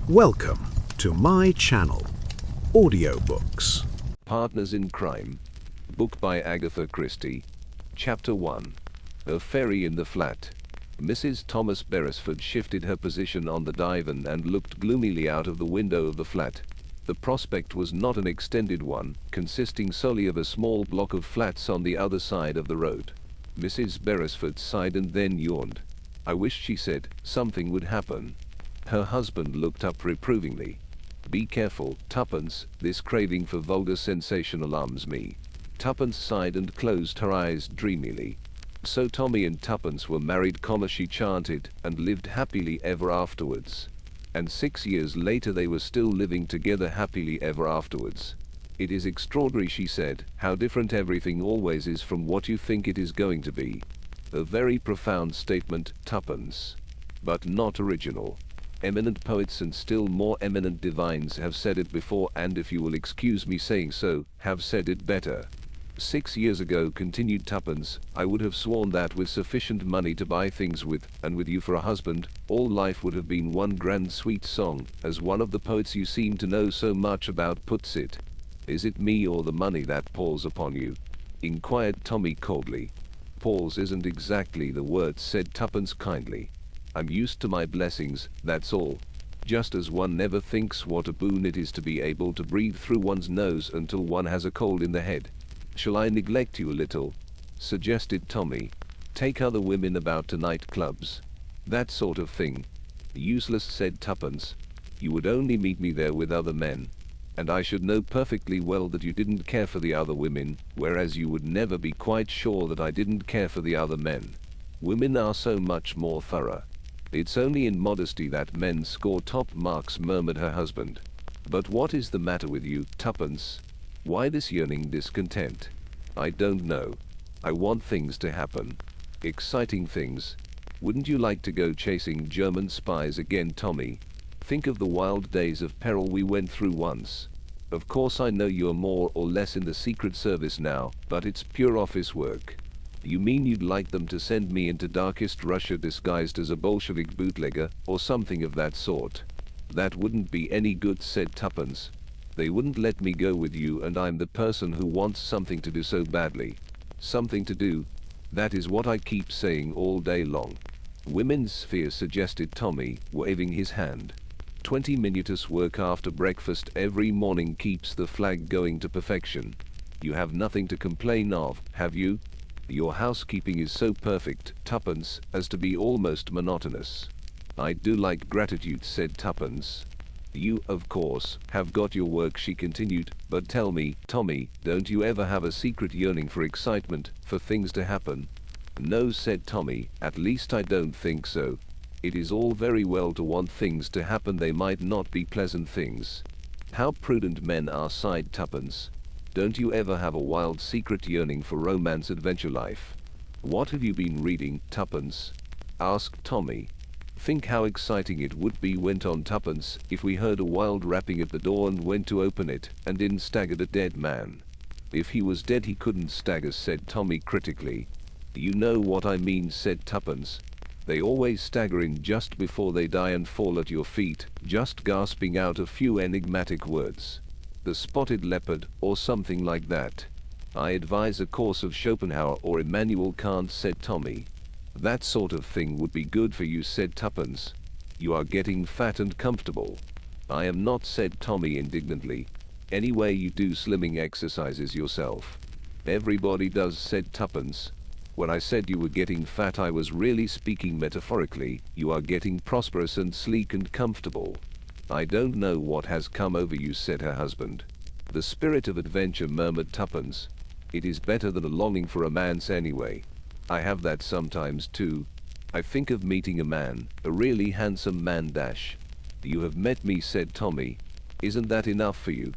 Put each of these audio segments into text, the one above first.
Welcome to my channel, Audiobooks. Partners in Crime. Book by Agatha Christie. Chapter 1. A Fairy in the Flat. Mrs. Thomas Beresford shifted her position on the divan and looked gloomily out of the window of the flat. The prospect was not an extended one, consisting solely of a small block of flats on the other side of the road. Mrs. Beresford sighed and then yawned. "I wish," she said, "something would happen." Her husband looked up reprovingly. "Be careful, Tuppence, this craving for vulgar sensation alarms me." Tuppence sighed and closed her eyes dreamily. "So Tommy and Tuppence were married," she chanted, "and lived happily ever afterwards." And 6 years later they were still living together happily ever afterwards. "It is extraordinary," she said, "how different everything always is from what you think it is going to be." A very profound statement, Tuppence. But not original. Eminent poets and still more eminent divines have said it before, and if you will excuse me saying so, have said it better. 6 years ago," continued Tuppence, "I would have sworn that with sufficient money to buy things with, and with you for a husband, all life would have been one grand sweet song, as one of the poets you seem to know so much about puts it." "Is it me or the money that palls upon you?" inquired Tommy coldly. "Palls isn't exactly the word," said Tuppence kindly. "I'm used to my blessings, that's all. Just as one never thinks what a boon it is to be able to breathe through one's nose until one has a cold in the head." "Shall I neglect you a little?" suggested Tommy. "Take other women about to night clubs. That sort of thing." "Useless," said Tuppence. "You would only meet me there with other men. And I should know perfectly well that you didn't care for the other women, whereas you would never be quite sure that I didn't care for the other men. Women are so much more thorough." "It's only in modesty that men score top marks," murmured her husband. "But what is the matter with you, Tuppence? Why this yearning discontent?" "I don't know. I want things to happen. Exciting things. Wouldn't you like to go chasing German spies again, Tommy? Think of the wild days of peril we went through once. Of course I know you're more or less in the Secret Service now, but it's pure office work." "You mean you'd like them to send me into darkest Russia disguised as a Bolshevik bootlegger, or something of that sort?" "That wouldn't be any good," said Tuppence. "They wouldn't let me go with you, and I'm the person who wants something to do so badly." "Something to do? That is what I keep saying all day long." "Women's sphere," suggested Tommy, waving his hand. 20 minutes work after breakfast every morning keeps the flag going to perfection. You have nothing to complain of, have you? Your housekeeping is so perfect, Tuppence, as to be almost monotonous." "I do like gratitude," said Tuppence. "You, of course, have got your work," she continued, "but tell me, Tommy, don't you ever have a secret yearning for excitement, for things to happen?" "No," said Tommy, "at least I don't think so. It is all very well to want things to happen, they might not be pleasant things." "How prudent men are," sighed Tuppence. "Don't you ever have a wild secret yearning for romance, adventure life?" "What have you been reading, Tuppence?" asked Tommy. "Think how exciting it would be," went on Tuppence, "if we heard a wild rapping at the door and went to open it, and in staggered a dead man." "If he was dead he couldn't stagger," said Tommy critically. "You know what I mean," said Tuppence. "They always stagger in just before they die and fall at your feet, just gasping out a few enigmatic words. The spotted leopard, or something like that." "I advise a course of Schopenhauer or Immanuel Kant," said Tommy. "That sort of thing would be good for you," said Tuppence. "You are getting fat and comfortable." "I am not," said Tommy indignantly. "Anyway, you do slimming exercises yourself." "Everybody does," said Tuppence. "When I said you were getting fat I was really speaking metaphorically. You are getting prosperous and sleek and comfortable." "I don't know what has come over you," said her husband. "The spirit of adventure," murmured Tuppence. "It is better than a longing for romance anyway. I have that sometimes too. I think of meeting a man, a really handsome man dash." "You have met me," said Tommy. "Isn't that enough for you?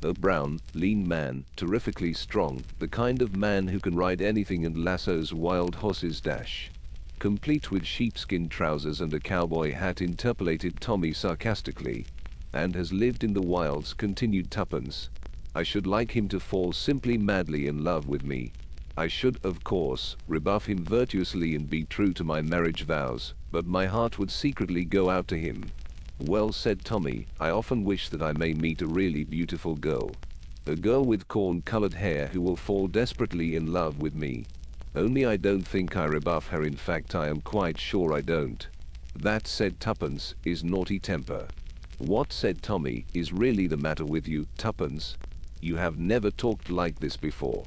A brown, lean man, terrifically strong, the kind of man who can ride anything and lassos wild horses dash." "Complete with sheepskin trousers and a cowboy hat," interpolated Tommy sarcastically. "And has lived in the wilds," continued Tuppence. "I should like him to fall simply madly in love with me. I should, of course, rebuff him virtuously and be true to my marriage vows, but my heart would secretly go out to him." Well, said Tommy, I often wish that I may meet a really beautiful girl. A girl with corn-colored hair who will fall desperately in love with me. Only I don't think I rebuff her. In fact, I am quite sure I don't. That, said Tuppence, is naughty temper. What, said Tommy, is really the matter with you, Tuppence? You have never talked like this before.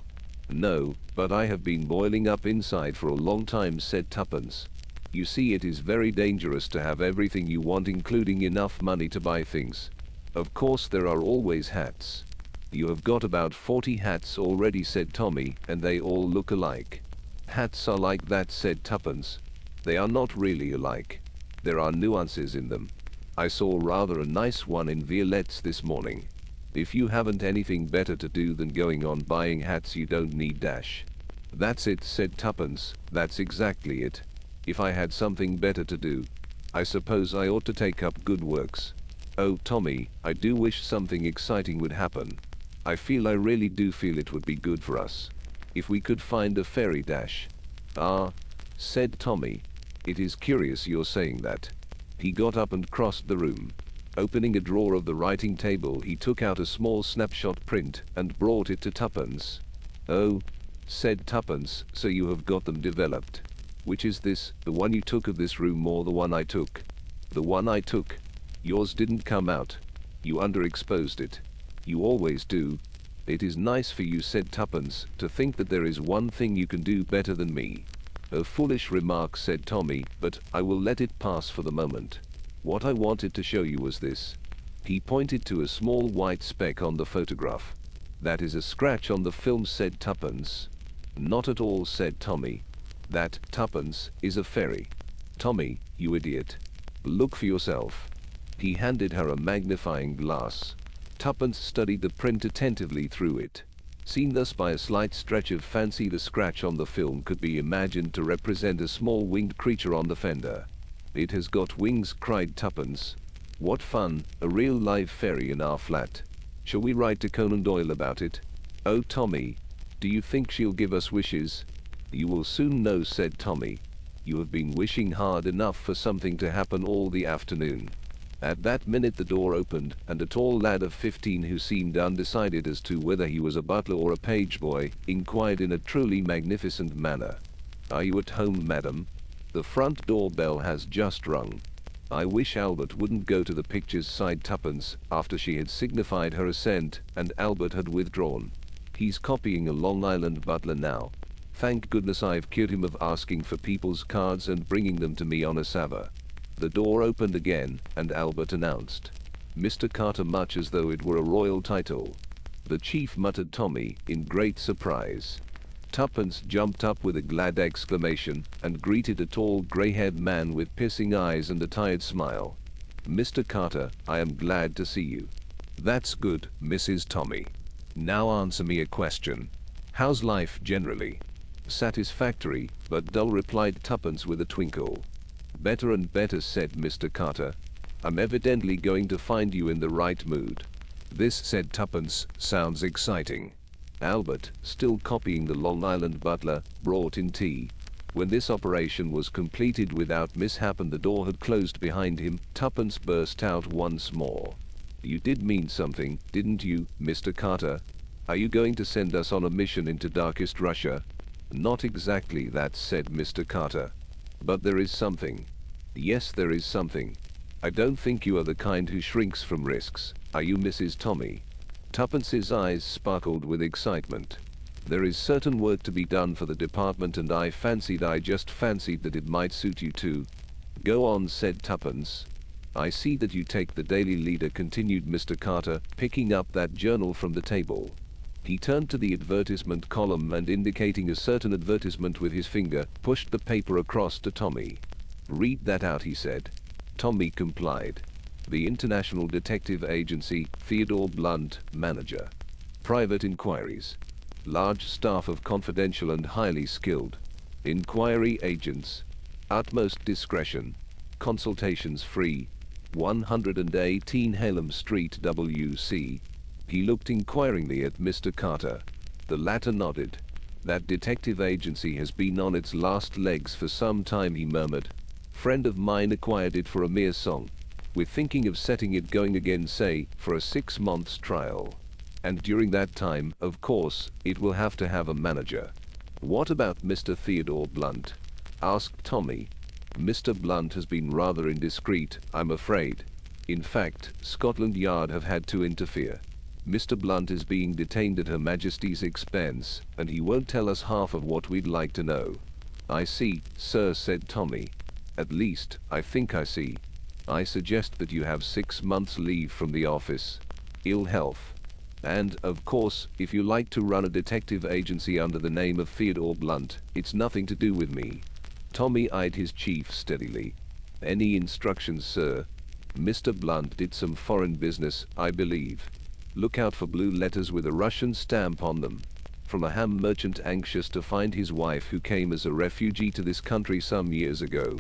No, but I have been boiling up inside for a long time, said Tuppence. You see, it is very dangerous to have everything you want, including enough money to buy things. Of course there are always hats. You have got about 40 hats already, said Tommy, and they all look alike. Hats are like that, said Tuppence. They are not really alike. There are nuances in them. I saw rather a nice one in Violette's this morning. If you haven't anything better to do than going on buying hats, you don't need dash. That's it, said Tuppence, that's exactly it. If I had something better to do, I suppose I ought to take up good works. Oh, Tommy, I do wish something exciting would happen. I really do feel it would be good for us. If we could find a fairy dash. Ah, said Tommy. It is curious you're saying that. He got up and crossed the room. Opening a drawer of the writing table, he took out a small snapshot print and brought it to Tuppence. Oh, said Tuppence, so you have got them developed. Which is this, the one you took of this room or the one I took? The one I took. Yours didn't come out. You underexposed it. You always do. It is nice for you, said Tuppence, to think that there is one thing you can do better than me. A foolish remark, said Tommy, but I will let it pass for the moment. What I wanted to show you was this. He pointed to a small white speck on the photograph. That is a scratch on the film, said Tuppence. Not at all, said Tommy. That, Tuppence, is a fairy. Tommy, you idiot. Look for yourself. He handed her a magnifying glass. Tuppence studied the print attentively through it. Seen thus by a slight stretch of fancy, the scratch on the film could be imagined to represent a small winged creature on the fender. It has got wings, cried Tuppence. What fun, a real live fairy in our flat. Shall we write to Conan Doyle about it? Oh, Tommy, do you think she'll give us wishes? You will soon know, said Tommy. You have been wishing hard enough for something to happen all the afternoon. At that minute the door opened, and a tall lad of 15 who seemed undecided as to whether he was a butler or a page boy, inquired in a truly magnificent manner. Are you at home, madam? The front door bell has just rung. I wish Albert wouldn't go to the pictures, sighed Tuppence, after she had signified her assent, and Albert had withdrawn. He's copying a Long Island butler now. Thank goodness I've cured him of asking for people's cards and bringing them to me on a salver. The door opened again, and Albert announced, Mr. Carter, much as though it were a royal title. The chief, muttered Tommy, in great surprise. Tuppence jumped up with a glad exclamation, and greeted a tall grey-haired man with piercing eyes and a tired smile. Mr. Carter, I am glad to see you. That's good, Mrs. Tommy. Now answer me a question. How's life generally? Satisfactory, but dull, replied Tuppence with a twinkle. Better and better, said Mr. Carter. I'm evidently going to find you in the right mood. This, said Tuppence, sounds exciting. Albert, still copying the Long Island butler, brought in tea. When this operation was completed without mishap and the door had closed behind him, Tuppence burst out once more. You did mean something, didn't you, Mr. Carter? Are you going to send us on a mission into darkest Russia? Not exactly that, said Mr. Carter. But there is something. Yes, there is something. I don't think you are the kind who shrinks from risks, are you, Mrs. Tommy? Tuppence's eyes sparkled with excitement. There is certain work to be done for the department, and I just fancied that it might suit you too. Go on, said Tuppence. I see that you take the Daily Leader, continued Mr. Carter, picking up that journal from the table. He turned to the advertisement column and, indicating a certain advertisement with his finger, pushed the paper across to Tommy. Read that out, he said. Tommy complied. The International Detective Agency, Theodore Blunt, manager. Private inquiries. Large staff of confidential and highly skilled. Inquiry agents. Utmost discretion. Consultations free. 118 Hallam Street, W.C. He looked inquiringly at Mr. Carter. The latter nodded. That detective agency has been on its last legs for some time, he murmured. Friend of mine acquired it for a mere song. We're thinking of setting it going again, say, for a 6 months trial. And during that time, of course, it will have to have a manager." "What about Mr. Theodore Blunt?" asked Tommy. "Mr. Blunt has been rather indiscreet, I'm afraid. In fact, Scotland Yard have had to interfere. Mr. Blunt is being detained at Her Majesty's expense, and he won't tell us half of what we'd like to know." "I see, sir," said Tommy. "At least, I think I see. I suggest that you have 6 months leave from the office. Ill health. And, of course, if you like to run a detective agency under the name of Theodore Blunt, it's nothing to do with me." Tommy eyed his chief steadily. "Any instructions, sir?" "Mr. Blunt did some foreign business, I believe. Look out for blue letters with a Russian stamp on them. From a ham merchant anxious to find his wife who came as a refugee to this country some years ago.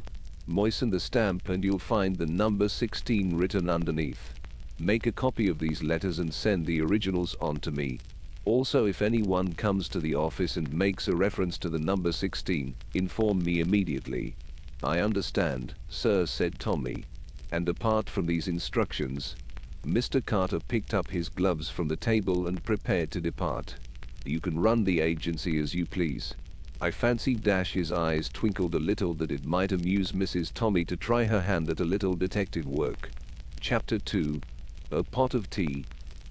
Moisten the stamp and you'll find the number 16 written underneath. Make a copy of these letters and send the originals on to me. Also, if anyone comes to the office and makes a reference to the number 16, inform me immediately." "I understand, sir," said Tommy. And apart from these instructions, Mr. Carter picked up his gloves from the table and prepared to depart. "You can run the agency as you please." I fancied his eyes twinkled a little that it might amuse Mrs. Tommy to try her hand at a little detective work. Chapter 2. A Pot of Tea.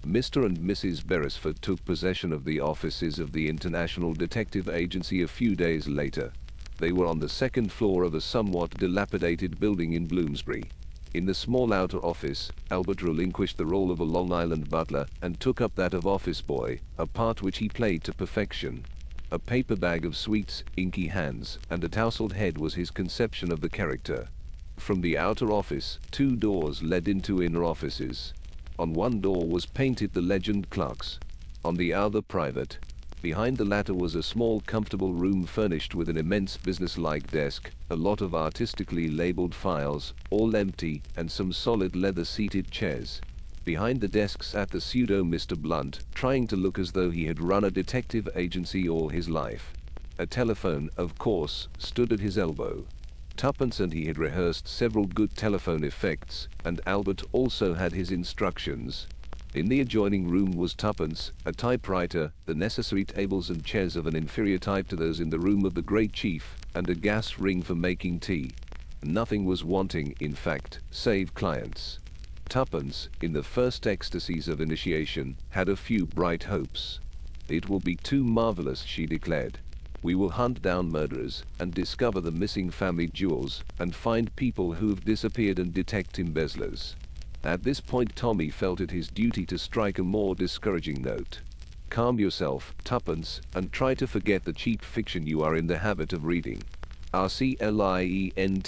Mr. and Mrs. Beresford took possession of the offices of the International Detective Agency a few days later. They were on the second floor of a somewhat dilapidated building in Bloomsbury. In the small outer office, Albert relinquished the role of a Long Island butler and took up that of office boy, a part which he played to perfection. A paper bag of sweets, inky hands, and a tousled head was his conception of the character. From the outer office, 2 doors led into inner offices. On one door was painted the legend Clerks. On the other private. Behind the latter was a small comfortable room furnished with an immense business-like desk, a lot of artistically labeled files, all empty, and some solid leather-seated chairs. Behind the desk sat the pseudo Mr. Blunt, trying to look as though he had run a detective agency all his life. A telephone, of course, stood at his elbow. Tuppence and he had rehearsed several good telephone effects, and Albert also had his instructions. In the adjoining room was Tuppence, a typewriter, the necessary tables and chairs of an inferior type to those in the room of the great chief, and a gas ring for making tea. Nothing was wanting, in fact, save clients. Tuppence, in the first ecstasies of initiation, had a few bright hopes. "It will be too marvelous," she declared. "We will hunt down murderers, and discover the missing family jewels, and find people who've disappeared and detect embezzlers." At this point Tommy felt it his duty to strike a more discouraging note. "Calm yourself, Tuppence, and try to forget the cheap fiction you are in the habit of reading. RCLIENTE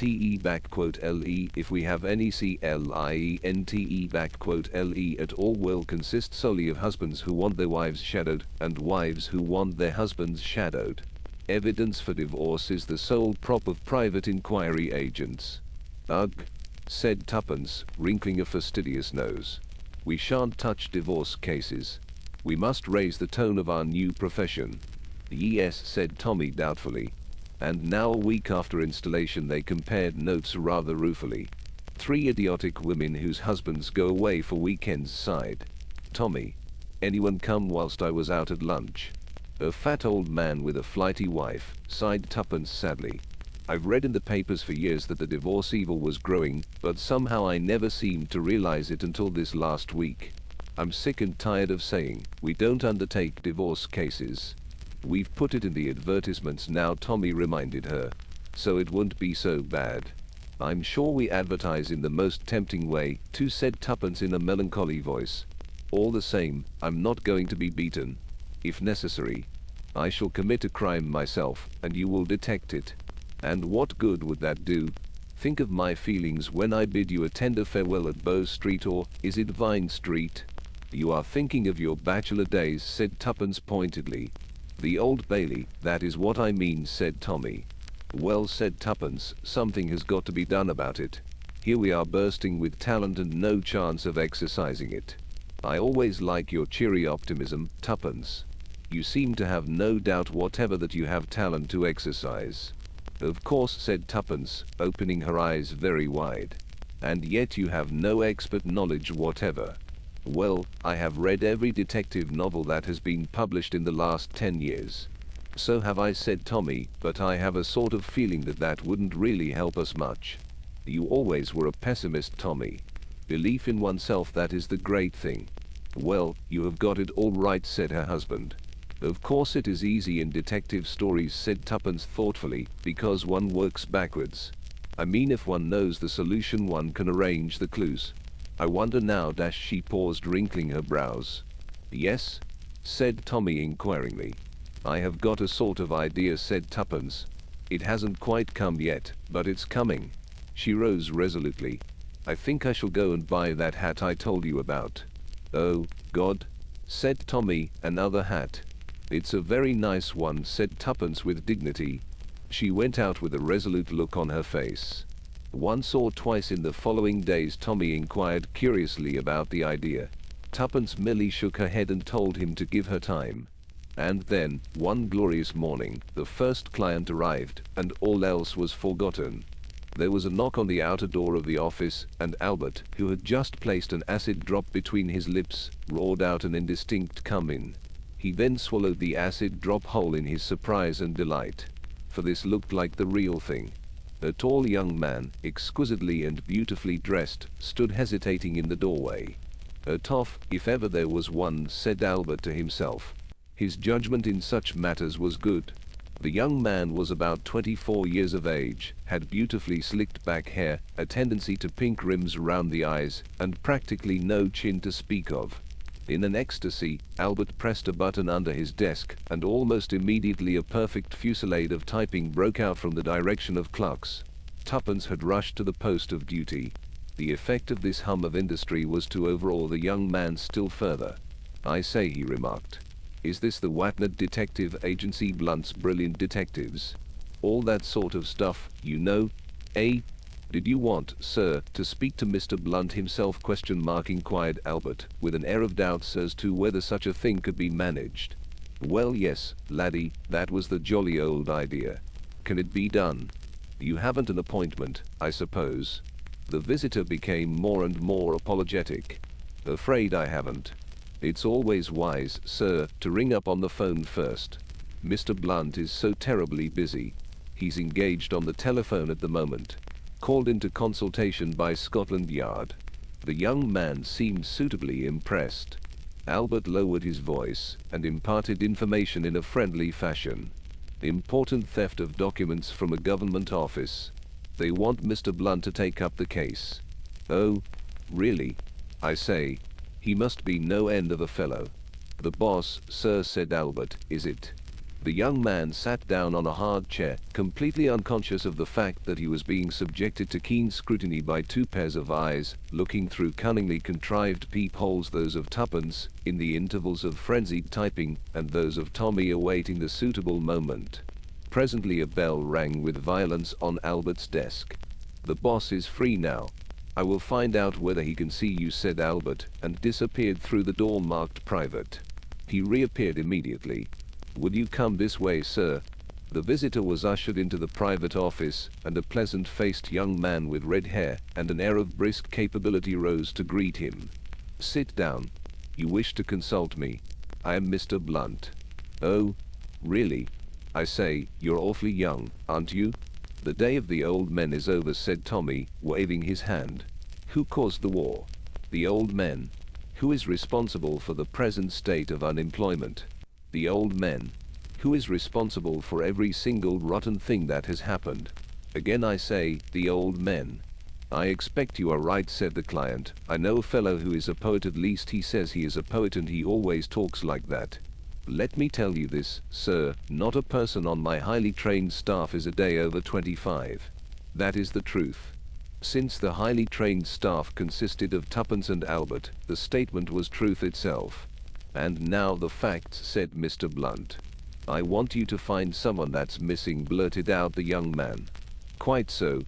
LE, if we have any CLIENTE LE at all, will consist solely of husbands who want their wives shadowed, and wives who want their husbands shadowed. Evidence for divorce is the sole prop of private inquiry agents." "Ugh," said Tuppence, wrinkling a fastidious nose. "We shan't touch divorce cases. We must raise the tone of our new profession." "Yes," said Tommy doubtfully. And now, a week after installation, they compared notes rather ruefully. 3 idiotic women whose husbands go away for weekends sighed. "Tommy, anyone come whilst I was out at lunch?" "A fat old man with a flighty wife," sighed Tuppence sadly. "I've read in the papers for years that the divorce evil was growing, but somehow I never seemed to realize it until this last week. I'm sick and tired of saying, we don't undertake divorce cases." "We've put it in the advertisements now," Tommy reminded her, "so it won't be so bad." "I'm sure we advertise in the most tempting way, too," said Tuppence in a melancholy voice. "All the same, I'm not going to be beaten. If necessary, I shall commit a crime myself, and you will detect it. And what good would that do? Think of my feelings when I bid you a tender farewell at Bow Street, or is it Vine Street?" "You are thinking of your bachelor days," said Tuppence pointedly. "The Old Bailey, that is what I mean," said Tommy. "Well," said Tuppence, "something has got to be done about it. Here we are bursting with talent and no chance of exercising it. I always like your cheery optimism, Tuppence. You seem to have no doubt whatever that you have talent to exercise." "Of course," said Tuppence, opening her eyes very wide. And yet you have no expert knowledge whatever. Well, I have read every detective novel that has been published in the last 10 years. So have I, said Tommy, but I have a sort of feeling that that wouldn't really help us much. You always were a pessimist, Tommy. Belief in oneself, that is the great thing. Well, you have got it all right, said her husband. Of course it is easy in detective stories, said Tuppence thoughtfully, because one works backwards. I mean, if one knows the solution, one can arrange the clues. I wonder now, she paused, wrinkling her brows. Yes? Said Tommy inquiringly. I have got a sort of idea, said Tuppence. It hasn't quite come yet, but it's coming. She rose resolutely. I think I shall go and buy that hat I told you about. Oh, God, said Tommy, another hat. It's a very nice one, said Tuppence with dignity. She went out with a resolute look on her face. Once or twice in the following days Tommy inquired curiously about the idea. Tuppence merely shook her head and told him to give her time. And then, one glorious morning, the first client arrived, and all else was forgotten. There was a knock on the outer door of the office, and Albert, who had just placed an acid drop between his lips, roared out an indistinct "Come in." He then swallowed the acid drop whole in his surprise and delight. For this looked like the real thing. A tall young man, exquisitely and beautifully dressed, stood hesitating in the doorway. A toff, if ever there was one, said Albert to himself. His judgment in such matters was good. The young man was about 24 years of age, had beautifully slicked back hair, a tendency to pink rims around the eyes, and practically no chin to speak of. In an ecstasy, Albert pressed a button under his desk, and almost immediately a perfect fusillade of typing broke out from the direction of Cluck's. Tuppence had rushed to the post of duty. The effect of this hum of industry was to overawe the young man still further. I say, he remarked. Is this the Watnet Detective Agency, Blunt's brilliant detectives? All that sort of stuff, you know, eh? Did you want, sir, to speak to Mr. Blunt himself, inquired Albert, with an air of doubts as to whether such a thing could be managed. Well, yes, laddie, that was the jolly old idea. Can it be done? You haven't an appointment, I suppose? The visitor became more and more apologetic. Afraid I haven't. It's always wise, sir, to ring up on the phone first. Mr. Blunt is so terribly busy. He's engaged on the telephone at the moment. Called into consultation by Scotland Yard. The young man seemed suitably impressed. Albert lowered his voice and imparted information in a friendly fashion. Important theft of documents from a government office. They want Mr. Blunt to take up the case. Oh, really? I say, he must be no end of a fellow. The boss, sir, said Albert, is it? The young man sat down on a hard chair, completely unconscious of the fact that he was being subjected to keen scrutiny by two pairs of eyes, looking through cunningly contrived peepholes, those of Tuppence, in the intervals of frenzied typing, and those of Tommy awaiting the suitable moment. Presently a bell rang with violence on Albert's desk. The boss is free now. I will find out whether he can see you, said Albert, and disappeared through the door marked private. He reappeared immediately. Would you come this way, sir? The visitor was ushered into the private office, and a pleasant-faced young man with red hair and an air of brisk capability rose to greet him. Sit down. You wish to consult me. I am Mr. Blunt. Oh, really? I say, you're awfully young, aren't you? The day of the old men is over, said Tommy, waving his hand. Who caused the war? The old men. Who is responsible for the present state of unemployment? The old men. Who is responsible for every single rotten thing that has happened? Again I say, the old men. I expect you are right, said the client. I know a fellow who is a poet, at least he says he is a poet, and he always talks like that. Let me tell you this, sir, not a person on my highly trained staff is a day over 25. That is the truth. Since the highly trained staff consisted of Tuppence and Albert, the statement was truth itself. And now the facts, said Mr. Blunt. I want you to find someone that's missing, blurted out the young man. Quite so.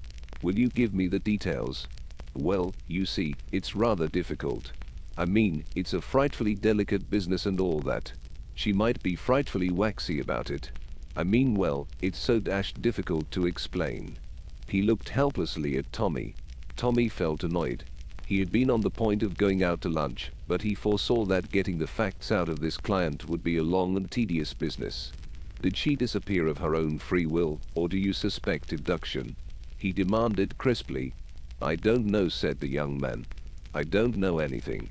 Will you give me the details? Well, you see, it's rather difficult. I mean, it's a frightfully delicate business and all that. She might be frightfully waxy about it. I mean, well, it's so dashed difficult to explain. He looked helplessly at Tommy. Tommy felt annoyed. He had been on the point of going out to lunch, but he foresaw that getting the facts out of this client would be a long and tedious business. Did she disappear of her own free will, or do you suspect abduction? He demanded crisply. I don't know, said the young man. I don't know anything.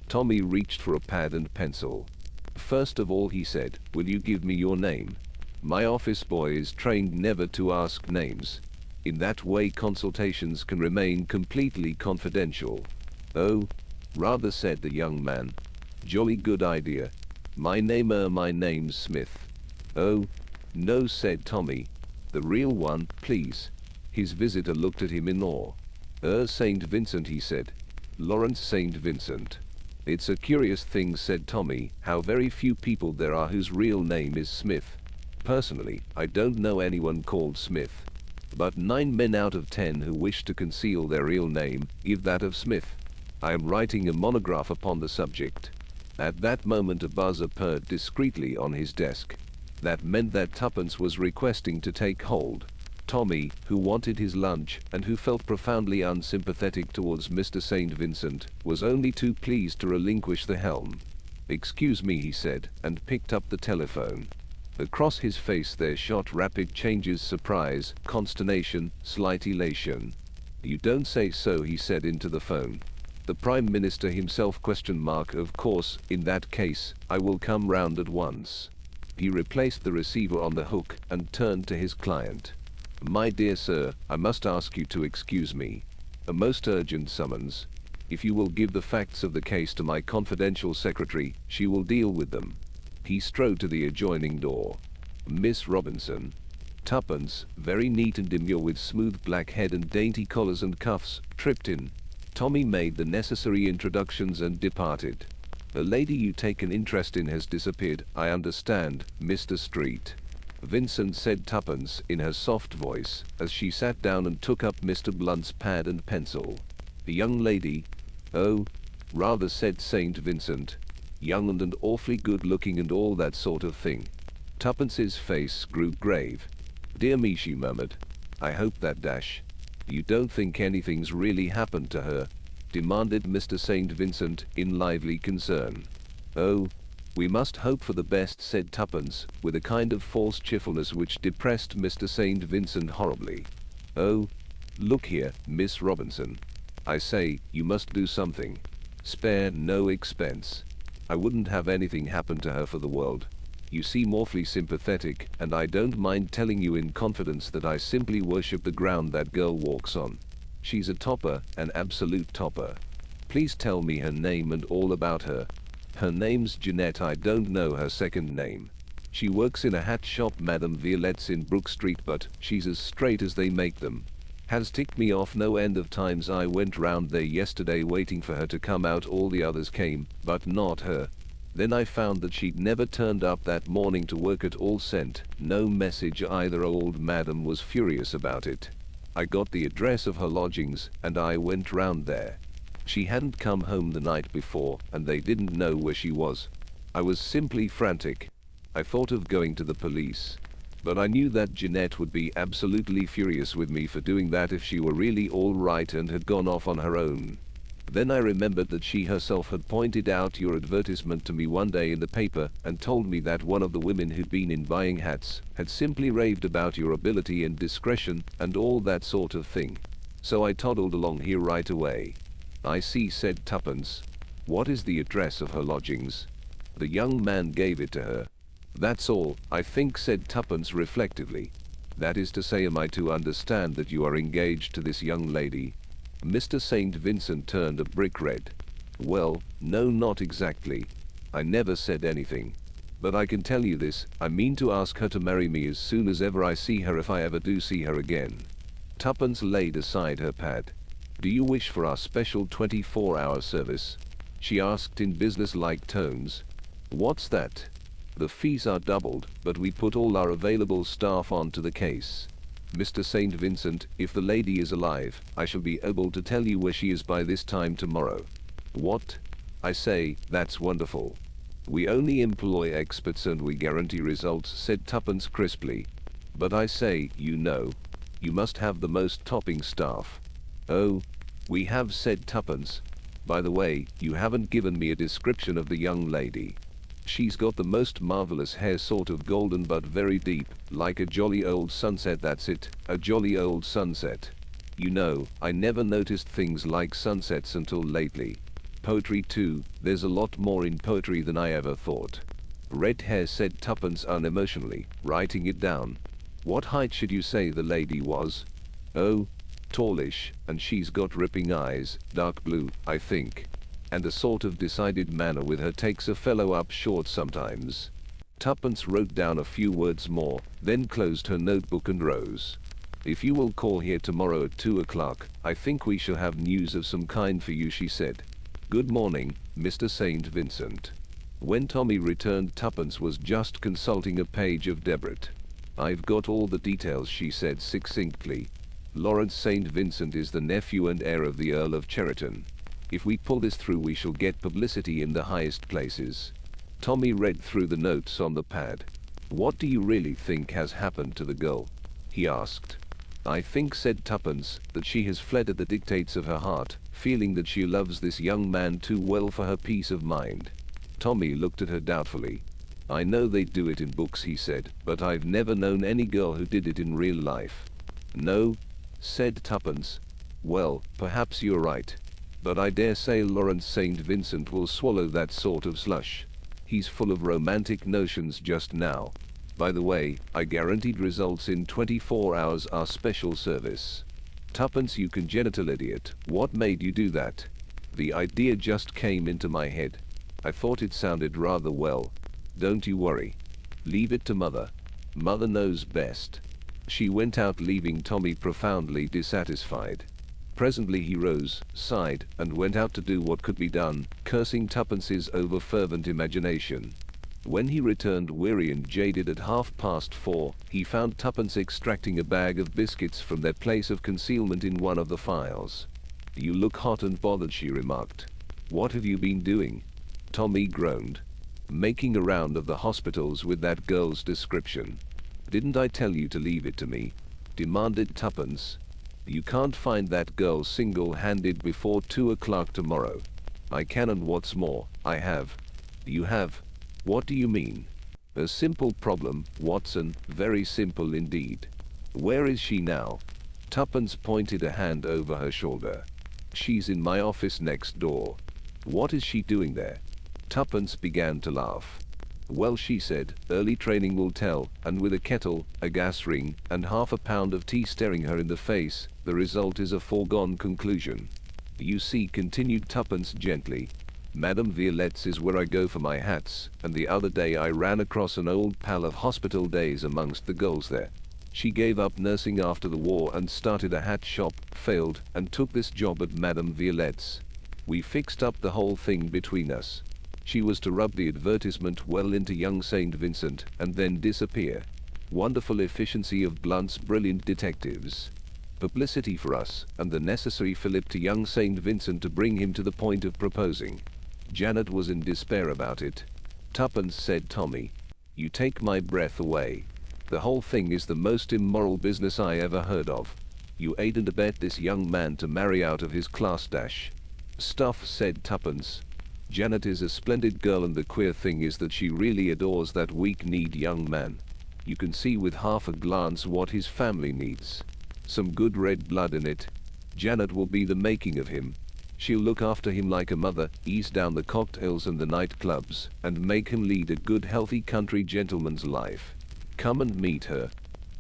Tommy reached for a pad and pencil. First of all, he said, will you give me your name? My office boy is trained never to ask names. In that way consultations can remain completely confidential. Oh, rather, said the young man. Jolly good idea. My name's Smith. Oh, no, said Tommy. The real one, please. His visitor looked at him in awe. St. Vincent, he said. Lawrence St. Vincent. It's a curious thing, said Tommy, how very few people there are whose real name is Smith. Personally, I don't know anyone called Smith. But 9 men out of 10 who wish to conceal their real name give that of Smith. I am writing a monograph upon the subject. At that moment a buzzer purred discreetly on his desk. That meant that Tuppence was requesting to take hold. Tommy, who wanted his lunch and who felt profoundly unsympathetic towards Mr. St. Vincent, was only too pleased to relinquish the helm. Excuse me, he said, and picked up the telephone. Across his face there shot rapid changes: surprise, consternation, slight elation. You don't say so, he said into the phone. The Prime Minister himself? Of course, in that case, I will come round at once. He replaced the receiver on the hook and turned to his client. My dear sir, I must ask you to excuse me. A most urgent summons. If you will give the facts of the case to my confidential secretary, she will deal with them. He strode to the adjoining door. Miss Robinson. Tuppence, very neat and demure with smooth black head and dainty collars and cuffs, tripped in. Tommy made the necessary introductions and departed. The lady you take an interest in has disappeared, I understand, Mr. Street. Vincent, said Tuppence in her soft voice, as she sat down and took up Mr. Blunt's pad and pencil. The young lady? Oh, rather, said St. Vincent. Young and awfully good looking and all that sort of thing. Tuppence's face grew grave. Dear me, she murmured. I hope that dash. You don't think anything's really happened to her? Demanded Mr. St. Vincent in lively concern. Oh, we must hope for the best, said Tuppence, with a kind of false cheerfulness which depressed Mr. St. Vincent horribly. Oh, look here, Miss Robinson. I say, you must do something. Spare no expense. I wouldn't have anything happen to her for the world. You seem awfully sympathetic, and I don't mind telling you in confidence that I simply worship the ground that girl walks on. She's a topper, an absolute topper. Please tell me her name and all about her. Her name's Jeanette. I don't know her second name. She works in a hat shop, Madame Violette's in Brook Street, but she's as straight as they make them. Has ticked me off no end of times. I went round there yesterday waiting for her to come out. All the others came, but not her. Then I found that she'd never turned up that morning to work at all. Sent no message either. Old Madam was furious about it. I got the address of her lodgings, and I went round there. She hadn't come home the night before, and they didn't know where she was. I was simply frantic. I thought of going to the police. But I knew that Jeanette would be absolutely furious with me for doing that if she were really all right and had gone off on her own. Then I remembered that she herself had pointed out your advertisement to me one day in the paper and told me that one of the women who'd been in buying hats had simply raved about your ability and discretion and all that sort of thing. So I toddled along here right away. I see, said Tuppence. What is the address of her lodgings? The young man gave it to her. That's all, I think, said Tuppence reflectively. That is to say, am I to understand that you are engaged to this young lady? Mr. St. Vincent turned a brick red. Well, no, not exactly. I never said anything. But I can tell you this, I mean to ask her to marry me as soon as ever I see her, if I ever do see her again. Tuppence laid aside her pad. Do you wish for our special 24-hour service? She asked in business-like tones. What's that? The fees are doubled, but we put all our available staff onto the case. Mr. St. Vincent, if the lady is alive, I shall be able to tell you where she is by this time tomorrow. What? I say, that's wonderful. We only employ experts and we guarantee results, said Tuppence crisply. But I say, you know, you must have the most topping staff. Oh, We have, said Tuppence. By the way, you haven't given me a description of the young lady. She's got the most marvelous hair, sort of golden but very deep, like a jolly old sunset. That's it, a jolly old sunset. You know, I never noticed things like sunsets until lately. Poetry too, there's a lot more in poetry than I ever thought. Red hair, said Tuppence unemotionally, writing it down. What height should you say the lady was? Oh, tallish, and she's got ripping eyes, dark blue, I think. And a sort of decided manner with her takes a fellow up short sometimes. Tuppence wrote down a few words more, then closed her notebook and rose. If you will call here tomorrow at 2 o'clock, I think we shall have news of some kind for you, she said. Good morning, Mr. St. Vincent. When Tommy returned, Tuppence was just consulting a page of Debrett. I've got all the details, she said succinctly. Lawrence St. Vincent is the nephew and heir of the Earl of Cheriton. If we pull this through, we shall get publicity in the highest places. Tommy read through the notes on the pad. What do you really think has happened to the girl? He asked. I think, said Tuppence, that she has fled at the dictates of her heart, feeling that she loves this young man too well for her peace of mind. Tommy looked at her doubtfully. I know they do it in books, he said, but I've never known any girl who did it in real life. No, said Tuppence. Well, perhaps you're right. But I dare say Lawrence St. Vincent will swallow that sort of slush. He's full of romantic notions just now. By the way, I guaranteed results in 24 hours, our special service. Tuppence, you congenital idiot, what made you do that? The idea just came into my head. I thought it sounded rather well. Don't you worry. Leave it to Mother. Mother knows best. She went out, leaving Tommy profoundly dissatisfied. Presently he rose, sighed, and went out to do what could be done, cursing Tuppence's over-fervent imagination. When he returned weary and jaded at 4:30, he found Tuppence extracting a bag of biscuits from their place of concealment in one of the files. You look hot and bothered, she remarked. What have you been doing? Tommy groaned. Making a round of the hospitals with that girl's description. Didn't I tell you to leave it to me? Demanded Tuppence. You can't find that girl single-handed before 2 o'clock tomorrow. I can, and what's more, I have. You have? What do you mean? A simple problem, Watson, very simple indeed. Where is she now? Tuppence pointed a hand over her shoulder. She's in my office next door. What is she doing there? Tuppence began to laugh. Well, she said, early training will tell, and with a kettle, a gas ring, and half a pound of tea staring her in the face, the result is a foregone conclusion. You see, continued Tuppence gently, Madame Violette's is where I go for my hats, and the other day I ran across an old pal of hospital days amongst the girls there. She gave up nursing after the war and started a hat shop, failed, and took this job at Madame Violette's. We fixed up the whole thing between us. She was to rub the advertisement well into young St. Vincent and then disappear. Wonderful efficiency of Blunt's brilliant detectives. Publicity for us, and the necessary fillip to young St. Vincent to bring him to the point of proposing. Janet was in despair about it. Tuppence, said Tommy. You take my breath away. The whole thing is the most immoral business I ever heard of. You aid and abet this young man to marry out of his class dash. Stuff, said Tuppence. Janet is a splendid girl, and the queer thing is that she really adores that weak-kneed young man. You can see with half a glance what his family needs. Some good red blood in it. Janet will be the making of him. She'll look after him like a mother, ease down the cocktails and the nightclubs, and make him lead a good healthy country gentleman's life. Come and meet her.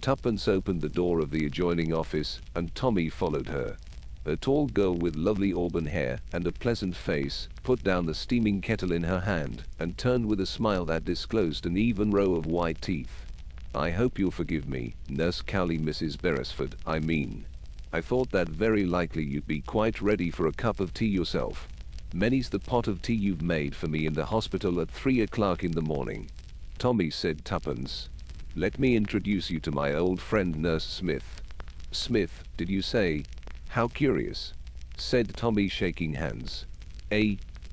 Tuppence opened the door of the adjoining office, and Tommy followed her. A tall girl with lovely auburn hair and a pleasant face put down the steaming kettle in her hand and turned with a smile that disclosed an even row of white teeth. I hope you'll forgive me, Nurse Cowley, Mrs. Beresford, I mean. I thought that very likely you'd be quite ready for a cup of tea yourself. Many's the pot of tea you've made for me in the hospital at 3 o'clock in the morning. Tommy, said Tuppence. Let me introduce you to my old friend Nurse Smith. Smith, did you say? How curious, said Tommy, shaking hands.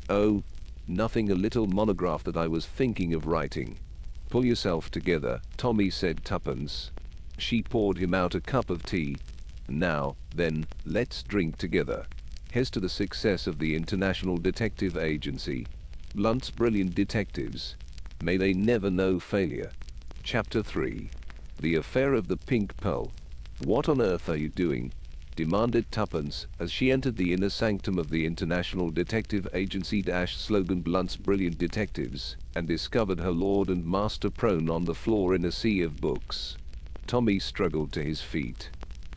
Oh, nothing, a little monograph that I was thinking of writing. Pull yourself together, Tommy, said Tuppence. She poured him out a cup of tea. Now, then, let's drink together. Here's to the success of the International Detective Agency. Blunt's brilliant detectives. May they never know failure. Chapter 3. The Affair of the Pink Pearl. What on earth are you doing? Demanded Tuppence, as she entered the inner sanctum of the International Detective Agency slogan Blunt's brilliant detectives, and discovered her lord and master prone on the floor in a sea of books. Tommy struggled to his feet.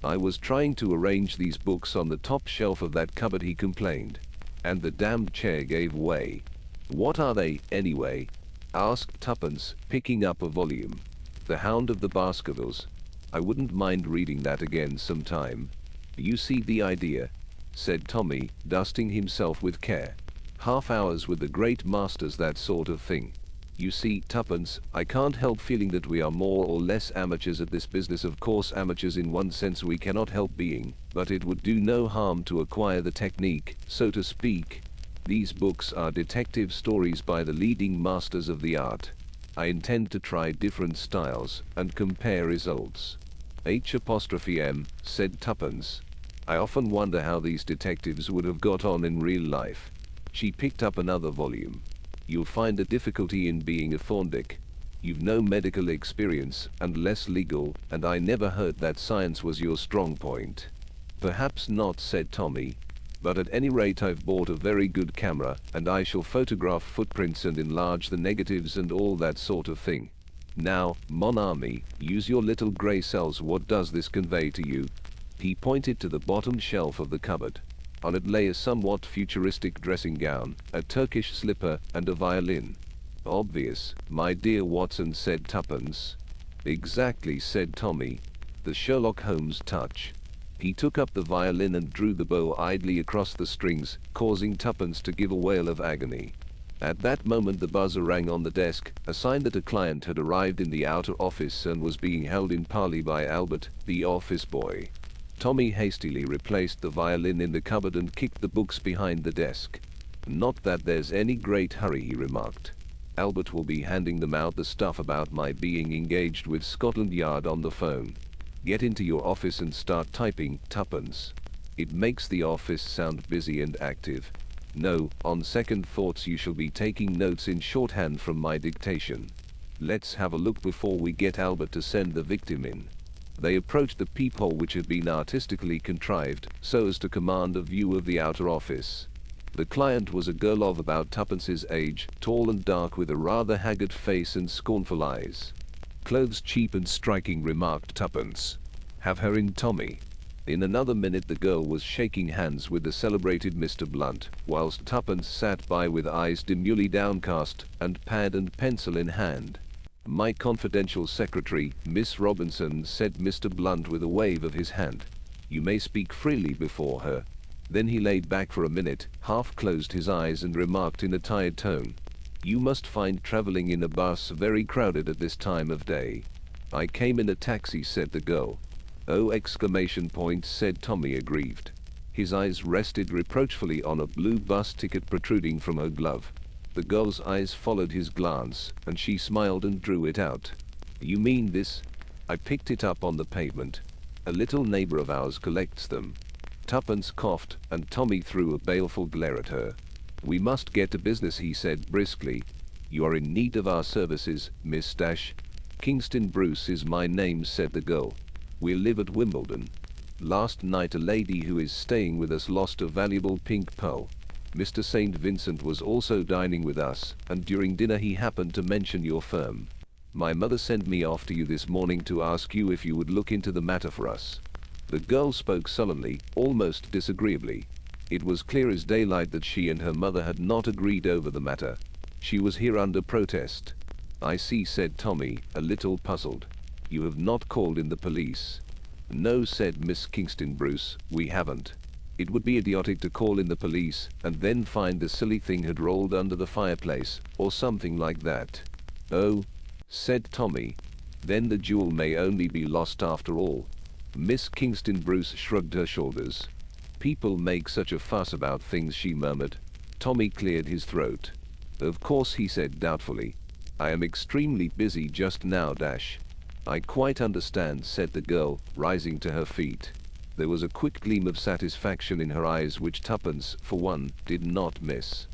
I was trying to arrange these books on the top shelf of that cupboard, he complained. And the damned chair gave way. What are they, anyway? Asked Tuppence, picking up a volume. The Hound of the Baskervilles. I wouldn't mind reading that again sometime. You see the idea, said Tommy, dusting himself with care. Half hours with the great masters, that sort of thing. You see, Tuppence, I can't help feeling that we are more or less amateurs at this business. Of course, amateurs in one sense we cannot help being, but it would do no harm to acquire the technique, so to speak. These books are detective stories by the leading masters of the art. I intend to try different styles and compare results. H''M, said Tuppence. I often wonder how these detectives would have got on in real life. She picked up another volume. You'll find a difficulty in being a Thorndyke. You've no medical experience and less legal, and I never heard that science was your strong point. Perhaps not, said Tommy. But at any rate I've bought a very good camera, and I shall photograph footprints and enlarge the negatives and all that sort of thing. Now, mon ami, use your little grey cells. What does this convey to you? He pointed to the bottom shelf of the cupboard. On it lay a somewhat futuristic dressing gown, a Turkish slipper, and a violin. Obvious, my dear Watson, said Tuppence. Exactly, said Tommy. The Sherlock Holmes touch. He took up the violin and drew the bow idly across the strings, causing Tuppence to give a wail of agony. At that moment the buzzer rang on the desk, a sign that a client had arrived in the outer office and was being held in parley by Albert, the office boy. Tommy hastily replaced the violin in the cupboard and kicked the books behind the desk. Not that there's any great hurry, he remarked. Albert will be handing them out the stuff about my being engaged with Scotland Yard on the phone. Get into your office and start typing, Tuppence. It makes the office sound busy and active. No, on second thoughts you shall be taking notes in shorthand from my dictation. Let's have a look before we get Albert to send the victim in. They approached the peephole, which had been artistically contrived so as to command a view of the outer office. The client was a girl of about Tuppence's age, tall and dark, with a rather haggard face and scornful eyes. Clothes cheap and striking, remarked Tuppence. Have her in, Tommy. In another minute the girl was shaking hands with the celebrated Mr. Blunt, whilst Tuppence sat by with eyes demurely downcast and pad and pencil in hand. My confidential secretary, Miss Robinson, said Mr. Blunt with a wave of his hand. You may speak freely before her. Then he laid back for a minute, half closed his eyes, and remarked in a tired tone, You must find travelling in a bus very crowded at this time of day. I came in a taxi, said the girl. Oh, exclamation point, said Tommy, aggrieved. His eyes rested reproachfully on a blue bus ticket protruding from her glove. The girl's eyes followed his glance, and she smiled and drew it out. You mean this? I picked it up on the pavement. A little neighbor of ours collects them. Tuppence coughed, and Tommy threw a baleful glare at her. We must get to business, he said briskly. You are in need of our services, Miss Dash. Kingston Bruce is my name, said the girl. We live at Wimbledon. Last night a lady who is staying with us lost a valuable pink pearl. Mr. St. Vincent was also dining with us, and during dinner he happened to mention your firm. My mother sent me off to you this morning to ask you if you would look into the matter for us. The girl spoke sullenly, almost disagreeably. It was clear as daylight that she and her mother had not agreed over the matter. She was here under protest. I see, said Tommy, a little puzzled. You have not called in the police. No, said Miss Kingston Bruce, we haven't. It would be idiotic to call in the police and then find the silly thing had rolled under the fireplace, or something like that. Oh, said Tommy. Then the jewel may only be lost after all. Miss Kingston Bruce shrugged her shoulders. People make such a fuss about things, she murmured. Tommy cleared his throat. Of course, he said doubtfully. I am extremely busy just now, Dash. I quite understand, said the girl, rising to her feet. There was a quick gleam of satisfaction in her eyes which Tuppence, for one, did not miss.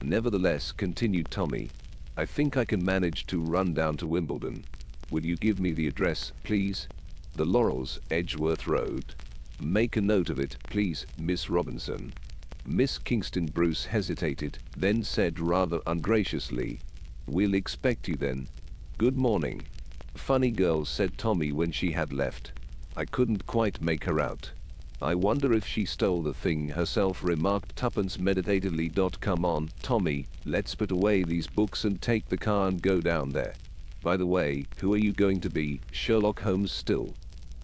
"Nevertheless," continued Tommy, "I think I can manage to run down to Wimbledon. Will you give me the address, please?" "The Laurels, Edgeworth Road." "Make a note of it, please, Miss Robinson." Miss Kingston Bruce hesitated, then said rather ungraciously, "We'll expect you then. Good morning." "Funny girl," said Tommy when she had left. "I couldn't quite make her out." "I wonder if she stole the thing herself," remarked Tuppence meditatively. "Come on, Tommy, let's put away these books and take the car and go down there. By the way, who are you going to be, Sherlock Holmes still?"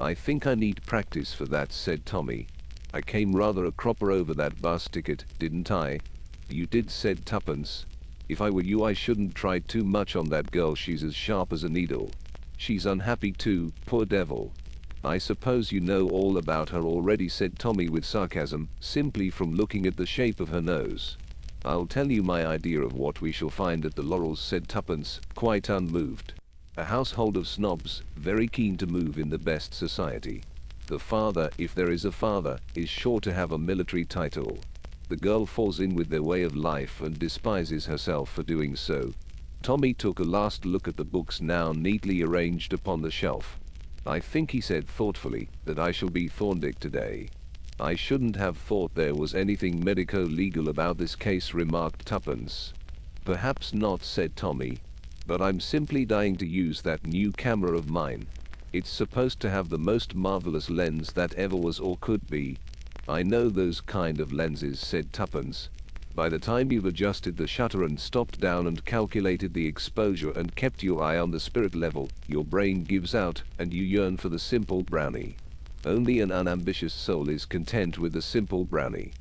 "I think I need practice for that," said Tommy. "I came rather a cropper over that bus ticket, didn't I?" "You did," said Tuppence. "If I were you I shouldn't try too much on that girl. She's as sharp as a needle. She's unhappy too, poor devil." "I suppose you know all about her already," said Tommy with sarcasm, "simply from looking at the shape of her nose." "I'll tell you my idea of what we shall find at the Laurels," said Tuppence, quite unmoved. "A household of snobs, very keen to move in the best society. The father, if there is a father, is sure to have a military title. The girl falls in with their way of life and despises herself for doing so." Tommy took a last look at the books now neatly arranged upon the shelf. "I think," he said thoughtfully, "that I shall be Thorndyke today." "I shouldn't have thought there was anything medico-legal about this case," remarked Tuppence. "Perhaps not," said Tommy. "But I'm simply dying to use that new camera of mine. It's supposed to have the most marvelous lens that ever was or could be." "I know those kind of lenses," said Tuppence. "By the time you've adjusted the shutter and stopped down and calculated the exposure and kept your eye on the spirit level, your brain gives out and you yearn for the simple brownie. Only an unambitious soul is content with the simple brownie."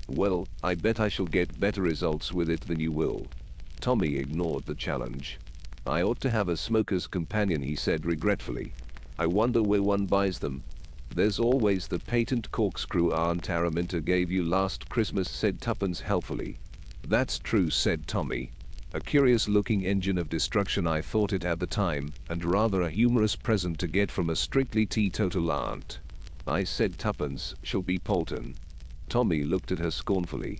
"Well, I bet I shall get better results with it than you will." Tommy ignored the challenge. "I ought to have a smoker's companion," he said regretfully. "I wonder where one buys them." "There's always the patent corkscrew Aunt Araminta gave you last Christmas," said Tuppence helpfully. "That's true," said Tommy. "A curious-looking engine of destruction I thought it at the time, and rather a humorous present to get from a strictly teetotal aunt." "I," said Tuppence, "shall be Polton." Tommy looked at her scornfully.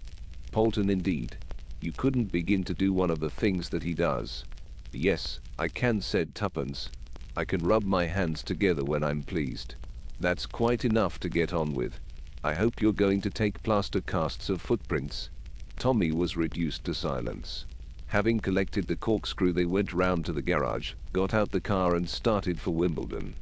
"Polton indeed. You couldn't begin to do one of the things that he does." "Yes, I can," said Tuppence. "I can rub my hands together when I'm pleased. That's quite enough to get on with. I hope you're going to take plaster casts of footprints." Tommy was reduced to silence. Having collected the corkscrew, they went round to the garage, got out the car and started for Wimbledon.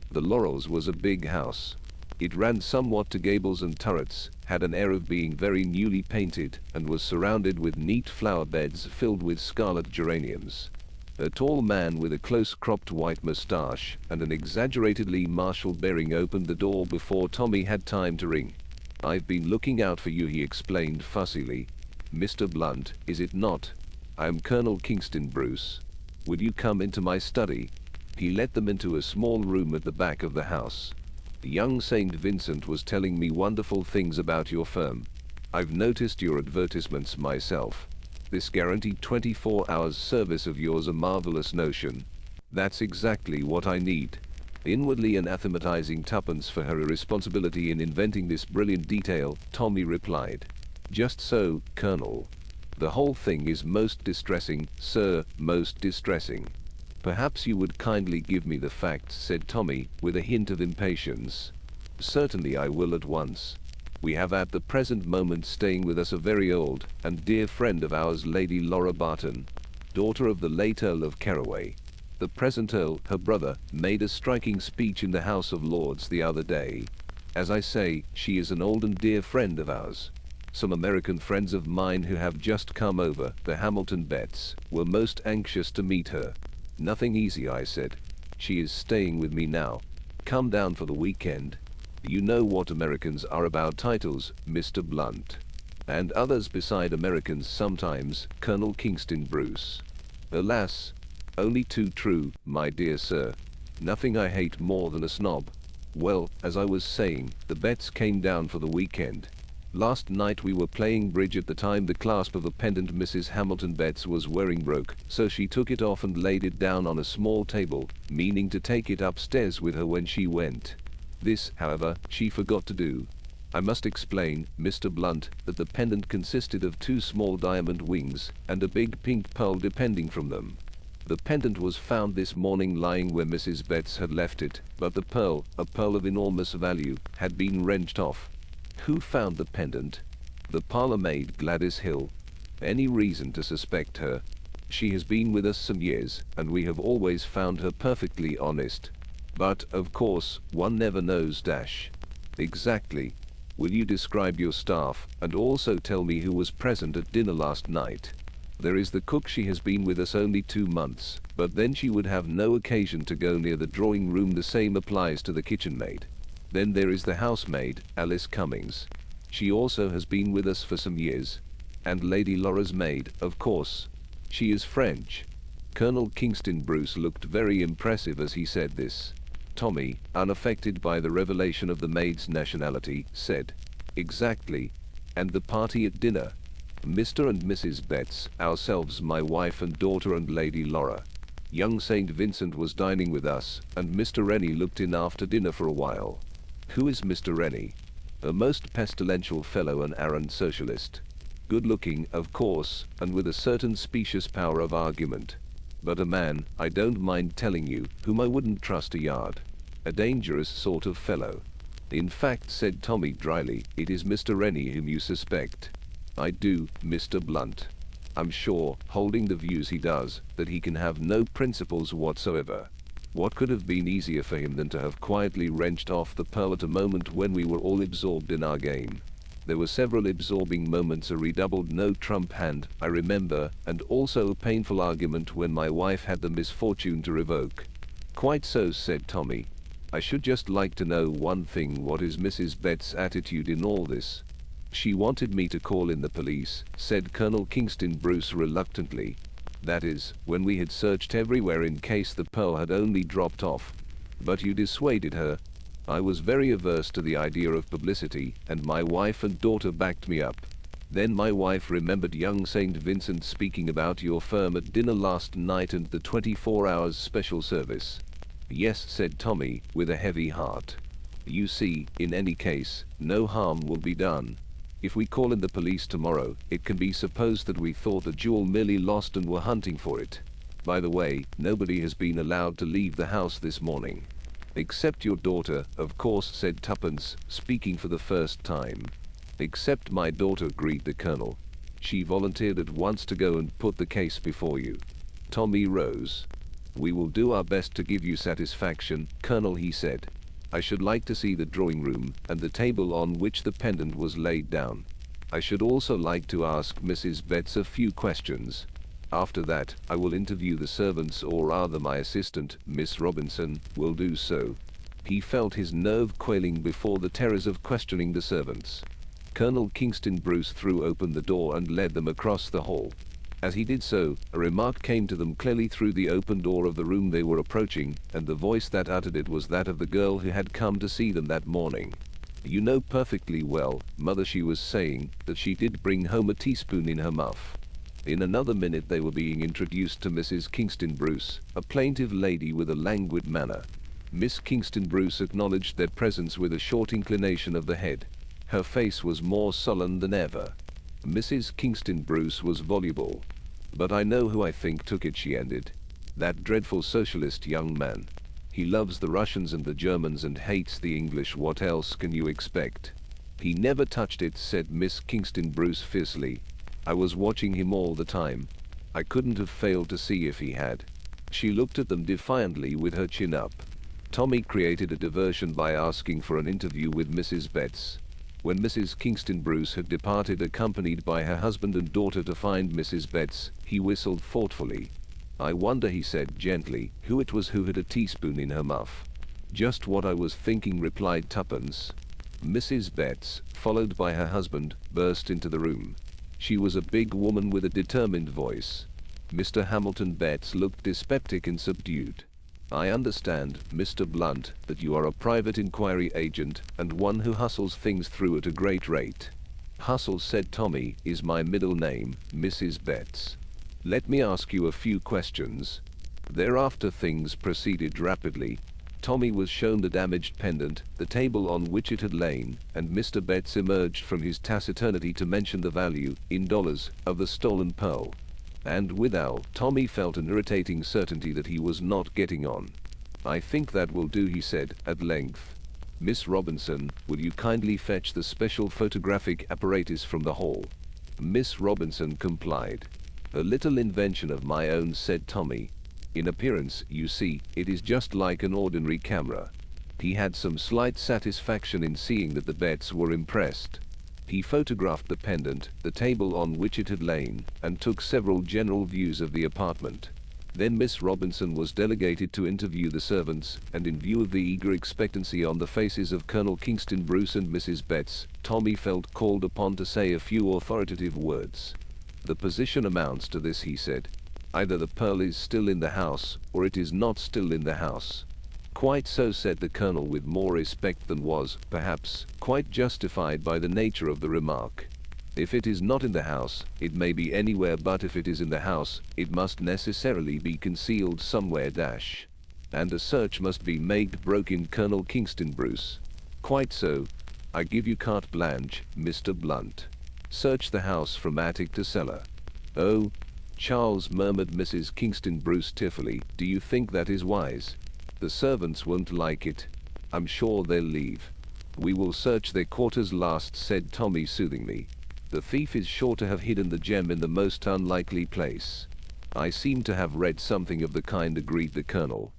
The Laurels was a big house. It ran somewhat to gables and turrets, had an air of being very newly painted, and was surrounded with neat flower beds filled with scarlet geraniums. A tall man with a close-cropped white moustache and an exaggeratedly martial bearing opened the door before Tommy had time to ring. "I've been looking out for you," he explained fussily. "Mr. Blunt, is it not? I'm Colonel Kingston Bruce. Will you come into my study?" He led them into a small room at the back of the house. "Young St. Vincent was telling me wonderful things about your firm. I've noticed your advertisements myself. This guaranteed 24 hours service of yours a marvelous notion. That's exactly what I need." Inwardly anathematizing Tuppence for her irresponsibility in inventing this brilliant detail, Tommy replied, "Just so, Colonel. The whole thing is most distressing, sir, most distressing." "Perhaps you would kindly give me the facts," said Tommy, with a hint of impatience. "Certainly I will at once. We have at the present moment staying with us a very old and dear friend of ours, Lady Laura Barton, daughter of the late Earl of Caraway. The present Earl, her brother, made a striking speech in the House of Lords the other day. As I say, she is an old and dear friend of ours. Some American friends of mine who have just come over, the Hamilton Betts, were most anxious to meet her. Nothing easy, I said. She is staying with me now. Come down for the weekend. You know what Americans are about titles, Mr. Blunt. And others beside Americans sometimes, Colonel Kingston Bruce. Alas, only too true, my dear sir. Nothing I hate more than a snob. Well, as I was saying, the Betts came down for the weekend. Last night we were playing bridge. At the time the clasp of the pendant Mrs. Hamilton Betts was wearing broke, so she took it off and laid it down on a small table, meaning to take it upstairs with her when she went. This, however, she forgot to do. I must explain, Mr. Blunt, that the pendant consisted of 2 small diamond wings, and a big pink pearl depending from them. The pendant was found this morning lying where Mrs. Betts had left it, but the pearl, a pearl of enormous value, had been wrenched off. Who found the pendant? The parlour maid, Gladys Hill. Any reason to suspect her? She has been with us some years, and we have always found her perfectly honest. But, of course, one never knows. Exactly. Will you describe your staff, and also tell me who was present at dinner last night? There is the cook. She has been with us only 2 months, but then she would have no occasion to go near the drawing room. The same applies to the kitchen maid. Then there is the housemaid, Alice Cummings. She also has been with us for some years. And Lady Laura's maid, of course. She is French. Colonel Kingston Bruce looked very impressive as he said this. Tommy, unaffected by the revelation of the maid's nationality, said, "Exactly. And the party at dinner? Mr. and Mrs. Betts, ourselves, my wife and daughter, and Lady Laura. Young St. Vincent was dining with us, and Mr. Rennie looked in after dinner for a while." Who is Mr. Rennie? A most pestilential fellow, an arrant socialist. Good looking, of course, and with a certain specious power of argument. But a man, I don't mind telling you, whom I wouldn't trust a yard. A dangerous sort of fellow. In fact, said Tommy dryly, it is Mr. Rennie whom you suspect. I do, Mr. Blunt. I'm sure, holding the views he does, that he can have no principles whatsoever. What could have been easier for him than to have quietly wrenched off the pearl at a moment when we were all absorbed in our game? There were several absorbing moments, a redoubled no-trump hand, I remember, and also a painful argument when my wife had the misfortune to revoke. Quite so, said Tommy. I should just like to know one thing. What is Mrs. Betts' attitude in all this? She wanted me to call in the police, said Colonel Kingston Bruce reluctantly. That is, when we had searched everywhere in case the pearl had only dropped off. But you dissuaded her. I was very averse to the idea of publicity, and my wife and daughter backed me up. Then my wife remembered young St. Vincent speaking about your firm at dinner last night and the 24 hours special service. Yes, said Tommy, with a heavy heart. You see, in any case, no harm will be done. If we call in the police tomorrow, it can be supposed that we thought the jewel merely lost and were hunting for it. By the way, nobody has been allowed to leave the house this morning. Except your daughter, of course, said Tuppence, speaking for the first time. Except my daughter, agreed the colonel. She volunteered at once to go and put the case before you. Tommy rose. We will do our best to give you satisfaction, Colonel, he said. I should like to see the drawing room, and the table on which the pendant was laid down. I should also like to ask Mrs. Betts a few questions. After that, I will interview the servants, or rather my assistant, Miss Robinson, will do so. He felt his nerve quailing before the terrors of questioning the servants. Colonel Kingston Bruce threw open the door and led them across the hall. As he did so, a remark came to them clearly through the open door of the room they were approaching, and the voice that uttered it was that of the girl who had come to see them that morning. You know perfectly well, Mother, she was saying, that she did bring home a teaspoon in her muff. In another minute they were being introduced to Mrs. Kingston Bruce, a plaintive lady with a languid manner. Miss Kingston Bruce acknowledged their presence with a short inclination of the head. Her face was more sullen than ever. Mrs. Kingston Bruce was voluble. But I know who I think took it, she ended. That dreadful socialist young man. He loves the Russians and the Germans and hates the English. What else can you expect? He never touched it, said Miss Kingston Bruce fiercely. I was watching him all the time. I couldn't have failed to see if he had. She looked at them defiantly with her chin up. Tommy created a diversion by asking for an interview with Mrs. Betts. When Mrs. Kingston Bruce had departed accompanied by her husband and daughter to find Mrs. Betts, he whistled thoughtfully. I wonder, he said gently, who it was who had a teaspoon in her muff. Just what I was thinking, replied Tuppence. Mrs. Betts, followed by her husband, burst into the room. She was a big woman with a determined voice. Mr. Hamilton Betts looked dyspeptic and subdued. I understand, Mr. Blunt, that you are a private inquiry agent, and one who hustles things through at a great rate. Hustle, said Tommy, is my middle name, Mrs. Betts. Let me ask you a few questions. Thereafter things proceeded rapidly. Tommy was shown the damaged pendant, the table on which it had lain, and Mr. Betts emerged from his taciturnity to mention the value, in dollars, of the stolen pearl. And withal, Tommy felt an irritating certainty that he was not getting on. "I think that will do," he said, at length. "Miss Robinson, will you kindly fetch the special photographic apparatus from the hall?" Miss Robinson complied. "A little invention of my own," said Tommy. "In appearance, you see, it is just like an ordinary camera." He had some slight satisfaction in seeing that the Betts were impressed. He photographed the pendant, the table on which it had lain, and took several general views of the apartment. Then Miss Robinson was delegated to interview the servants, and in view of the eager expectancy on the faces of Colonel Kingston Bruce and Mrs. Betts, Tommy felt called upon to say a few authoritative words. "The position amounts to this," he said. "Either the pearl is still in the house, or it is not still in the house." "Quite so," said the Colonel with more respect than was, perhaps, quite justified by the nature of the remark. "If it is not in the house, it may be anywhere, but if it is in the house, it must necessarily be concealed somewhere dash. And a search must be made," broke in Colonel Kingston Bruce. "Quite so. I give you carte blanche, Mr. Blunt. Search the house from attic to cellar." "Oh, Charles," murmured Mrs. Kingston Bruce tearfully, "do you think that is wise? The servants won't like it. I'm sure they'll leave." "We will search their quarters last," said Tommy soothingly. "The thief is sure to have hidden the gem in the most unlikely place." "I seem to have read something of the kind," agreed the Colonel.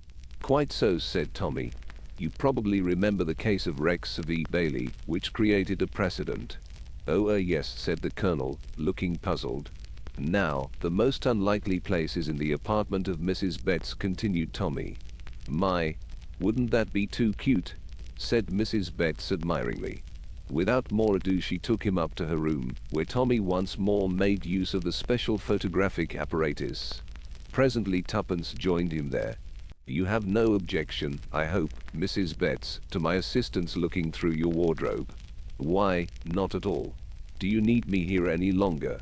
"Quite so," said Tommy. "You probably remember the case of Rex v. Bailey, which created a precedent." "Oh, yes," said the Colonel, looking puzzled. "Now, the most unlikely place is in the apartment of Mrs. Betts," continued Tommy. "My, wouldn't that be too cute?" said Mrs. Betts admiringly. Without more ado she took him up to her room, where Tommy once more made use of the special photographic apparatus. Presently Tuppence joined him there. "You have no objection, I hope, Mrs. Betts, to my assistance looking through your wardrobe?" "Why, not at all. Do you need me here any longer?"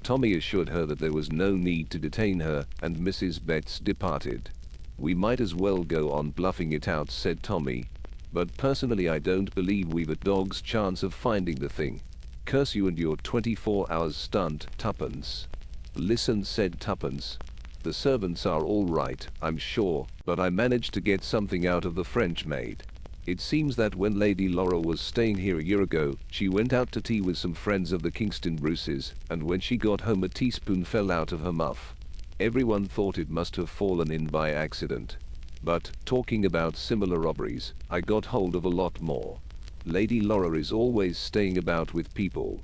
Tommy assured her that there was no need to detain her, and Mrs. Betts departed. "We might as well go on bluffing it out," said Tommy. "But personally I don't believe we've a dog's chance of finding the thing. Curse you and your 24 hours stunt, Tuppence." "Listen," said Tuppence. "The servants are all right, I'm sure, but I managed to get something out of the French maid. It seems that when Lady Laura was staying here a year ago, she went out to tea with some friends of the Kingston Bruces, and when she got home a teaspoon fell out of her muff. Everyone thought it must have fallen in by accident. But, talking about similar robberies, I got hold of a lot more. Lady Laura is always staying about with people.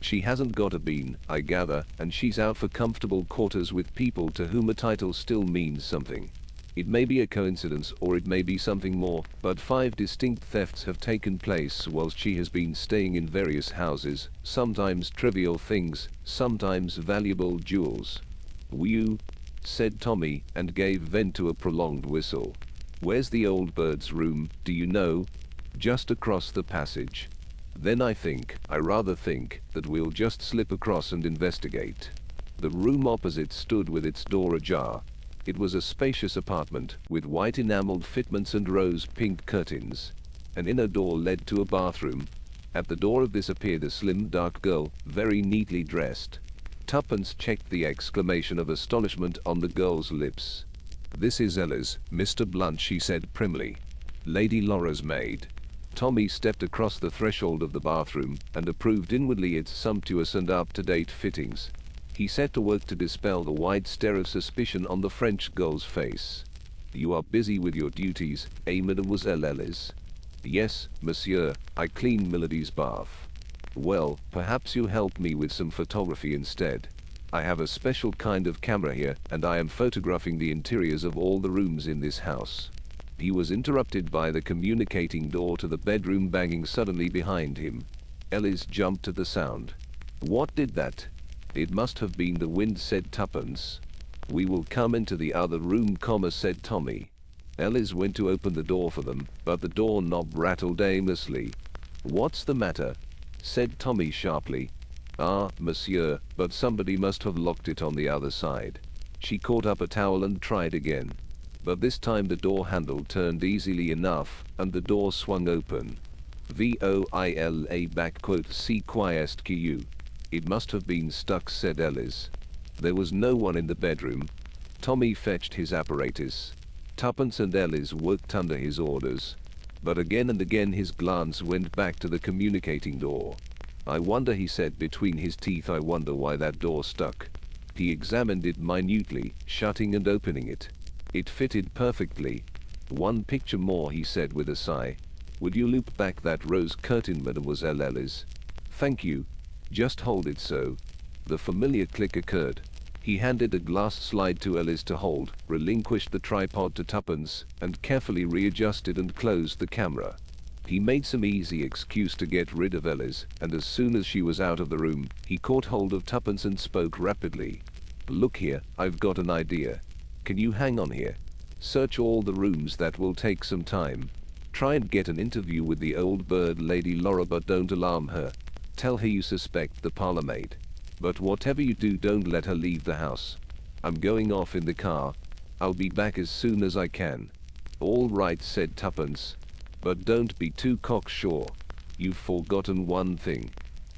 She hasn't got a bean, I gather, and she's out for comfortable quarters with people to whom a title still means something. It may be a coincidence or it may be something more, but 5 distinct thefts have taken place whilst she has been staying in various houses, sometimes trivial things, sometimes valuable jewels." "Whew," said Tommy, and gave vent to a prolonged whistle. "Where's the old bird's room, do you know?" "Just across the passage." "Then I rather think, that we'll just slip across and investigate." The room opposite stood with its door ajar. It was a spacious apartment, with white enameled fitments and rose-pink curtains. An inner door led to a bathroom. At the door of this appeared a slim, dark girl, very neatly dressed. Tuppence checked the exclamation of astonishment on the girl's lips. "This is Ella's, Mr. Blunt," she said primly. "Lady Laura's maid." Tommy stepped across the threshold of the bathroom, and approved inwardly its sumptuous and up-to-date fittings. He set to work to dispel the wide stare of suspicion on the French girl's face. "You are busy with your duties, eh, Mademoiselle Ellis?" "Yes, monsieur, I clean Milady's bath." "Well, perhaps you'll help me with some photography instead. I have a special kind of camera here, and I am photographing the interiors of all the rooms in this house." He was interrupted by the communicating door to the bedroom banging suddenly behind him. Ellis jumped at the sound. "What did that?" "It must have been the wind," said Tuppence. "We will come into the other room, said Tommy. Ellis went to open the door for them, but the doorknob rattled aimlessly. "What's the matter?" said Tommy sharply. "Ah, monsieur, but somebody must have locked it on the other side." She caught up a towel and tried again. But this time the door handle turned easily enough, and the door swung open. VOA back quote C quiesced Q. It must have been stuck, said Ellis. There was no one in the bedroom. Tommy fetched his apparatus. Tuppence and Ellis worked under his orders. But again and again his glance went back to the communicating door. I wonder, he said between his teeth, I wonder why that door stuck. He examined it minutely, shutting and opening it. It fitted perfectly. One picture more, he said with a sigh. Would you loop back that rose curtain, Mademoiselle Ellis? Thank you. Just hold it so. The familiar click occurred. He handed a glass slide to Ellis to hold, relinquished the tripod to Tuppence, and carefully readjusted and closed the camera. He made some easy excuse to get rid of Ellis, and as soon as she was out of the room, he caught hold of Tuppence and spoke rapidly. Look here, I've got an idea. Can you hang on here? Search all the rooms, that will take some time. Try and get an interview with the old bird Lady Laura, but don't alarm her. Tell her you suspect the parlour maid. But whatever you do, don't let her leave the house. I'm going off in the car. I'll be back as soon as I can. All right, said Tuppence. But don't be too cocksure. You've forgotten one thing.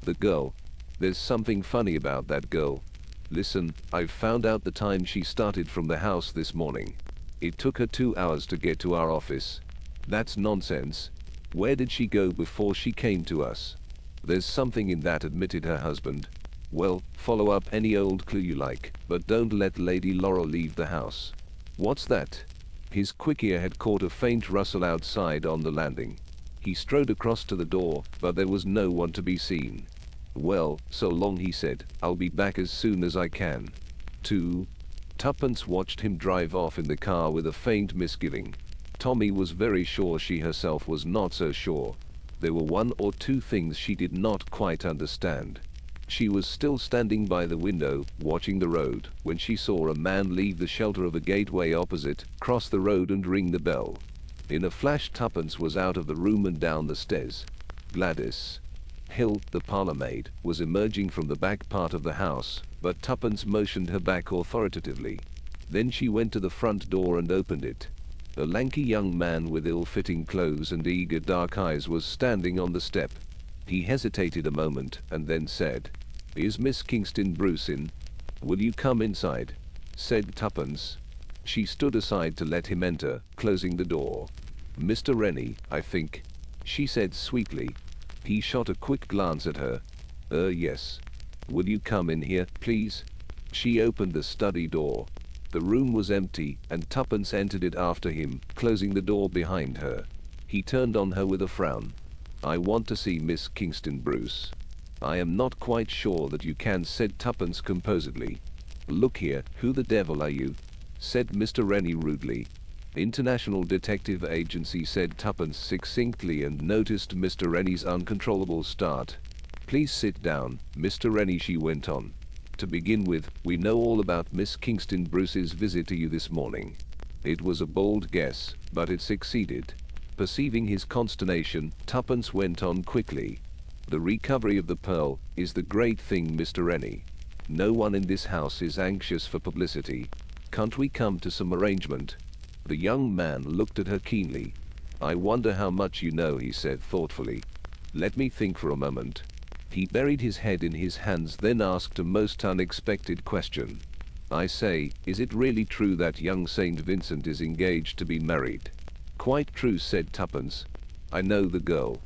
The girl. There's something funny about that girl. Listen, I've found out the time she started from the house this morning. It took her 2 hours to get to our office. That's nonsense. Where did she go before she came to us? There's something in that, admitted her husband. Well, follow up any old clue you like, but don't let Lady Laura leave the house. What's that? His quick ear had caught a faint rustle outside on the landing. He strode across to the door, but there was no one to be seen. Well, so long, he said. I'll be back as soon as I can. 2. Tuppence watched him drive off in the car with a faint misgiving. Tommy was very sure she herself was not so sure. There were 1 or 2 things she did not quite understand. She was still standing by the window, watching the road, when she saw a man leave the shelter of a gateway opposite, cross the road and ring the bell. In a flash, Tuppence was out of the room and down the stairs. Gladys Hill, the parlour maid, was emerging from the back part of the house, but Tuppence motioned her back authoritatively. Then she went to the front door and opened it. A lanky young man with ill-fitting clothes and eager dark eyes was standing on the step. He hesitated a moment and then said, "Is Miss Kingston Bruce in?" "Will you come inside?" said Tuppence. She stood aside to let him enter, closing the door. "Mr. Rennie, I think," she said sweetly. He shot a quick glance at her. Yes. Will you come in here, please?" She opened the study door. The room was empty, and Tuppence entered it after him, closing the door behind her. He turned on her with a frown. "I want to see Miss Kingston Bruce." "I am not quite sure that you can," said Tuppence composedly. "Look here, who the devil are you?" said Mr. Rennie rudely. "International Detective Agency," said Tuppence succinctly, and noticed Mr. Rennie's uncontrollable start. "Please sit down, Mr. Rennie," she went on. "To begin with, we know all about Miss Kingston Bruce's visit to you this morning." It was a bold guess, but it succeeded. Perceiving his consternation, Tuppence went on quickly. "The recovery of the pearl is the great thing, Mr. Rennie. No one in this house is anxious for publicity. Can't we come to some arrangement?" The young man looked at her keenly. "I wonder how much you know," he said thoughtfully. "Let me think for a moment." He buried his head in his hands, then asked a most unexpected question. "I say, is it really true that young St. Vincent is engaged to be married?" "Quite true," said Tuppence. "I know the girl."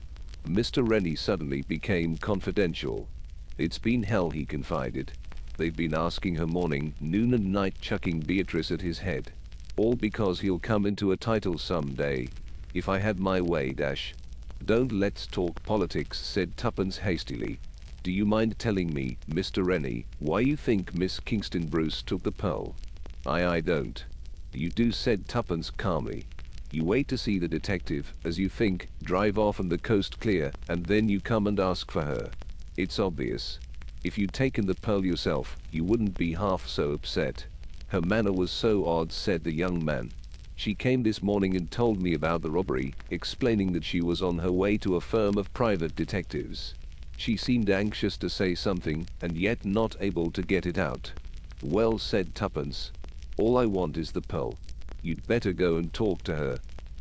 Mr. Rennie suddenly became confidential. "It's been hell," he confided. "They've been asking her morning, noon and night, chucking Beatrice at his head. All because he'll come into a title someday. If I had my way, dash." "Don't let's talk politics," said Tuppence hastily. "Do you mind telling me, Mr. Rennie, why you think Miss Kingston Bruce took the pearl?" I don't." "You do," said Tuppence calmly. "You wait to see the detective, as you think, drive off and the coast clear, and then you come and ask for her. It's obvious. If you'd taken the pearl yourself, you wouldn't be half so upset." "Her manner was so odd," said the young man. "She came this morning and told me about the robbery, explaining that she was on her way to a firm of private detectives. She seemed anxious to say something, and yet not able to get it out." "Well," said Tuppence, "all I want is the pearl. You'd better go and talk to her.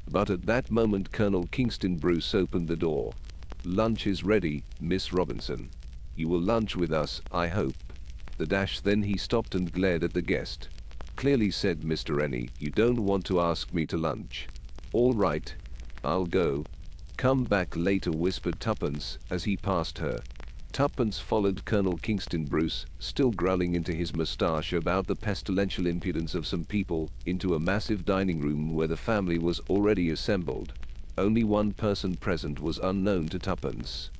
But at that moment Colonel Kingston Bruce opened the door. Lunch is ready, Miss Robinson. You will lunch with us, I hope. Then he stopped and glared at the guest. Clearly, said Mr. Rennie, you don't want to ask me to lunch. All right. I'll go. Come back later, whispered Tuppence as he passed her. Tuppence followed Colonel Kingston Bruce, still growling into his moustache about the pestilential impudence of some people, into a massive dining room where the family was already assembled. Only one person present was unknown to Tuppence.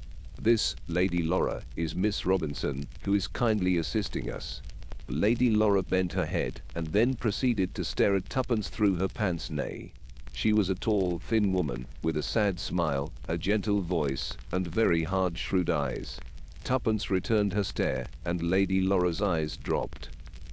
This, Lady Laura, is Miss Robinson, who is kindly assisting us. Lady Laura bent her head, and then proceeded to stare at Tuppence through her pince-nez. She was a tall, thin woman, with a sad smile, a gentle voice, and very hard, shrewd eyes. Tuppence returned her stare, and Lady Laura's eyes dropped.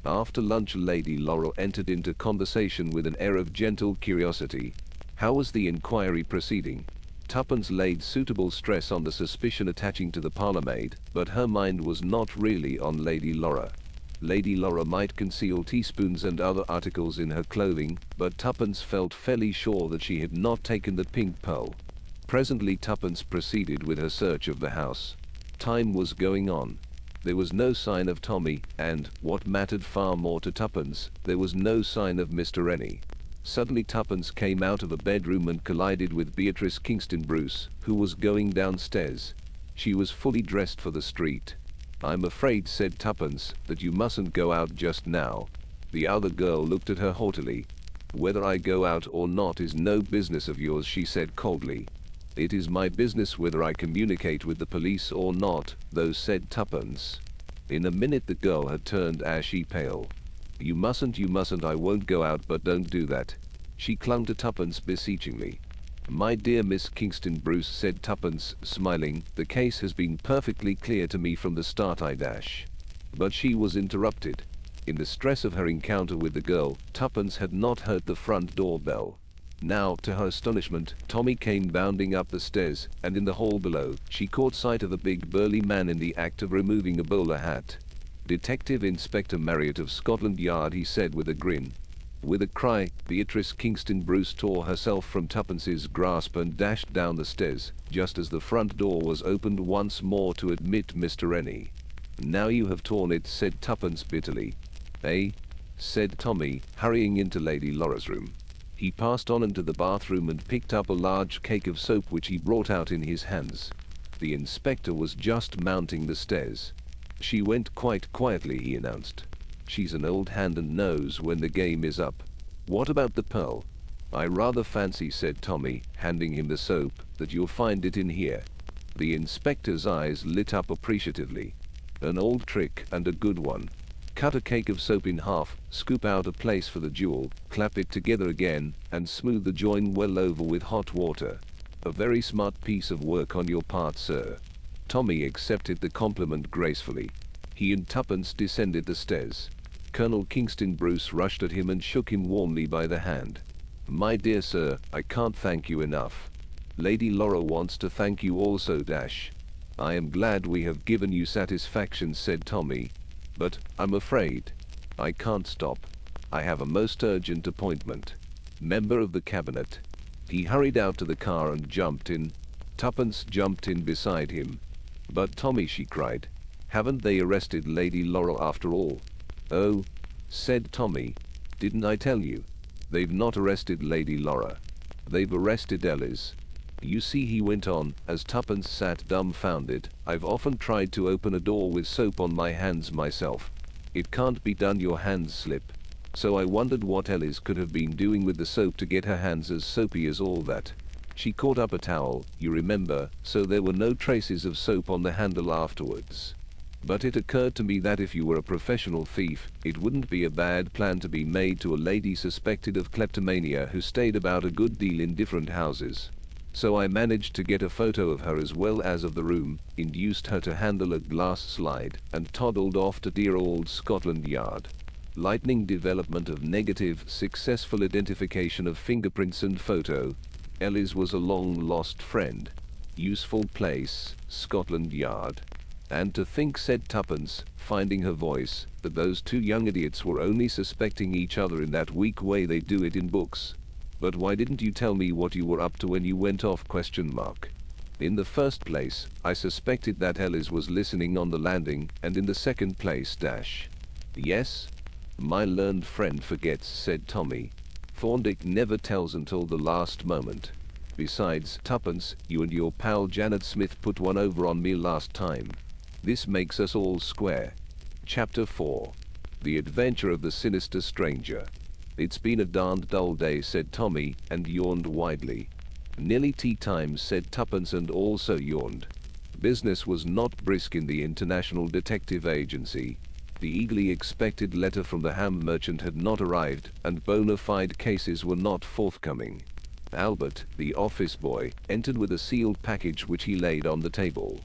After lunch Lady Laura entered into conversation with an air of gentle curiosity. How was the inquiry proceeding? Tuppence laid suitable stress on the suspicion attaching to the parlourmaid, but her mind was not really on Lady Laura. Lady Laura might conceal teaspoons and other articles in her clothing, but Tuppence felt fairly sure that she had not taken the pink pearl. Presently Tuppence proceeded with her search of the house. Time was going on. There was no sign of Tommy, and, what mattered far more to Tuppence, there was no sign of Mr. Rennie. Suddenly Tuppence came out of a bedroom and collided with Beatrice Kingston Bruce, who was going downstairs. She was fully dressed for the street. I'm afraid, said Tuppence, that you mustn't go out just now. The other girl looked at her haughtily. Whether I go out or not is no business of yours, she said coldly. It is my business whether I communicate with the police or not, though, said Tuppence. In a minute the girl had turned ashy pale. You mustn't, I won't go out, but don't do that. She clung to Tuppence beseechingly. My dear Miss Kingston Bruce, said Tuppence, smiling, the case has been perfectly clear to me from the start. But she was interrupted. In the stress of her encounter with the girl, Tuppence had not heard the front door bell. Now, to her astonishment, Tommy came bounding up the stairs, and in the hall below, she caught sight of a big burly man in the act of removing a bowler hat. Detective Inspector Marriott of Scotland Yard, he said with a grin. With a cry, Beatrice Kingston Bruce tore herself from Tuppence's grasp and dashed down the stairs, just as the front door was opened once more to admit Mr. Rennie. Now you have torn it, said Tuppence bitterly. Eh? Said Tommy, hurrying into Lady Laura's room. He passed on into the bathroom and picked up a large cake of soap which he brought out in his hands. The inspector was just mounting the stairs. She went quite quietly, he announced. She's an old hand and knows when the game is up. What about the pearl? I rather fancy, said Tommy, handing him the soap, that you'll find it in here. The inspector's eyes lit up appreciatively. An old trick and a good one. Cut a cake of soap in half, scoop out a place for the jewel, clap it together again, and smooth the join well over with hot water. A very smart piece of work on your part, sir. Tommy accepted the compliment gracefully. He and Tuppence descended the stairs. Colonel Kingston Bruce rushed at him and shook him warmly by the hand. My dear sir, I can't thank you enough. Lady Laura wants to thank you also. I am glad we have given you satisfaction, said Tommy. But, I'm afraid, I can't stop. I have a most urgent appointment. Member of the cabinet. He hurried out to the car and jumped in. Tuppence jumped in beside him. But Tommy, she cried, haven't they arrested Lady Laura after all? Oh, said Tommy, didn't I tell you? They've not arrested Lady Laura. They've arrested Ellis. You see, he went on, as Tuppence sat dumbfounded, I've often tried to open a door with soap on my hands myself. It can't be done, your hands slip. So I wondered what Ellis could have been doing with the soap to get her hands as soapy as all that. She caught up a towel, you remember, so there were no traces of soap on the handle afterwards. But it occurred to me that if you were a professional thief, it wouldn't be a bad plan to be made to a lady suspected of kleptomania who stayed about a good deal in different houses. So I managed to get a photo of her as well as of the room, induced her to handle a glass slide, and toddled off to dear old Scotland Yard. Lightning development of negative, successful identification of fingerprints and photo. Ellis was a long-lost friend. Useful place, Scotland Yard. And to think, said Tuppence, finding her voice, that those two young idiots were only suspecting each other in that weak way they do it in books. But why didn't you tell me what you were up to when you went off? ? In the first place, I suspected that Ellis was listening on the landing, and in the second place, Yes? My learned friend forgets, said Tommy. Thorndyke never tells until the last moment. Besides, Tuppence, you and your pal Janet Smith put one over on me last time. This makes us all square. Chapter 4. The Adventure of the Sinister Stranger. It's been a darned dull day, said Tommy, and yawned widely. Nearly tea time, said Tuppence, and also yawned. Business was not brisk in the International Detective Agency. The eagerly expected letter from the ham merchant had not arrived, and bona fide cases were not forthcoming. Albert, the office boy, entered with a sealed package which he laid on the table.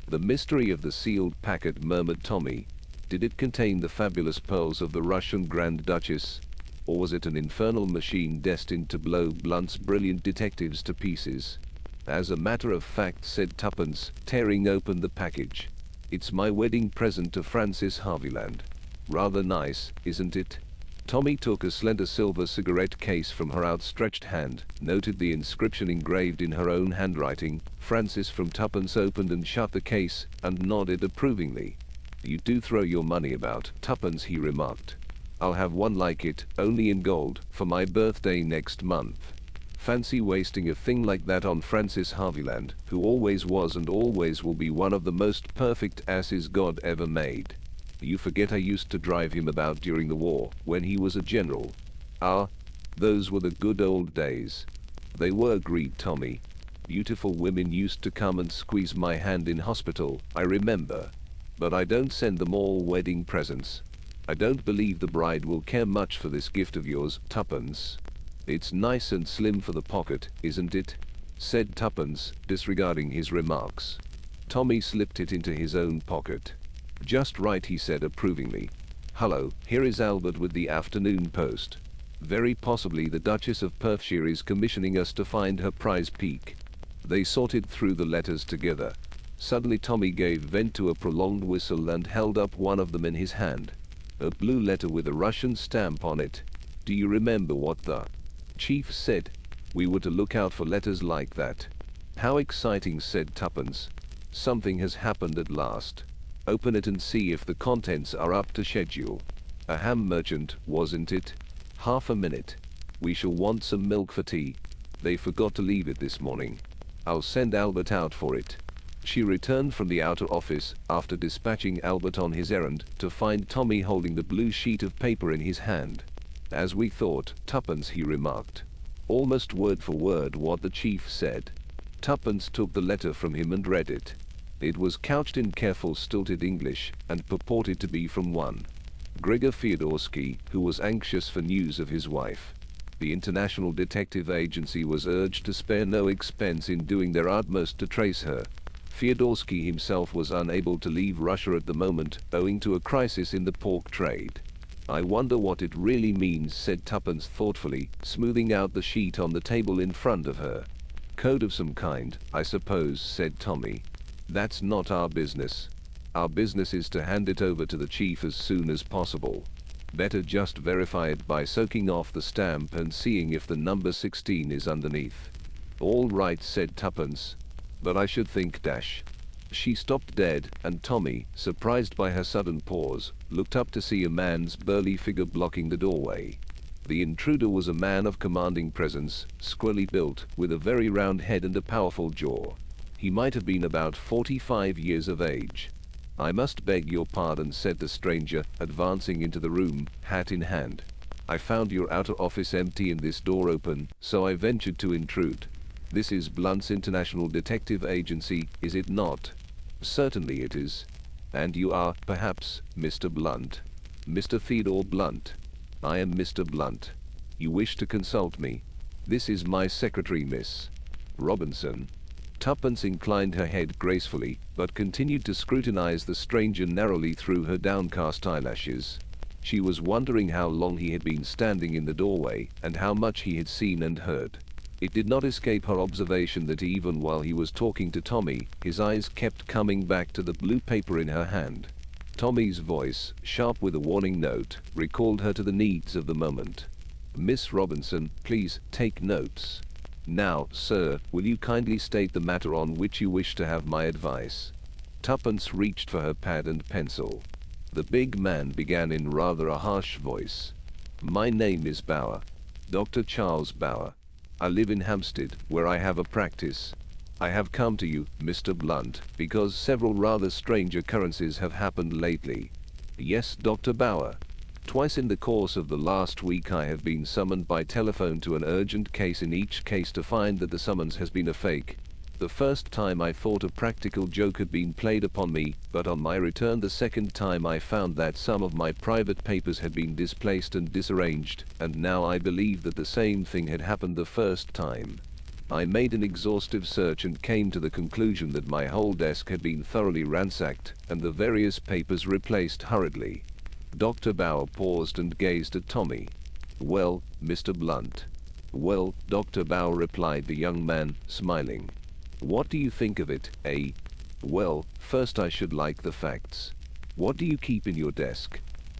The mystery of the sealed packet, murmured Tommy. Did it contain the fabulous pearls of the Russian Grand Duchess? Or was it an infernal machine destined to blow Blunt's brilliant detectives to pieces? As a matter of fact, said Tuppence, tearing open the package, it's my wedding present to Frances Harvyland. Rather nice, isn't it? Tommy took a slender silver cigarette case from her outstretched hand, noted the inscription engraved in her own handwriting. Frances from Tuppence opened and shut the case, and nodded approvingly. You do throw your money about, Tuppence, he remarked. I'll have one like it, only in gold, for my birthday next month. Fancy wasting a thing like that on Frances Harvyland, who always was and always will be one of the most perfect asses God ever made. You forget I used to drive him about during the war, when he was a general. Ah, those were the good old days. They were, agreed Tommy. Beautiful women used to come and squeeze my hand in hospital, I remember. But I don't send them all wedding presents. I don't believe the bride will care much for this gift of yours, Tuppence. It's nice and slim for the pocket, isn't it? Said Tuppence, disregarding his remarks. Tommy slipped it into his own pocket. Just right, he said approvingly. Hello, here is Albert with the afternoon post. Very possibly the Duchess of Perthshire is commissioning us to find her prize peak. They sorted through the letters together. Suddenly Tommy gave vent to a prolonged whistle and held up one of them in his hand. A blue letter with a Russian stamp on it. Do you remember what the chief said? We were to look out for letters like that. How exciting, said Tuppence. Something has happened at last. Open it and see if the contents are up to schedule. A ham merchant, wasn't it? Half a minute. We shall want some milk for tea. They forgot to leave it this morning. I'll send Albert out for it. She returned from the outer office, after dispatching Albert on his errand, to find Tommy holding the blue sheet of paper in his hand. As we thought, Tuppence, he remarked. Almost word for word what the chief said. Tuppence took the letter from him and read it. It was couched in careful stilted English, and purported to be from one Grigor Fyodorsky, who was anxious for news of his wife. The International Detective Agency was urged to spare no expense in doing their utmost to trace her. Fyodorsky himself was unable to leave Russia at the moment, owing to a crisis in the pork trade. I wonder what it really means, said Tuppence thoughtfully, smoothing out the sheet on the table in front of her. Code of some kind, I suppose, said Tommy. That's not our business. Our business is to hand it over to the chief as soon as possible. Better just verify it by soaking off the stamp and seeing if the number 16 is underneath. All right, said Tuppence. But I should think She stopped dead, and Tommy, surprised by her sudden pause, looked up to see a man's burly figure blocking the doorway. The intruder was a man of commanding presence, squarely built, with a very round head and a powerful jaw. He might have been about 45 years of age. I must beg your pardon, said the stranger, advancing into the room, hat in hand. I found your outer office empty and this door open, so I ventured to intrude. This is Blunt's International Detective Agency, is it not? Certainly it is. And you are, perhaps, Mr. Blunt. Mr. Theodore Blunt. I am Mr. Blunt. You wish to consult me. This is my secretary, Miss Robinson. Tuppence inclined her head gracefully, but continued to scrutinize the stranger narrowly through her downcast eyelashes. She was wondering how long he had been standing in the doorway, and how much he had seen and heard. It did not escape her observation that even while he was talking to Tommy, his eyes kept coming back to the blue paper in her hand. Tommy's voice, sharp with a warning note, recalled her to the needs of the moment. "Miss Robinson, please take notes. Now, sir, will you kindly state the matter on which you wish to have my advice?" Tuppence reached for her pad and pencil. The big man began in rather a harsh voice. "My name is Bauer. Dr. Charles Bauer. I live in Hampstead, where I have a practice. I have come to you, Mr. Blunt, because several rather strange occurrences have happened lately." "Yes, Dr. Bauer." "Twice in the course of the last week I have been summoned by telephone to an urgent case, in each case to find that the summons has been a fake. The first time I thought a practical joke had been played upon me, but on my return the second time I found that some of my private papers had been displaced and disarranged, and now I believe that the same thing had happened the first time. I made an exhaustive search and came to the conclusion that my whole desk had been thoroughly ransacked, and the various papers replaced hurriedly." Dr. Bauer paused and gazed at Tommy. "Well, Mr. Blunt?" "Well, Dr. Bauer," replied the young man, smiling. "What do you think of it, eh?" "Well, first I should like the facts. What do you keep in your desk?"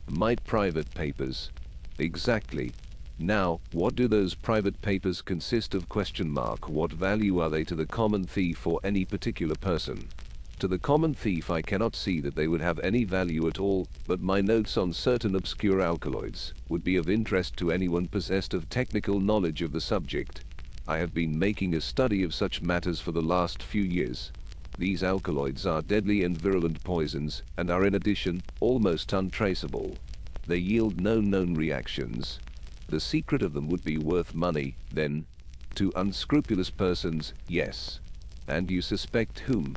"My private papers." "Exactly. Now, what do those private papers consist of? What value are they to the common thief or any particular person?" "To the common thief I cannot see that they would have any value at all, but my notes on certain obscure alkaloids would be of interest to anyone possessed of technical knowledge of the subject. I have been making a study of such matters for the last few years. These alkaloids are deadly and virulent poisons, and are in addition almost untraceable. They yield no known reactions. The secret of them would be worth money, then. To unscrupulous persons, yes." "And you suspect whom?"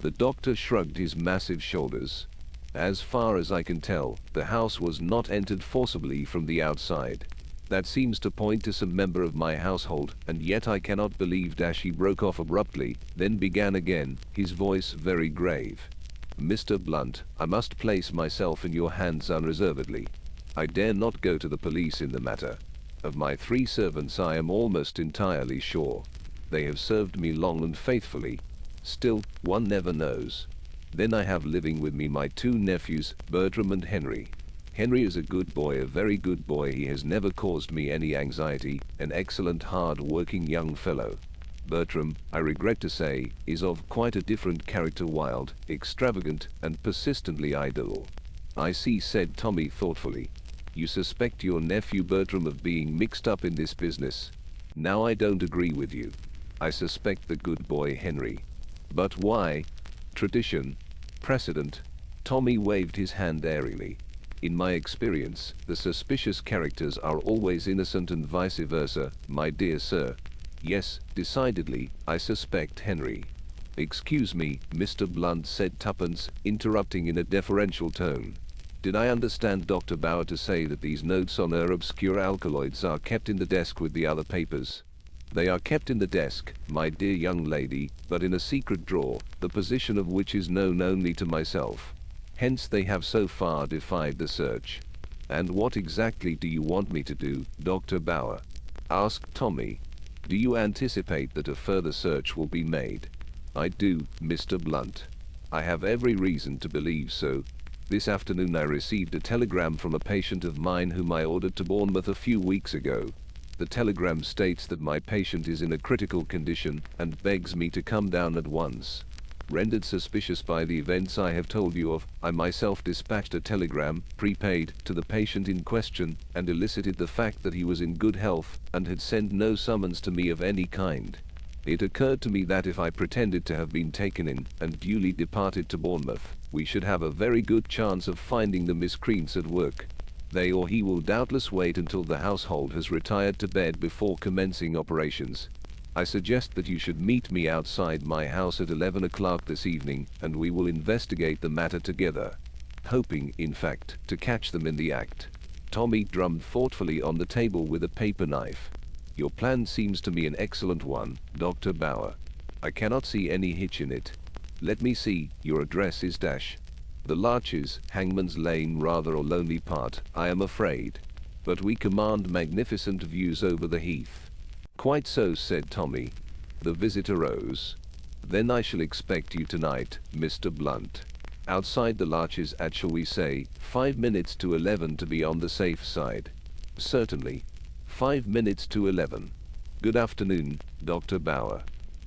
The doctor shrugged his massive shoulders. "As far as I can tell, the house was not entered forcibly from the outside. That seems to point to some member of my household, and yet I cannot believe." He broke off abruptly, then began again, his voice very grave. "Mr. Blunt, I must place myself in your hands unreservedly. I dare not go to the police in the matter. Of my 3 servants I am almost entirely sure. They have served me long and faithfully. Still, one never knows. Then I have living with me my 2 nephews, Bertram and Henry. Henry is a good boy, a very good boy. He has never caused me any anxiety, an excellent hard-working young fellow. Bertram, I regret to say, is of quite a different character, wild, extravagant, and persistently idle." "I see," said Tommy thoughtfully. "You suspect your nephew Bertram of being mixed up in this business. Now I don't agree with you. I suspect the good boy Henry." "But why?" "Tradition. Precedent." Tommy waved his hand airily. "In my experience, the suspicious characters are always innocent and vice versa, my dear sir. Yes, decidedly, I suspect Henry." "Excuse me, Mr. Blunt," said Tuppence, interrupting in a deferential tone. "Did I understand Dr. Bauer to say that these notes on her obscure alkaloids are kept in the desk with the other papers?" "They are kept in the desk, my dear young lady, but in a secret drawer, the position of which is known only to myself. Hence they have so far defied the search." "And what exactly do you want me to do, Dr. Bauer?" asked Tommy. "Do you anticipate that a further search will be made?" "I do, Mr. Blunt. I have every reason to believe so. This afternoon I received a telegram from a patient of mine whom I ordered to Bournemouth a few weeks ago. The telegram states that my patient is in a critical condition and begs me to come down at once. Rendered suspicious by the events I have told you of, I myself dispatched a telegram, prepaid, to the patient in question, and elicited the fact that he was in good health, and had sent no summons to me of any kind. It occurred to me that if I pretended to have been taken in, and duly departed to Bournemouth, we should have a very good chance of finding the miscreants at work. They or he will doubtless wait until the household has retired to bed before commencing operations. I suggest that you should meet me outside my house at 11 o'clock this evening, and we will investigate the matter together." Hoping, in fact, to catch them in the act, Tommy drummed thoughtfully on the table with a paper knife. "Your plan seems to me an excellent one, Dr. Bauer. I cannot see any hitch in it. Let me see, your address is the Larches, Hangman's Lane, rather a lonely part, I am afraid. But we command magnificent views over the heath." Quite so, said Tommy. The visitor rose. Then I shall expect you tonight, Mr. Blunt. Outside the Larches at, shall we say, 5 minutes to 11 to be on the safe side. Certainly. 5 minutes to 11. Good afternoon, Dr. Bauer.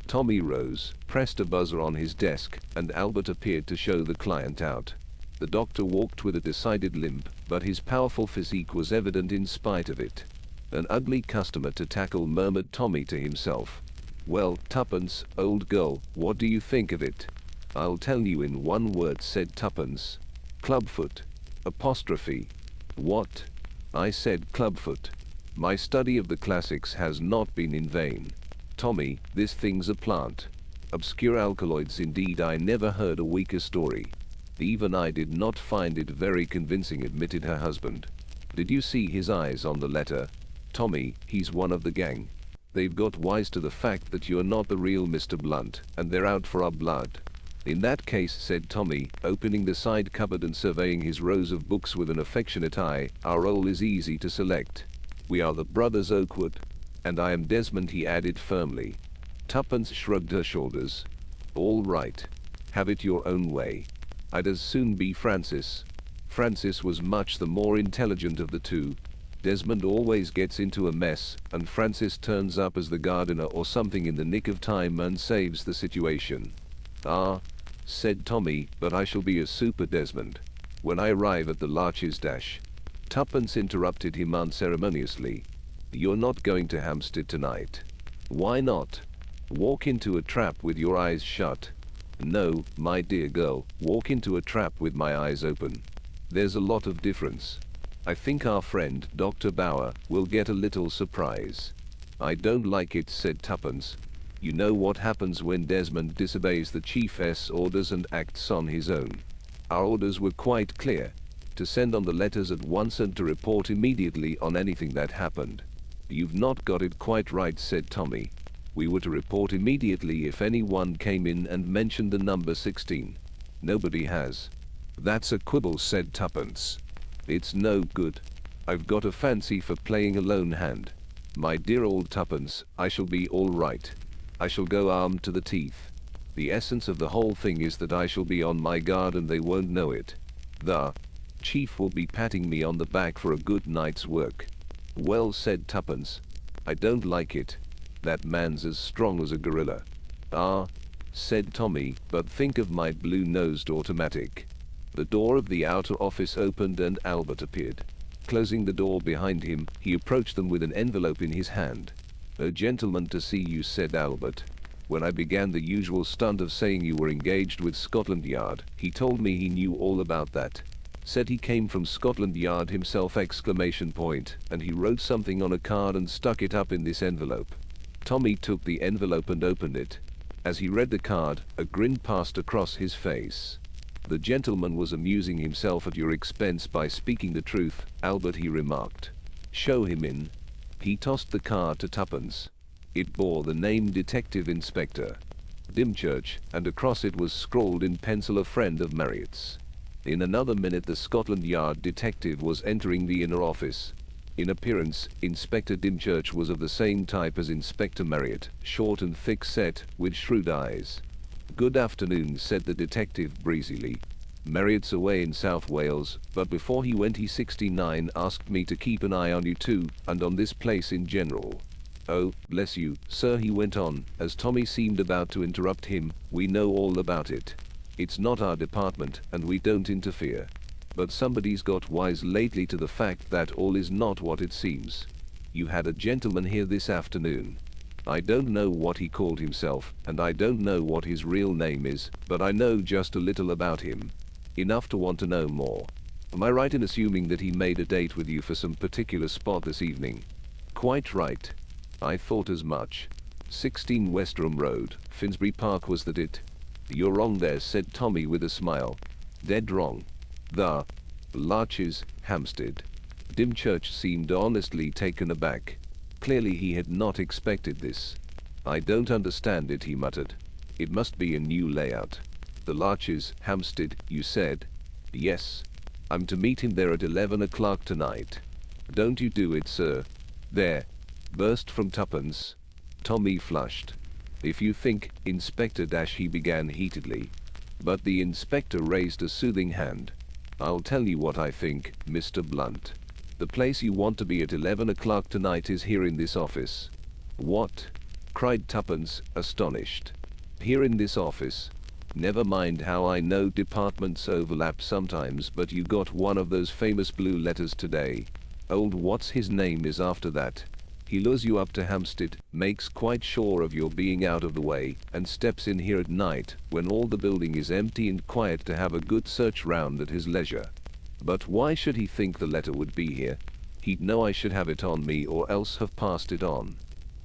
Tommy rose, pressed a buzzer on his desk, and Albert appeared to show the client out. The doctor walked with a decided limp, but his powerful physique was evident in spite of it. An ugly customer to tackle, murmured Tommy to himself. Well, Tuppence, old girl, what do you think of it? I'll tell you in one word, said Tuppence. Clubfoot. Apostrophe. What? I said clubfoot. My study of the classics has not been in vain. Tommy, this thing's a plant. Obscure alkaloids indeed, I never heard a weaker story. Even I did not find it very convincing, admitted her husband. Did you see his eyes on the letter? Tommy, he's one of the gang. They've got wise to the fact that you're not the real Mr. Blunt, and they're out for our blood. In that case, said Tommy, opening the side cupboard and surveying his rows of books with an affectionate eye, our role is easy to select. We are the brothers Oakwood. And I am Desmond, he added firmly. Tuppence shrugged her shoulders. All right. Have it your own way. I'd as soon be Francis. Francis was much the more intelligent of the two. Desmond always gets into a mess, and Francis turns up as the gardener or something in the nick of time and saves the situation. Ah, said Tommy, but I shall be a super Desmond. When I arrive at the Larches dash. Tuppence interrupted him unceremoniously. You're not going to Hampstead tonight. Why not? Walk into a trap with your eyes shut. No, my dear girl, walk into a trap with my eyes open. There's a lot of difference. I think our friend, Dr. Bauer, will get a little surprise. I don't like it, said Tuppence. You know what happens when Desmond disobeys the chief's orders and acts on his own. Our orders were quite clear. To send on the letters at once and to report immediately on anything that happened. You've not got it quite right, said Tommy. We were to report immediately if anyone came in and mentioned the number 16. Nobody has. That's a quibble, said Tuppence. It's no good. I've got a fancy for playing a lone hand. My dear old Tuppence, I shall be all right. I shall go armed to the teeth. The essence of the whole thing is that I shall be on my guard and they won't know it. The chief will be patting me on the back for a good night's work. Well, said Tuppence. I don't like it. That man's as strong as a gorilla. Ah, said Tommy, but think of my blue-nosed automatic. The door of the outer office opened and Albert appeared. Closing the door behind him, he approached them with an envelope in his hand. A gentleman to see you, said Albert. When I began the usual stunt of saying you were engaged with Scotland Yard, he told me he knew all about that. Said he came from Scotland Yard himself, ! And he wrote something on a card and stuck it up in this envelope. Tommy took the envelope and opened it. As he read the card, a grin passed across his face. The gentleman was amusing himself at your expense by speaking the truth, Albert, he remarked. Show him in. He tossed the card to Tuppence. It bore the name Detective Inspector Dymchurch, and across it was scrawled in pencil, a friend of Marriott's. In another minute the Scotland Yard detective was entering the inner office. In appearance, Inspector Dymchurch was of the same type as Inspector Marriott, short and thick-set, with shrewd eyes. Good afternoon, said the detective breezily. Marriott's away in South Wales, but before he went he 69 asked me to keep an eye on you too, and on this place in general. Oh, bless you, sir, he went on, as Tommy seemed about to interrupt him, we know all about it. It's not our department, and we don't interfere. But somebody's got wise lately to the fact that all is not what it seems. You had a gentleman here this afternoon. I don't know what he called himself, and I don't know what his real name is, but I know just a little about him. Enough to want to know more. Am I right in assuming that he made a date with you for some particular spot this evening? Quite right. I thought as much. 16 Westerham Road, Finsbury Park, was that it? You're wrong there, said Tommy with a smile. Dead wrong. The Larches, Hampstead. Dymchurch seemed honestly taken aback. Clearly he had not expected this. I don't understand it, he muttered. It must be a new layout. The Larches, Hampstead, you said? Yes. I'm to meet him there at 11 o'clock tonight. Don't you do it, sir. There. Burst from Tuppence. Tommy flushed. If you think, Inspector he began heatedly. But the inspector raised a soothing hand. I'll tell you what I think, Mr. Blunt. The place you want to be at 11 o'clock tonight is here in this office. What? Cried Tuppence, astonished. Here in this office. Never mind how I know departments overlap sometimes, but you got one of those famous blue letters today. Old what's his name is after that. He lures you up to Hampstead, makes quite sure of your being out of the way, and steps in here at night, when all the building is empty and quiet, to have a good search round at his leisure. But why should he think the letter would be here? He'd know I should have it on me or else have passed it on.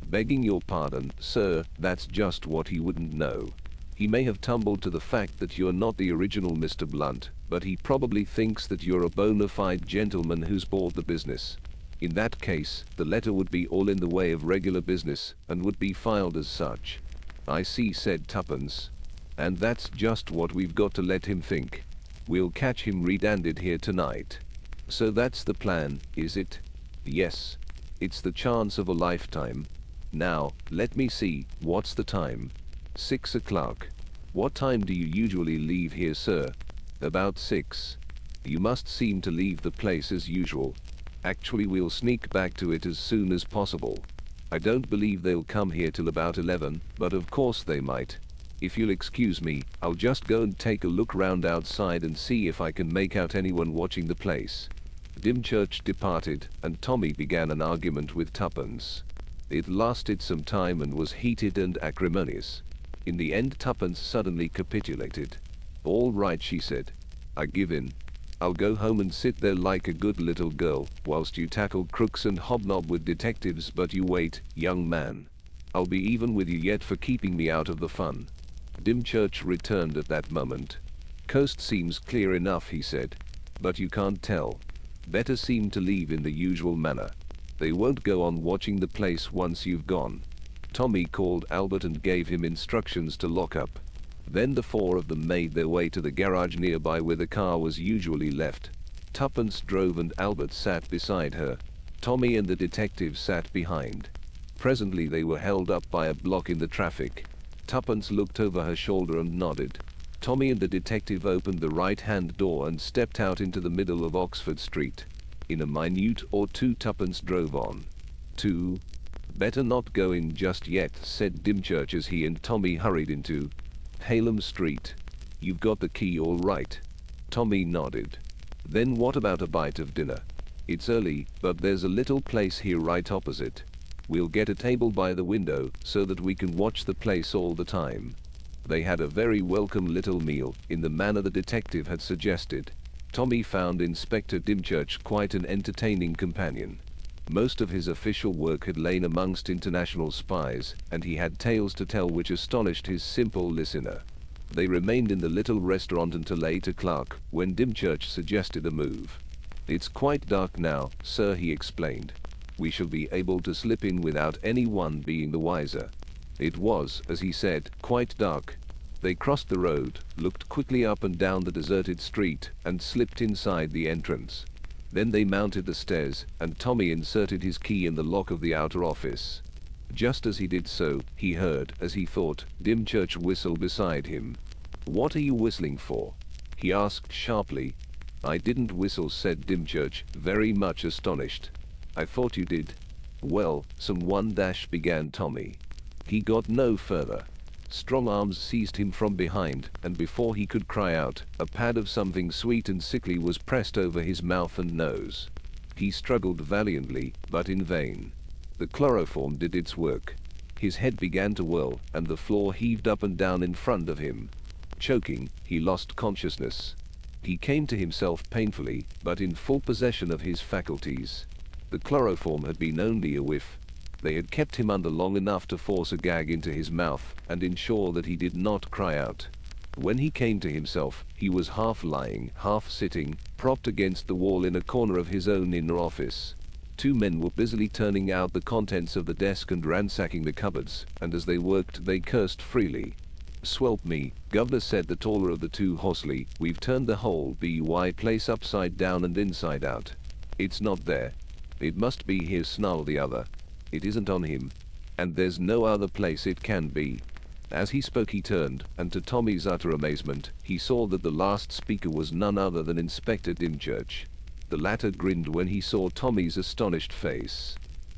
Begging your pardon, sir, that's just what he wouldn't know. He may have tumbled to the fact that you're not the original Mr. Blunt, but he probably thinks that you're a bona fide gentleman who's bought the business. In that case, the letter would be all in the way of regular business, and would be filed as such. I see, said Tuppence. And that's just what we've got to let him think. We'll catch him red-handed here tonight. So that's the plan, is it? Yes. It's the chance of a lifetime. Now, let me see, what's the time? 6 o'clock. What time do you usually leave here, sir? About 6. You must seem to leave the place as usual. Actually, we'll sneak back to it as soon as possible. I don't believe they'll come here till about 11, but of course they might. If you'll excuse me, I'll just go and take a look round outside and see if I can make out anyone watching the place. Dymchurch departed, and Tommy began an argument with Tuppence. It lasted some time and was heated and acrimonious. In the end, Tuppence suddenly capitulated. All right, she said. I give in. I'll go home and sit there like a good little girl, whilst you tackle crooks and hobnob with detectives, but you wait, young man. I'll be even with you yet for keeping me out of the fun. Dymchurch returned at that moment. Coast seems clear enough, he said. But you can't tell. Better seem to leave in the usual manner. They won't go on watching the place once you've gone. Tommy called Albert and gave him instructions to lock up. Then the four of them made their way to the garage nearby where the car was usually left. Tuppence drove and Albert sat beside her. Tommy and the detective sat behind. Presently they were held up by a block in the traffic. Tuppence looked over her shoulder and nodded. Tommy and the detective opened the right-hand door and stepped out into the middle of Oxford Street. In a minute or two Tuppence drove on. "2. Better not go in just yet," said Dymchurch as he and Tommy hurried into Hallam Street. "You've got the key all right?" Tommy nodded. "Then what about a bite of dinner? It's early, but there's a little place here right opposite. We'll get a table by the window so that we can watch the place all the time." They had a very welcome little meal, in the manner the detective had suggested. Tommy found Inspector Dymchurch quite an entertaining companion. Most of his official work had lain amongst international spies, and he had tales to tell which astonished his simple listener. They remained in the little restaurant until 8 o'clock, when Dymchurch suggested a move. "It's quite dark now, sir," he explained. "We shall be able to slip in without anyone being the wiser." It was, as he said, quite dark. They crossed the road, looked quickly up and down the deserted street, and slipped inside the entrance. Then they mounted the stairs, and Tommy inserted his key in the lock of the outer office. Just as he did so, he heard, as he thought, Dymchurch whistle beside him. "What are you whistling for?" he asked sharply. "I didn't whistle," said Dymchurch, very much astonished. "I thought you did." "Well, someone dash," began Tommy. He got no further. Strong arms seized him from behind, and before he could cry out, a pad of something sweet and sickly was pressed over his mouth and nose. He struggled valiantly, but in vain. The chloroform did its work. His head began to whirl, and the floor heaved up and down in front of him. Choking, he lost consciousness. He came to himself painfully, but in full possession of his faculties. The chloroform had been only a whiff. They had kept him under long enough to force a gag into his mouth and ensure that he did not cry out. When he came to himself, he was half lying, half sitting, propped against the wall in a corner of his own inner office. Two men were busily turning out the contents of the desk and ransacking the cupboards, and as they worked they cursed freely. "Swelp me," Governor said, the taller of the two hoarsely, "we've turned the whole BY place upside down and inside out. It's not there." "It must be here," snarled the other. "It isn't on him." And there's no other place it can be. As he spoke he turned, and to Tommy's utter amazement, he saw that the last speaker was none other than Inspector Dimchurch. The latter grinned when he saw Tommy's astonished face.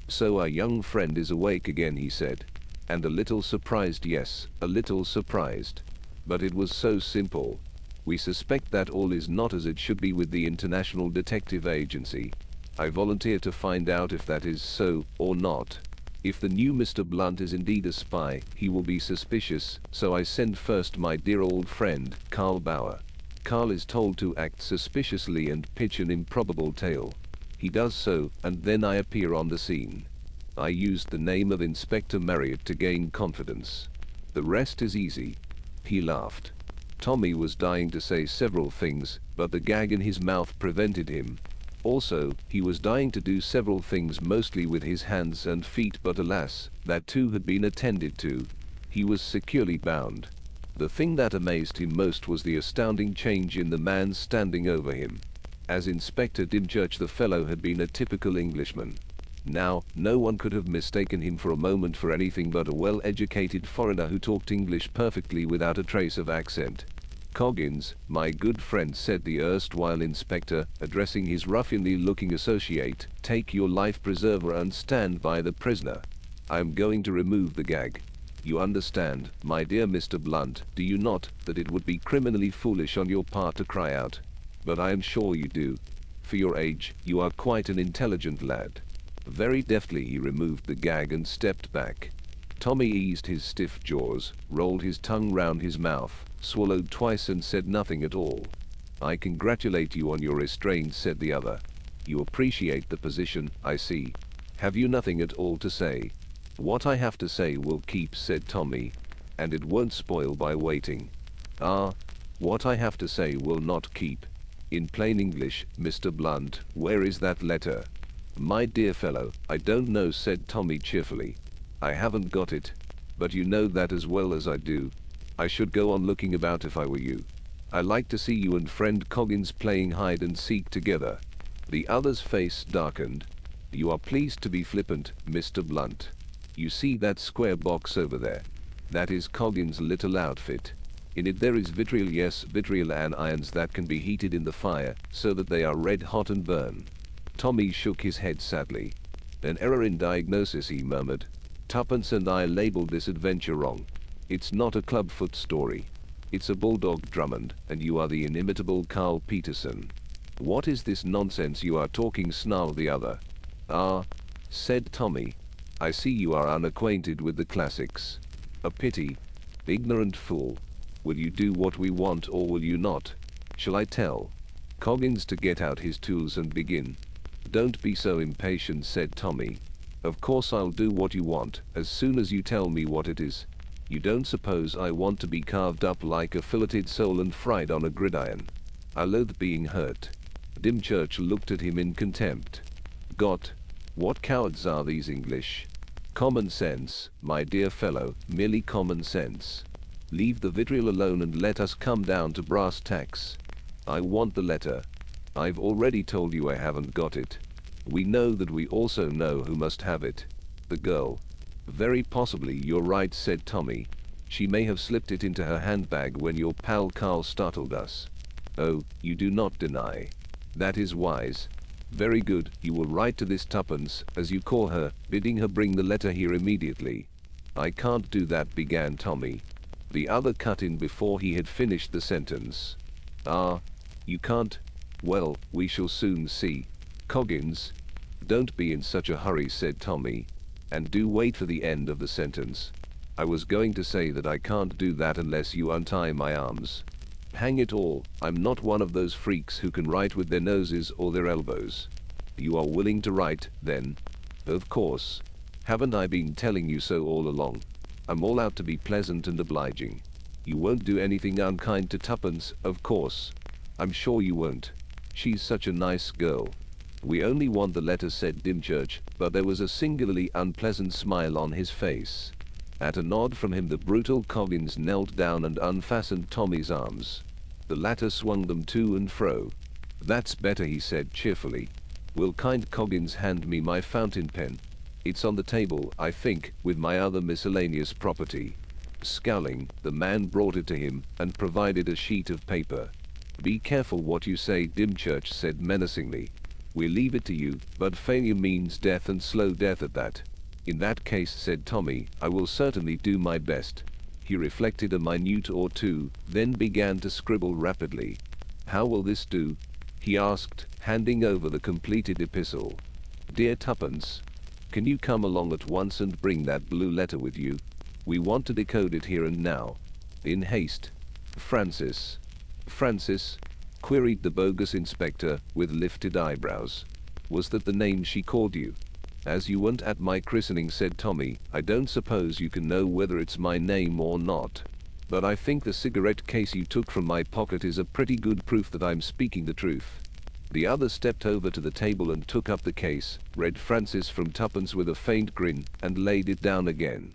"So our young friend is awake again," he said. "And a little surprised, yes, a little surprised. But it was so simple. We suspect that all is not as it should be with the International Detective Agency. I volunteer to find out if that is so, or not. If the new Mr. Blunt is indeed a spy, he will be suspicious, so I send first my dear old friend, Carl Bauer. Carl is told to act suspiciously and pitch an improbable tale. He does so, and then I appear on the scene. I used the name of Inspector Marriott to gain confidence. The rest is easy." He laughed. Tommy was dying to say several things, but the gag in his mouth prevented him. Also, he was dying to do several things mostly with his hands and feet, but alas, that too had been attended to. He was securely bound. The thing that amazed him most was the astounding change in the man standing over him. As Inspector Dimchurch, the fellow had been a typical Englishman. Now, no one could have mistaken him for a moment for anything but a well-educated foreigner who talked English perfectly without a trace of accent. "Coggins, my good friend," said the erstwhile inspector, addressing his ruffianly-looking associate, "take your life-preserver and stand by the prisoner. I am going to remove the gag. You understand, my dear Mr. Blunt, do you not, that it would be criminally foolish on your part to cry out? But I am sure you do. For your age, you are quite an intelligent lad." Very deftly he removed the gag and stepped back. Tommy eased his stiff jaws, rolled his tongue round his mouth, swallowed twice and said nothing at all. "I congratulate you on your restraint," said the other. "You appreciate the position, I see. Have you nothing at all to say?" "What I have to say will keep," said Tommy. "And it won't spoil by waiting." "Ah, what I have to say will not keep. In plain English, Mr. Blunt, where is that letter?" "My dear fellow, I don't know," said Tommy cheerfully. "I haven't got it. But you know that as well as I do. I should go on looking about if I were you. I like to see you and friend Coggins playing hide and seek together." The other's face darkened. "You are pleased to be flippant, Mr. Blunt. You see that square box over there? That is Coggins' little outfit. In it there is vitriol, yes, vitriol irons that can be heated in the fire, so that they are red hot and burn." Tommy shook his head sadly. "An error in diagnosis," he murmured. "Tuppence and I labeled this adventure wrong. It's not a clubfoot story. It's a bulldog Drummond, and you are the inimitable Carl Peterson." "What is this nonsense you are talking?" snarled the other. "Ah," said Tommy. "I see you are unacquainted with the classics. A pity. Ignorant fool. Will you do what we want or will you not? Shall I tell Coggins to get out his tools and begin?" "Don't be so impatient," said Tommy. "Of course I'll do what you want, as soon as you tell me what it is. You don't suppose I want to be carved up like a filleted sole and fried on a gridiron? I loathe being hurt." Dimchurch looked at him in contempt. "Got? What cowards are these English? Common sense, my dear fellow, merely common sense. Leave the vitriol alone and let us come down to brass tacks. I want the letter. I've already told you I haven't got it. We know that we also know who must have it. The girl." "Very possibly you're right," said Tommy. "She may have slipped it into her handbag when your pal Carl startled us." "Oh, you do not deny. That is wise. Very good, you will write to this Tuppence, as you call her, bidding her bring the letter here immediately." "I can't do that," began Tommy. The other cut in before he had finished the sentence. "Ah, you can't? Well, we shall soon see. Coggins." "Don't be in such a hurry," said Tommy. "And do wait for the end of the sentence. I was going to say that I can't do that unless you untie my arms. Hang it all, I'm not one of those freaks who can write with their noses or their elbows." "You are willing to write, then?" "Of course. Haven't I been telling you so all along? I'm all out to be pleasant and obliging. You won't do anything unkind to Tuppence, of course? I'm sure you won't. She's such a nice girl." "We only want the letter," said Dimchurch, but there was a singularly unpleasant smile on his face. At a nod from him the brutal Coggins knelt down and unfastened Tommy's arms. The latter swung them to and fro. "That's better," he said cheerfully. "Will kind Coggins hand me my fountain pen?" It's on the table, I think, with my other miscellaneous property. Scowling, the man brought it to him and provided a sheet of paper. Be careful what you say, Dymchurch said menacingly. We leave it to you, but failure means death, and slow death at that. In that case, said Tommy, I will certainly do my best. He reflected a minute or two, then began to scribble rapidly. How will this do? He asked, handing over the completed epistle. Dear Tuppence, can you come along at once and bring that blue letter with you? We want to decode it here and now. In haste. Francis. Francis? Queried the bogus inspector, with lifted eyebrows. Was that the name she called you? As you weren't at my christening, said Tommy, I don't suppose you can know whether it's my name or not. But I think the cigarette case you took from my pocket is a pretty good proof that I'm speaking the truth. The other stepped over to the table and took up the case, read Francis from Tuppence with a faint grin, and laid it down again.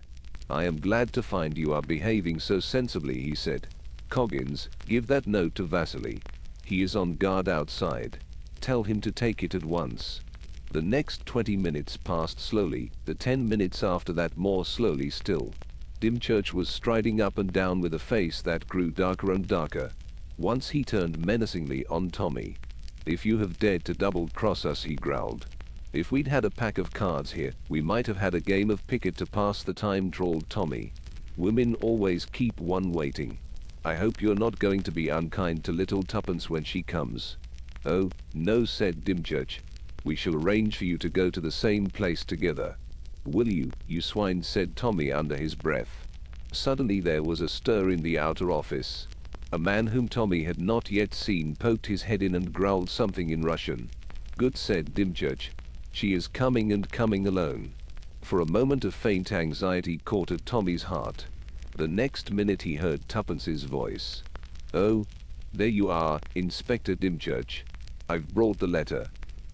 I am glad to find you are behaving so sensibly, he said. Coggins, give that note to Vasily. He is on guard outside. Tell him to take it at once. The next 20 minutes passed slowly, the 10 minutes after that more slowly still. Dymchurch was striding up and down with a face that grew darker and darker. Once he turned menacingly on Tommy. If you have dared to double-cross us, he growled. If we'd had a pack of cards here, we might have had a game of piquet to pass the time, drawled Tommy. Women always keep one waiting. I hope you're not going to be unkind to little Tuppence when she comes. Oh, no, said Dymchurch. We shall arrange for you to go to the same place together. Will you, you swine, said Tommy under his breath. Suddenly there was a stir in the outer office. A man whom Tommy had not yet seen poked his head in and growled something in Russian. Good, said Dymchurch. She is coming, and coming alone. For a moment a faint anxiety caught at Tommy's heart. The next minute he heard Tuppence's voice. Oh, there you are, Inspector Dymchurch. I've brought the letter.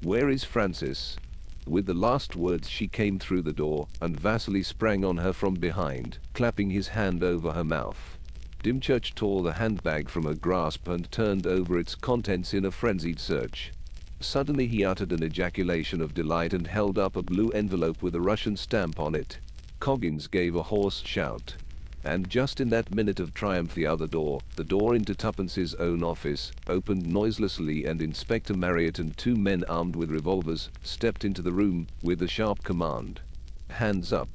Where is Francis? With the last words she came through the door, and Vasily sprang on her from behind, clapping his hand over her mouth. Dymchurch tore the handbag from her grasp and turned over its contents in a frenzied search. Suddenly he uttered an ejaculation of delight and held up a blue envelope with a Russian stamp on it. Coggins gave a hoarse shout. And just in that minute of triumph the door into Tuppence's own office, opened noiselessly, and Inspector Marriott and two men armed with revolvers stepped into the room with a sharp command. Hands up.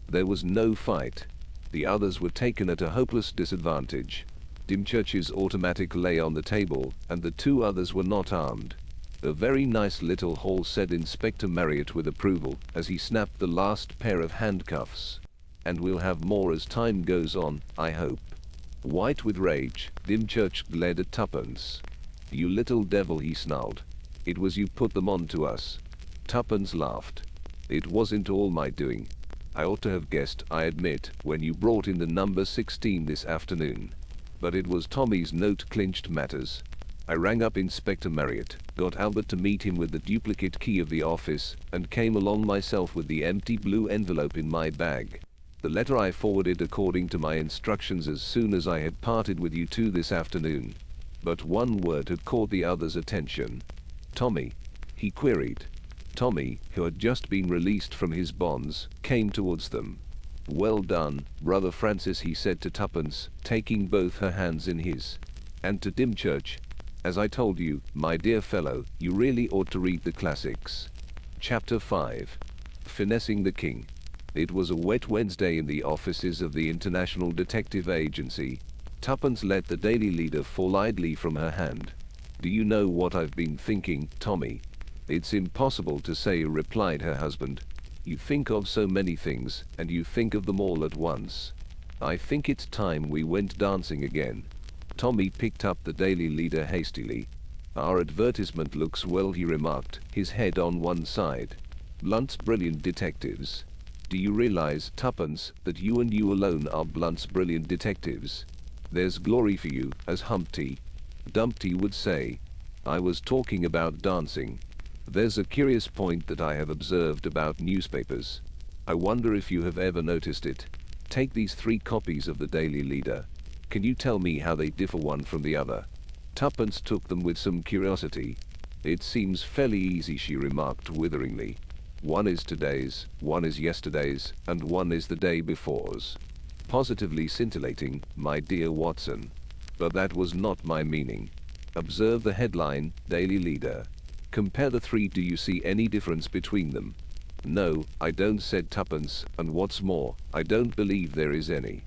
There was no fight. The others were taken at a hopeless disadvantage. Dymchurch's automatic lay on the table, and the two others were not armed. A very nice little haul, said Inspector Marriott with approval, as he snapped the last pair of handcuffs. And we'll have more as time goes on, I hope. White with rage, Dymchurch glared at Tuppence. You little devil, he snarled. It was you put them on to us. Tuppence laughed. It wasn't all my doing. I ought to have guessed, I admit, when you brought in the number 16 this afternoon. But it was Tommy's note clinched matters. I rang up Inspector Marriott, got Albert to meet him with the duplicate key of the office, and came along myself with the empty blue envelope in my bag. The letter I forwarded according to my instructions as soon as I had parted with you two this afternoon. But one word had caught the other's attention. Tommy? He queried. Tommy, who had just been released from his bonds, came towards them. Well done, Brother Francis, he said to Tuppence, taking both her hands in his. And to Dymchurch, as I told you, my dear fellow, you really ought to read the classics. Chapter 5. Finessing the King. It was a wet Wednesday in the offices of the International Detective Agency. Tuppence let the Daily Leader fall idly from her hand. Do you know what I've been thinking, Tommy? It's impossible to say, replied her husband. You think of so many things, and you think of them all at once. I think it's time we went dancing again. Tommy picked up the Daily Leader hastily. Our advertisement looks well, he remarked, his head on one side. Blunt's Brilliant Detectives. Do you realize, Tuppence, that you and you alone are Blunt's Brilliant Detectives? There's glory for you, as Humpty Dumpty would say. I was talking about dancing. There's a curious point that I have observed about newspapers. I wonder if you have ever noticed it. Take these 3 copies of the Daily Leader. Can you tell me how they differ one from the other? Tuppence took them with some curiosity. It seems fairly easy, she remarked witheringly. One is today's, one is yesterday's, and one is the day before's. Positively scintillating, my dear Watson. But that was not my meaning. Observe the headline, Daily Leader. Compare the three. Do you see any difference between them? No, I don't, said Tuppence, and what's more, I don't believe there is any.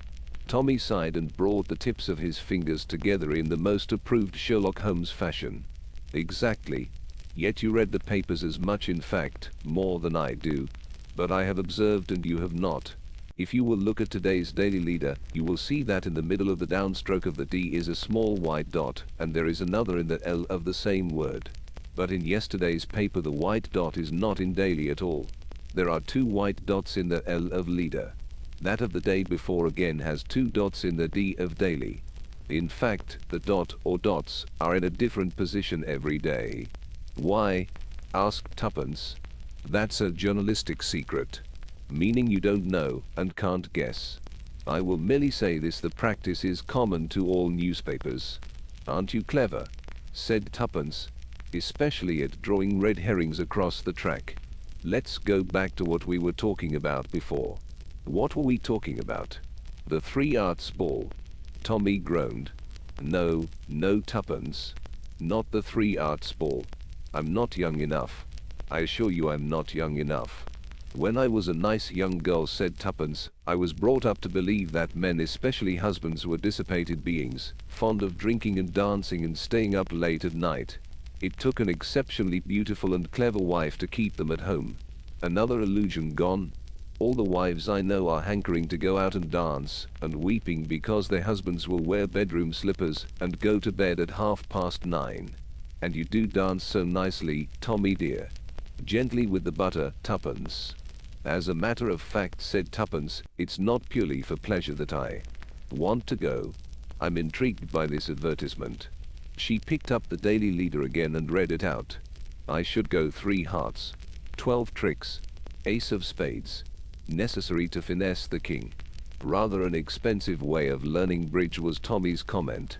Tommy sighed and brought the tips of his fingers together in the most approved Sherlock Holmes fashion. Exactly. Yet you read the papers as much, in fact, more than I do. But I have observed and you have not. If you will look at today's Daily Leader, you will see that in the middle of the downstroke of the D is a small white dot, and there is another in the L of the same word. But in yesterday's paper the white dot is not in Daily at all. There are two white dots in the L of Leader. That of the day before again has two dots in the D of Daily. In fact, the dot or dots are in a different position every day. Why? Asked Tuppence. That's a journalistic secret. Meaning you don't know and can't guess. I will merely say this: the practice is common to all newspapers. Aren't you clever? Said Tuppence. Especially at drawing red herrings across the track. Let's go back to what we were talking about before. What were we talking about? The 3 Arts Ball. Tommy groaned. No, Tuppence. Not the 3 Arts Ball. I'm not young enough. I assure you I'm not young enough. When I was a nice young girl, said Tuppence, I was brought up to believe that men, especially husbands, were dissipated beings, fond of drinking and dancing and staying up late at night. It took an exceptionally beautiful and clever wife to keep them at home. Another illusion gone. All the wives I know are hankering to go out and dance, and weeping because their husbands will wear bedroom slippers and go to bed at 9:30. And you do dance so nicely, Tommy dear. Gently with the butter, Tuppence. As a matter of fact, said Tuppence, it's not purely for pleasure that I want to go. I'm intrigued by this advertisement. She picked up the Daily Leader again and read it out. I should go 3 hearts. 12 tricks. Ace of spades. Necessary to finesse the king. Rather an expensive way of learning bridge, was Tommy's comment.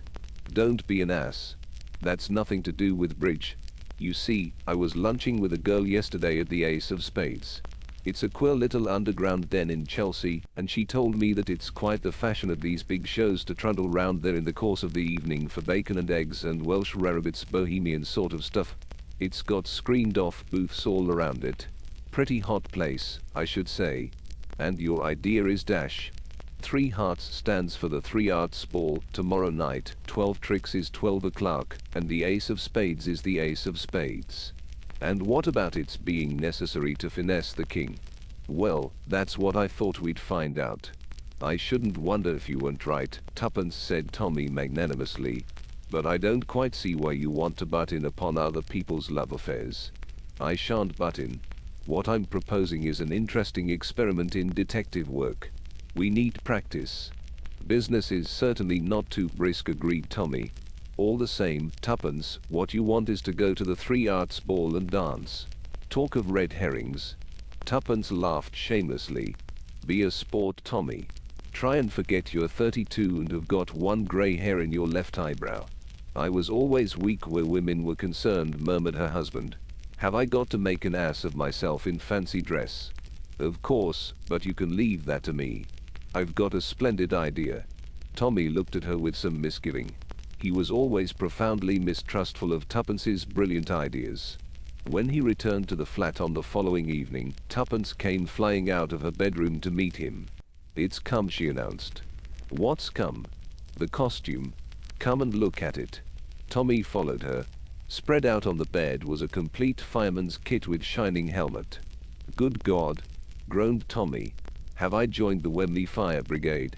Don't be an ass. That's nothing to do with bridge. You see, I was lunching with a girl yesterday at the Ace of Spades. It's a queer little underground den in Chelsea, and she told me that it's quite the fashion at these big shows to trundle round there in the course of the evening for bacon and eggs and Welsh rarebits, bohemian sort of stuff. It's got screened off booths all around it. Pretty hot place, I should say. And your idea is dash. 3 hearts stands for the 3 Arts Ball tomorrow night, 12 tricks is 12 o'clock, and the Ace of Spades is the Ace of Spades. And what about its being necessary to finesse the king? Well, that's what I thought we'd find out. I shouldn't wonder if you weren't right, Tuppence, said Tommy magnanimously. But I don't quite see why you want to butt in upon other people's love affairs. I shan't butt in. What I'm proposing is an interesting experiment in detective work. We need practice. Business is certainly not too brisk, agreed Tommy. All the same, Tuppence, what you want is to go to the 3 Arts Ball and dance. Talk of red herrings. Tuppence laughed shamelessly. Be a sport, Tommy. Try and forget you're 32 and have got 1 grey hair in your left eyebrow. I was always weak where women were concerned, murmured her husband. Have I got to make an ass of myself in fancy dress? Of course, but you can leave that to me. I've got a splendid idea. Tommy looked at her with some misgiving. He was always profoundly mistrustful of Tuppence's brilliant ideas. When he returned to the flat on the following evening, Tuppence came flying out of her bedroom to meet him. It's come, she announced. What's come? The costume. Come and look at it. Tommy followed her. Spread out on the bed was a complete fireman's kit with shining helmet. Good God, groaned Tommy. Have I joined the Wembley Fire Brigade?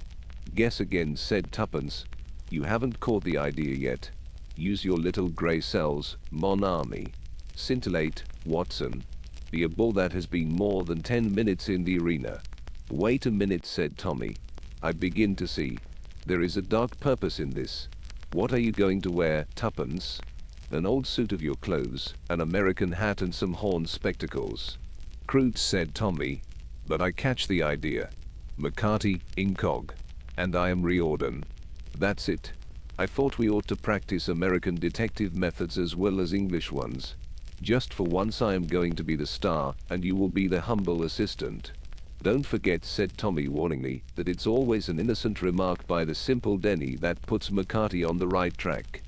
Guess again, said Tuppence. You haven't caught the idea yet. Use your little grey cells, mon ami. Scintillate, Watson. Be a bull that has been more than 10 minutes in the arena. Wait a minute, said Tommy. I begin to see. There is a dark purpose in this. What are you going to wear, Tuppence? An old suit of your clothes, an American hat and some horn spectacles. Crude, said Tommy. But I catch the idea. McCarty, incog. And I am Riordan. That's it. I thought we ought to practice American detective methods as well as English ones. Just for once I am going to be the star, and you will be the humble assistant. Don't forget, said Tommy warningly, that it's always an innocent remark by the simple Denny that puts McCarthy on the right track.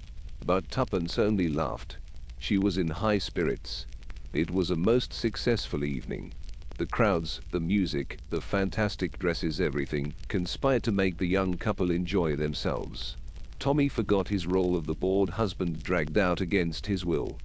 But Tuppence only laughed. She was in high spirits. It was a most successful evening. The crowds, the music, the fantastic dresses, everything conspired to make the young couple enjoy themselves. Tommy forgot his role of the bored husband dragged out against his will.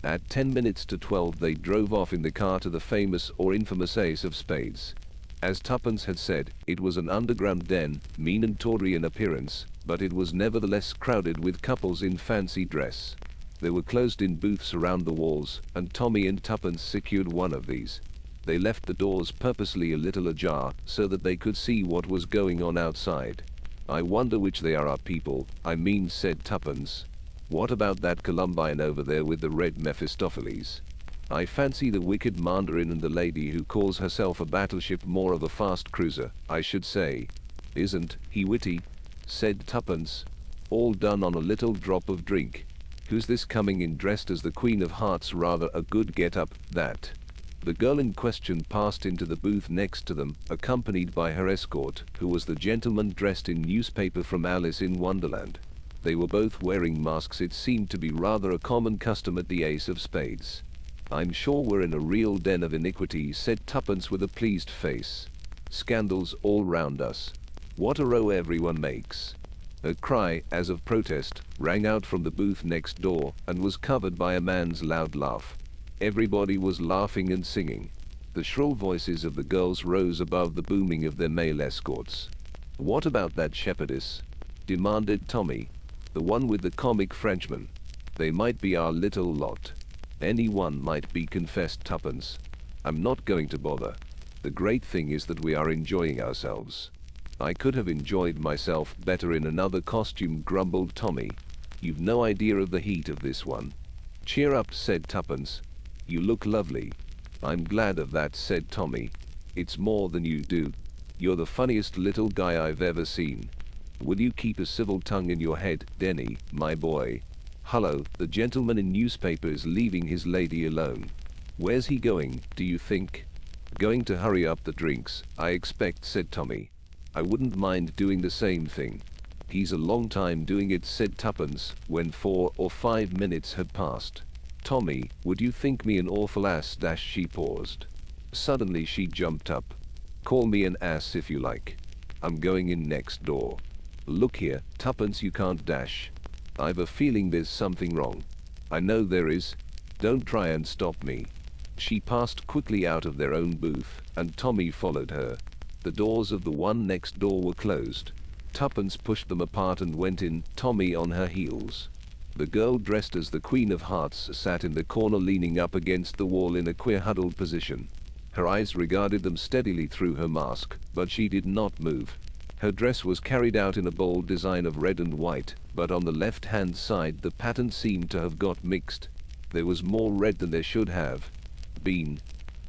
At 10 minutes to 12 they drove off in the car to the famous or infamous Ace of Spades. As Tuppence had said, it was an underground den, mean and tawdry in appearance, but it was nevertheless crowded with couples in fancy dress. There were closed-in booths around the walls, and Tommy and Tuppence secured one of these. They left the doors purposely a little ajar, so that they could see what was going on outside. I wonder which they are, our people, I mean, said Tuppence. What about that Columbine over there with the red Mephistopheles? I fancy the wicked mandarin and the lady who calls herself a battleship more of a fast cruiser, I should say. Isn't he witty? Said Tuppence. All done on a little drop of drink. Who's this coming in dressed as the Queen of Hearts? Rather a good get-up, that. The girl in question passed into the booth next to them, accompanied by her escort, who was the gentleman dressed in newspaper from Alice in Wonderland. They were both wearing masks. It seemed to be rather a common custom at the Ace of Spades. I'm sure we're in a real den of iniquity, said Tuppence with a pleased face. Scandals all round us. What a row everyone makes. A cry, as of protest, rang out from the booth next door, and was covered by a man's loud laugh. Everybody was laughing and singing. The shrill voices of the girls rose above the booming of their male escorts. What about that shepherdess? Demanded Tommy. The one with the comic Frenchman. They might be our little lot. Any one might be, confessed Tuppence. I'm not going to bother. The great thing is that we are enjoying ourselves. I could have enjoyed myself better in another costume, grumbled Tommy. You've no idea of the heat of this one. Cheer up, said Tuppence. You look lovely. I'm glad of that, said Tommy. It's more than you do. You're the funniest little guy I've ever seen. Will you keep a civil tongue in your head, Denny, my boy? Hullo, the gentleman in newspaper is leaving his lady alone. Where's he going, do you think? Going to hurry up the drinks, I expect, said Tommy. I wouldn't mind doing the same thing. He's a long time doing it, said Tuppence, when 4 or 5 minutes had passed. Tommy, would you think me an awful ass? She paused. Suddenly she jumped up. Call me an ass if you like. I'm going in next door. Look here, Tuppence, you can't dash. I've a feeling there's something wrong. I know there is. Don't try and stop me. She passed quickly out of their own booth, and Tommy followed her. The doors of the one next door were closed. Tuppence pushed them apart and went in, Tommy on her heels. The girl dressed as the Queen of Hearts sat in the corner leaning up against the wall in a queer huddled position. Her eyes regarded them steadily through her mask, but she did not move. Her dress was carried out in a bold design of red and white, but on the left-hand side the pattern seemed to have got mixed. There was more red than there should have been.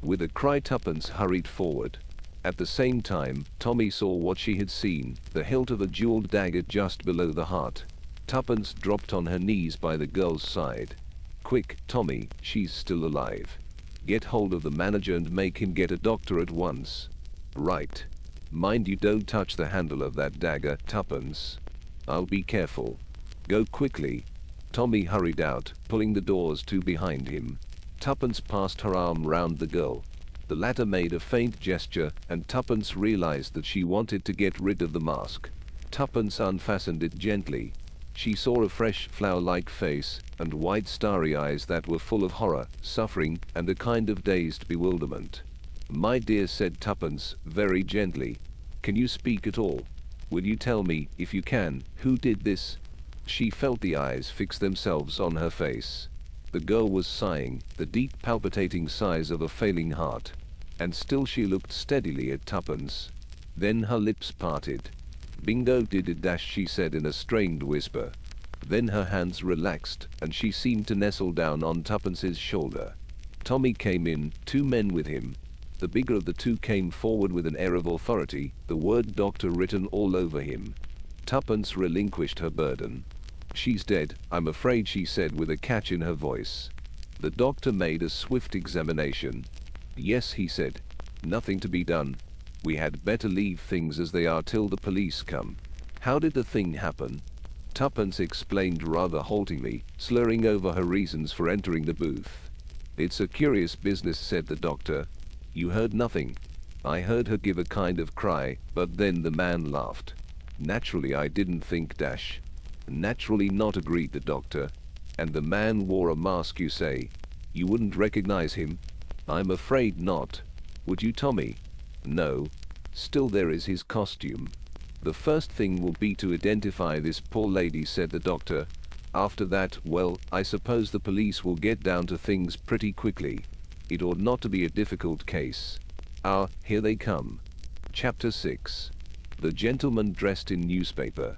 With a cry, Tuppence hurried forward. At the same time, Tommy saw what she had seen, the hilt of a jeweled dagger just below the heart. Tuppence dropped on her knees by the girl's side. Quick, Tommy, she's still alive. Get hold of the manager and make him get a doctor at once. Right. Mind you don't touch the handle of that dagger, Tuppence. I'll be careful. Go quickly. Tommy hurried out, pulling the doors to behind him. Tuppence passed her arm round the girl. The latter made a faint gesture, and Tuppence realized that she wanted to get rid of the mask. Tuppence unfastened it gently. She saw a fresh, flower-like face, and wide starry eyes that were full of horror, suffering, and a kind of dazed bewilderment. My dear, said Tuppence, very gently. Can you speak at all? Will you tell me, if you can, who did this? She felt the eyes fix themselves on her face. The girl was sighing, the deep palpitating sighs of a failing heart. And still she looked steadily at Tuppence. Then her lips parted. Bingo did it, she said in a strained whisper. Then her hands relaxed, and she seemed to nestle down on Tuppence's shoulder. Tommy came in, 2 men with him. The bigger of the 2 came forward with an air of authority, the word doctor written all over him. Tuppence relinquished her burden. She's dead, I'm afraid, she said with a catch in her voice. The doctor made a swift examination. Yes, he said. Nothing to be done. We had better leave things as they are till the police come. How did the thing happen? Tuppence explained rather haltingly, slurring over her reasons for entering the booth. It's a curious business, said the doctor. You heard nothing? I heard her give a kind of cry, but then the man laughed. Naturally I didn't think dash. Naturally not, agreed the doctor. And the man wore a mask, you say? You wouldn't recognize him? I'm afraid not. Would you, Tommy? No. Still, there is his costume. The first thing will be to identify this poor lady, said the doctor. After that, well, I suppose the police will get down to things pretty quickly. It ought not to be a difficult case. Ah, here they come. Chapter 6. The gentleman dressed in newspaper.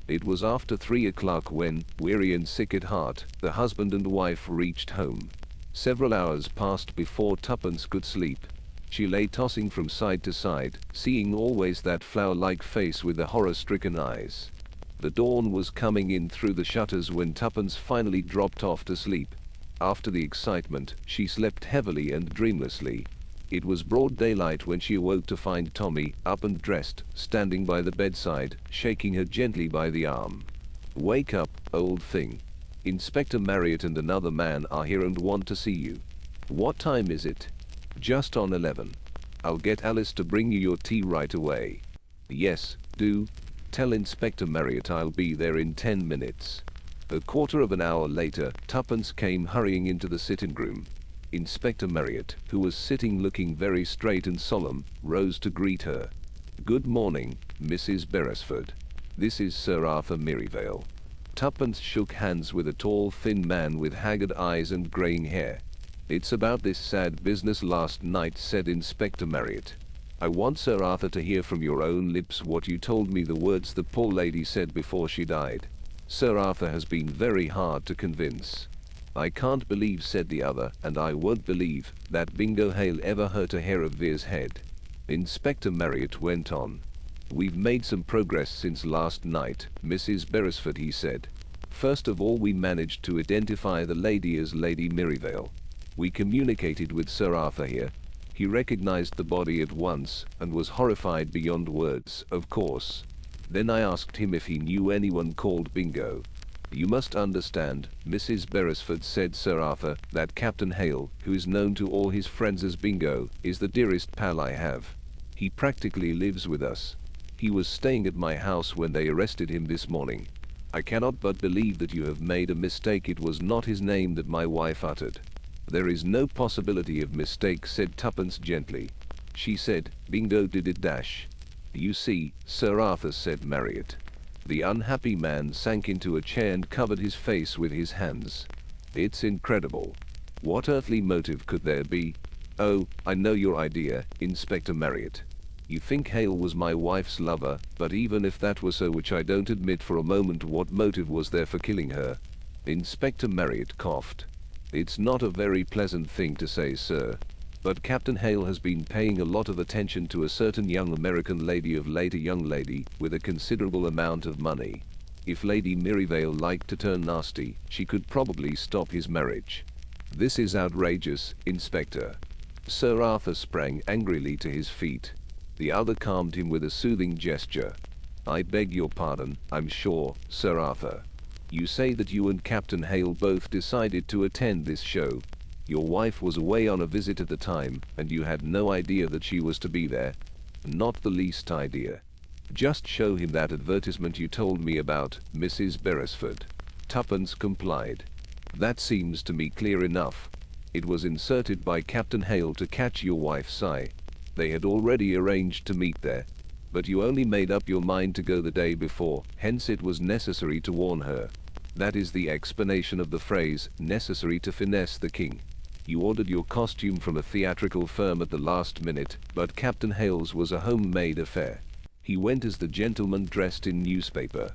It was after 3 o'clock when, weary and sick at heart, the husband and wife reached home. Several hours passed before Tuppence could sleep. She lay tossing from side to side, seeing always that flower-like face with the horror-stricken eyes. The dawn was coming in through the shutters when Tuppence finally dropped off to sleep. After the excitement, she slept heavily and dreamlessly. It was broad daylight when she awoke to find Tommy, up and dressed, standing by the bedside, shaking her gently by the arm. Wake up, old thing. Inspector Marriott and another man are here and want to see you. What time is it? Just on 11. I'll get Alice to bring you your tea right away. Yes, do. Tell Inspector Marriott I'll be there in 10 minutes. A quarter of an hour later, Tuppence came hurrying into the sitting room. Inspector Marriott, who was sitting looking very straight and solemn, rose to greet her. Good morning, Mrs. Beresford. This is Sir Arthur Merivale. Tuppence shook hands with a tall, thin man with haggard eyes and greying hair. It's about this sad business last night, said Inspector Marriott. I want Sir Arthur to hear from your own lips what you told me, the words the poor lady said before she died. Sir Arthur has been very hard to convince. I can't believe, said the other, and I won't believe, that Bingo Hale ever hurt a hair of Vere's head. Inspector Marriott went on. We've made some progress since last night, Mrs. Beresford, he said. First of all, we managed to identify the lady as Lady Merivale. We communicated with Sir Arthur here. He recognized the body at once, and was horrified beyond words, of course. Then I asked him if he knew anyone called Bingo. You must understand, Mrs. Beresford, said Sir Arthur, that Captain Hale, who is known to all his friends as Bingo, is the dearest pal I have. He practically lives with us. He was staying at my house when they arrested him this morning. I cannot but believe that you have made a mistake. It was not his name that my wife uttered. There is no possibility of mistake, said Tuppence gently. She said, Bingo did it dash. You see, Sir Arthur, said Marriott. The unhappy man sank into a chair and covered his face with his hands. It's incredible. What earthly motive could there be? Oh, I know your idea, Inspector Marriott. You think Hale was my wife's lover, but even if that were so, which I don't admit for a moment, what motive was there for killing her? Inspector Marriott coughed. It's not a very pleasant thing to say, sir, but Captain Hale has been paying a lot of attention to a certain young American lady of late, a young lady with a considerable amount of money. If Lady Merivale liked to turn nasty, she could probably stop his marriage. This is outrageous, Inspector. Sir Arthur sprang angrily to his feet. The other calmed him with a soothing gesture. I beg your pardon, I'm sure, Sir Arthur. You say that you and Captain Hale both decided to attend this show. Your wife was away on a visit at the time, and you had no idea that she was to be there. Not the least idea. Just show him that advertisement you told me about, Mrs. Beresford. Tuppence complied. That seems to me clear enough. It was inserted by Captain Hale to catch your wife's eye. They had already arranged to meet there, but you only made up your mind to go the day before, hence it was necessary to warn her. That is the explanation of the phrase, necessary to finesse the king. You ordered your costume from a theatrical firm at the last minute, but Captain Hale's was a homemade affair. He went as the gentleman dressed in newspaper.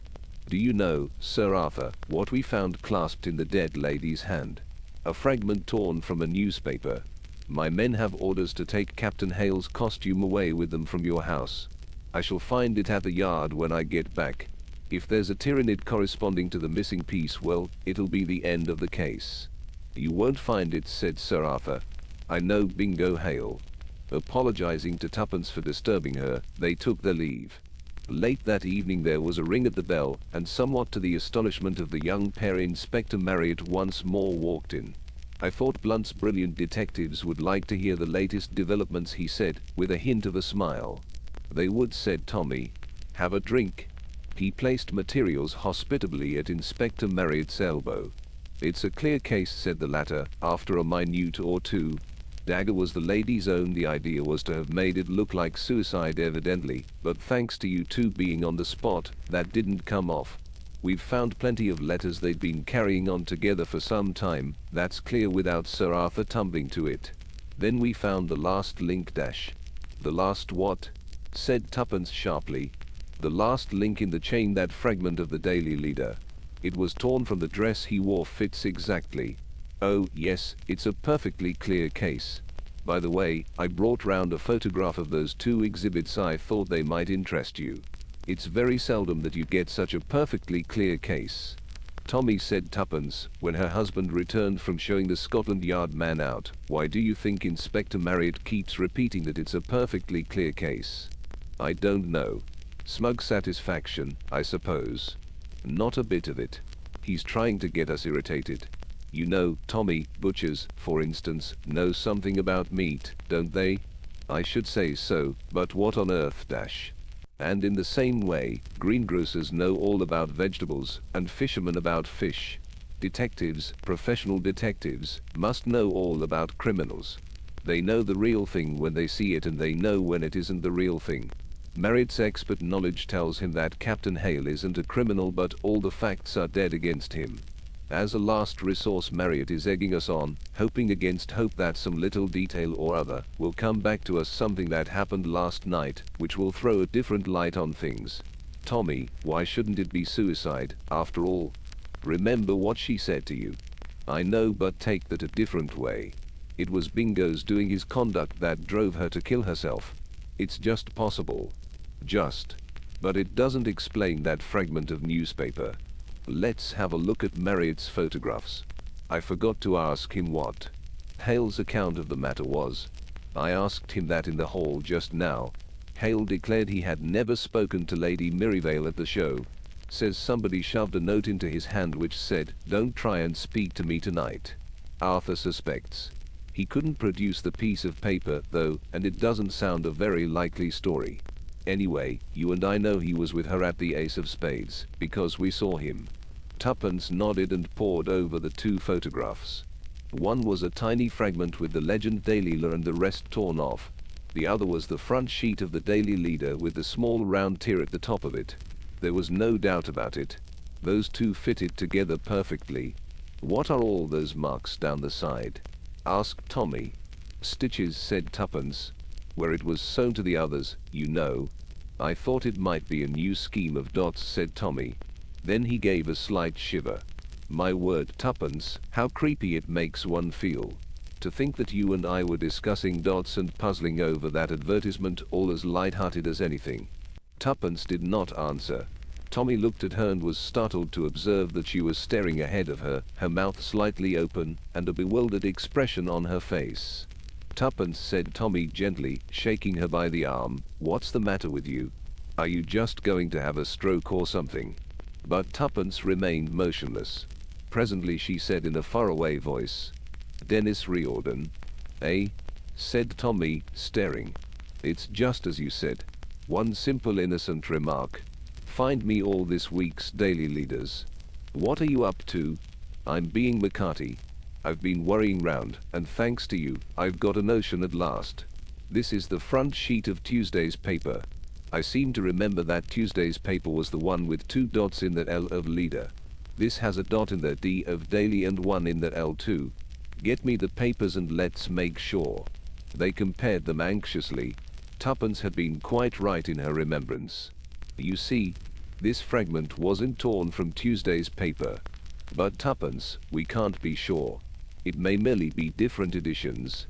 Do you know, Sir Arthur, what we found clasped in the dead lady's hand? A fragment torn from a newspaper. My men have orders to take Captain Hale's costume away with them from your house. I shall find it at the yard when I get back. If there's a tyrannid corresponding to the missing piece, well, it'll be the end of the case. You won't find it, said Sir Arthur. I know, Bingo Hale. Apologizing to Tuppence for disturbing her, they took their leave. Late that evening there was a ring at the bell, and somewhat to the astonishment of the young pair, Inspector Marriott once more walked in. I thought Blunt's brilliant detectives would like to hear the latest developments, he said, with a hint of a smile. They would, said Tommy. Have a drink? He placed materials hospitably at Inspector Marriott's elbow. It's a clear case, said the latter, after a minute or two. Dagger was the lady's own. The idea was to have made it look like suicide evidently, but thanks to you two being on the spot, that didn't come off. We've found plenty of letters they'd been carrying on together for some time, that's clear without Sir Arthur tumbling to it. Then we found the last link dash. The last what? Said Tuppence sharply. The last link in the chain, that fragment of the Daily Leader. It was torn from the dress he wore, fits exactly. Oh, yes, it's a perfectly clear case. By the way, I brought round a photograph of those two exhibits. I thought they might interest you. It's very seldom that you get such a perfectly clear case. Tommy, said Tuppence, when her husband returned from showing the Scotland Yard man out. Why do you think Inspector Marriott keeps repeating that it's a perfectly clear case? I don't know. Smug satisfaction, I suppose. Not a bit of it. He's trying to get us irritated. You know, Tommy, butchers, for instance, know something about meat, don't they? I should say so, but what on earth dash? And in the same way, greengrocers know all about vegetables, and fishermen about fish. Detectives, professional detectives, must know all about criminals. They know the real thing when they see it, and they know when it isn't the real thing. Marriott's expert knowledge tells him that Captain Hale isn't a criminal, but all the facts are dead against him. As a last resource, Marriott is egging us on, hoping against hope that some little detail or other will come back to us, something that happened last night, which will throw a different light on things. Tommy, why shouldn't it be suicide, after all? Remember what she said to you. I know, but take that a different way. It was Bingo's doing, his conduct, that drove her to kill herself. It's just possible. Just. But it doesn't explain that fragment of newspaper. Let's have a look at Marriott's photographs. I forgot to ask him what Hale's account of the matter was. I asked him that in the hall just now. Hale declared he had never spoken to Lady Mirivale at the show. Says somebody shoved a note into his hand which said, "Don't try and speak to me tonight." Arthur suspects. He couldn't produce the piece of paper, though, and it doesn't sound a very likely story. Anyway, you and I know he was with her at the Ace of Spades, because we saw him. Tuppence nodded and pored over the two photographs. One was a tiny fragment with the legend Daily Leader and the rest torn off. The other was the front sheet of the Daily Leader with the small round tear at the top of it. There was no doubt about it. Those two fitted together perfectly. What are all those marks down the side? Asked Tommy. Stitches, said Tuppence. Where it was sewn to the others, you know. I thought it might be a new scheme of dots, said Tommy. Then he gave a slight shiver. My word, Tuppence, how creepy it makes one feel. To think that you and I were discussing dots and puzzling over that advertisement, all as light-hearted as anything. Tuppence did not answer. Tommy looked at her and was startled to observe that she was staring ahead of her, her mouth slightly open, and a bewildered expression on her face. Tuppence, said Tommy gently, shaking her by the arm, what's the matter with you? Are you just going to have a stroke or something? But Tuppence remained motionless. Presently she said in a faraway voice, Dennis Riordan. Eh? Said Tommy, staring. It's just as you said. One simple innocent remark. Find me all this week's Daily Leaders. What are you up to? I'm being McCarty. I've been worrying round, and thanks to you, I've got a notion at last. This is the front sheet of Tuesday's paper. I seem to remember that Tuesday's paper was the one with two dots in the L of Leader. This has a dot in the D of Daily and one in the L too. Get me the papers and let's make sure. They compared them anxiously. Tuppence had been quite right in her remembrance. You see, this fragment wasn't torn from Tuesday's paper. But Tuppence, we can't be sure. It may merely be different editions.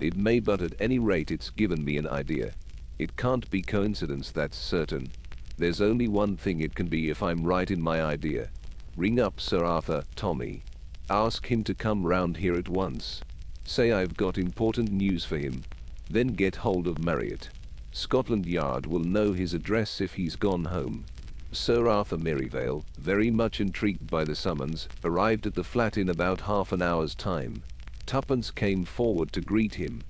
It may, but at any rate it's given me an idea. It can't be coincidence, that's certain. There's only one thing it can be if I'm right in my idea. Ring up Sir Arthur, Tommy. Ask him to come round here at once. Say I've got important news for him. Then get hold of Marriott. Scotland Yard will know his address if he's gone home." Sir Arthur Merivale, very much intrigued by the summons, arrived at the flat in about half an hour's time. Tuppence came forward to greet him.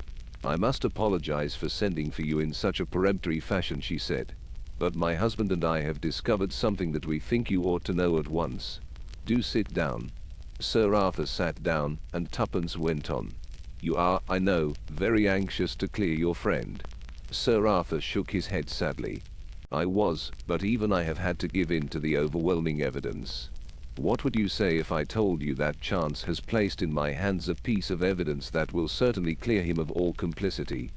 "I must apologize for sending for you in such a peremptory fashion," she said. "But my husband and I have discovered something that we think you ought to know at once. Do sit down." Sir Arthur sat down, and Tuppence went on. "You are, I know, very anxious to clear your friend." Sir Arthur shook his head sadly. "I was, but even I have had to give in to the overwhelming evidence. What would you say if I told you that chance has placed in my hands a piece of evidence that will certainly clear him of all complicity?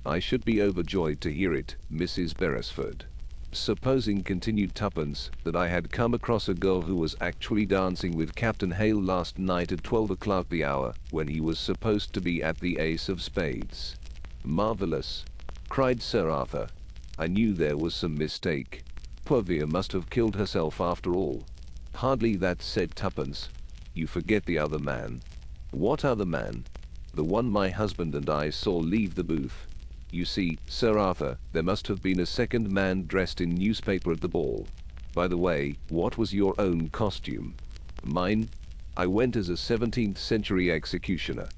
I should be overjoyed to hear it, Mrs. Beresford. Supposing," continued Tuppence, "that I had come across a girl who was actually dancing with Captain Hale last night at 12 o'clock, the hour when he was supposed to be at the Ace of Spades." "Marvelous!" cried Sir Arthur. "I knew there was some mistake. Poirot must have killed herself after all." "Hardly that," said Tuppence. "You forget the other man." "What other man?" "The one my husband and I saw leave the booth. You see, Sir Arthur, there must have been a second man dressed in newspaper at the ball. By the way, what was your own costume?" "Mine? I went as a 17th century executioner."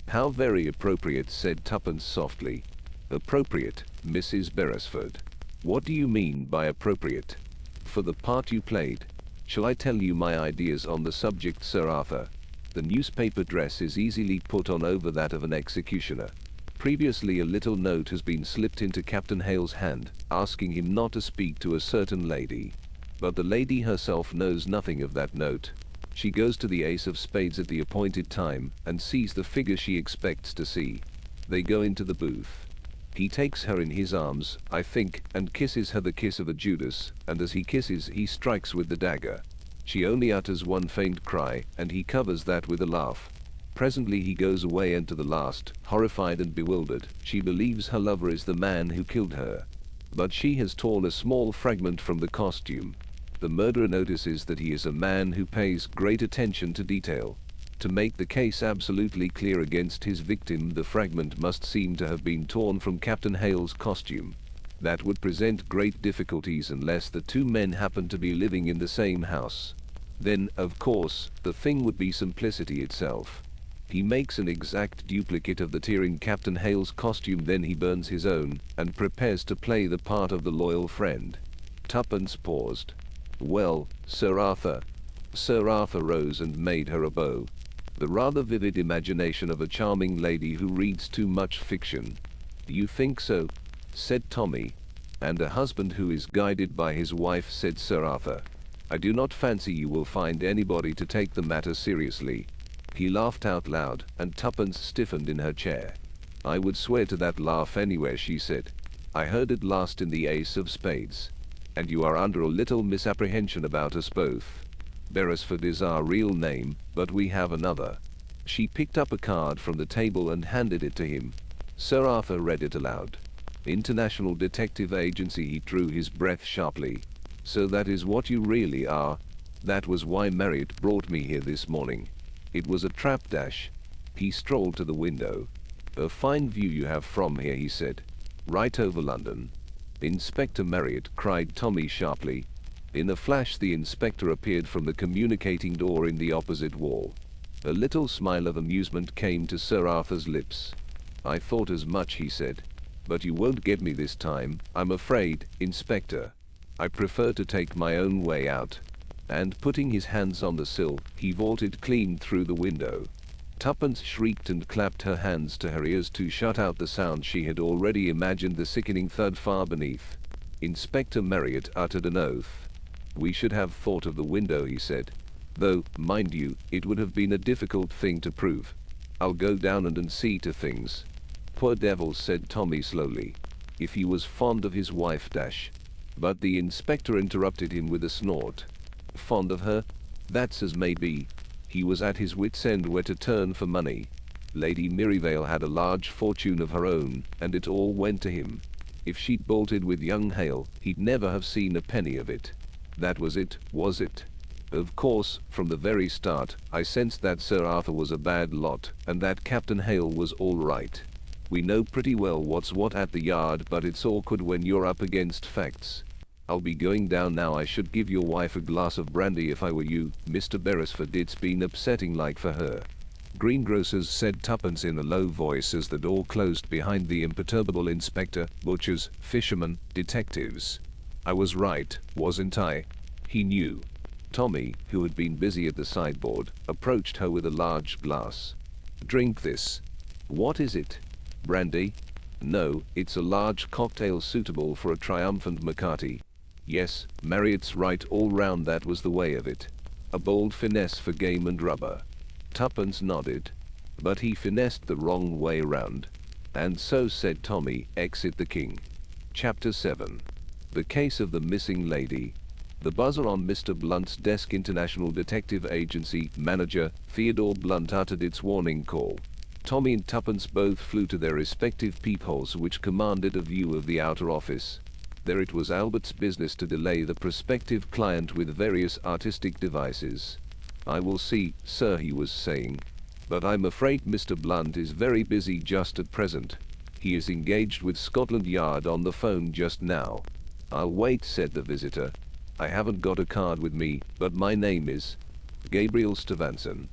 "How very appropriate," said Tuppence softly. "Appropriate, Mrs. Beresford? What do you mean by appropriate?" "For the part you played. Shall I tell you my ideas on the subject, Sir Arthur? The newspaper dress is easily put on over that of an executioner. Previously a little note has been slipped into Captain Hale's hand, asking him not to speak to a certain lady. But the lady herself knows nothing of that note. She goes to the Ace of Spades at the appointed time, and sees the figure she expects to see. They go into the booth. He takes her in his arms, I think, and kisses her the kiss of a Judas, and as he kisses he strikes with the dagger. She only utters one faint cry, and he covers that with a laugh. Presently he goes away, and to the last, horrified and bewildered, she believes her lover is the man who killed her. But she has torn a small fragment from the costume. The murderer notices that he is a man who pays great attention to detail. To make the case absolutely clear against his victim, the fragment must seem to have been torn from Captain Hale's costume. That would present great difficulties unless the two men happened to be living in the same house. Then, of course, the thing would be simplicity itself. He makes an exact duplicate of the tearing Captain Hale's costume, then he burns his own, and prepares to play the part of the loyal friend." Tuppence paused. "Well, Sir Arthur." Sir Arthur rose and made her a bow. "The rather vivid imagination of a charming lady who reads too much fiction." "You think so?" said Tommy. "And a husband who is guided by his wife," said Sir Arthur. "I do not fancy you will find anybody to take the matter seriously." He laughed out loud, and Tuppence stiffened in her chair. "I would swear to that laugh anywhere," she said. "I heard it last in the Ace of Spades. And you are under a little misapprehension about us both. Beresford is our real name, but we have another." She picked up a card from the table and handed it to him. Sir Arthur read it aloud. "International Detective Agency." He drew his breath sharply. "So that is what you really are. That was why Marriott brought me here this morning. It was a trap dash." He strolled to the window. "A fine view you have from here," he said. "Right over London." "Inspector Marriott," cried Tommy sharply. In a flash the inspector appeared from the communicating door in the opposite wall. A little smile of amusement came to Sir Arthur's lips. "I thought as much," he said. "But you won't get me this time, I'm afraid, Inspector. I prefer to take my own way out." And putting his hands on the sill, he vaulted clean through the window. Tuppence shrieked and clapped her hands to her ears to shut out the sound. She had already imagined the sickening thud far beneath. Inspector Marriott uttered an oath. "We should have thought of the window," he said. "Though, mind you, it would have been a difficult thing to prove. I'll go down and see to things." "Poor devil," said Tommy slowly. "If he was fond of his wife dash." But the inspector interrupted him with a snort. "Fond of her? That's as may be." He was at his wits' end where to turn for money. Lady Merivale had a large fortune of her own, and it all went to him. If she'd bolted with young Hale, he'd never have seen a penny of it. That was it, was it? Of course, from the very start, I sensed that Sir Arthur was a bad lot, and that Captain Hale was all right. We know pretty well what's what at the Yard, but it's awkward when you're up against facts. I'll be going down now. I should give your wife a glass of brandy if I were you, Mr. Beresford. It's been upsetting like for her. Greengrocers, said Tuppence in a low voice as the door closed behind the imperturbable inspector, butchers, fishermen, detectives. I was right, wasn't I? He knew. Tommy, who had been busy at the sideboard, approached her with a large glass. Drink this. What is it? Brandy? No, it's a large cocktail suitable for a triumphant Macati. Yes, Marriott's right all round. That was the way of it. A bold finesse for game and rubber. Tuppence nodded. But he finessed the wrong way round. And so, said Tommy, exit the king. Chapter 7. The Case of the Missing Lady. The buzzer on Mr. Blunt's desk. International Detective Agency manager Theodore Blunt uttered its warning call. Tommy and Tuppence both flew to their respective peepholes, which commanded a view of the outer office. There it was Albert's business to delay the prospective client with various artistic devices. I will see, sir, he was saying. But I'm afraid Mr. Blunt is very busy just at present. He is engaged with Scotland Yard on the phone just now. I'll wait, said the visitor. I haven't got a card with me, but my name is Gabriel Stevenson.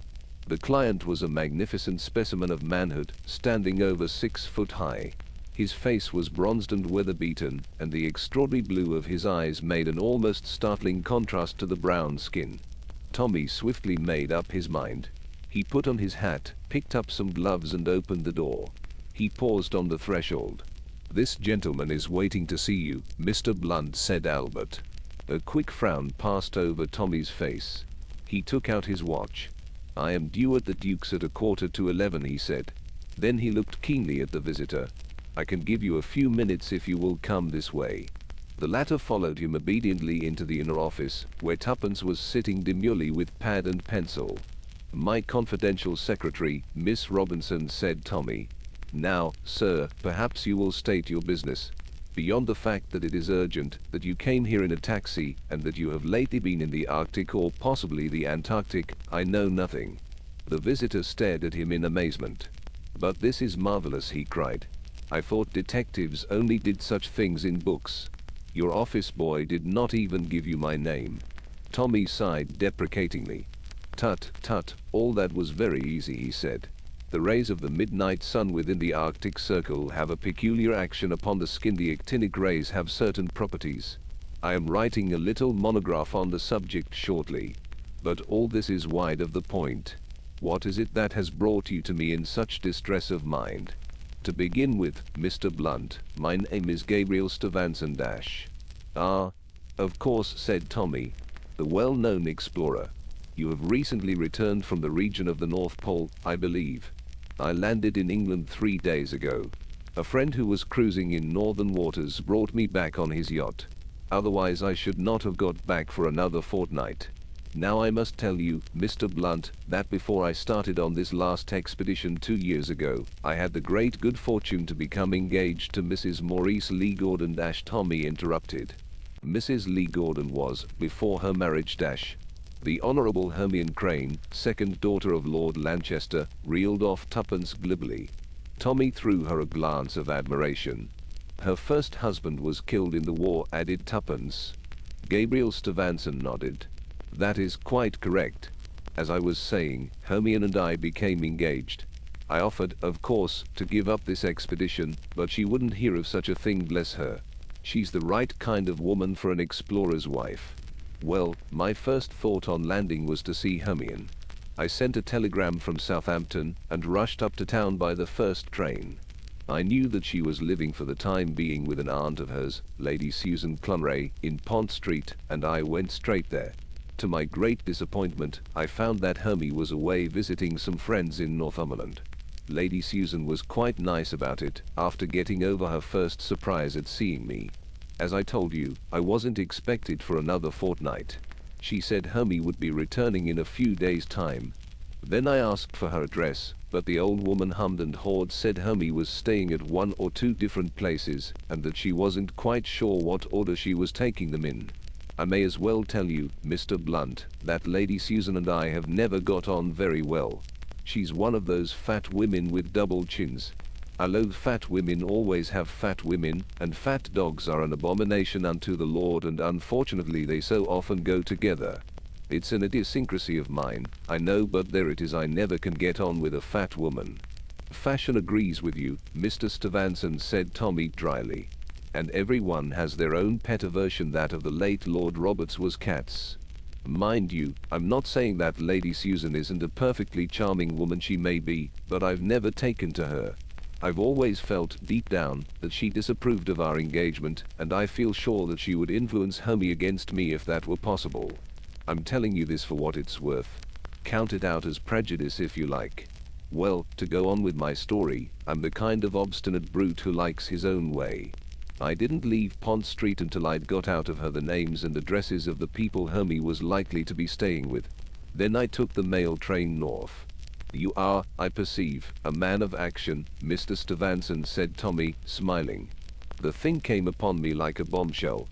The client was a magnificent specimen of manhood, standing over 6 foot high. His face was bronzed and weather-beaten, and the extraordinary blue of his eyes made an almost startling contrast to the brown skin. Tommy swiftly made up his mind. He put on his hat, picked up some gloves and opened the door. He paused on the threshold. This gentleman is waiting to see you, Mr. Blunt, said Albert. A quick frown passed over Tommy's face. He took out his watch. I am due at the Duke's at 11:15, he said. Then he looked keenly at the visitor. I can give you a few minutes if you will come this way. The latter followed him obediently into the inner office, where Tuppence was sitting demurely with pad and pencil. My confidential secretary, Miss Robinson, said Tommy. Now, sir, perhaps you will state your business. Beyond the fact that it is urgent, that you came here in a taxi, and that you have lately been in the Arctic or possibly the Antarctic, I know nothing. The visitor stared at him in amazement. But this is marvelous, he cried. I thought detectives only did such things in books. Your office boy did not even give you my name. Tommy sighed deprecatingly. Tut, tut, all that was very easy, he said. The rays of the midnight sun within the Arctic Circle have a peculiar action upon the skin. The actinic rays have certain properties. I am writing a little monograph on the subject shortly. But all this is wide of the point. What is it that has brought you to me in such distress of mind? To begin with, Mr. Blunt, my name is Gabriel Stevenson dash. Ah, of course, said Tommy, the well-known explorer. You have recently returned from the region of the North Pole, I believe. I landed in England 3 days ago. A friend who was cruising in northern waters brought me back on his yacht. Otherwise I should not have got back for another fortnight. Now I must tell you, Mr. Blunt, that before I started on this last expedition 2 years ago, I had the great good fortune to become engaged to Mrs. Maurice Lee Gordon dash. Tommy interrupted. Mrs. Lee Gordon was, before her marriage dash. The Honourable Hermione Crane, second daughter of Lord Lanchester, reeled off Tuppence glibly. Tommy threw her a glance of admiration. Her first husband was killed in the war, added Tuppence. Gabriel Stevenson nodded. That is quite correct. As I was saying, Hermione and I became engaged. I offered, of course, to give up this expedition, but she wouldn't hear of such a thing, bless her. She's the right kind of woman for an explorer's wife. Well, my first thought on landing was to see Hermione. I sent a telegram from Southampton and rushed up to town by the first train. I knew that she was living for the time being with an aunt of hers, Lady Susan Clunray, in Pont Street, and I went straight there. To my great disappointment, I found that Hermie was away visiting some friends in Northumberland. Lady Susan was quite nice about it, after getting over her first surprise at seeing me. As I told you, I wasn't expected for another fortnight. She said Hermie would be returning in a few days' time. Then I asked for her address, but the old woman hummed and hawed, said Hermie was staying at 1 or 2 different places, and that she wasn't quite sure what order she was taking them in. I may as well tell you, Mr. Blunt, that Lady Susan and I have never got on very well. She's one of those fat women with double chins. I loathe fat women, always have fat women, and fat dogs are an abomination unto the Lord, and unfortunately they so often go together. It's an idiosyncrasy of mine, I know, but there it is, I never can get on with a fat woman. Fashion agrees with you, Mr. Stevenson, said Tommy dryly. And everyone has their own pet aversion. That of the late Lord Roberts was cats. Mind you, I'm not saying that Lady Susan isn't a perfectly charming woman. She may be, but I've never taken to her. I've always felt, deep down, that she disapproved of our engagement, and I feel sure that she would influence Hermie against me if that were possible. I'm telling you this for what it's worth. Count it out as prejudice if you like. Well, to go on with my story, I'm the kind of obstinate brute who likes his own way. I didn't leave Pont Street until I'd got out of her the names and addresses of the people Hermie was likely to be staying with. Then I took the mail train north. You are, I perceive, a man of action, Mr. Stevenson, said Tommy, smiling. The thing came upon me like a bombshell.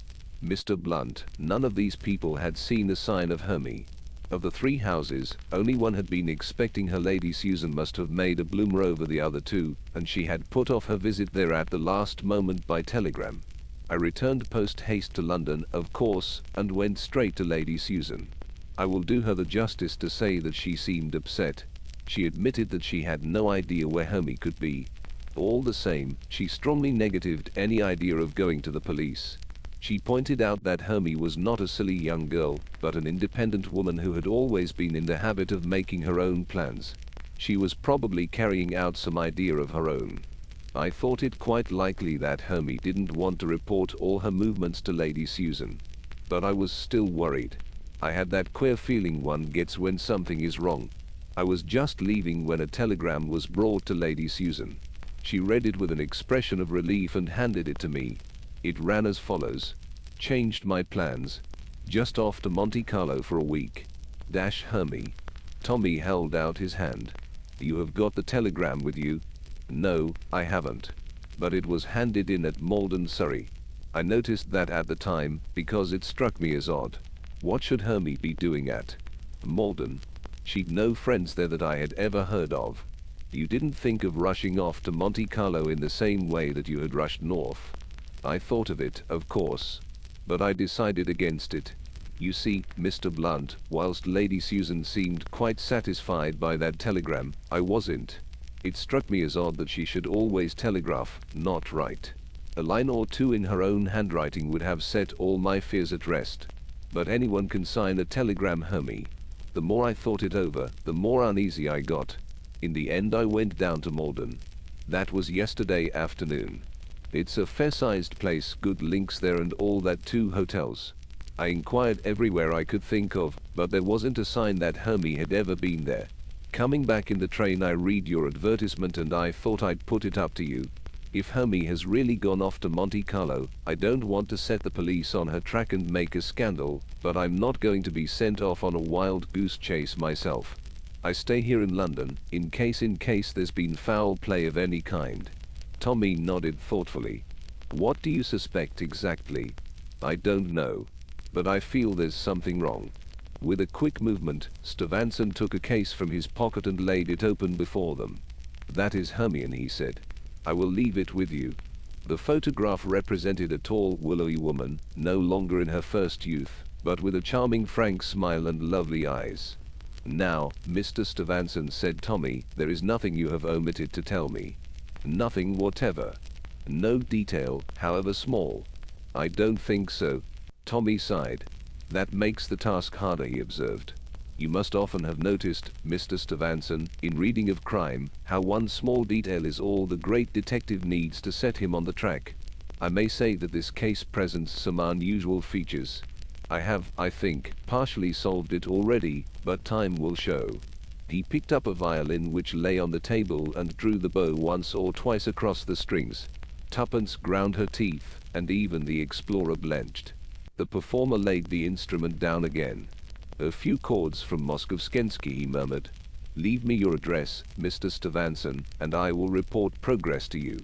Mr. Blunt, none of these people had seen a sign of Hermie. Of the 3 houses, only one had been expecting her. Lady Susan must have made a bloomer over the other 2, and she had put off her visit there at the last moment by telegram. I returned post haste to London, of course, and went straight to Lady Susan. I will do her the justice to say that she seemed upset. She admitted that she had no idea where Hermie could be. All the same, she strongly negatived any idea of going to the police. She pointed out that Hermie was not a silly young girl, but an independent woman who had always been in the habit of making her own plans. She was probably carrying out some idea of her own. I thought it quite likely that Hermie didn't want to report all her movements to Lady Susan. But I was still worried. I had that queer feeling one gets when something is wrong. I was just leaving when a telegram was brought to Lady Susan. She read it with an expression of relief and handed it to me. It ran as follows. Changed my plans. Just off to Monte Carlo for a week. Hermie. Tommy held out his hand. You have got the telegram with you? No, I haven't. But it was handed in at Malden, Surrey. I noticed that at the time, because it struck me as odd. What should Hermie be doing at Malden? She'd no friends there that I had ever heard of. You didn't think of rushing off to Monte Carlo in the same way that you had rushed north? I thought of it, of course. But I decided against it. You see, Mr. Blunt, whilst Lady Susan seemed quite satisfied by that telegram, I wasn't. It struck me as odd that she should always telegraph, not write. A line or 2 in her own handwriting would have set all my fears at rest. But anyone can sign a telegram, Hermie. The more I thought it over, the more uneasy I got. In the end I went down to Malden. That was yesterday afternoon. It's a fair-sized place, good links there and all that, 2 hotels. I inquired everywhere I could think of, but there wasn't a sign that Hermie had ever been there. Coming back in the train I read your advertisement and I thought I'd put it up to you. If Hermie has really gone off to Monte Carlo, I don't want to set the police on her track and make a scandal, but I'm not going to be sent off on a wild goose chase myself. I stay here in London, in case there's been foul play of any kind. Tommy nodded thoughtfully. What do you suspect exactly? I don't know. But I feel there's something wrong. With a quick movement, Stevenson took a case from his pocket and laid it open before them. That is Hermione, he said. I will leave it with you. The photograph represented a tall, willowy woman, no longer in her first youth, but with a charming frank smile and lovely eyes. Now, Mr. Stevenson, said Tommy, there is nothing you have omitted to tell me. Nothing whatever. No detail, however small. I don't think so. Tommy sighed. That makes the task harder, he observed. You must often have noticed, Mr. Stevenson, in reading of crime, how one small detail is all the great detective needs to set him on the track. I may say that this case presents some unusual features. I have, I think, partially solved it already, but time will show. He picked up a violin which lay on the table and drew the bow once or twice across the strings. Tuppence ground her teeth, and even the explorer blenched. The performer laid the instrument down again. A few chords from Moskowskensky, he murmured. Leave me your address, Mr. Stevenson, and I will report progress to you.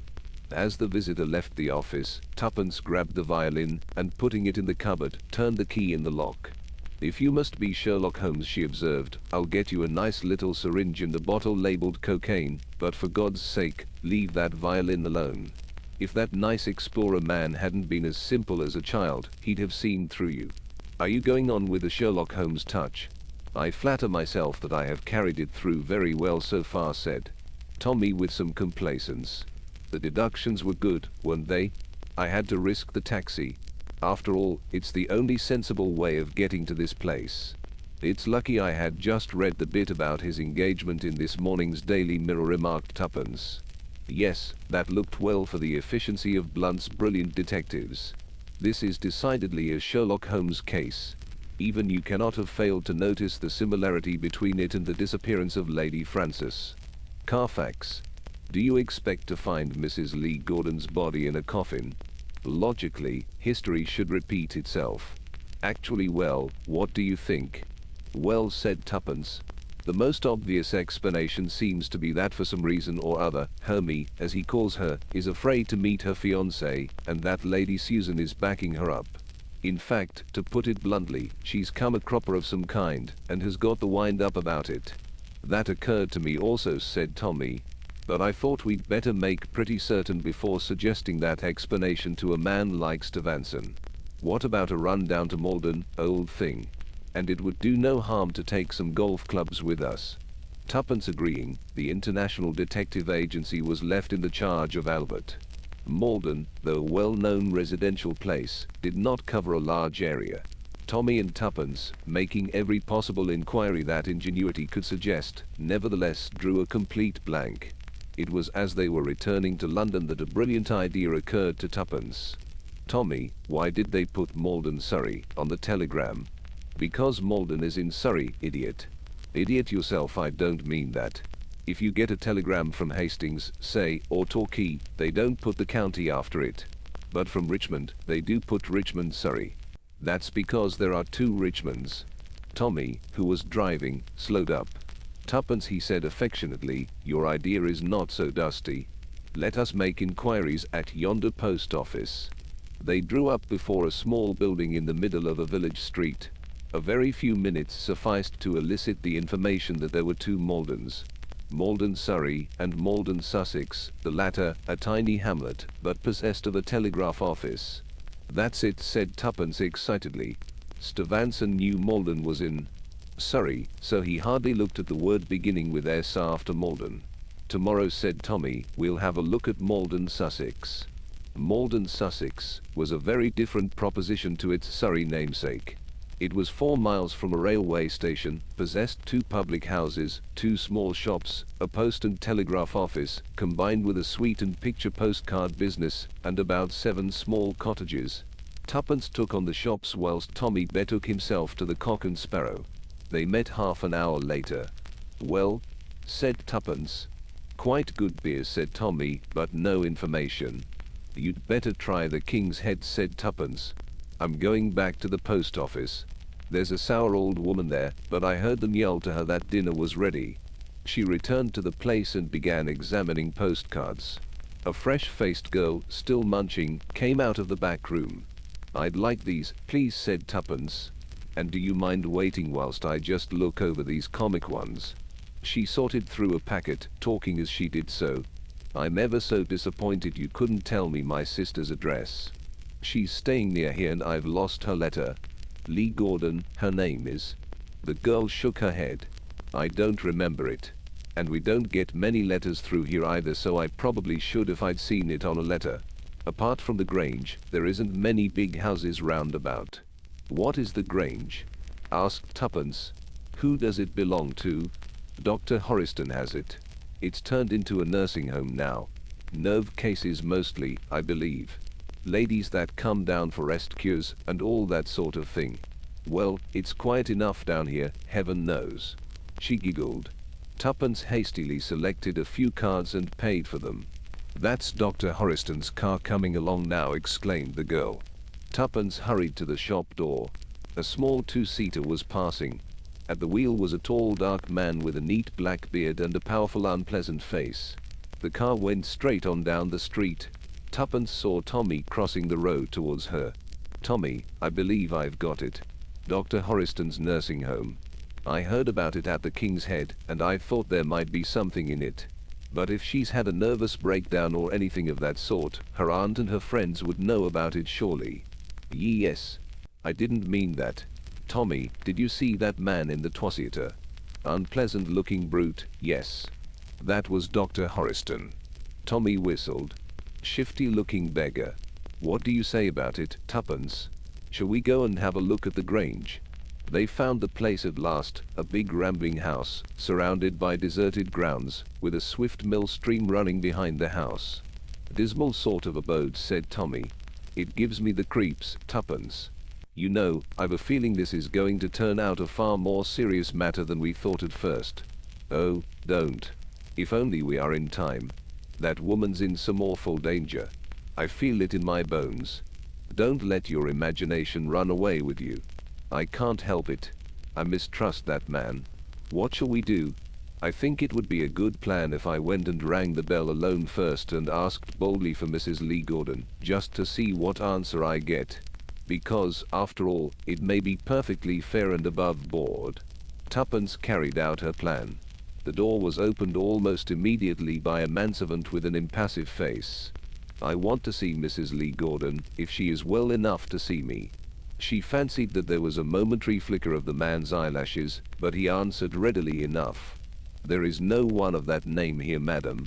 As the visitor left the office, Tuppence grabbed the violin and, putting it in the cupboard, turned the key in the lock. "If you must be Sherlock Holmes," she observed, "I'll get you a nice little syringe in the bottle labeled cocaine, but for God's sake, leave that violin alone. If that nice explorer man hadn't been as simple as a child, he'd have seen through you. Are you going on with the Sherlock Holmes touch?" "I flatter myself that I have carried it through very well so far," said Tommy with some complacence. "The deductions were good, weren't they? I had to risk the taxi. After all, it's the only sensible way of getting to this place. It's lucky I had just read the bit about his engagement in this morning's Daily Mirror," remarked Tuppence. "Yes, that looked well for the efficiency of Blunt's brilliant detectives. This is decidedly a Sherlock Holmes case. Even you cannot have failed to notice the similarity between it and the disappearance of Lady Frances. Carfax. Do you expect to find Mrs. Lee Gordon's body in a coffin? Logically, history should repeat itself. Actually, well, what do you think?" "Well," said Tuppence, "the most obvious explanation seems to be that for some reason or other, Hermie, as he calls her, is afraid to meet her fiancé, and that Lady Susan is backing her up. In fact, to put it bluntly, she's come a cropper of some kind, and has got the wind up about it." "That occurred to me also," said Tommy, "but I thought we'd better make pretty certain before suggesting that explanation to a man like Stevenson. What about a run down to Malden, old thing? And it would do no harm to take some golf clubs with us." Tuppence agreeing, the International Detective Agency was left in the charge of Albert. Malden, though a well-known residential place, did not cover a large area. Tommy and Tuppence, making every possible inquiry that ingenuity could suggest, nevertheless drew a complete blank. It was as they were returning to London that a brilliant idea occurred to Tuppence. "Tommy, why did they put Malden, Surrey, on the telegram?" "Because Malden is in Surrey, idiot." "Idiot yourself, I don't mean that. If you get a telegram from Hastings, say, or Torquay, they don't put the county after it. But from Richmond, they do put Richmond, Surrey. That's because there are two Richmonds." Tommy, who was driving, slowed up. "Tuppence," he said affectionately, "your idea is not so dusty. Let us make inquiries at yonder post office." They drew up before a small building in the middle of a village street. A very few minutes sufficed to elicit the information that there were two Maldens. Malden, Surrey, and Malden, Sussex, the latter a tiny hamlet, but possessed of a telegraph office. "That's it," said Tuppence excitedly. Stevenson knew Malden was in Surrey, so he hardly looked at the word beginning with S after Malden. "Tomorrow," said Tommy, "we'll have a look at Malden, Sussex." Malden, Sussex, was a very different proposition to its Surrey namesake. It was 4 miles from a railway station, possessed 2 public houses, 2 small shops, a post and telegraph office, combined with a sweet and picture postcard business, and about 7 small cottages. Tuppence took on the shops whilst Tommy betook himself to the Cock and Sparrow. They met half an hour later. "Well," said Tuppence. "Quite good beer," said Tommy, "but no information." "You'd better try the King's Head," said Tuppence. "I'm going back to the post office. There's a sour old woman there, but I heard them yell to her that dinner was ready." She returned to the place and began examining postcards. A fresh-faced girl, still munching, came out of the back room. "I'd like these, please," said Tuppence. "And do you mind waiting whilst I just look over these comic ones?" She sorted through a packet, talking as she did so. "I'm ever so disappointed you couldn't tell me my sister's address. She's staying near here and I've lost her letter. Lee Gordon, her name is." The girl shook her head. "I don't remember it. And we don't get many letters through here either, so I probably should if I'd seen it on a letter. Apart from the Grange, there isn't many big houses round about." "What is the Grange?" asked Tuppence. "Who does it belong to?" "Dr. Horiston has it. It's turned into a nursing home now. Nerve cases mostly, I believe. Ladies that come down for rest cures and all that sort of thing. Well, it's quiet enough down here, heaven knows." She giggled. Tuppence hastily selected a few cards and paid for them. "That's Dr. Horiston's car coming along now," exclaimed the girl. Tuppence hurried to the shop door. A small 2-seater was passing. At the wheel was a tall dark man with a neat black beard and a powerful unpleasant face. The car went straight on down the street, Tuppence saw Tommy crossing the road towards her. "Tommy, I believe I've got it. Dr. Horiston's nursing home. I heard about it at the King's Head, and I thought there might be something in it. But if she's had a nervous breakdown or anything of that sort, her aunt and her friends would know about it surely." "Yes. I didn't mean that. Tommy, did you see that man in the theatre? Unpleasant-looking brute, yes. That was Dr. Horiston." Tommy whistled. "Shifty-looking beggar. What do you say about it, Tuppence? Shall we go and have a look at the Grange?" They found the place at last, a big rambling house, surrounded by deserted grounds, with a swift mill stream running behind the house. "Dismal sort of abode," said Tommy. "It gives me the creeps, Tuppence. You know, I've a feeling this is going to turn out a far more serious matter than we thought at first." "Oh, don't. If only we are in time. That woman's in some awful danger. I feel it in my bones. Don't let your imagination run away with you. I can't help it. I mistrust that man. What shall we do? I think it would be a good plan if I went and rang the bell alone first and asked boldly for Mrs. Lee Gordon, just to see what answer I get. Because, after all, it may be perfectly fair and above board." Tuppence carried out her plan. The door was opened almost immediately by a manservant with an impassive face. "I want to see Mrs. Lee Gordon, if she is well enough to see me." She fancied that there was a momentary flicker of the man's eyelashes, but he answered readily enough. "There is no one of that name here, madam."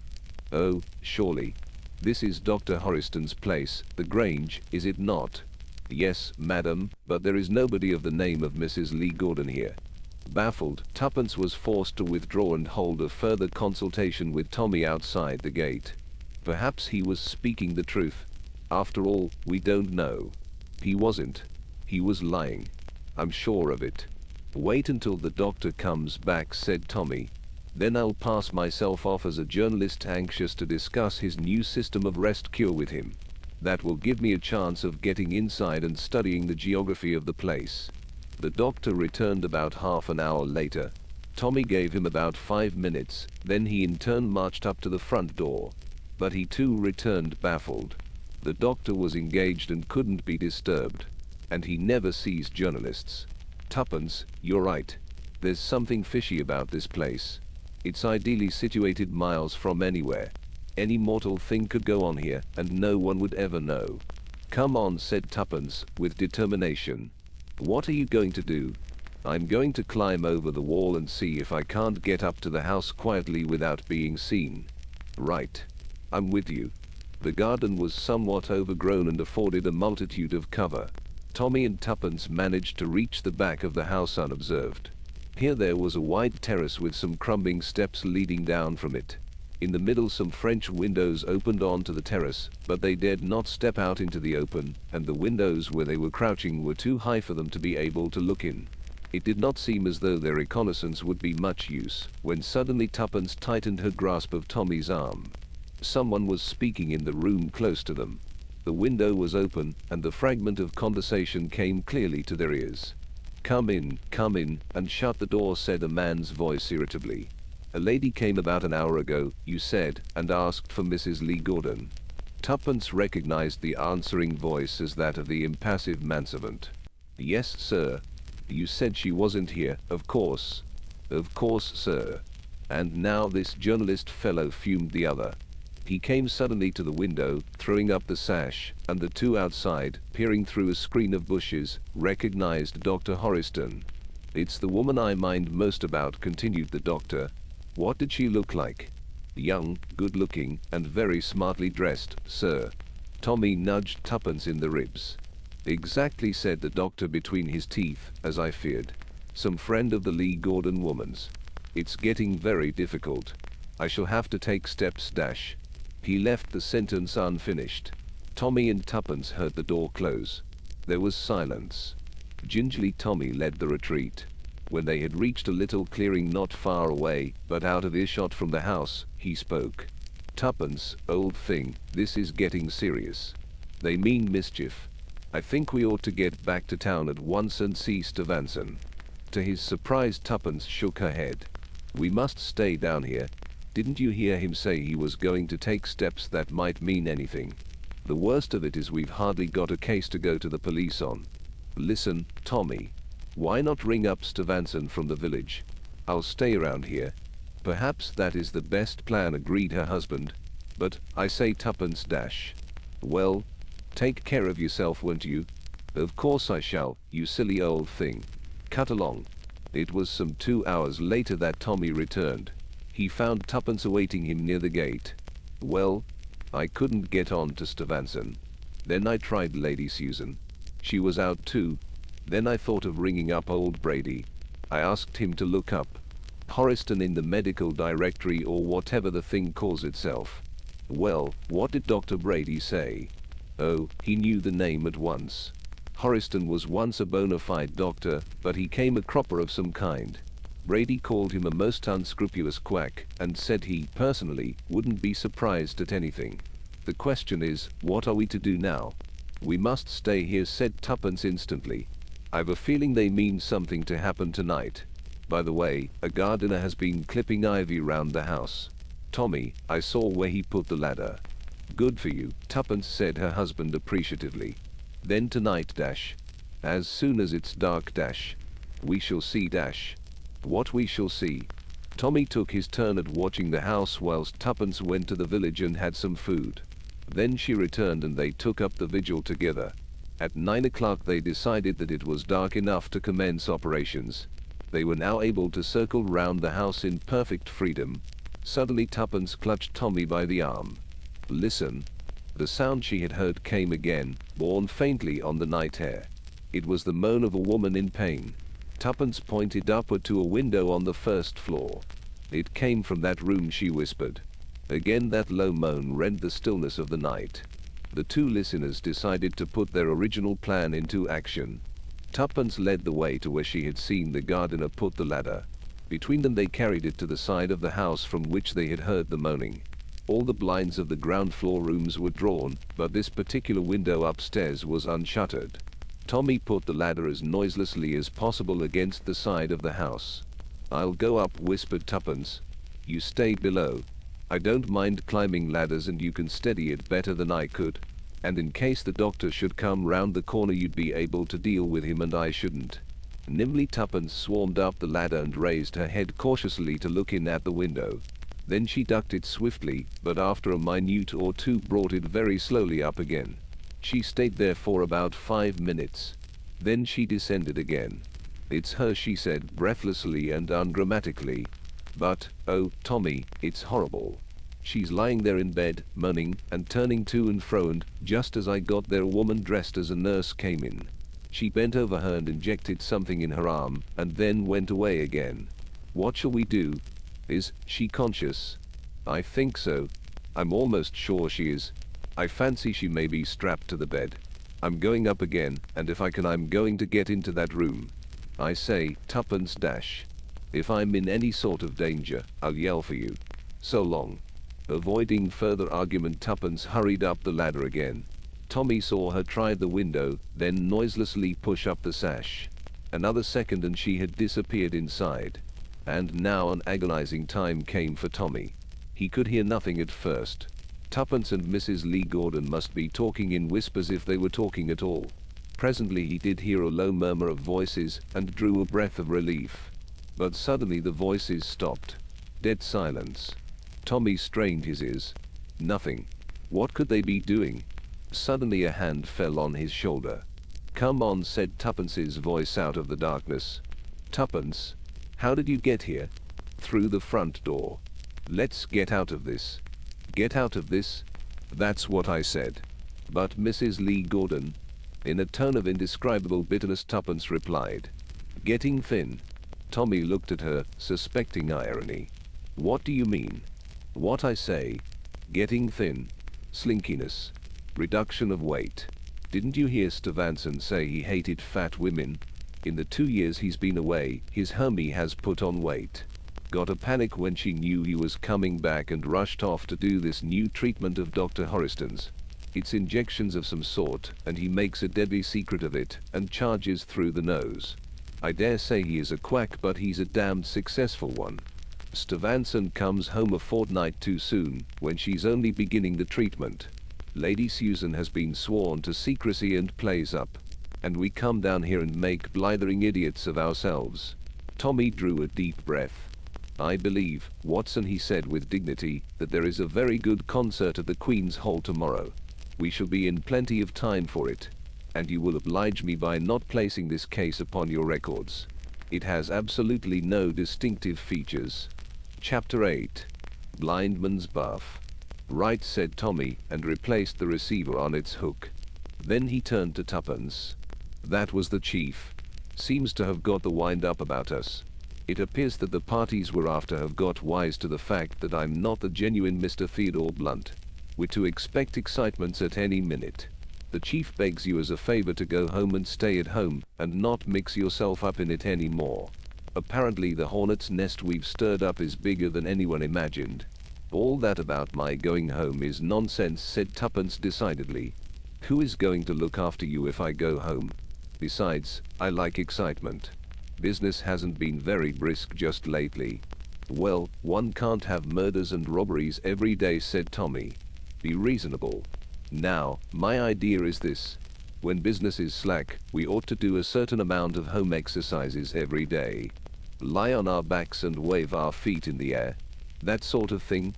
"Oh, surely. This is Dr. Horiston's place, the Grange, is it not?" "Yes, madam, but there is nobody of the name of Mrs. Lee Gordon here." Baffled, Tuppence was forced to withdraw and hold a further consultation with Tommy outside the gate. Perhaps he was speaking the truth. After all, we don't know. He wasn't. He was lying. I'm sure of it. "Wait until the doctor comes back," said Tommy. "Then I'll pass myself off as a journalist anxious to discuss his new system of rest cure with him. That will give me a chance of getting inside and studying the geography of the place." The doctor returned about half an hour later. Tommy gave him about 5 minutes, then he in turn marched up to the front door. But he too returned baffled. The doctor was engaged and couldn't be disturbed. And he never sees journalists. "Tuppence, you're right. There's something fishy about this place. It's ideally situated miles from anywhere. Any mortal thing could go on here, and no one would ever know." "Come on," said Tuppence, with determination. "What are you going to do?" "I'm going to climb over the wall and see if I can't get up to the house quietly without being seen." "Right. I'm with you." The garden was somewhat overgrown and afforded a multitude of cover. Tommy and Tuppence managed to reach the back of the house unobserved. Here there was a wide terrace with some crumbling steps leading down from it. In the middle some French windows opened onto the terrace, but they dared not step out into the open, and the windows where they were crouching were too high for them to be able to look in. It did not seem as though their reconnaissance would be much use, when suddenly Tuppence tightened her grasp of Tommy's arm. Someone was speaking in the room close to them. The window was open, and the fragment of conversation came clearly to their ears. Come in, and shut the door," said a man's voice irritably. "A lady came about an hour ago, you said, and asked for Mrs. Lee Gordon." Tuppence recognized the answering voice as that of the impassive manservant. "Yes, sir. You said she wasn't here, of course." "Of course, sir." "And now this journalist fellow," fumed the other. He came suddenly to the window, throwing up the sash, and the two outside, peering through a screen of bushes, recognized Dr. Horiston. "It's the woman I mind most about," continued the doctor. "What did she look like?" "Young, good-looking, and very smartly dressed, sir." Tommy nudged Tuppence in the ribs. "Exactly," said the doctor between his teeth, "as I feared. Some friend of the Lee Gordon woman's. It's getting very difficult. I shall have to take steps dash." He left the sentence unfinished. Tommy and Tuppence heard the door close. There was silence. Gingerly Tommy led the retreat. When they had reached a little clearing not far away, but out of earshot from the house, he spoke. "Tuppence, old thing, this is getting serious. They mean mischief. I think we ought to get back to town at once and see Stevenson." To his surprise, Tuppence shook her head. "We must stay down here. Didn't you hear him say he was going to take steps that might mean anything?" The worst of it is we've hardly got a case to go to the police on. Listen, Tommy. Why not ring up Stevenson from the village? I'll stay around here. Perhaps that is the best plan, agreed her husband. But, I say Tuppence dash. Well, take care of yourself, won't you? Of course I shall, you silly old thing. Cut along. It was some 2 hours later that Tommy returned. He found Tuppence awaiting him near the gate. Well, I couldn't get on to Stevenson. Then I tried Lady Susan. She was out too. Then I thought of ringing up old Brady. I asked him to look up Horiston in the medical directory or whatever the thing calls itself. Well, what did Dr. Brady say? Oh, he knew the name at once. Horiston was once a bona fide doctor, but he came a cropper of some kind. Brady called him a most unscrupulous quack, and said he, personally, wouldn't be surprised at anything. The question is, what are we to do now? We must stay here, said Tuppence instantly. I've a feeling they mean something to happen tonight. By the way, a gardener has been clipping ivy round the house. Tommy, I saw where he put the ladder. Good for you, Tuppence said her husband appreciatively. Then tonight dash. As soon as it's dark dash. We shall see dash. What we shall see. Tommy took his turn at watching the house whilst Tuppence went to the village and had some food. Then she returned and they took up the vigil together. At 9 o'clock they decided that it was dark enough to commence operations. They were now able to circle round the house in perfect freedom. Suddenly Tuppence clutched Tommy by the arm. Listen. The sound she had heard came again, borne faintly on the night air. It was the moan of a woman in pain. Tuppence pointed upward to a window on the first floor. It came from that room, she whispered. Again that low moan rent the stillness of the night. The two listeners decided to put their original plan into action. Tuppence led the way to where she had seen the gardener put the ladder. Between them they carried it to the side of the house from which they had heard the moaning. All the blinds of the ground floor rooms were drawn, but this particular window upstairs was unshuttered. Tommy put the ladder as noiselessly as possible against the side of the house. I'll go up, whispered Tuppence. You stay below. I don't mind climbing ladders and you can steady it better than I could. And in case the doctor should come round the corner you'd be able to deal with him and I shouldn't. Nimbly Tuppence swarmed up the ladder and raised her head cautiously to look in at the window. Then she ducked it swiftly, but after a minute or two brought it very slowly up again. She stayed there for about 5 minutes. Then she descended again. It's her, she said breathlessly and ungrammatically. But, oh, Tommy, it's horrible. She's lying there in bed, moaning, and turning to and fro, and just as I got there a woman dressed as a nurse came in. She bent over her and injected something in her arm, and then went away again. What shall we do? Is she conscious? I think so. I'm almost sure she is. I fancy she may be strapped to the bed. I'm going up again, and if I can I'm going to get into that room. I say, Tuppence dash. If I'm in any sort of danger, I'll yell for you. So long. Avoiding further argument, Tuppence hurried up the ladder again. Tommy saw her try the window, then noiselessly push up the sash. Another second and she had disappeared inside. And now an agonizing time came for Tommy. He could hear nothing at first. Tuppence and Mrs. Lee Gordon must be talking in whispers if they were talking at all. Presently he did hear a low murmur of voices and drew a breath of relief. But suddenly the voices stopped. Dead silence. Tommy strained his ears. Nothing. What could they be doing? Suddenly a hand fell on his shoulder. Come on, said Tuppence's voice out of the darkness. Tuppence? How did you get here? Through the front door. Let's get out of this. Get out of this? That's what I said. But Mrs. Lee Gordon? In a tone of indescribable bitterness Tuppence replied. Getting thin. Tommy looked at her, suspecting irony. What do you mean? What I say. Getting thin. Slinkiness. Reduction of weight. Didn't you hear Stevenson say he hated fat women? In the 2 years he's been away, his Hermie has put on weight. Got a panic when she knew he was coming back and rushed off to do this new treatment of Dr. Horiston's. It's injections of some sort, and he makes a deadly secret of it, and charges through the nose. I dare say he is a quack, but he's a damned successful one. Stevenson comes home a fortnight too soon, when she's only beginning the treatment. Lady Susan has been sworn to secrecy and plays up. And we come down here and make blithering idiots of ourselves. Tommy drew a deep breath. I believe, Watson, he said with dignity, that there is a very good concert at the Queen's Hall tomorrow. We shall be in plenty of time for it. And you will oblige me by not placing this case upon your records. It has absolutely no distinctive features. Chapter 8. Blindman's Buff. Right, said Tommy, and replaced the receiver on its hook. Then he turned to Tuppence. That was the chief. Seems to have got the wind up about us. It appears that the parties we're after have got wise to the fact that I'm not the genuine Mr. Theodore Blunt. We're to expect excitements at any minute. The chief begs you as a favor to go home and stay at home, and not mix yourself up in it any more. Apparently the hornet's nest we've stirred up is bigger than anyone imagined. All that about my going home is nonsense, said Tuppence decidedly. Who is going to look after you if I go home? Besides, I like excitement. Business hasn't been very brisk just lately. Well, one can't have murders and robberies every day, said Tommy. Be reasonable. Now, my idea is this. When business is slack, we ought to do a certain amount of home exercises every day. Lie on our backs and wave our feet in the air. That sort of thing.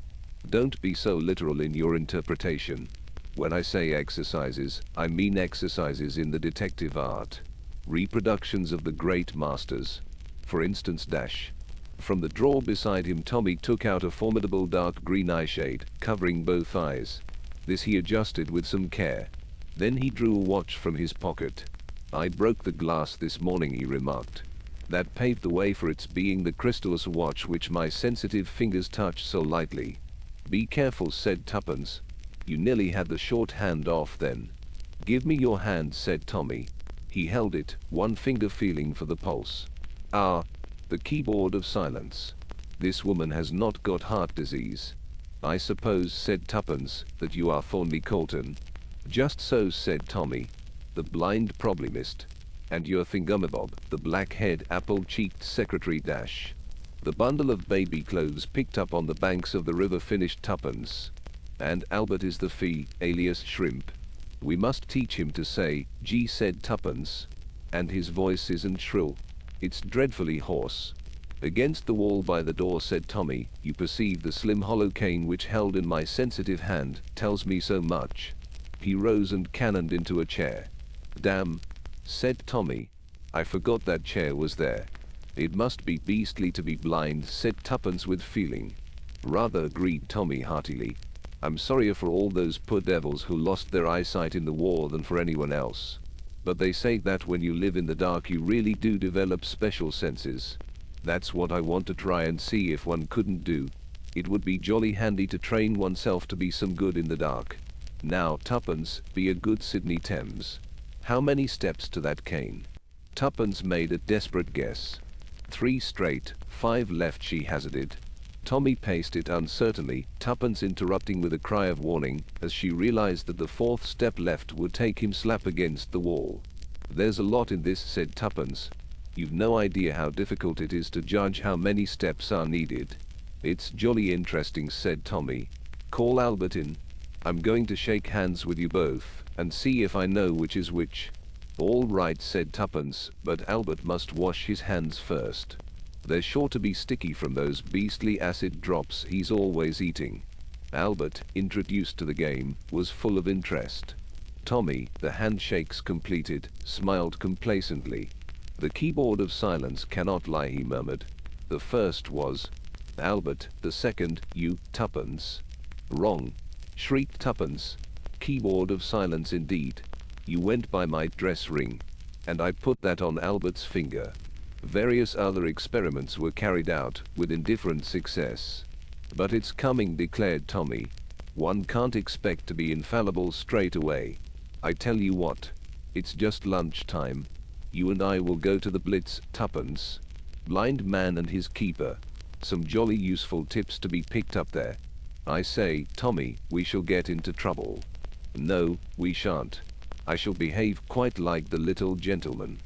Don't be so literal in your interpretation. When I say exercises, I mean exercises in the detective art. Reproductions of the great masters. For instance, From the drawer beside him Tommy took out a formidable dark green eyeshade, covering both eyes. This he adjusted with some care. Then he drew a watch from his pocket. I broke the glass this morning, he remarked. That paved the way for its being the crystalline watch which my sensitive fingers touched so lightly. Be careful, said Tuppence. You nearly had the short hand off then. Give me your hand, said Tommy. He held it, one finger feeling for the pulse. Ah, the keyboard of silence. This woman has not got heart disease. I suppose, said Tuppence, that you are Thornley Colton. Just so, said Tommy. The blind problemist. And you're Thingamabob, the black-haired, apple-cheeked secretary. The bundle of baby clothes picked up on the banks of the river, finished Tuppence. And Albert is the fee, alias Shrimp. We must teach him to say, gee, said Tuppence. And his voice isn't shrill. It's dreadfully hoarse. Against the wall by the door, said Tommy, you perceive the slim hollow cane which held in my sensitive hand, tells me so much. He rose and cannoned into a chair. Damn, said Tommy. I forgot that chair was there. It must be beastly to be blind, said Tuppence with feeling. Rather, agreed Tommy heartily. I'm sorrier for all those poor devils who lost their eyesight in the war than for anyone else. But they say that when you live in the dark you really do develop special senses. That's what I want to try and see if one couldn't do. It would be jolly handy to train oneself to be some good in the dark. Now, Tuppence, be a good Sydney Thames. How many steps to that cane? Tuppence made a desperate guess. 3 straight, 5 left, she hazarded. Tommy paced it uncertainly, Tuppence interrupting with a cry of warning, as she realized that the 4th step left would take him slap against the wall. There's a lot in this, said Tuppence. You've no idea how difficult it is to judge how many steps are needed. It's jolly interesting, said Tommy. Call Albert in. I'm going to shake hands with you both, and see if I know which is which. All right, said Tuppence, but Albert must wash his hands first. They're sure to be sticky from those beastly acid drops he's always eating. Albert, introduced to the game, was full of interest. Tommy, the handshakes completed, smiled complacently. The keyboard of silence cannot lie, he murmured. The first was Albert, the second, you, Tuppence. Wrong, shrieked Tuppence. Keyboard of silence indeed. You went by my dress ring, and I put that on Albert's finger. Various other experiments were carried out, with indifferent success. But it's coming, declared Tommy. One can't expect to be infallible straight away. I tell you what, it's just lunchtime. You and I will go to the Blitz, Tuppence. Blind man and his keeper. Some jolly useful tips to be picked up there. I say, Tommy, we shall get into trouble. No, we shan't. I shall behave quite like the little gentleman.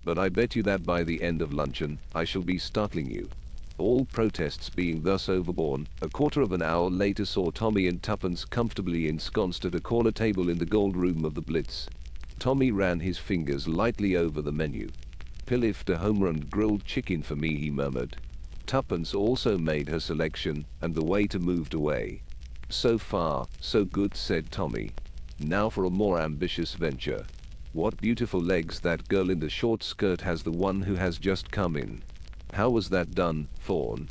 But I bet you that by the end of luncheon, I shall be startling you. All protests being thus overborne, a quarter of an hour later saw Tommy and Tuppence comfortably ensconced at a corner table in the gold room of the Blitz. Tommy ran his fingers lightly over the menu. "Pilifed a home run grilled chicken for me," he murmured. Tuppence also made her selection, and the waiter moved away. "So far, so good," said Tommy. "Now for a more ambitious venture. What beautiful legs that girl in the short skirt has, the one who has just come in." "How was that done, Fawn?"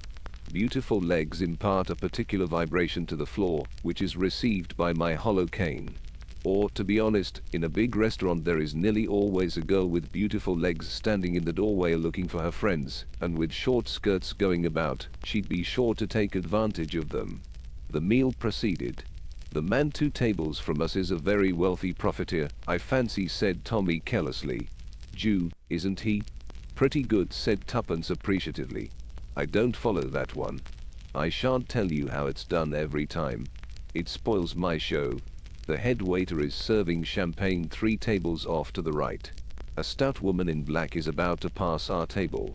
"Beautiful legs impart a particular vibration to the floor, which is received by my hollow cane. Or, to be honest, in a big restaurant there is nearly always a girl with beautiful legs standing in the doorway looking for her friends, and with short skirts going about, she'd be sure to take advantage of them." The meal proceeded. "The man 2 tables from us is a very wealthy profiteer, I fancy," said Tommy carelessly. "Jew, isn't he?" "Pretty good," said Tuppence appreciatively. "I don't follow that one. I shan't tell you how it's done every time. It spoils my show." The head waiter is serving champagne 3 tables off to the right. A stout woman in black is about to pass our table.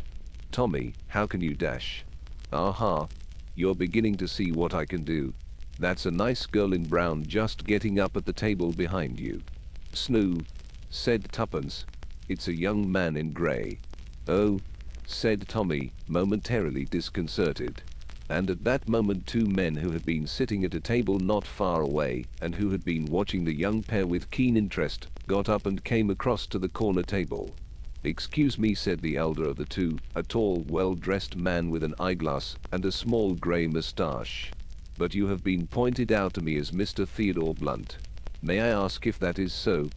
"Tommy, how can you dash?" "Aha. You're beginning to see what I can do. That's a nice girl in brown just getting up at the table behind you." "Snoo," said Tuppence. "It's a young man in grey." "Oh," said Tommy, momentarily disconcerted. And at that moment 2 men who had been sitting at a table not far away, and who had been watching the young pair with keen interest, got up and came across to the corner table. "Excuse me," said the elder of the 2, a tall, well-dressed man with an eyeglass and a small grey moustache. "But you have been pointed out to me as Mr. Theodore Blunt. May I ask if that is so?"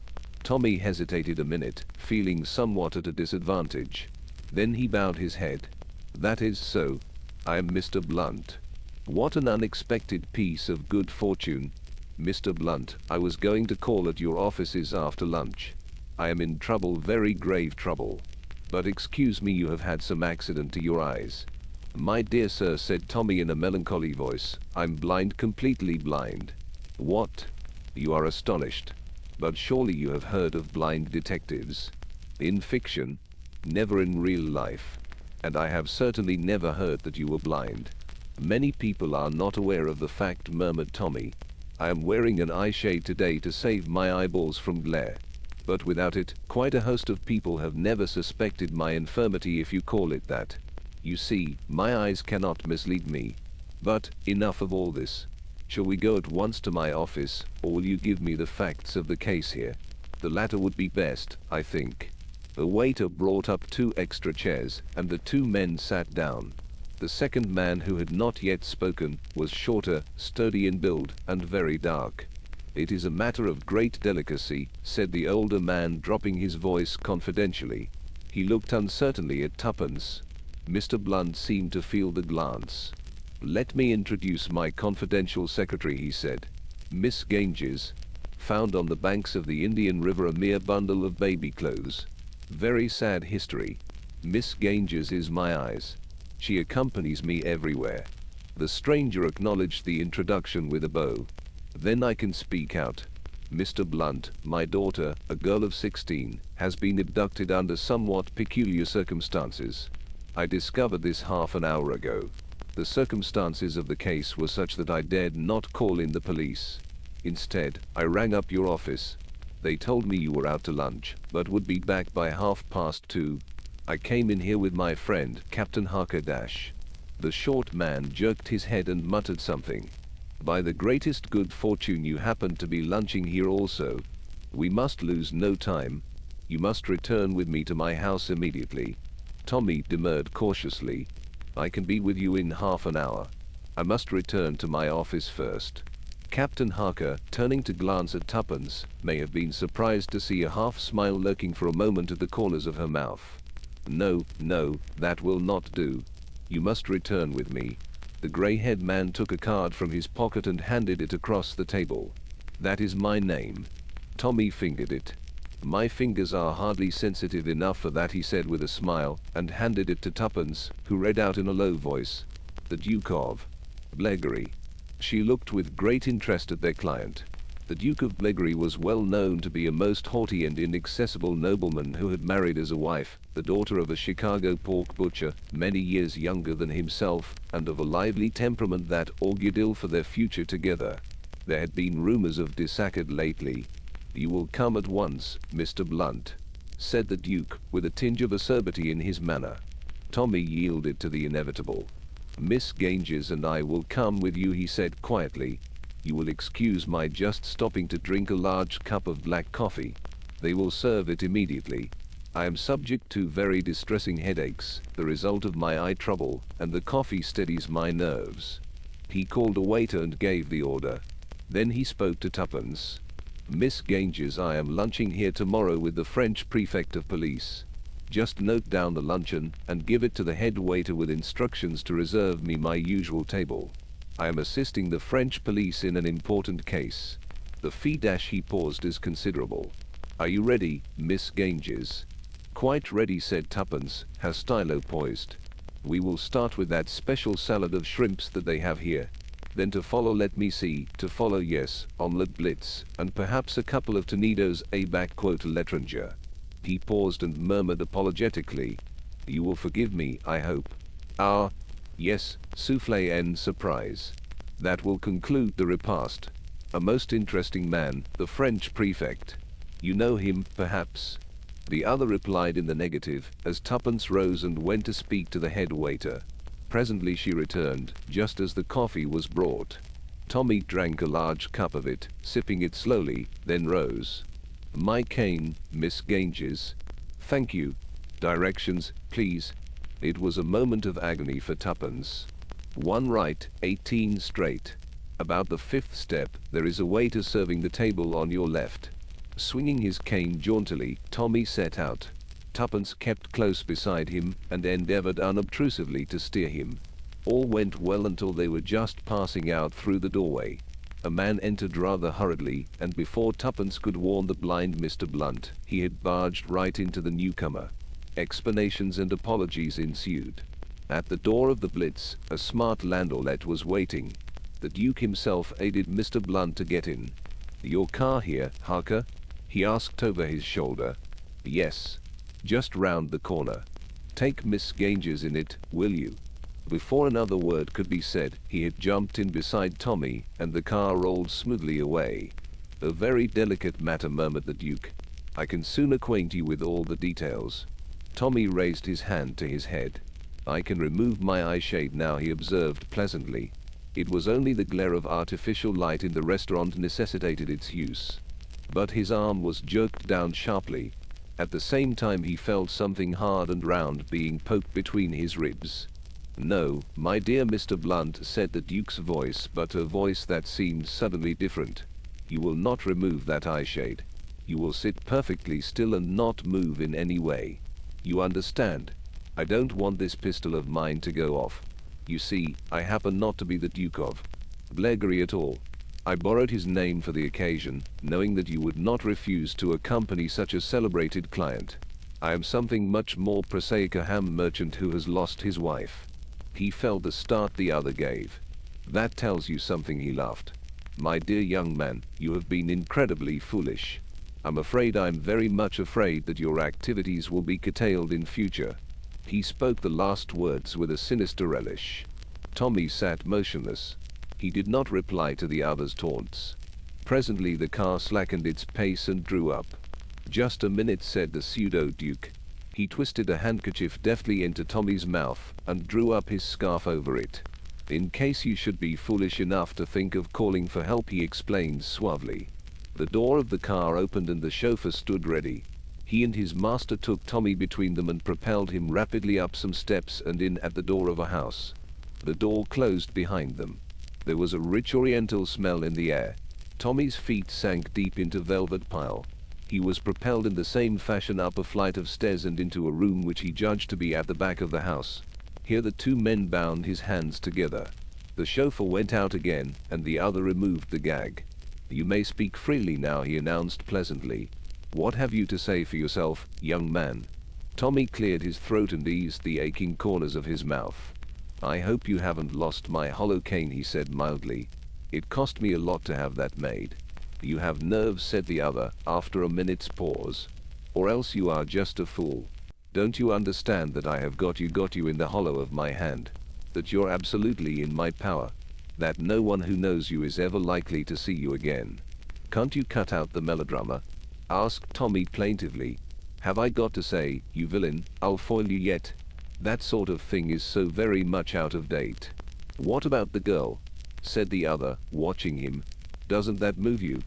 Tommy hesitated a minute, feeling somewhat at a disadvantage. Then he bowed his head. "That is so. I am Mr. Blunt." "What an unexpected piece of good fortune. Mr. Blunt, I was going to call at your offices after lunch. I am in trouble, very grave trouble. But excuse me, you have had some accident to your eyes." "My dear sir," said Tommy in a melancholy voice, "I'm blind, completely blind." "What? You are astonished. But surely you have heard of blind detectives?" "In fiction. Never in real life. And I have certainly never heard that you were blind." "Many people are not aware of the fact," murmured Tommy. "I am wearing an eye shade today to save my eyeballs from glare. But without it, quite a host of people have never suspected my infirmity, if you call it that. You see, my eyes cannot mislead me. But, enough of all this. Shall we go at once to my office, or will you give me the facts of the case here? The latter would be best, I think." A waiter brought up 2 extra chairs, and the 2 men sat down. The second man, who had not yet spoken, was shorter, sturdy in build, and very dark. "It is a matter of great delicacy," said the older man, dropping his voice confidentially. He looked uncertainly at Tuppence. Mr. Blunt seemed to feel the glance. "Let me introduce my confidential secretary," he said. "Miss Ganges. Found on the banks of the Indian River, a mere bundle of baby clothes. Very sad history. Miss Ganges is my eyes. She accompanies me everywhere." The stranger acknowledged the introduction with a bow. "Then I can speak out. Mr. Blunt, my daughter, a girl of 16, has been abducted under somewhat peculiar circumstances. I discovered this half an hour ago. The circumstances of the case were such that I dared not call in the police. Instead, I rang up your office. They told me you were out to lunch, but would be back by 2:30. I came in here with my friend, Captain Harker Dash." The short man jerked his head and muttered something. "By the greatest good fortune you happened to be lunching here also. We must lose no time. You must return with me to my house immediately." Tommy demurred cautiously. "I can be with you in half an hour. I must return to my office first." Captain Harker, turning to glance at Tuppence, may have been surprised to see a half-smile lurking for a moment at the corners of her mouth. "No, no, that will not do. You must return with me." The grey-haired man took a card from his pocket and handed it across the table. "That is my name." Tommy fingered it. "My fingers are hardly sensitive enough for that," he said with a smile, and handed it to Tuppence, who read out in a low voice, "The Duke of Blegarie." She looked with great interest at their client. The Duke of Blegory was well known to be a most haughty and inaccessible nobleman who had married as a wife the daughter of a Chicago pork butcher, many years younger than himself, and of a lively temperament that augured ill for their future together. There had been rumors of disaccard lately. "You will come at once, Mr. Blunt," said the Duke, with a tinge of acerbity in his manner. Tommy yielded to the inevitable. "Miss Ganges and I will come with you," he said quietly. "You will excuse my just stopping to drink a large cup of black coffee. They will serve it immediately. I am subject to very distressing headaches, the result of my eye trouble, and the coffee steadies my nerves." He called a waiter and gave the order. Then he spoke to Tuppence. "Miss Ganges, I am lunching here tomorrow with the French prefect of police. Just note down the luncheon and give it to the head waiter with instructions to reserve me my usual table. I am assisting the French police in an important case. The fee dash," he paused, "is considerable. Are you ready, Miss Ganges?" "Quite ready," said Tuppence, her stylo poised. "We will start with that special salad of shrimps that they have here. Then to follow, let me see, to follow, yes, omelette blitz, and perhaps a couple of Tonidos a l'étranger." He paused and murmured apologetically, "You will forgive me, I hope." "Ah, yes, soufflé and surprise. That will conclude the repast. A most interesting man, the French prefect. You know him, perhaps?" The other replied in the negative, as Tuppence rose and went to speak to the head waiter. Presently she returned, just as the coffee was brought. Tommy drank a large cup of it, sipping it slowly, then rose. "My cane, Miss Ganges." "Thank you. Directions, please." It was a moment of agony for Tuppence. "One right, 18 straight. About the 5th step, there is a waiter serving the table on your left." Swinging his cane jauntily, Tommy set out. Tuppence kept close beside him and endeavored unobtrusively to steer him. All went well until they were just passing out through the doorway. A man entered rather hurriedly, and before Tuppence could warn the blind Mr. Blunt, he had barged right into the newcomer. Explanations and apologies ensued. At the door of the Blitz, a smart landaulet was waiting. The Duke himself aided Mr. Blunt to get in. "Your car here, Harker?" he asked over his shoulder. "Yes. Just round the corner. Take Miss Ganges in it, will you?" Before another word could be said, he had jumped in beside Tommy, and the car rolled smoothly away. "A very delicate matter," murmured the Duke. "I can soon acquaint you with all the details." Tommy raised his hand to his head. "I can remove my eye shade now," he observed pleasantly. It was only the glare of artificial light in the restaurant necessitated its use. But his arm was jerked down sharply. At the same time he felt something hard and round being poked between his ribs. "No, my dear Mr. Blunt," said the Duke's voice, but a voice that seemed suddenly different. "You will not remove that eye shade. You will sit perfectly still and not move in any way. You understand? I don't want this pistol of mine to go off. You see, I happen not to be the Duke of Blegory at all. I borrowed his name for the occasion, knowing that you would not refuse to accompany such a celebrated client. I am something much more prosaic, a ham merchant who has lost his wife." He felt the start the other gave. "That tells you something," he laughed. "My dear young man, you have been incredibly foolish. I'm afraid, I'm very much afraid that your activities will be curtailed in future." He spoke the last words with a sinister relish. Tommy sat motionless. He did not reply to the other's taunts. Presently the car slackened its pace and drew up. "Just a minute," said the pseudo-duke. He twisted a handkerchief deftly into Tommy's mouth and drew up his scarf over it. "In case you should be foolish enough to think of calling for help," he explained suavely. The door of the car opened and the chauffeur stood ready. He and his master took Tommy between them and propelled him rapidly up some steps and in at the door of a house. The door closed behind them. There was a rich oriental smell in the air. Tommy's feet sank deep into velvet pile. He was propelled in the same fashion up a flight of stairs and into a room which he judged to be at the back of the house. Here the two men bound his hands together. The chauffeur went out again, and the other removed the gag. "You may speak freely now," he announced pleasantly. "What have you to say for yourself, young man?" Tommy cleared his throat and eased the aching corners of his mouth. "I hope you haven't lost my hollow cane," he said mildly. "It cost me a lot to have that made." You have nerve, said the other, after a minute's pause. Or else you are just a fool. Don't you understand that I have got you in the hollow of my hand? That you're absolutely in my power? That no one who knows you is ever likely to see you again? Can't you cut out the melodrama? Asked Tommy plaintively. Have I got to say, you villain, I'll foil you yet? That sort of thing is so very much out of date. What about the girl? Said the other, watching him. Doesn't that move you?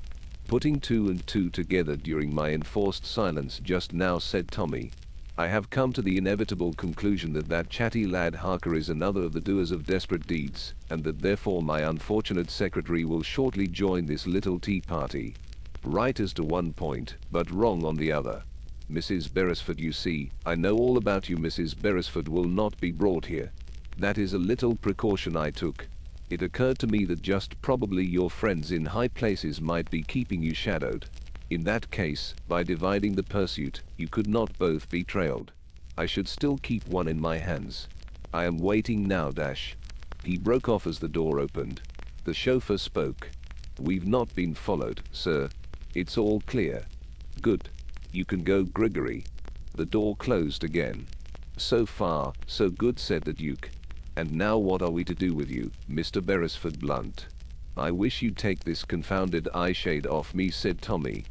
Putting two and two together during my enforced silence just now, said Tommy. I have come to the inevitable conclusion that that chatty lad Harker is another of the doers of desperate deeds, and that therefore my unfortunate secretary will shortly join this little tea party. Right as to one point, but wrong on the other. Mrs. Beresford, you see, I know all about you. Mrs. Beresford will not be brought here. That is a little precaution I took. It occurred to me that just probably your friends in high places might be keeping you shadowed. In that case, by dividing the pursuit, you could not both be trailed. I should still keep one in my hands. I am waiting now. He broke off as the door opened. The chauffeur spoke. We've not been followed, sir. It's all clear. Good. You can go, Gregory. The door closed again. So far, so good, said the Duke. And now what are we to do with you, Mr. Beresford Blunt? I wish you'd take this confounded eye shade off me, said Tommy.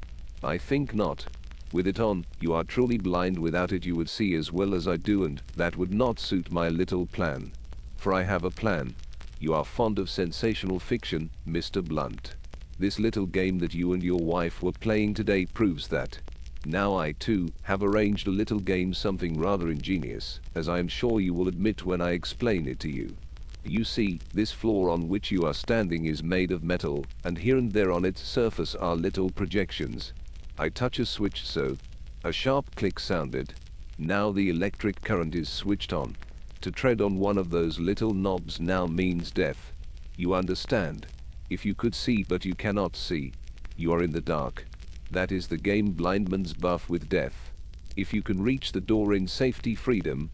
I think not. With it on, you are truly blind. Without it you would see as well as I do, and that would not suit my little plan. For I have a plan. You are fond of sensational fiction, Mr. Blunt. This little game that you and your wife were playing today proves that. Now I, too, have arranged a little game, something rather ingenious, as I am sure you will admit when I explain it to you. You see, this floor on which you are standing is made of metal, and here and there on its surface are little projections. I touch a switch so. A sharp click sounded. Now the electric current is switched on. To tread on one of those little knobs now means death. You understand? If you could see but you cannot see, you are in the dark. That is the game, blindman's buff with death. If you can reach the door in safety, freedom.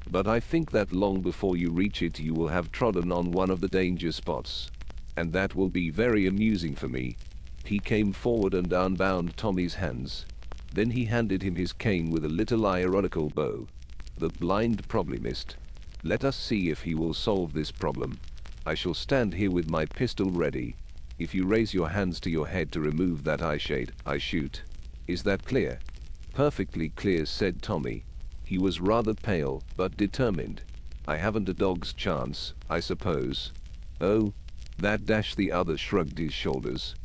But I think that long before you reach it you will have trodden on one of the danger spots. And that will be very amusing for me. He came forward and unbound Tommy's hands. Then he handed him his cane with a little ironical bow. The blind probably missed. Let us see if he will solve this problem. I shall stand here with my pistol ready. If you raise your hands to your head to remove that eye shade, I shoot. Is that clear? Perfectly clear, said Tommy. He was rather pale, but determined. I haven't a dog's chance, I suppose. Oh, that the other shrugged his shoulders.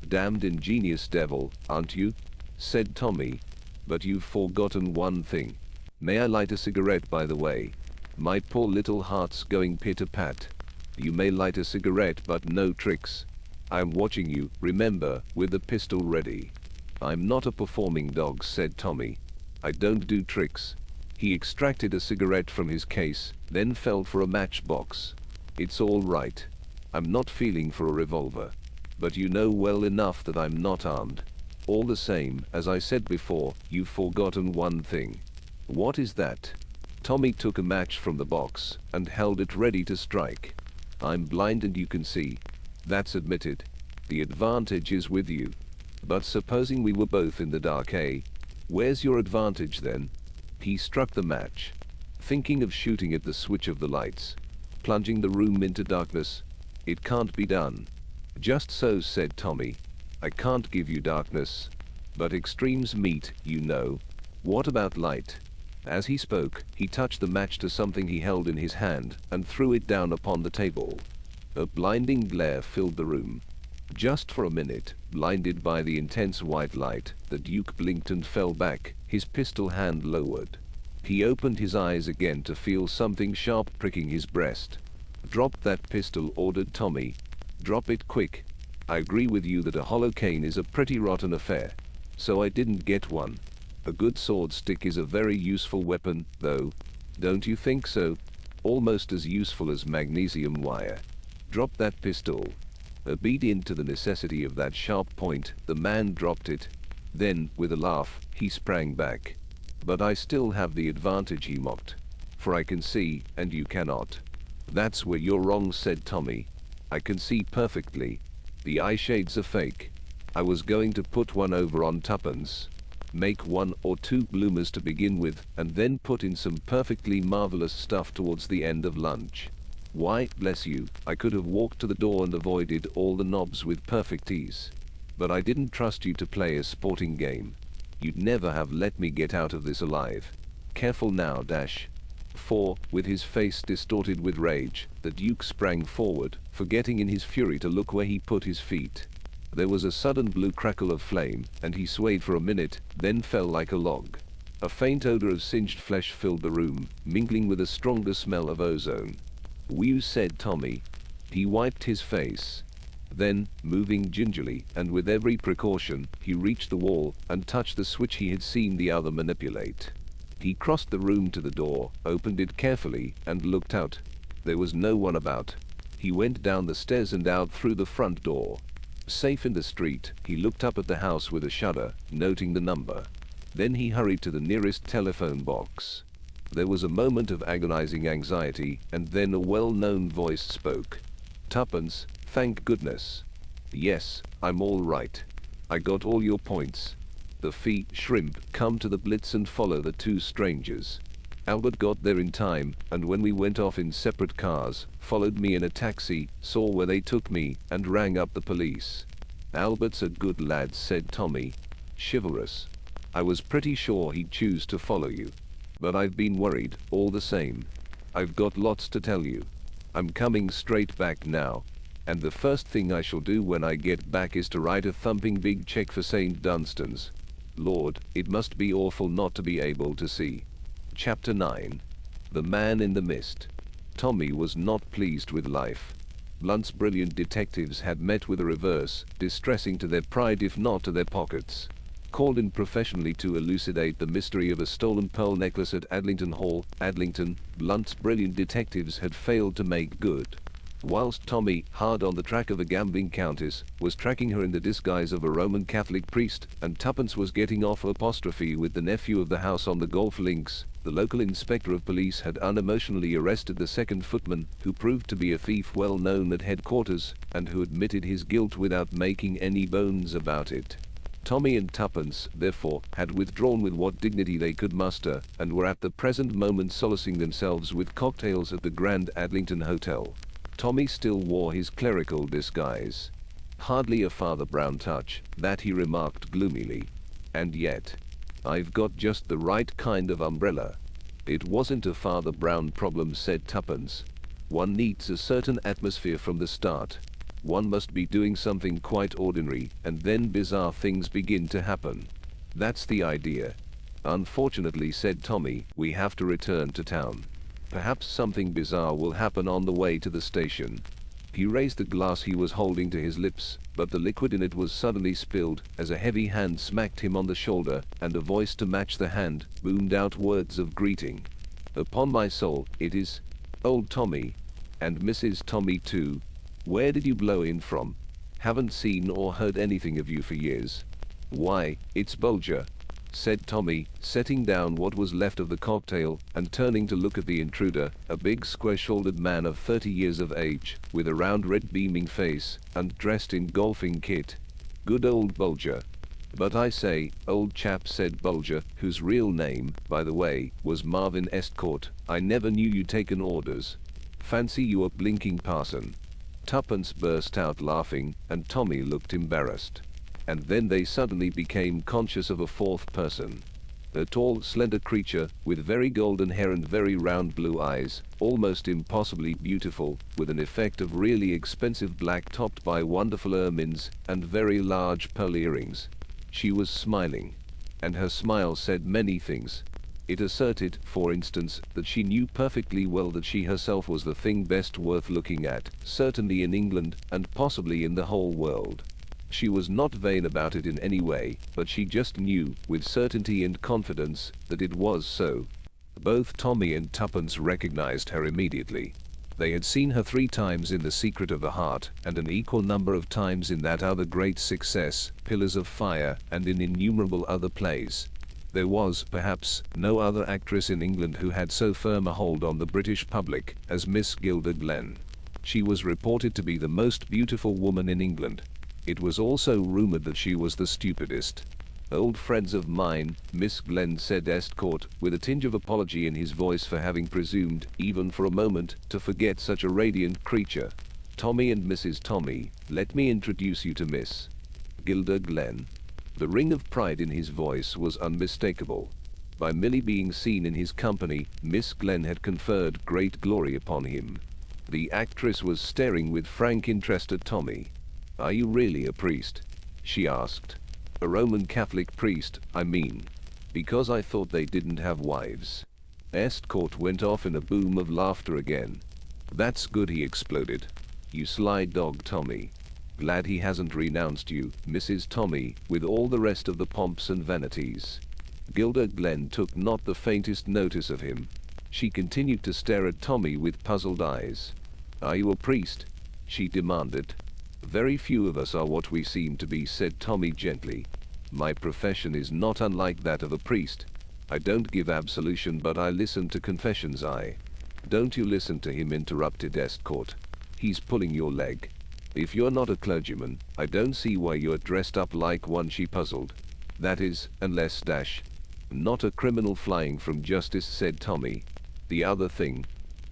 Damned ingenious devil, aren't you? Said Tommy. But you've forgotten one thing. May I light a cigarette, by the way? My poor little heart's going pit-a-pat. You may light a cigarette, but no tricks. I'm watching you, remember, with the pistol ready. I'm not a performing dog, said Tommy. I don't do tricks. He extracted a cigarette from his case, then felt for a matchbox. It's all right. I'm not feeling for a revolver. But you know well enough that I'm not armed. All the same, as I said before, you've forgotten one thing. What is that? Tommy took a match from the box and held it ready to strike. I'm blind and you can see. That's admitted. The advantage is with you. But supposing we were both in the dark, eh? Where's your advantage then? He struck the match, thinking of shooting at the switch of the lights, plunging the room into darkness. It can't be done. Just so, said Tommy. I can't give you darkness. But extremes meet, you know. What about light? As he spoke, he touched the match to something he held in his hand and threw it down upon the table. A blinding glare filled the room. Just for a minute, blinded by the intense white light, the Duke blinked and fell back, his pistol hand lowered. He opened his eyes again to feel something sharp pricking his breast. Drop that pistol, ordered Tommy. Drop it quick. I agree with you that a hollow cane is a pretty rotten affair. So I didn't get one. A good sword stick is a very useful weapon, though. Don't you think so? Almost as useful as magnesium wire. Drop that pistol. Obedient to the necessity of that sharp point, the man dropped it. Then, with a laugh, he sprang back. But I still have the advantage, he mocked. For I can see, and you cannot. That's where you're wrong, said Tommy. I can see perfectly. The eye shades are fake. I was going to put one over on Tuppence. Make 1 or 2 bloomers to begin with, and then put in some perfectly marvelous stuff towards the end of lunch. Why, bless you, I could have walked to the door and avoided all the knobs with perfect ease. But I didn't trust you to play a sporting game. You'd never have let me get out of this alive. Careful now, dash. For, with his face distorted with rage, the Duke sprang forward, forgetting in his fury to look where he put his feet. There was a sudden blue crackle of flame, and he swayed for a minute, then fell like a log. A faint odor of singed flesh filled the room, mingling with a stronger smell of ozone. "Whew," said Tommy. He wiped his face. Then, moving gingerly, and with every precaution, he reached the wall, and touched the switch he had seen the other manipulate. He crossed the room to the door, opened it carefully, and looked out. There was no one about. He went down the stairs and out through the front door. Safe in the street, he looked up at the house with a shudder, noting the number. Then he hurried to the nearest telephone box. There was a moment of agonizing anxiety, and then a well-known voice spoke. "Tuppence, thank goodness." "Yes, I'm all right. I got all your points. The fee, shrimp, come to the Blitz and follow the 2 strangers." Albert got there in time, and when we went off in separate cars, followed me in a taxi, saw where they took me, and rang up the police. "Albert's a good lad," said Tommy. "Chivalrous. I was pretty sure he'd choose to follow you. But I've been worried, all the same. I've got lots to tell you. I'm coming straight back now. And the first thing I shall do when I get back is to write a thumping big check for St. Dunstan's. Lord, it must be awful not to be able to see." Chapter 9. The Man in the Mist. Tommy was not pleased with life. Blunt's brilliant detectives had met with a reverse, distressing to their pride if not to their pockets. Called in professionally to elucidate the mystery of a stolen pearl necklace at Adlington Hall, Adlington, Blunt's brilliant detectives had failed to make good. Whilst Tommy, hard on the track of a gambling countess, was tracking her in the disguise of a Roman Catholic priest, and Tuppence was getting off apostrophe with the nephew of the house on the golf links, the local inspector of police had unemotionally arrested the second footman, who proved to be a thief well known at headquarters, and who admitted his guilt without making any bones about it. Tommy and Tuppence, therefore, had withdrawn with what dignity they could muster, and were at the present moment solacing themselves with cocktails at the Grand Adlington Hotel. Tommy still wore his clerical disguise. "Hardly a Father Brown touch, that," he remarked gloomily. "And yet, I've got just the right kind of umbrella." "It wasn't a Father Brown problem," said Tuppence. "One needs a certain atmosphere from the start. One must be doing something quite ordinary, and then bizarre things begin to happen. That's the idea." "Unfortunately," said Tommy, "we have to return to town. Perhaps something bizarre will happen on the way to the station." He raised the glass he was holding to his lips, but the liquid in it was suddenly spilled, as a heavy hand smacked him on the shoulder, and a voice to match the hand boomed out words of greeting. "Upon my soul, it is old Tommy. And Mrs. Tommy too. Where did you blow in from? Haven't seen or heard anything of you for years." "Why, it's Bulger," said Tommy, setting down what was left of the cocktail, and turning to look at the intruder, a big square-shouldered man of 30 years of age, with a round red beaming face, and dressed in golfing kit. "Good old Bulger." "But I say, old chap," said Bulger, whose real name, by the way, was Marvin Estcourt, "I never knew you'd taken orders. Fancy you a blinking parson." Tuppence burst out laughing, and Tommy looked embarrassed. And then they suddenly became conscious of a fourth person. A tall, slender creature, with very golden hair and very round blue eyes, almost impossibly beautiful, with an effect of really expensive black topped by wonderful ermines, and very large pearl earrings. She was smiling. And her smile said many things. It asserted, for instance, that she knew perfectly well that she herself was the thing best worth looking at, certainly in England, and possibly in the whole world. She was not vain about it in any way, but she just knew, with certainty and confidence, that it was so. Both Tommy and Tuppence recognized her immediately. They had seen her 3 times in The Secret of the Heart, and an equal number of times in that other great success, Pillars of Fire, and in innumerable other plays. There was, perhaps, no other actress in England who had so firm a hold on the British public as Miss Gilda Glenn. She was reported to be the most beautiful woman in England. It was also rumored that she was the stupidest. Old friends of mine, Miss Glenn, said Estcourt, with a tinge of apology in his voice for having presumed, even for a moment, to forget such a radiant creature. Tommy and Mrs. Tommy, let me introduce you to Miss Gilda Glenn. The ring of pride in his voice was unmistakable. By merely being seen in his company, Miss Glenn had conferred great glory upon him. The actress was staring with frank interest at Tommy. "Are you really a priest?" she asked. "A Roman Catholic priest, I mean. Because I thought they didn't have wives." Estcourt went off in a boom of laughter again. "That's good," he exploded. "You sly dog, Tommy. Glad he hasn't renounced you, Mrs. Tommy, with all the rest of the pomps and vanities." Gilda Glenn took not the faintest notice of him. She continued to stare at Tommy with puzzled eyes. "Are you a priest?" she demanded. "Very few of us are what we seem to be," said Tommy gently. "My profession is not unlike that of a priest. I don't give absolution, but I listen to confessions. Don't you listen to him," interrupted Estcourt. "He's pulling your leg. If you're not a clergyman, I don't see why you're dressed up like one," she puzzled. "That is, unless not a criminal flying from justice," said Tommy. "The other thing."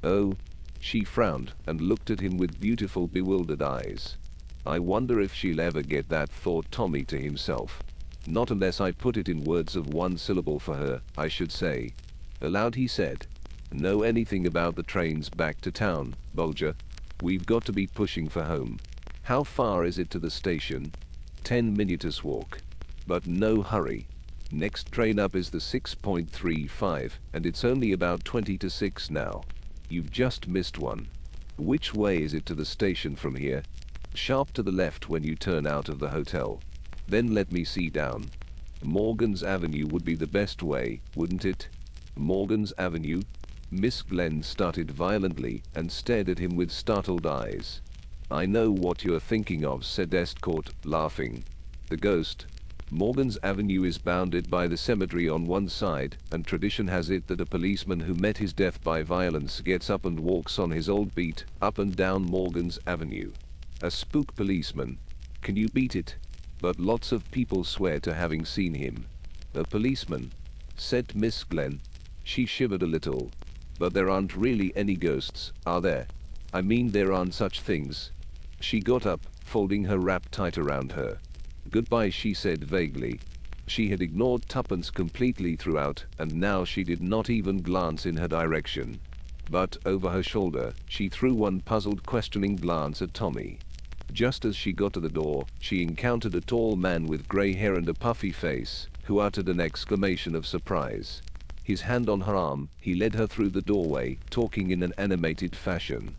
"Oh." She frowned and looked at him with beautiful, bewildered eyes. "I wonder if she'll ever get that," thought Tommy to himself. "Not unless I put it in words of one syllable for her, I should say." Aloud he said, "Know anything about the trains back to town, Bulger? We've got to be pushing for home." "How far is it to the station?" 10 minutes walk. But no hurry. Next train up is the 6.35, and it's only about 20 to 6 now. You've just missed one. Which way is it to the station from here?" "Sharp to the left when you turn out of the hotel. Then let me see down. Morgan's Avenue would be the best way, wouldn't it?" "Morgan's Avenue?" Miss Glenn started violently and stared at him with startled eyes. "I know what you're thinking of," said Estcourt, laughing. "The ghost. Morgan's Avenue is bounded by the cemetery on one side, and tradition has it that a policeman who met his death by violence gets up and walks on his old beat, up and down Morgan's Avenue. A spook policeman. Can you beat it? But lots of people swear to having seen him." "A policeman?" said Miss Glenn. She shivered a little. "But there aren't really any ghosts, are there? I mean, there aren't such things." She got up, folding her wrap tight around her. "Goodbye," she said vaguely. She had ignored Tuppence completely throughout, and now she did not even glance in her direction. But, over her shoulder, she threw one puzzled, questioning glance at Tommy. Just as she got to the door, she encountered a tall man with gray hair and a puffy face, who uttered an exclamation of surprise. His hand on her arm, he led her through the doorway, talking in an animated fashion.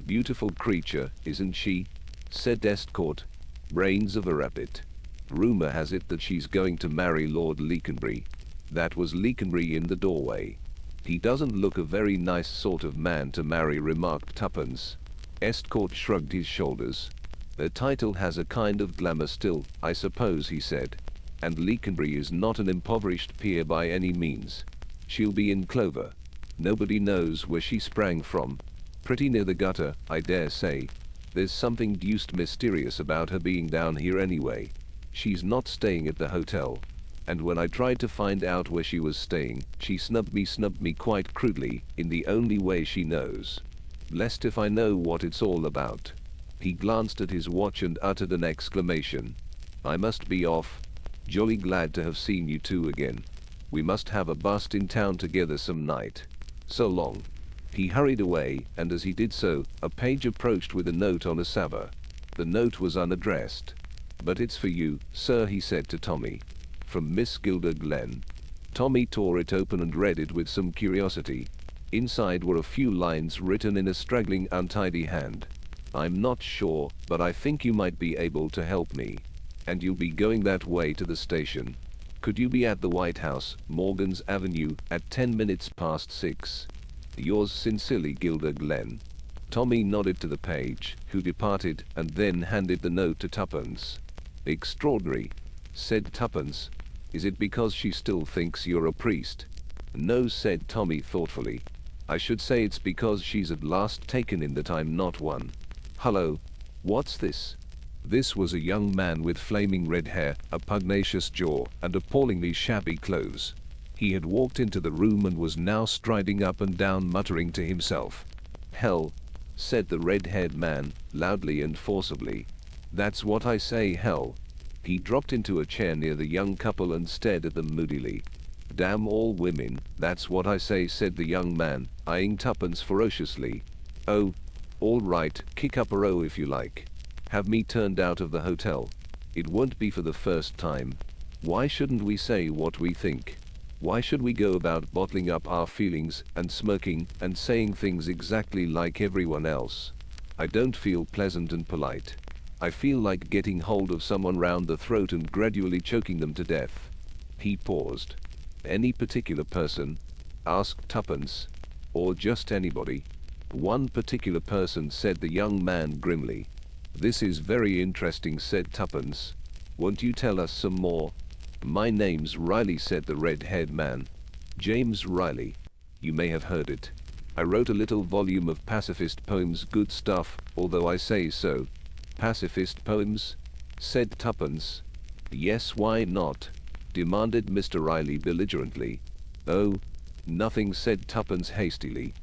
"Beautiful creature, isn't she?" said Estcourt. "Brains of a rabbit. Rumor has it that she's going to marry Lord Leconbury." That was Leconbury in the doorway. "He doesn't look a very nice sort of man to marry," remarked Tuppence. Estcourt shrugged his shoulders. "The title has a kind of glamour still, I suppose," he said. "And Leconbury is not an impoverished peer by any means. She'll be in clover. Nobody knows where she sprang from. Pretty near the gutter, I dare say. There's something deuced mysterious about her being down here anyway. She's not staying at the hotel. And when I tried to find out where she was staying, she snubbed me quite crudely, in the only way she knows. Blessed if I know what it's all about." He glanced at his watch and uttered an exclamation. "I must be off. Jolly glad to have seen you two again. We must have a bust in town together some night. So long." He hurried away, and as he did so, a page approached with a note on a salver. The note was unaddressed. "But it's for you, sir," he said to Tommy. "From Miss Gilda Glenn." Tommy tore it open and read it with some curiosity. Inside were a few lines written in a straggling, untidy hand. "I'm not sure, but I think you might be able to help me. And you'll be going that way to the station. Could you be at the White House, Morgan's Avenue, at 10 minutes past 6? Yours sincerely, Gilda Glenn." Tommy nodded to the page, who departed, and then handed the note to Tuppence. "Extraordinary," said Tuppence. "Is it because she still thinks you're a priest?" "No," said Tommy thoughtfully. "I should say it's because she's at last taken in that I'm not one. Hello. What's this?" This was a young man with flaming red hair, a pugnacious jaw, and appallingly shabby clothes. He had walked into the room and was now striding up and down muttering to himself. "Hell," said the red-haired man, loudly and forcibly. "That's what I say, hell." He dropped into a chair near the young couple and stared at them moodily. "Damn all women, that's what I say," said the young man, eyeing Tuppence ferociously. "Oh, all right, kick up a row if you like. Have me turned out of the hotel. It won't be for the first time. Why shouldn't we say what we think? Why should we go about bottling up our feelings and smirking and saying things exactly like everyone else? I don't feel pleasant and polite. I feel like getting hold of someone round the throat and gradually choking them to death." He paused. "Any particular person?" asked Tuppence. "Or just anybody?" "One particular person," said the young man grimly. "This is very interesting," said Tuppence. "Won't you tell us some more?" "My name's Riley," said the red-haired man. "James Riley. You may have heard it. I wrote a little volume of pacifist poems, good stuff, although I say so." "Pacifist poems?" said Tuppence. "Yes, why not?" demanded Mr. Riley belligerently. "Oh, nothing," said Tuppence hastily.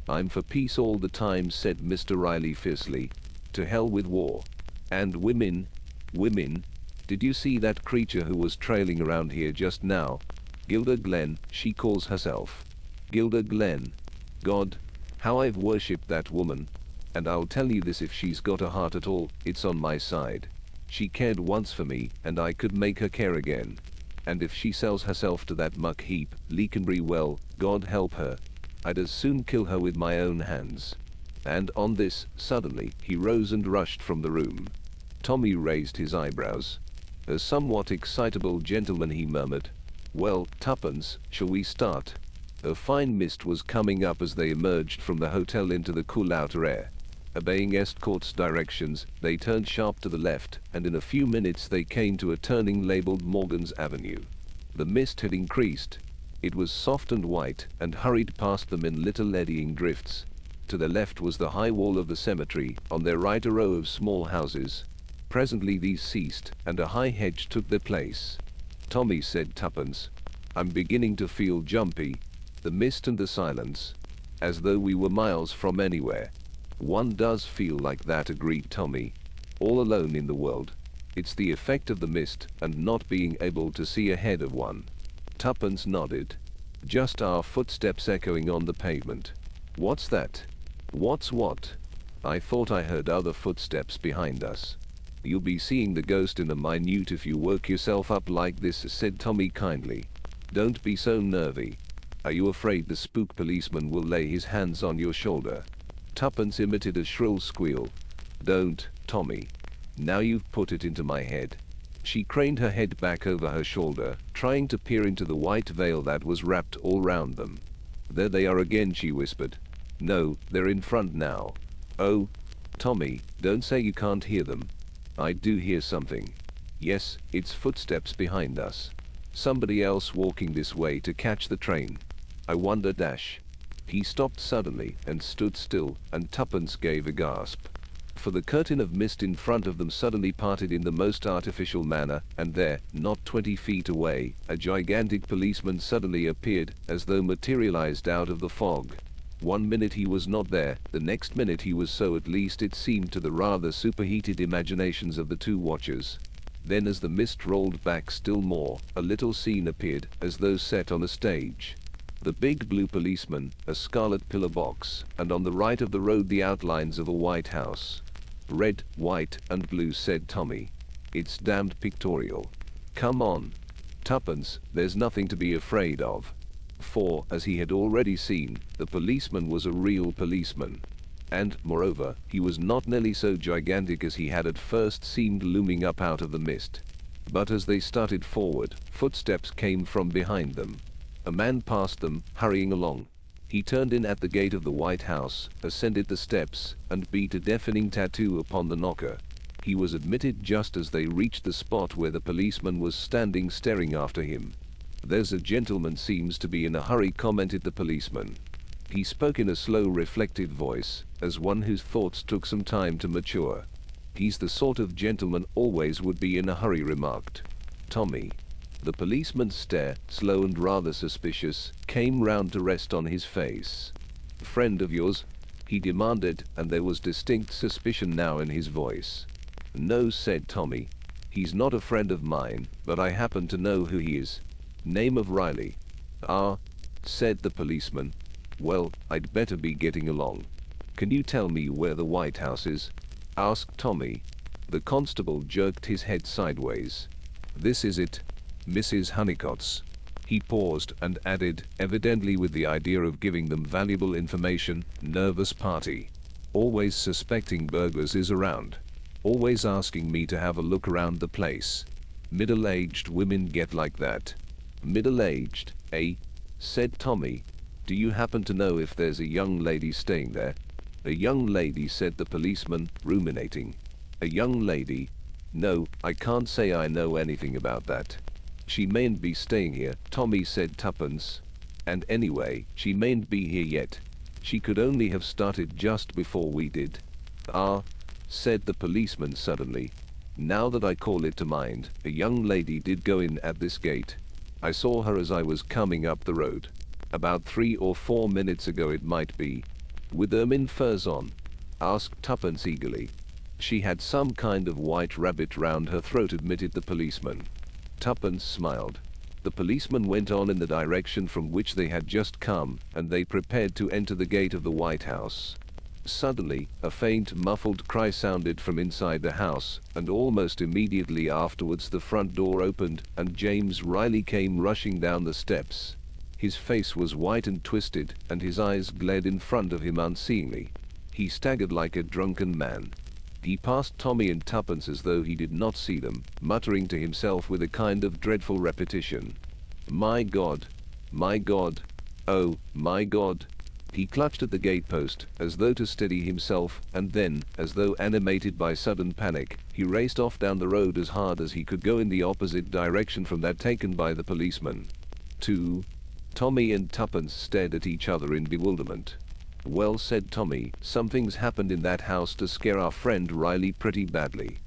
"I'm for peace all the time," said Mr. Riley fiercely. "To hell with war. And women. Women. Did you see that creature who was trailing around here just now? Gilda Glenn, she calls herself. Gilda Glenn. God, how I've worshipped that woman. And I'll tell you this, if she's got a heart at all, it's on my side. She cared once for me, and I could make her care again. And if she sells herself to that muck heap, Leconbury, well, God help her. I'd as soon kill her with my own hands." And on this, suddenly, he rose and rushed from the room. Tommy raised his eyebrows. "A somewhat excitable gentleman," he murmured. "Well, Tuppence, shall we start?" A fine mist was coming up as they emerged from the hotel into the cool outer air. Obeying Estcourt's directions, they turned sharp to the left, and in a few minutes they came to a turning labeled Morgan's Avenue. The mist had increased. It was soft and white, and hurried past them in little eddying drifts. To their left was the high wall of the cemetery, on their right a row of small houses. Presently these ceased, and a high hedge took their place. "Tommy," said Tuppence, "I'm beginning to feel jumpy. The mist and the silence. As though we were miles from anywhere." "One does feel like that," agreed Tommy. "All alone in the world. It's the effect of the mist, and not being able to see ahead of one." Tuppence nodded. "Just our footsteps echoing on the pavement." "What's that?" "What's what?" "I thought I heard other footsteps behind us." "You'll be seeing the ghost in a minute if you work yourself up like this," said Tommy kindly. "Don't be so nervy. Are you afraid the spook policeman will lay his hands on your shoulder?" Tuppence emitted a shrill squeal. "Don't, Tommy. Now you've put it into my head." She craned her head back over her shoulder, trying to peer into the white veil that was wrapped all round them. "There they are again," she whispered. "No, they're in front now." "Oh, Tommy, don't say you can't hear them." "I do hear something. Yes, it's footsteps behind us. Somebody else walking this way to catch the train. I wonder dash." He stopped suddenly and stood still, and Tuppence gave a gasp. For the curtain of mist in front of them suddenly parted in the most artificial manner, and there, not 20 feet away, a gigantic policeman suddenly appeared, as though materialized out of the fog. One minute he was not there, the next minute he was so, at least it seemed to the rather superheated imaginations of the two watchers. Then as the mist rolled back still more, a little scene appeared, as though set on a stage. The big blue policeman, a scarlet pillar box, and on the right of the road the outlines of a white house. "Red, white, and blue," said Tommy. "It's damned pictorial. Come on, Tuppence, there's nothing to be afraid of." For, as he had already seen, the policeman was a real policeman. And, moreover, he was not nearly so gigantic as he had at first seemed looming up out of the mist. But as they started forward, footsteps came from behind them. A man passed them, hurrying along. He turned in at the gate of the White House, ascended the steps, and beat a deafening tattoo upon the knocker. He was admitted just as they reached the spot where the policeman was standing staring after him. "There's a gentleman seems to be in a hurry," commented the policeman. He spoke in a slow, reflective voice, as one whose thoughts took some time to mature. He's the sort of gentleman always would be in a hurry, remarked Tommy. The policeman's stare, slow and rather suspicious, came round to rest on his face. "Friend of yours?" he demanded, and there was distinct suspicion now in his voice. "No," said Tommy. "He's not a friend of mine, but I happen to know who he is. Name of Riley." "Ah," said the policeman. "Well, I'd better be getting along. Can you tell me where the White House is?" asked Tommy. The constable jerked his head sideways. "This is it. Mrs. Honeycott's." He paused and added, evidently with the idea of giving them valuable information, "Nervous party. Always suspecting burglars is around. Always asking me to have a look around the place. Middle-aged women get like that." "Middle-aged, eh?" said Tommy. "Do you happen to know if there's a young lady staying there?" "A young lady," said the policeman, ruminating. "A young lady? No, I can't say I know anything about that. She mayn't be staying here," Tommy said. "Tuppence. And anyway, she mayn't be here yet. She could only have started just before we did." "Ah," said the policeman suddenly. "Now that I call it to mind, a young lady did go in at this gate. I saw her as I was coming up the road. About 3 or 4 minutes ago it might be." "With ermine furs on?" asked Tuppence eagerly. "She had some kind of white rabbit round her throat," admitted the policeman. Tuppence smiled. The policeman went on in the direction from which they had just come, and they prepared to enter the gate of the White House. Suddenly, a faint, muffled cry sounded from inside the house, and almost immediately afterwards the front door opened, and James Riley came rushing down the steps. His face was white and twisted, and his eyes glared in front of him unseeingly. He staggered like a drunken man. He passed Tommy and Tuppence as though he did not see them, muttering to himself with a kind of dreadful repetition, "My God! My God! Oh, my God!" He clutched at the gatepost, as though to steady himself, and then, as though animated by sudden panic, he raced off down the road as hard as he could go in the opposite direction from that taken by the policeman. Tommy and Tuppence stared at each other in bewilderment. "Well," said Tommy, "something's happened in that house to scare our friend Riley pretty badly."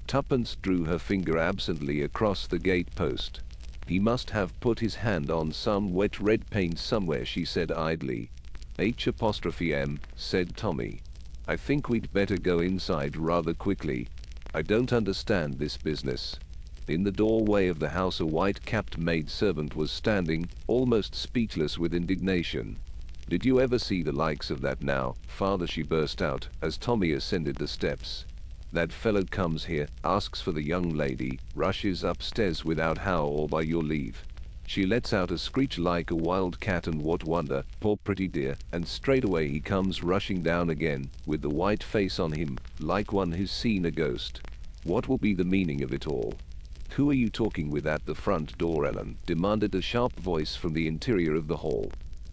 Tuppence drew her finger absently across the gatepost. "He must have put his hand on some wet red paint somewhere," she said idly. "H'', said Tommy. "I think we'd better go inside rather quickly. I don't understand this business." In the doorway of the house a white-capped maid-servant was standing, almost speechless with indignation. "Did you ever see the likes of that now, father?" she burst out, as Tommy ascended the steps. "That fellow comes here, asks for the young lady, rushes upstairs without how or by your leave. She lets out a screech like a wild cat, and what wonder, poor pretty dear, and straightway he comes rushing down again, with the white face on him, like one who's seen a ghost. What will be the meaning of it all?" "Who are you talking with at the front door, Ellen?" demanded a sharp voice from the interior of the hall.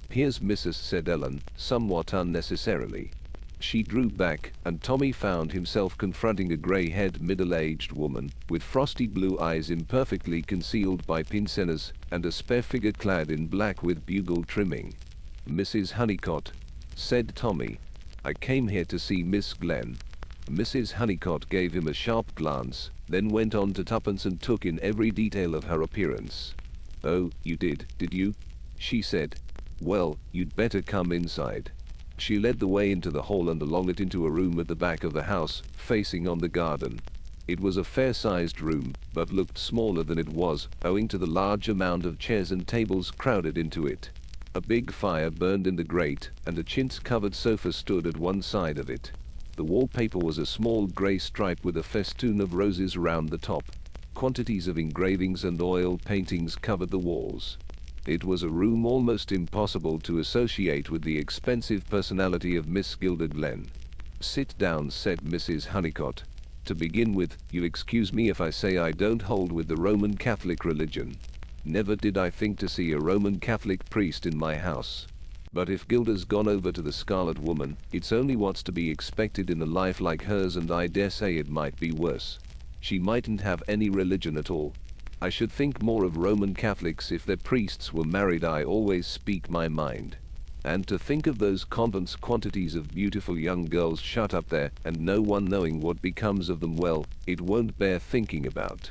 "Here's Mrs.," said Ellen, somewhat unnecessarily. She drew back, and Tommy found himself confronting a grey-haired, middle-aged woman, with frosty blue eyes imperfectly concealed by pince-nez, and a spare figure clad in black with bugle trimming. "Mrs. Honeycott," said Tommy. "I came here to see Miss Glenn." Mrs. Honeycott gave him a sharp glance, then went on to Tuppence and took in every detail of her appearance. "Oh, you did you?" she said. "Well, you'd better come inside." She led the way into the hall and along it into a room at the back of the house, facing on the garden. It was a fair-sized room, but looked smaller than it was, owing to the large amount of chairs and tables crowded into it. A big fire burned in the grate, and a chintz-covered sofa stood at one side of it. The wallpaper was a small grey stripe with a festoon of roses round the top. Quantities of engravings and oil paintings covered the walls. It was a room almost impossible to associate with the expensive personality of Miss Gilda Glenn. "Sit down," said Mrs. Honeycott. "To begin with, you excuse me if I say I don't hold with the Roman Catholic religion. Never did I think to see a Roman Catholic priest in my house. But if Gilda's gone over to the Scarlet Woman, it's only what's to be expected in a life like hers, and I dare say it might be worse. She mightn't have any religion at all. I should think more of Roman Catholics if their priests were married. I always speak my mind." And to think of those convents, quantities of beautiful young girls shut up there, and no one knowing what becomes of them. Well, it won't bear thinking about.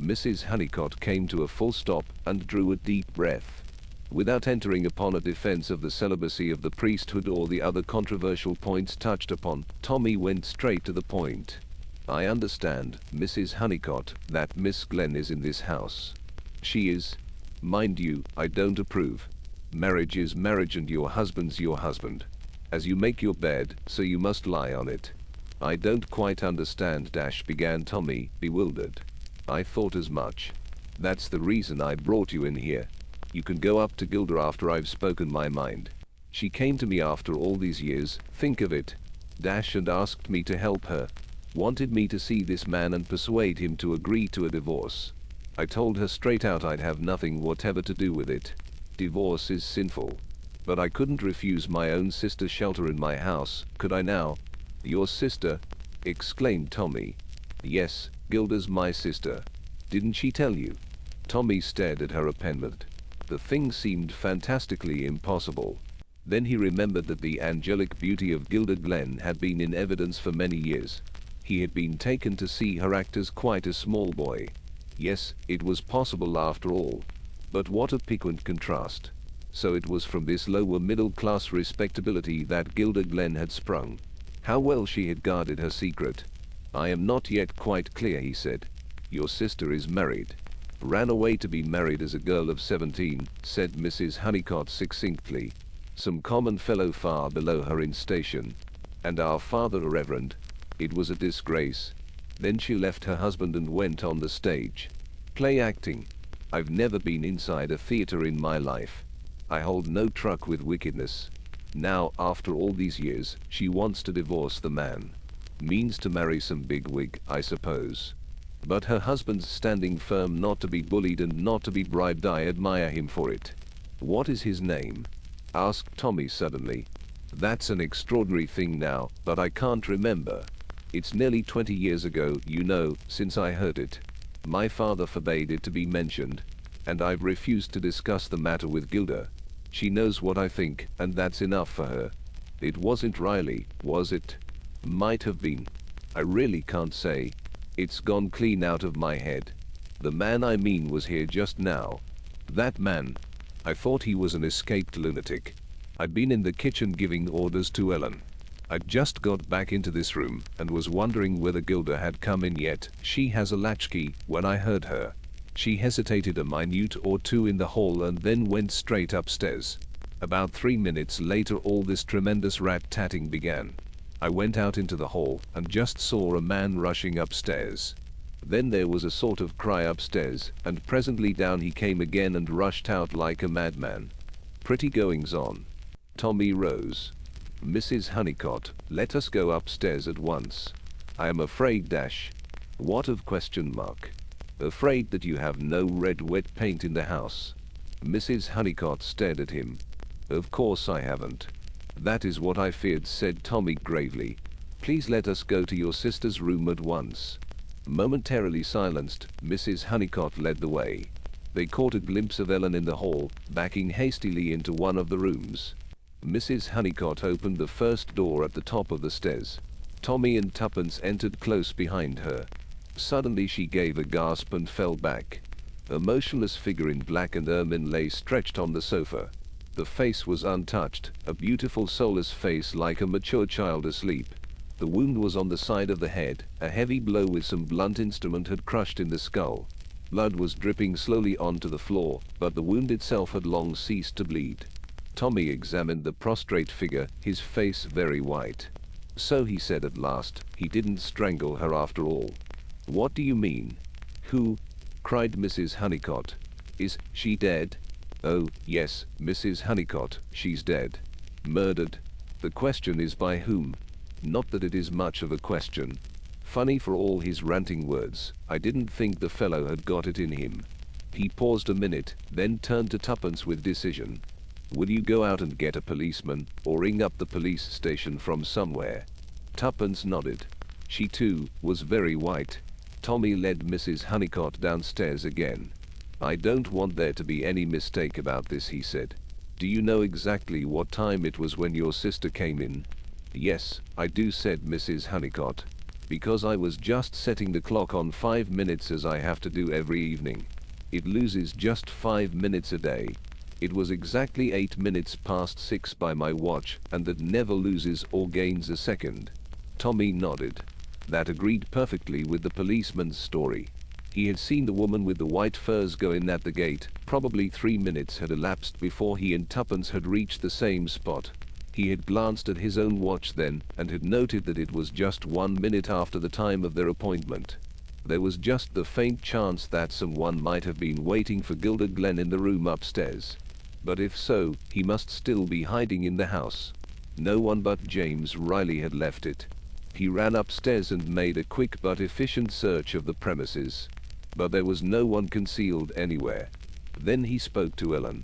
Mrs. Honeycott came to a full stop and drew a deep breath. Without entering upon a defense of the celibacy of the priesthood or the other controversial points touched upon, Tommy went straight to the point. I understand, Mrs. Honeycott, that Miss Glenn is in this house. She is. Mind you, I don't approve. Marriage is marriage and your husband's your husband. As you make your bed, so you must lie on it. I don't quite understand, began Tommy, bewildered. I thought as much. That's the reason I brought you in here. You can go up to Gilda after I've spoken my mind. She came to me after all these years, think of it, and asked me to help her. Wanted me to see this man and persuade him to agree to a divorce. I told her straight out I'd have nothing whatever to do with it. Divorce is sinful. But I couldn't refuse my own sister shelter in my house, could I now? Your sister? Exclaimed Tommy. Yes, Gilda's my sister. Didn't she tell you? Tommy stared at her appended. The thing seemed fantastically impossible. Then he remembered that the angelic beauty of Gilda Glenn had been in evidence for many years. He had been taken to see her act as quite a small boy. Yes, it was possible after all. But what a piquant contrast. So it was from this lower middle-class respectability that Gilda Glenn had sprung. How well she had guarded her secret. I am not yet quite clear, he said. Your sister is married. Ran away to be married as a girl of 17, said Mrs. Honeycott succinctly. Some common fellow far below her in station. And our father a reverend. It was a disgrace. Then she left her husband and went on the stage. Play acting. I've never been inside a theater in my life. I hold no truck with wickedness. Now, after all these years, she wants to divorce the man. Means to marry some bigwig, I suppose. But her husband's standing firm not to be bullied and not to be bribed. I admire him for it. What is his name? Asked Tommy suddenly. That's an extraordinary thing now, but I can't remember. It's nearly 20 years ago, you know, since I heard it. My father forbade it to be mentioned, and I've refused to discuss the matter with Gilda. She knows what I think, and that's enough for her. It wasn't Riley, was it? Might have been. I really can't say. It's gone clean out of my head. The man I mean was here just now. That man. I thought he was an escaped lunatic. I'd been in the kitchen giving orders to Ellen. I'd just got back into this room and was wondering whether Gilda had come in yet. She has a latchkey when I heard her. She hesitated a minute or two in the hall and then went straight upstairs. About 3 minutes later all this tremendous rat-tatting began. I went out into the hall and just saw a man rushing upstairs. Then there was a sort of cry upstairs, and presently down he came again and rushed out like a madman. Pretty goings on. Tommy rose. Mrs. Honeycott, let us go upstairs at once. I am afraid What of ? Afraid that you have no red wet paint in the house. Mrs. Honeycott stared at him. Of course I haven't. That is what I feared, said Tommy gravely. Please let us go to your sister's room at once. Momentarily silenced, Mrs. Honeycott led the way. They caught a glimpse of Ellen in the hall, backing hastily into one of the rooms. Mrs. Honeycott opened the first door at the top of the stairs. Tommy and Tuppence entered close behind her. Suddenly she gave a gasp and fell back. A motionless figure in black and ermine lay stretched on the sofa. The face was untouched, a beautiful soulless face like a mature child asleep. The wound was on the side of the head. A heavy blow with some blunt instrument had crushed in the skull. Blood was dripping slowly onto the floor, but the wound itself had long ceased to bleed. Tommy examined the prostrate figure, his face very white. So he said at last, he didn't strangle her after all. What do you mean? Who? Cried Mrs. Honeycott. Is she dead? Oh, yes, Mrs. Honeycott, she's dead. Murdered. The question is by whom? Not that it is much of a question. Funny for all his ranting words, I didn't think the fellow had got it in him. He paused a minute, then turned to Tuppence with decision. Will you go out and get a policeman, or ring up the police station from somewhere? Tuppence nodded. She too was very white. Tommy led Mrs. Honeycott downstairs again. I don't want there to be any mistake about this, he said. Do you know exactly what time it was when your sister came in? Yes, I do, said Mrs. Honeycott. Because I was just setting the clock on 5 minutes as I have to do every evening. It loses just 5 minutes a day. It was exactly 8 minutes past 6 by my watch, and that never loses or gains a second. Tommy nodded. That agreed perfectly with the policeman's story. He had seen the woman with the white furs go in at the gate. Probably 3 minutes had elapsed before he and Tuppence had reached the same spot. He had glanced at his own watch then, and had noted that it was just 1 minute after the time of their appointment. There was just the faint chance that someone might have been waiting for Gilda Glenn in the room upstairs. But if so, he must still be hiding in the house. No one but James Riley had left it. He ran upstairs and made a quick but efficient search of the premises. But there was no one concealed anywhere. Then he spoke to Ellen.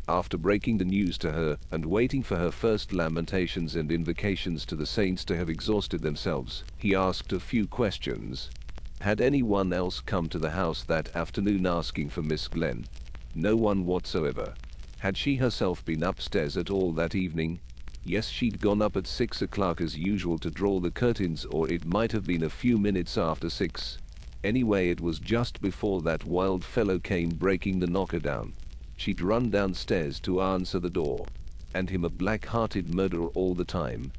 After breaking the news to her, and waiting for her first lamentations and invocations to the saints to have exhausted themselves, he asked a few questions. Had anyone else come to the house that afternoon asking for Miss Glenn? No one whatsoever. Had she herself been upstairs at all that evening? Yes, she'd gone up at 6 o'clock as usual to draw the curtains, or it might have been a few minutes after 6. Anyway, it was just before that wild fellow came breaking the knocker down. She'd run downstairs to answer the door. And him a black-hearted murderer all the time.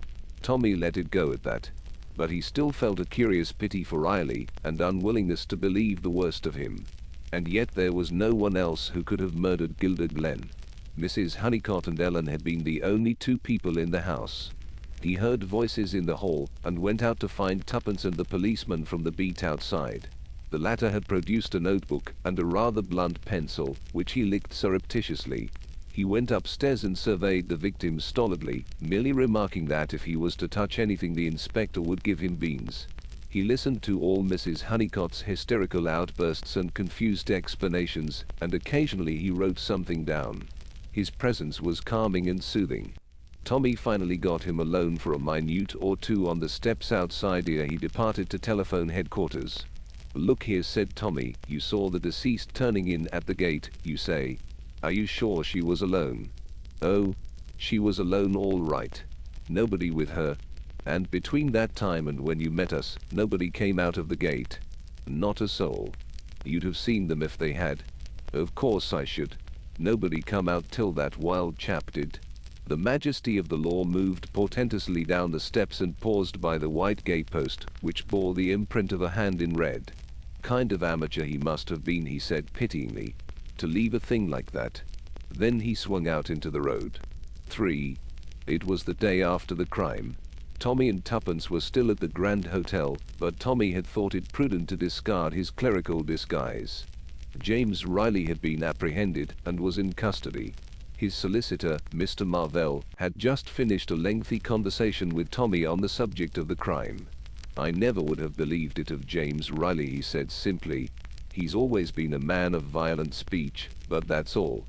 Tommy let it go at that. But he still felt a curious pity for Riley, and unwillingness to believe the worst of him. And yet there was no one else who could have murdered Gilda Glenn. Mrs. Honeycott and Ellen had been the only 2 people in the house. He heard voices in the hall, and went out to find Tuppence and the policeman from the beat outside. The latter had produced a notebook and a rather blunt pencil, which he licked surreptitiously. He went upstairs and surveyed the victim stolidly, merely remarking that if he was to touch anything the inspector would give him beans. He listened to all Mrs. Honeycott's hysterical outbursts and confused explanations, and occasionally he wrote something down. His presence was calming and soothing. Tommy finally got him alone for a minute or 2 on the steps outside ere he departed to telephone headquarters. "Look here," said Tommy, "you saw the deceased turning in at the gate, you say. Are you sure she was alone?" "Oh, she was alone all right. Nobody with her. And between that time and when you met us, nobody came out of the gate. Not a soul. You'd have seen them if they had." "Of course I should. Nobody come out till that wild chap did." The majesty of the law moved portentously down the steps and paused by the white gatepost, which bore the imprint of a hand in red. "Kind of amateur he must have been," he said pityingly, "to leave a thing like that." Then he swung out into the road. 3. It was the day after the crime. Tommy and Tuppence were still at the Grand Hotel, but Tommy had thought it prudent to discard his clerical disguise. James Riley had been apprehended and was in custody. His solicitor, Mr. Marvell, had just finished a lengthy conversation with Tommy on the subject of the crime. "I never would have believed it of James Riley," he said simply. "He's always been a man of violent speech, but that's all."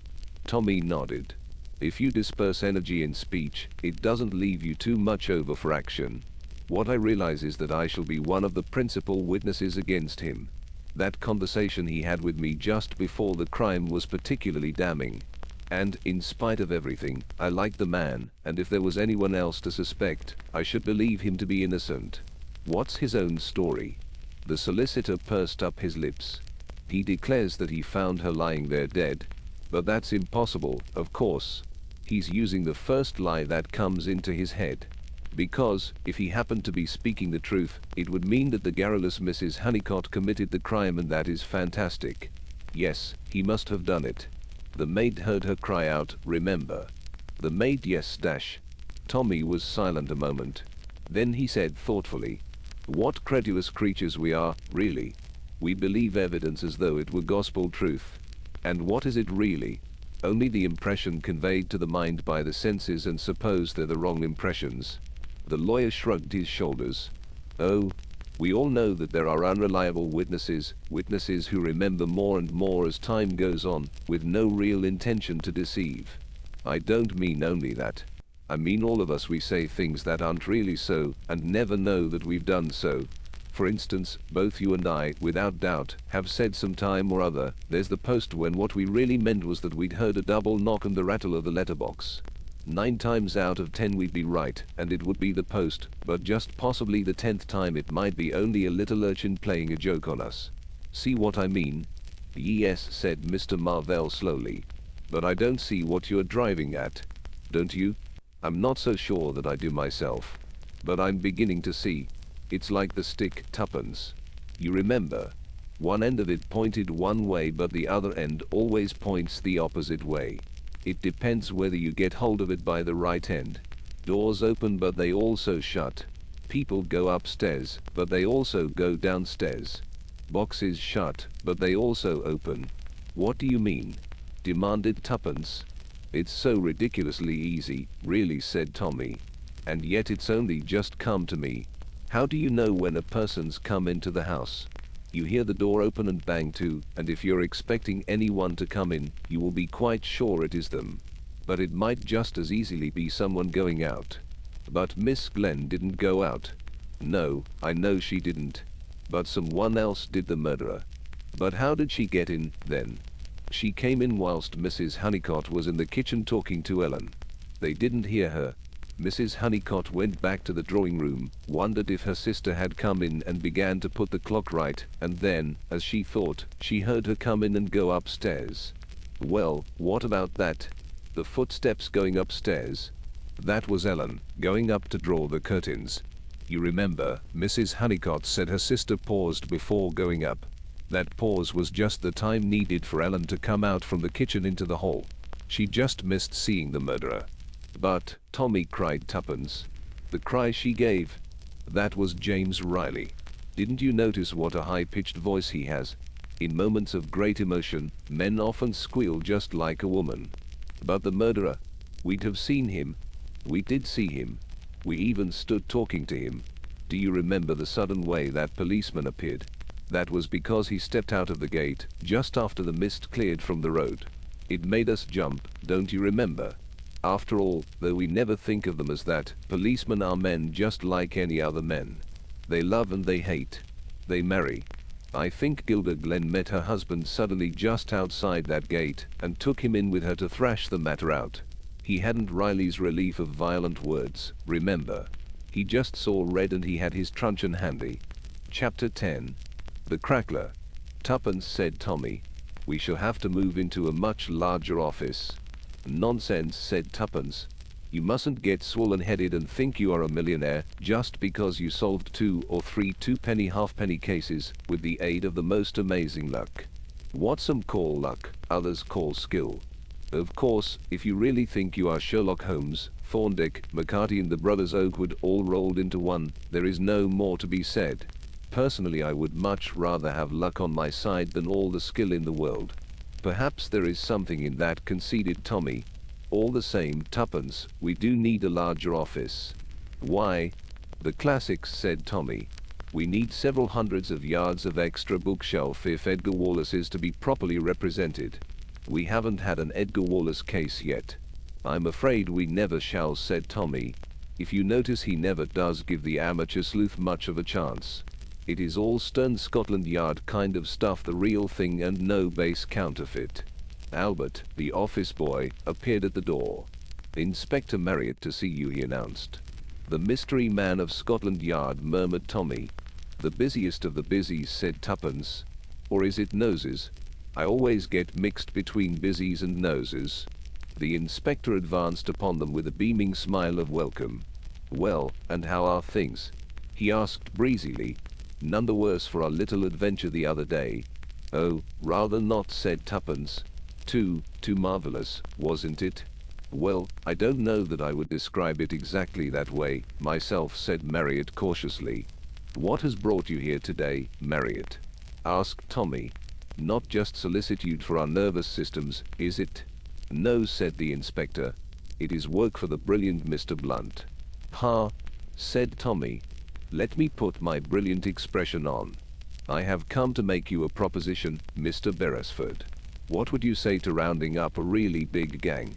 Tommy nodded. "If you disperse energy in speech, it doesn't leave you too much over for action. What I realize is that I shall be one of the principal witnesses against him. That conversation he had with me just before the crime was particularly damning. And, in spite of everything, I like the man, and if there was anyone else to suspect, I should believe him to be innocent." "What's his own story?" The solicitor pursed up his lips. "He declares that he found her lying there dead. But that's impossible, of course. He's using the first lie that comes into his head. Because, if he happened to be speaking the truth, it would mean that the garrulous Mrs. Honeycott committed the crime, and that is fantastic. Yes, he must have done it. The maid heard her cry out, remember. The maid, yes, dash." Tommy was silent a moment. Then he said thoughtfully, "What credulous creatures we are, really. We believe evidence as though it were gospel truth. And what is it really? Only the impression conveyed to the mind by the senses, and suppose they're the wrong impressions." The lawyer shrugged his shoulders. "Oh, we all know that there are unreliable witnesses who remember more and more as time goes on, with no real intention to deceive. I don't mean only that. I mean all of us, we say things that aren't really so, and never know that we've done so. For instance, both you and I, without doubt, have said some time or other, there's the post, when what we really meant was that we'd heard a double knock and the rattle of the letterbox. 9 times out of 10 we'd be right, and it would be the post, but just possibly the 10th time it might be only a little urchin playing a joke on us. See what I mean? Yes, said Mr. Marvell slowly. But I don't see what you're driving at. Don't you? I'm not so sure that I do myself. But I'm beginning to see. It's like the stick, Tuppence. You remember? One end of it pointed one way, but the other end always points the opposite way. It depends whether you get hold of it by the right end. Doors open, but they also shut. People go upstairs, but they also go downstairs. Boxes shut, but they also open. What do you mean? Demanded Tuppence. It's so ridiculously easy, really, said Tommy. And yet it's only just come to me. How do you know when a person's come into the house? You hear the door open and bang to, and if you're expecting anyone to come in, you will be quite sure it is them. But it might just as easily be someone going out. But Miss Glenn didn't go out. No, I know she didn't. But someone else did, the murderer. But how did she get in, then? She came in whilst Mrs. Honeycott was in the kitchen talking to Ellen. They didn't hear her. Mrs. Honeycott went back to the drawing room, wondered if her sister had come in, and began to put the clock right, and then, as she thought, she heard her come in and go upstairs. Well, what about that? The footsteps going upstairs? That was Ellen, going up to draw the curtains. You remember, Mrs. Honeycott said her sister paused before going up. That pause was just the time needed for Ellen to come out from the kitchen into the hall. She just missed seeing the murderer. But, Tommy, cried Tuppence. The cry she gave. That was James Riley. Didn't you notice what a high-pitched voice he has? In moments of great emotion, men often squeal just like a woman. But the murderer, we'd have seen him. We did see him. We even stood talking to him. Do you remember the sudden way that policeman appeared? That was because he stepped out of the gate, just after the mist cleared from the road. It made us jump, don't you remember? After all, though we never think of them as that, policemen are men just like any other men. They love and they hate. They marry. I think Gilda Glenn met her husband suddenly just outside that gate, and took him in with her to thrash the matter out. He hadn't Riley's relief of violent words, remember. He just saw red and he had his truncheon handy. Chapter 10. The Crackler. Tuppence, said Tommy. We shall have to move into a much larger office. Nonsense, said Tuppence. You mustn't get swollen-headed and think you are a millionaire just because you solved 2 or 3 two-penny halfpenny cases with the aid of the most amazing luck. What some call luck, others call skill. Of course, if you really think you are Sherlock Holmes, Thorndyke, McCarthy and the brothers Oakwood all rolled into one, there is no more to be said. Personally, I would much rather have luck on my side than all the skill in the world. Perhaps there is something in that, conceded Tommy. All the same, Tuppence, we do need a larger office. Why? The classics, said Tommy. We need several hundreds of yards of extra bookshelf if Edgar Wallace is to be properly represented. We haven't had an Edgar Wallace case yet. I'm afraid we never shall, said Tommy. If you notice, he never does give the amateur sleuth much of a chance. It is all stern Scotland Yard kind of stuff, the real thing, and no base counterfeit. Albert, the office boy, appeared at the door. Inspector Marriott to see you, he announced. The mystery man of Scotland Yard, murmured Tommy. The busiest of the busies, said Tuppence. Or is it noses? I always get mixed between busies and noses. The inspector advanced upon them with a beaming smile of welcome. Well, and how are things? He asked breezily. None the worse for our little adventure the other day. Oh, rather not, said Tuppence. Too marvelous, wasn't it? Well, I don't know that I would describe it exactly that way, myself, said Marriott cautiously. What has brought you here today, Marriott? Asked Tommy. Not just solicitude for our nervous systems, is it? No, said the inspector. It is work for the brilliant Mr. Blunt. Ha, said Tommy. Let me put my brilliant expression on. I have come to make you a proposition, Mr. Beresford. What would you say to rounding up a really big gang?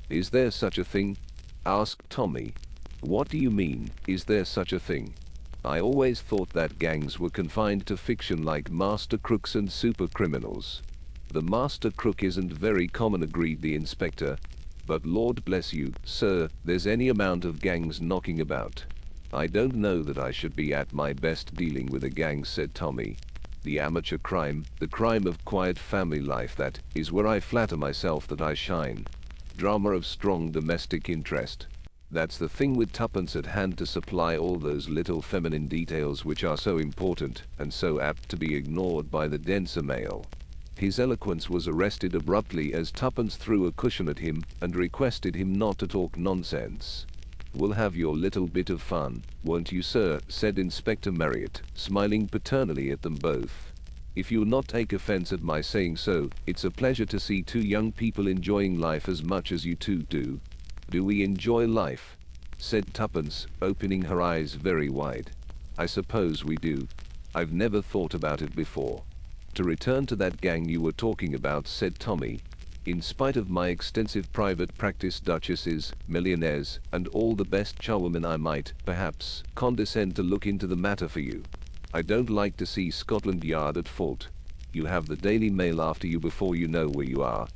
Is there such a thing? Asked Tommy. What do you mean, is there such a thing? I always thought that gangs were confined to fiction like master crooks and super criminals. The master crook isn't very common, agreed the inspector. But Lord bless you, sir, there's any amount of gangs knocking about. I don't know that I should be at my best dealing with a gang, said Tommy. The amateur crime, the crime of quiet family life, that is where I flatter myself that I shine. Drama of strong domestic interest. That's the thing, with Tuppence at hand to supply all those little feminine details which are so important and so apt to be ignored by the denser male. His eloquence was arrested abruptly as Tuppence threw a cushion at him and requested him not to talk nonsense. We'll have your little bit of fun, won't you, sir, said Inspector Marriott, smiling paternally at them both. If you'll not take offense at my saying so, it's a pleasure to see two young people enjoying life as much as you two do. Do we enjoy life? Said Tuppence, opening her eyes very wide. I suppose we do. I've never thought about it before. To return to that gang you were talking about, said Tommy. In spite of my extensive private practice, duchesses, millionaires, and all the best charwomen, I might, perhaps, condescend to look into the matter for you. I don't like to see Scotland Yard at fault. You have the Daily Mail after you before you know where you are.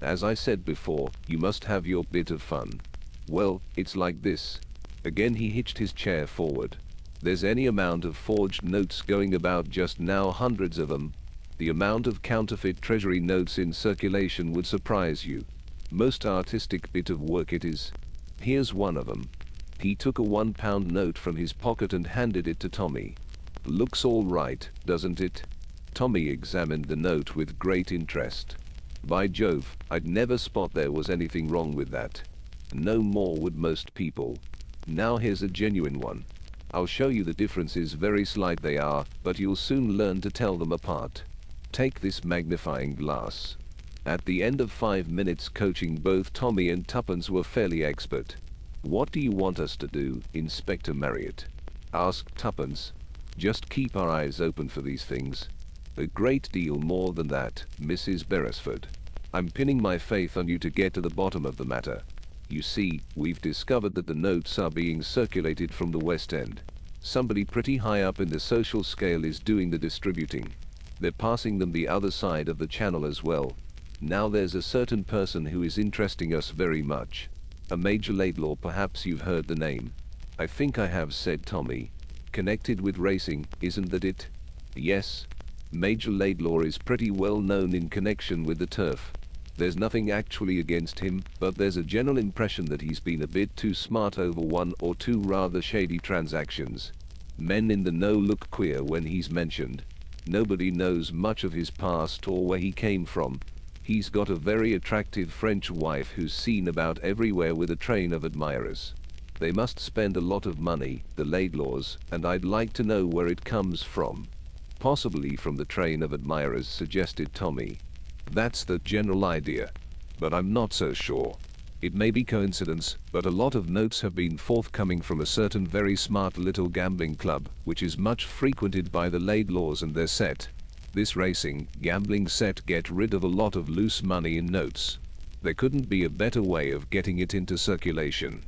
As I said before, you must have your bit of fun. Well, it's like this. Again he hitched his chair forward. There's any amount of forged notes going about just now, hundreds of them. The amount of counterfeit treasury notes in circulation would surprise you. Most artistic bit of work it is. Here's one of them. He took a £1 note from his pocket and handed it to Tommy. Looks all right, doesn't it? Tommy examined the note with great interest. By Jove, I'd never spot there was anything wrong with that. No more would most people. Now here's a genuine one. I'll show you the differences, very slight they are, but you'll soon learn to tell them apart. Take this magnifying glass. At the end of 5 minutes coaching, both Tommy and Tuppence were fairly expert. What do you want us to do, Inspector Marriott? Asked Tuppence. Just keep our eyes open for these things. A great deal more than that, Mrs. Beresford. I'm pinning my faith on you to get to the bottom of the matter. You see, we've discovered that the notes are being circulated from the West End. Somebody pretty high up in the social scale is doing the distributing. They're passing them the other side of the channel as well. Now there's a certain person who is interesting us very much. A Major Laidlaw, perhaps you've heard the name. I think I have, said Tommy. Connected with racing, isn't that it? Yes. Major Laidlaw is pretty well known in connection with the turf. There's nothing actually against him, but there's a general impression that he's been a bit too smart over one or two rather shady transactions. Men in the know look queer when he's mentioned. Nobody knows much of his past or where he came from. He's got a very attractive French wife who's seen about everywhere with a train of admirers. They must spend a lot of money, the Laidlaws, and I'd like to know where it comes from. Possibly from the train of admirers, suggested Tommy. That's the general idea, but I'm not so sure. It may be coincidence, but a lot of notes have been forthcoming from a certain very smart little gambling club, which is much frequented by the Laidlaws and their set. This racing, gambling set get rid of a lot of loose money in notes. There couldn't be a better way of getting it into circulation.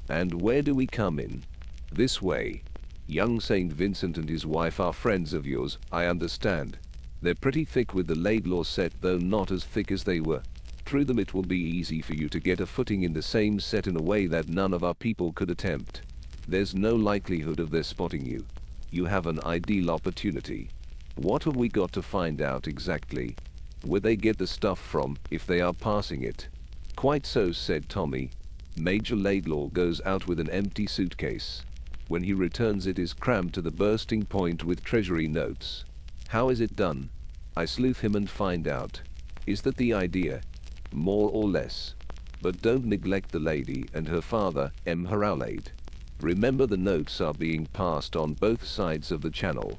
And where do we come in? This way. Young St. Vincent and his wife are friends of yours, I understand. They're pretty thick with the Laidlaw set, though not as thick as they were. Through them it will be easy for you to get a footing in the same set in a way that none of our people could attempt. There's no likelihood of their spotting you. You have an ideal opportunity. What have we got to find out exactly? Where they get the stuff from, if they are passing it? Quite so, said Tommy. Major Laidlaw goes out with an empty suitcase. When he returns it is crammed to the bursting point with treasury notes. How is it done? I sleuth him and find out. Is that the idea? More or less. But don't neglect the lady and her father, M. Harrowlade. Remember, the notes are being passed on both sides of the channel.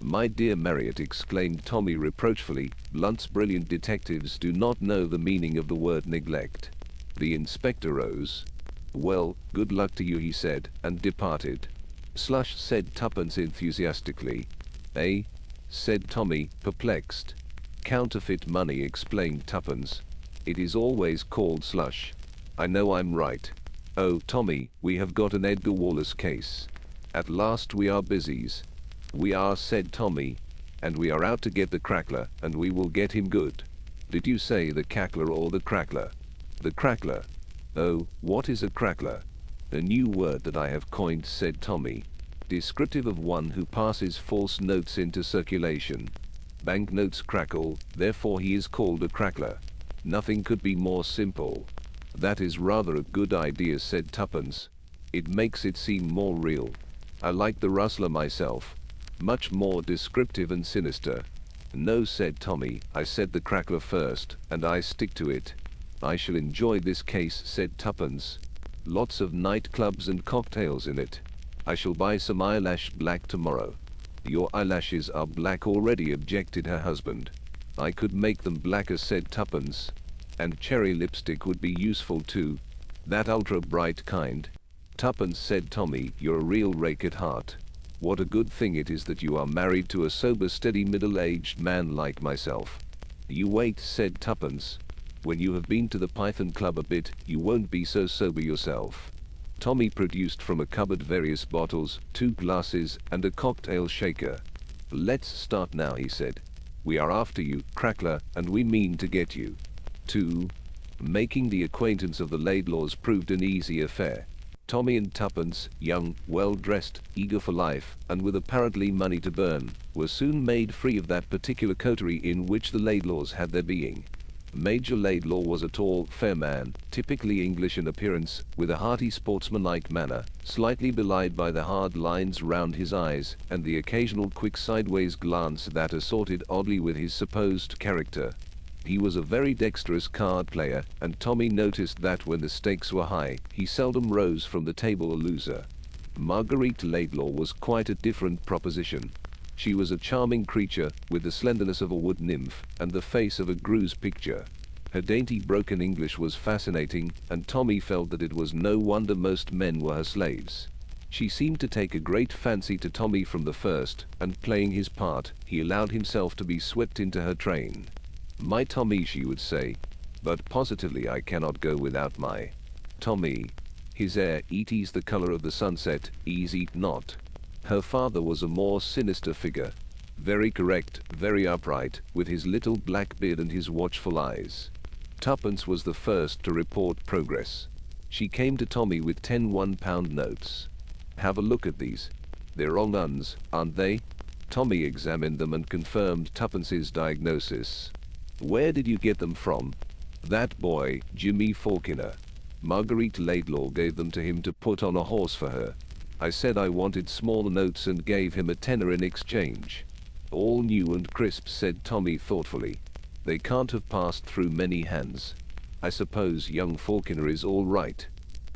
My dear Marriott, exclaimed Tommy reproachfully, Blunt's brilliant detectives do not know the meaning of the word neglect. The inspector rose. Well, good luck to you, he said, and departed. Slush, said Tuppence enthusiastically. Eh? Said Tommy, perplexed. Counterfeit money, explained Tuppence. It is always called slush. I know I'm right. Oh, Tommy, we have got an Edgar Wallace case. At last we are busies. We are, said Tommy, and we are out to get the crackler, and we will get him good. Did you say the cackler or the crackler? The crackler. Oh, what is a crackler? A new word that I have coined, said Tommy. Descriptive of one who passes false notes into circulation. Banknotes crackle, therefore he is called a crackler. Nothing could be more simple. That is rather a good idea, said Tuppence. It makes it seem more real. I like the rustler myself. Much more descriptive and sinister. No, said Tommy, I said the crackler first, and I stick to it. I shall enjoy this case, said Tuppence. Lots of nightclubs and cocktails in it. I shall buy some eyelash black tomorrow. Your eyelashes are black already, objected her husband. I could make them blacker, said Tuppence. And cherry lipstick would be useful too. That ultra bright kind. Tuppence, said Tommy, you're a real rake at heart. What a good thing it is that you are married to a sober, steady, middle-aged man like myself. You wait, said Tuppence. When you have been to the Python Club a bit, you won't be so sober yourself. Tommy produced from a cupboard various bottles, 2 glasses, and a cocktail shaker. Let's start now, he said. We are after you, crackler, and we mean to get you. 2. Making the acquaintance of the Laidlaws proved an easy affair. Tommy and Tuppence, young, well-dressed, eager for life, and with apparently money to burn, were soon made free of that particular coterie in which the Laidlaws had their being. Major Laidlaw was a tall, fair man, typically English in appearance, with a hearty sportsmanlike manner, slightly belied by the hard lines round his eyes, and the occasional quick sideways glance that assorted oddly with his supposed character. He was a very dexterous card player, and Tommy noticed that when the stakes were high, he seldom rose from the table a loser. Marguerite Laidlaw was quite a different proposition. She was a charming creature, with the slenderness of a wood nymph, and the face of a Greuze picture. Her dainty broken English was fascinating, and Tommy felt that it was no wonder most men were her slaves. She seemed to take a great fancy to Tommy from the first, and playing his part, he allowed himself to be swept into her train. My Tommy, she would say, but positively I cannot go without my Tommy. His air, it is the color of the sunset, easy not. Her father was a more sinister figure, very correct, very upright, with his little black beard and his watchful eyes. Tuppence was the first to report progress. She came to Tommy with 10 £1 notes. Have a look at these. They're all nuns, aren't they? Tommy examined them and confirmed Tuppence's diagnosis. Where did you get them from? That boy, Jimmy Falconer. Marguerite Laidlaw gave them to him to put on a horse for her. I said I wanted small notes and gave him a tenner in exchange. All new and crisp, said Tommy thoughtfully. They can't have passed through many hands. I suppose young Falconer is all right.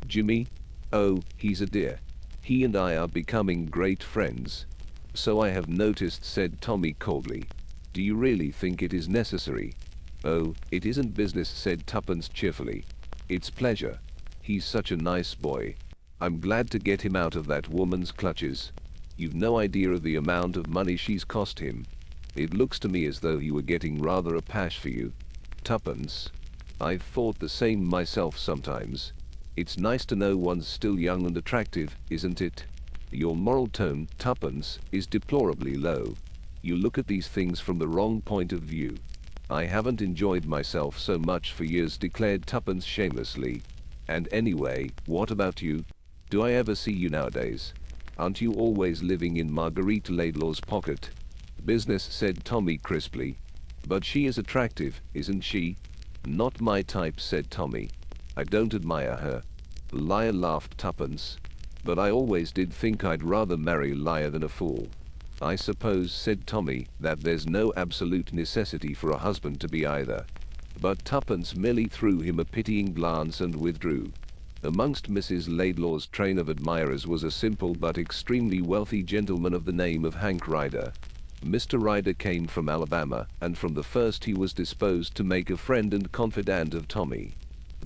Jimmy? Oh, he's a dear. He and I are becoming great friends. So I have noticed, said Tommy coldly. Do you really think it is necessary? Oh, it isn't business, said Tuppence cheerfully. It's pleasure. He's such a nice boy. I'm glad to get him out of that woman's clutches. You've no idea of the amount of money she's cost him. It looks to me as though he were getting rather a pash for you. Tuppence. I've thought the same myself sometimes. It's nice to know one's still young and attractive, isn't it? Your moral tone, Tuppence, is deplorably low. You look at these things from the wrong point of view. I haven't enjoyed myself so much for years, declared Tuppence shamelessly. And anyway, what about you? Do I ever see you nowadays? Aren't you always living in Marguerite Laidlaw's pocket? Business, said Tommy crisply. But she is attractive, isn't she? Not my type, said Tommy. I don't admire her. Liar, laughed Tuppence. But I always did think I'd rather marry a liar than a fool. I suppose, said Tommy, that there's no absolute necessity for a husband to be either. But Tuppence merely threw him a pitying glance and withdrew. Amongst Mrs. Laidlaw's train of admirers was a simple but extremely wealthy gentleman of the name of Hank Ryder. Mr. Ryder came from Alabama, and from the first he was disposed to make a friend and confidant of Tommy.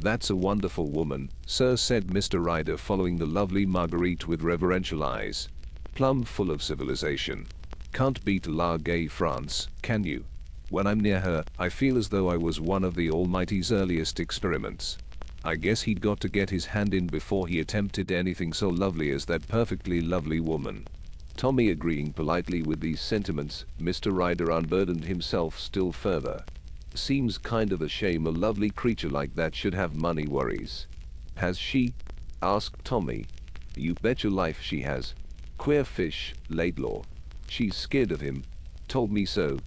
That's a wonderful woman, sir, said Mr. Ryder, following the lovely Marguerite with reverential eyes. Plumb full of civilization. Can't beat La Gay France, can you? When I'm near her, I feel as though I was one of the Almighty's earliest experiments. I guess he'd got to get his hand in before he attempted anything so lovely as that perfectly lovely woman. Tommy agreeing politely with these sentiments, Mr. Ryder unburdened himself still further. Seems kind of a shame a lovely creature like that should have money worries. Has she? Asked Tommy. You bet your life she has. Queer fish, Laidlaw. She's scared of him. Told me so.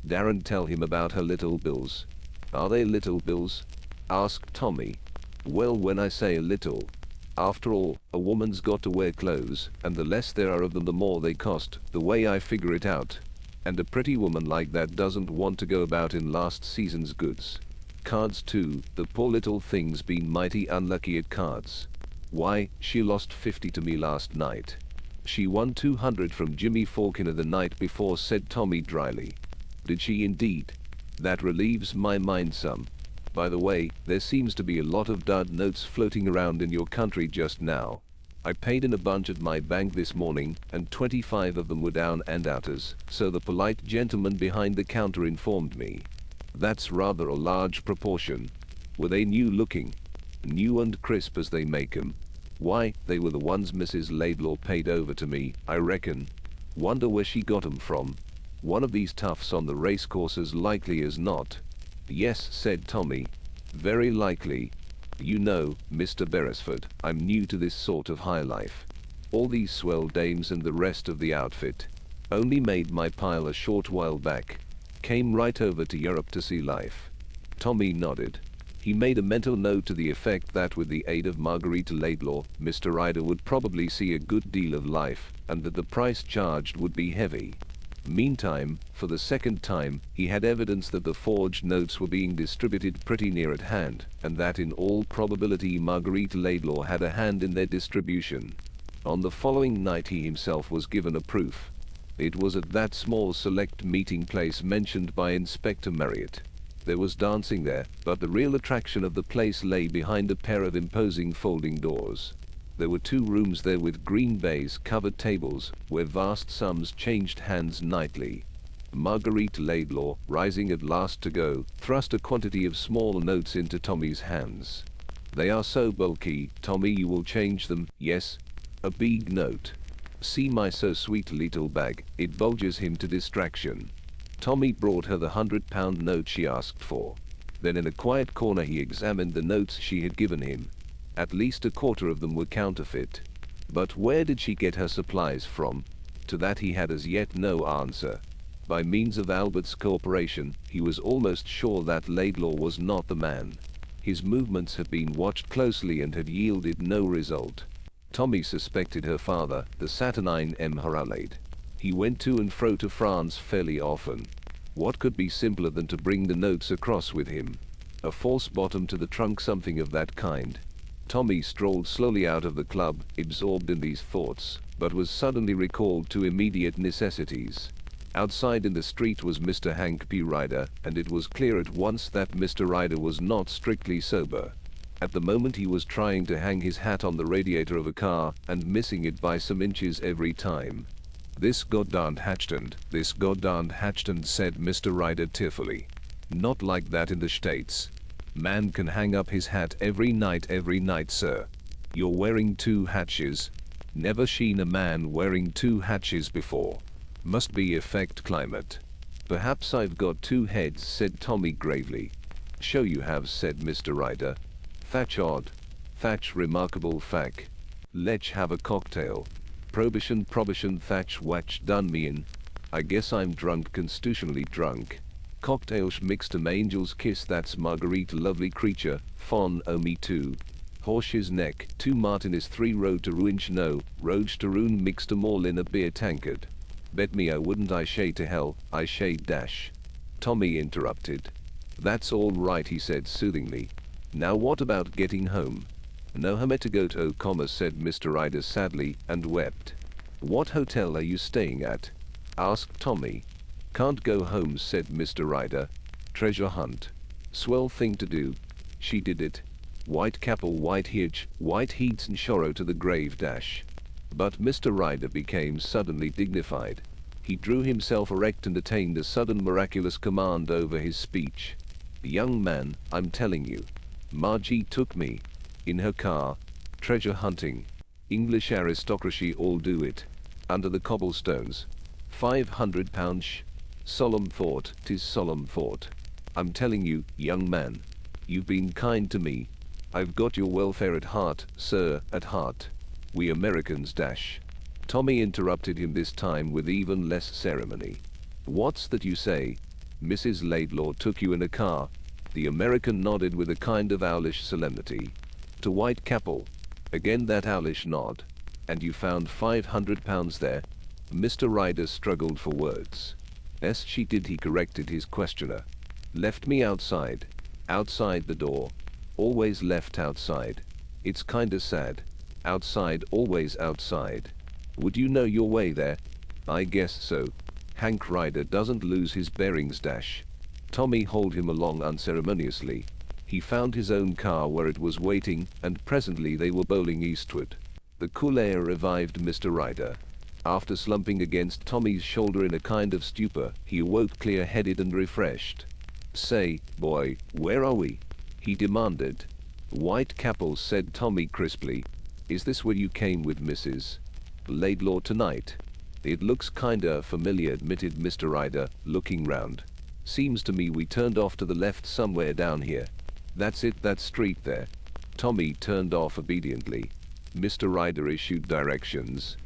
Daren't tell him about her little bills. Are they little bills? Asked Tommy. Well, when I say little, after all, a woman's got to wear clothes, and the less there are of them the more they cost, the way I figure it out. And a pretty woman like that doesn't want to go about in last season's goods. Cards too, the poor little thing's been mighty unlucky at cards. Why, she lost 50 to me last night. She won 200 from Jimmy Faulkner the night before, said Tommy dryly. Did she indeed? That relieves my mind some. By the way, there seems to be a lot of dud notes floating around in your country just now. I paid in a bunch at my bank this morning, and 25 of them were down and outers, so the polite gentleman behind the counter informed me. That's rather a large proportion. Were they new looking? New and crisp as they make 'em. Why, they were the ones Mrs. Laidlaw paid over to me, I reckon. Wonder where she got 'em from. One of these toughs on the racecourses likely as not. Yes, said Tommy. Very likely. You know, Mr. Beresford, I'm new to this sort of high life. All these swell dames and the rest of the outfit. Only made my pile a short while back. Came right over to Europe to see life. Tommy nodded. He made a mental note to the effect that with the aid of Margarita Laidlaw, Mr. Ryder would probably see a good deal of life, and that the price charged would be heavy. Meantime, for the second time, he had evidence that the forged notes were being distributed pretty near at hand, and that in all probability Margarita Laidlaw had a hand in their distribution. On the following night he himself was given a proof. It was at that small select meeting place mentioned by Inspector Marriott. There was dancing there, but the real attraction of the place lay behind a pair of imposing folding doors. There were 2 rooms there with green baize covered tables, where vast sums changed hands nightly. Marguerite Laidlaw, rising at last to go, thrust a quantity of small notes into Tommy's hands. They are so bulky, Tommy, you will change them, yes? A big note. See my so sweet little bag, it bulges him to distraction. Tommy brought her the £100 note she asked for. Then in a quiet corner he examined the notes she had given him. At least a quarter of them were counterfeit. But where did she get her supplies from? To that he had as yet no answer. By means of Albert's cooperation, he was almost sure that Laidlaw was not the man. His movements had been watched closely and had yielded no result. Tommy suspected her father, the saturnine M. Haralaid. He went to and fro to France fairly often. What could be simpler than to bring the notes across with him? A false bottom to the trunk, something of that kind. Tommy strolled slowly out of the club, absorbed in these thoughts, but was suddenly recalled to immediate necessities. Outside in the street was Mr. Hank P. Ryder, and it was clear at once that Mr. Ryder was not strictly sober. At the moment he was trying to hang his hat on the radiator of a car, and missing it by some inches every time. This goddamned Hatchton, said Mr. Ryder tearfully. Not like that in the States. Man can hang up his hat every night, sir. You're wearing 2 hatches. Never seen a man wearing 2 hatches before. Must be effect climate. Perhaps I've got 2 heads, said Tommy gravely. Show you have, said Mr. Ryder. Thatch odd. Thatch remarkable fac. Let's have a cocktail. Prohibition, thatch watch done me in. I guess I'm drunk, constitutionally drunk. Cocktails mixed 'em angel's kiss, that's Marguerite lovely creature, fon oh me too. Horse's neck, 2 Martinez 3 road to ruin no, road to ruin mixed 'em all in a beer tankard. Bet me I wouldn't, I shay to hell, I shay dash. Tommy interrupted. That's all right, he said soothingly. Now what about getting home? No home to go to, said Mr. Ryder sadly, and wept. What hotel are you staying at? Asked Tommy. Can't go home, said Mr. Ryder. Treasure hunt. Swell thing to do. She did it. White Capel, White Hitch, White Heats and Shorrow to the grave dash. But Mr. Ryder became suddenly dignified. He drew himself erect and attained a sudden miraculous command over his speech. Young man, I'm telling you. Margie took me, In her car. Treasure hunting. English aristocracy all do it. Under the cobblestones. £500 Solemn thought, 'tis solemn thought. I'm telling you, young man. You've been kind to me. I've got your welfare at heart, sir, at heart. We Americans dash. Tommy interrupted him this time with even less ceremony. What's that you say? Mrs. Laidlaw took you in a car. The American nodded with a kind of owlish solemnity. To Whitechapel. Again that owlish nod. And you found £500 there? Mr. Ryder struggled for words. Yes, she did, he corrected his questioner. Left me outside. Outside the door. Always left outside. It's kinda sad. Outside, always outside. Would you know your way there? I guess so. Hank Ryder doesn't lose his bearings dash. Tommy hauled him along unceremoniously. He found his own car where it was waiting, and presently they were bowling eastward. The cool air revived Mr. Ryder. After slumping against Tommy's shoulder in a kind of stupor, he awoke clear-headed and refreshed. Say, boy, where are we? He demanded. Whitechapel, said Tommy crisply. Is this where you came with Mrs. Laidlaw tonight? It looks kinda familiar, admitted Mr. Ryder, looking round. Seems to me we turned off to the left somewhere down here. That's it, that street there. Tommy turned off obediently. Mr. Ryder issued directions.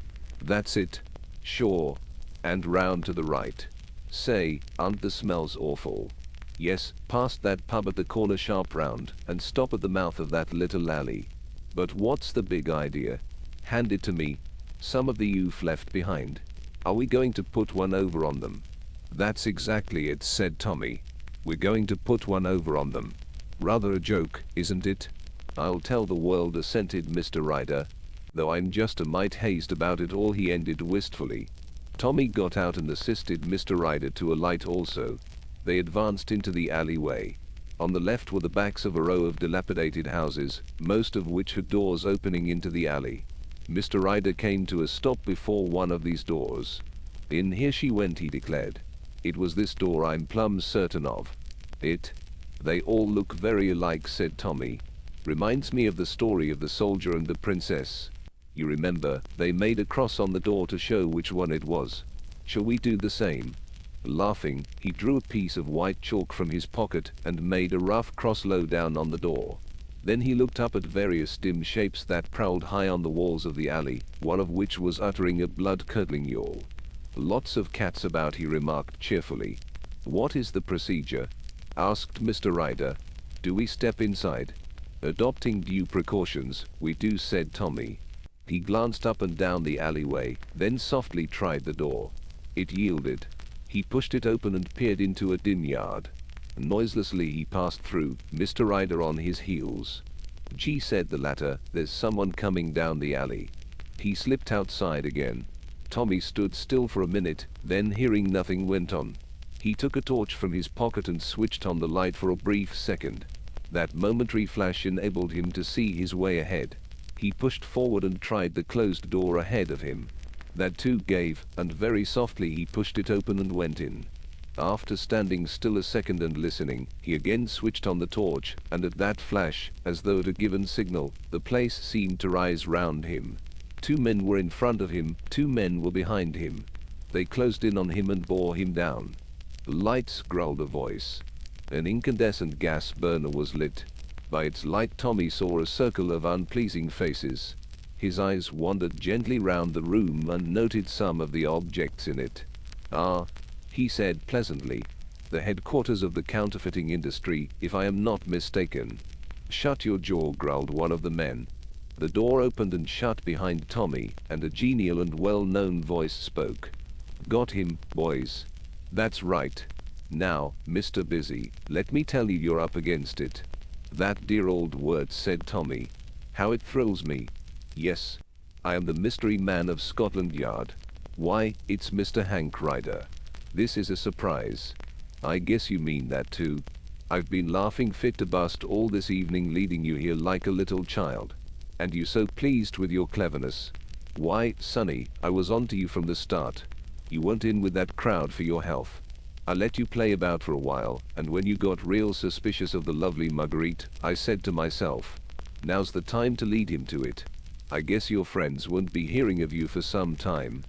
That's it. Sure. And round to the right. Say, aren't the smells awful? Yes, past that pub at the corner, sharp round, and stop at the mouth of that little alley. But what's the big idea? Hand it to me. Some of the youth left behind. Are we going to put one over on them? That's exactly it, said Tommy. We're going to put one over on them. Rather a joke, isn't it? I'll tell the world, assented Mr. Ryder. Though I'm just a mite hazed about it all, he ended wistfully. Tommy got out and assisted Mr. Ryder to alight also. They advanced into the alleyway. On the left were the backs of a row of dilapidated houses, most of which had doors opening into the alley. Mr. Ryder came to a stop before one of these doors. In here she went, he declared. It was this door, I'm plumb certain of. It? They all look very alike, said Tommy. Reminds me of the story of the soldier and the princess. You remember, they made a cross on the door to show which one it was. Shall we do the same? Laughing, he drew a piece of white chalk from his pocket and made a rough cross low down on the door. Then he looked up at various dim shapes that prowled high on the walls of the alley, one of which was uttering a blood-curdling yawl. Lots of cats about, he remarked cheerfully. What is the procedure? Asked Mr. Ryder. Do we step inside? Adopting due precautions, we do, said Tommy. He glanced up and down the alleyway, then softly tried the door. It yielded. He pushed it open and peered into a dim yard. Noiselessly he passed through, Mr. Ryder on his heels. Gee, said the latter, there's someone coming down the alley. He slipped outside again. Tommy stood still for a minute, then hearing nothing went on. He took a torch from his pocket and switched on the light for a brief second. That momentary flash enabled him to see his way ahead. He pushed forward and tried the closed door ahead of him. That too gave, and very softly he pushed it open and went in. After standing still a second and listening, he again switched on the torch, and at that flash, as though at a given signal, the place seemed to rise round him. 2 men were in front of him, 2 men were behind him. They closed in on him and bore him down. Lights, growled a voice. An incandescent gas burner was lit. By its light Tommy saw a circle of unpleasing faces. His eyes wandered gently round the room and noted some of the objects in it. Ah, he said pleasantly. The headquarters of the counterfeiting industry, if I am not mistaken. Shut your jaw, growled one of the men. The door opened and shut behind Tommy, and a genial and well-known voice spoke. Got him, boys. That's right. Now, Mr. Busy, let me tell you you're up against it. That dear old word, said Tommy. How it thrills me. Yes. I am the mystery man of Scotland Yard. Why, it's Mr. Hank Ryder. This is a surprise. I guess you mean that too. I've been laughing fit to bust all this evening leading you here like a little child. And you so pleased with your cleverness. Why, Sonny, I was on to you from the start. You weren't in with that crowd for your health. I let you play about for a while, and when you got real suspicious of the lovely Marguerite, I said to myself, Now's the time to lead him to it. I guess your friends won't be hearing of you for some time.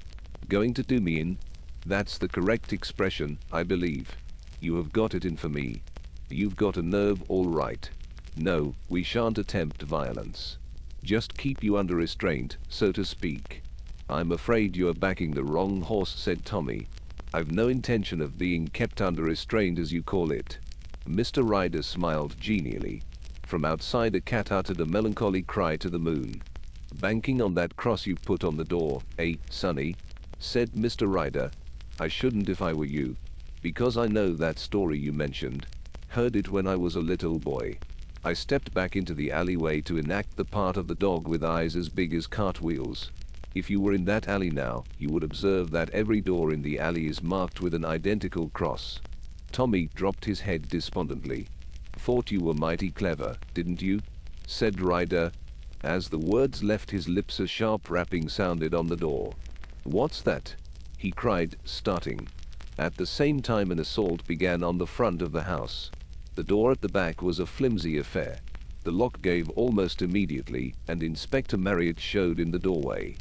Going to do me in? That's the correct expression, I believe. You have got it in for me. You've got a nerve, all right. No, we shan't attempt violence. Just keep you under restraint, so to speak. I'm afraid you're backing the wrong horse, said Tommy. I've no intention of being kept under restraint, as you call it. Mr. Ryder smiled genially. From outside, a cat uttered a melancholy cry to the moon. Banking on that cross you put on the door, eh, Sonny? Said Mr. Ryder. I shouldn't if I were you. Because I know that story you mentioned. Heard it when I was a little boy. I stepped back into the alleyway to enact the part of the dog with eyes as big as cartwheels. If you were in that alley now, you would observe that every door in the alley is marked with an identical cross. Tommy dropped his head despondently. Thought you were mighty clever, didn't you? Said Ryder. As the words left his lips, a sharp rapping sounded on the door. What's that? He cried, starting. At the same time, an assault began on the front of the house. The door at the back was a flimsy affair. The lock gave almost immediately, and Inspector Marriott showed in the doorway.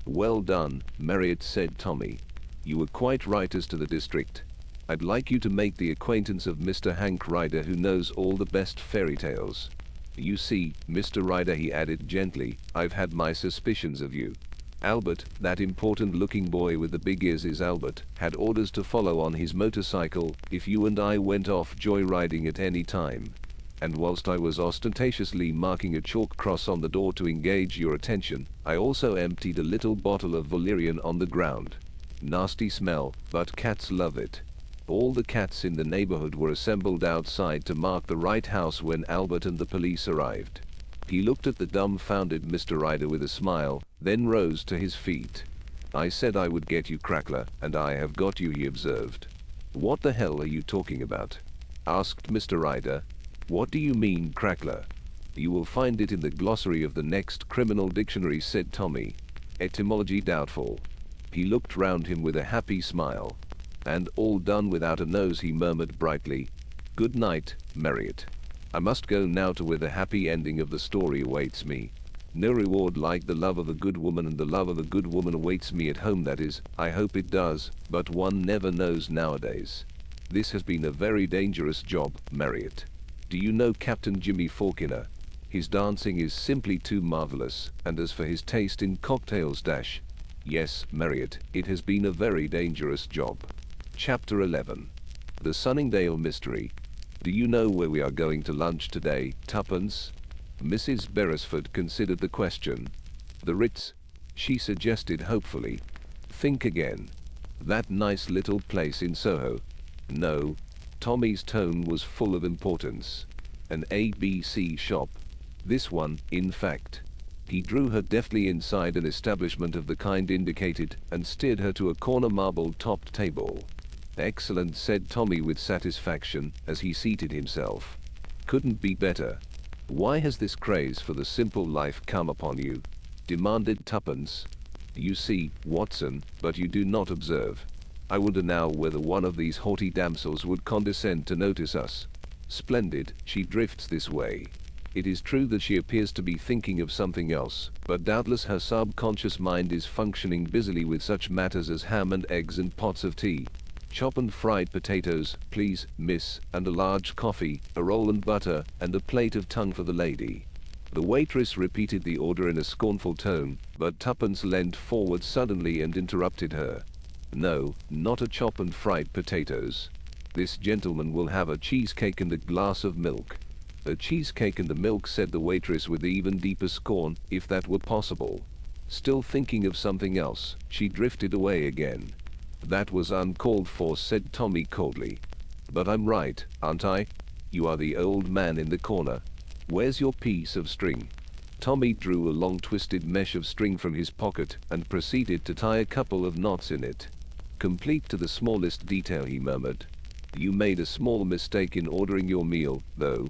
Well done, Marriott, said Tommy. You were quite right as to the district. I'd like you to make the acquaintance of Mr. Hank Ryder, who knows all the best fairy tales. You see, Mr. Ryder, he added gently, I've had my suspicions of you. Albert, that important-looking boy with the big ears is Albert, had orders to follow on his motorcycle if you and I went off joyriding at any time. And whilst I was ostentatiously marking a chalk cross on the door to engage your attention, I also emptied a little bottle of valerian on the ground. Nasty smell, but cats love it. All the cats in the neighborhood were assembled outside to mark the right house when Albert and the police arrived. He looked at the dumbfounded Mr. Ryder with a smile, then rose to his feet. I said I would get you, Crackler, and I have got you, he observed. What the hell are you talking about? Asked Mr. Ryder. What do you mean, Crackler? You will find it in the glossary of the next criminal dictionary, said Tommy. Etymology doubtful. He looked round him with a happy smile. And all done without a nose, he murmured brightly. Good night, Marriott. I must go now to where the happy ending of the story awaits me. No reward like the love of a good woman, and the love of a good woman awaits me at home, that is, I hope it does, but one never knows nowadays. This has been a very dangerous job, Marriott. Do you know Captain Jimmy Faulkner? His dancing is simply too marvelous, and as for his taste in cocktails, yes, Marriott, it has been a very dangerous job. Chapter 11. The Sunningdale Mystery. Do you know where we are going to lunch today, Tuppence? Mrs. Beresford considered the question. The Ritz, she suggested hopefully. Think again. That nice little place in Soho. No. Tommy's tone was full of importance. An ABC shop. This one, in fact. He drew her deftly inside an establishment of the kind indicated, and steered her to a corner marble-topped table. Excellent, said Tommy with satisfaction, as he seated himself. Couldn't be better. Why has this craze for the simple life come upon you? Demanded Tuppence. You see, Watson, but you do not observe. I wonder now whether one of these haughty damsels would condescend to notice us. Splendid, she drifts this way. It is true that she appears to be thinking of something else, but doubtless her subconscious mind is functioning busily with such matters as ham and eggs and pots of tea. Chop and fried potatoes, please, miss, and a large coffee, a roll and butter, and a plate of tongue for the lady. The waitress repeated the order in a scornful tone, but Tuppence leant forward suddenly and interrupted her. No, not a chop and fried potatoes. This gentleman will have a cheesecake and a glass of milk. A cheesecake and the milk, said the waitress with even deeper scorn, if that were possible. Still thinking of something else, she drifted away again. That was uncalled for, said Tommy coldly. But I'm right, aren't I? You are the old man in the corner. Where's your piece of string? Tommy drew a long twisted mesh of string from his pocket and proceeded to tie a couple of knots in it. Complete to the smallest detail, he murmured. You made a small mistake in ordering your meal, though.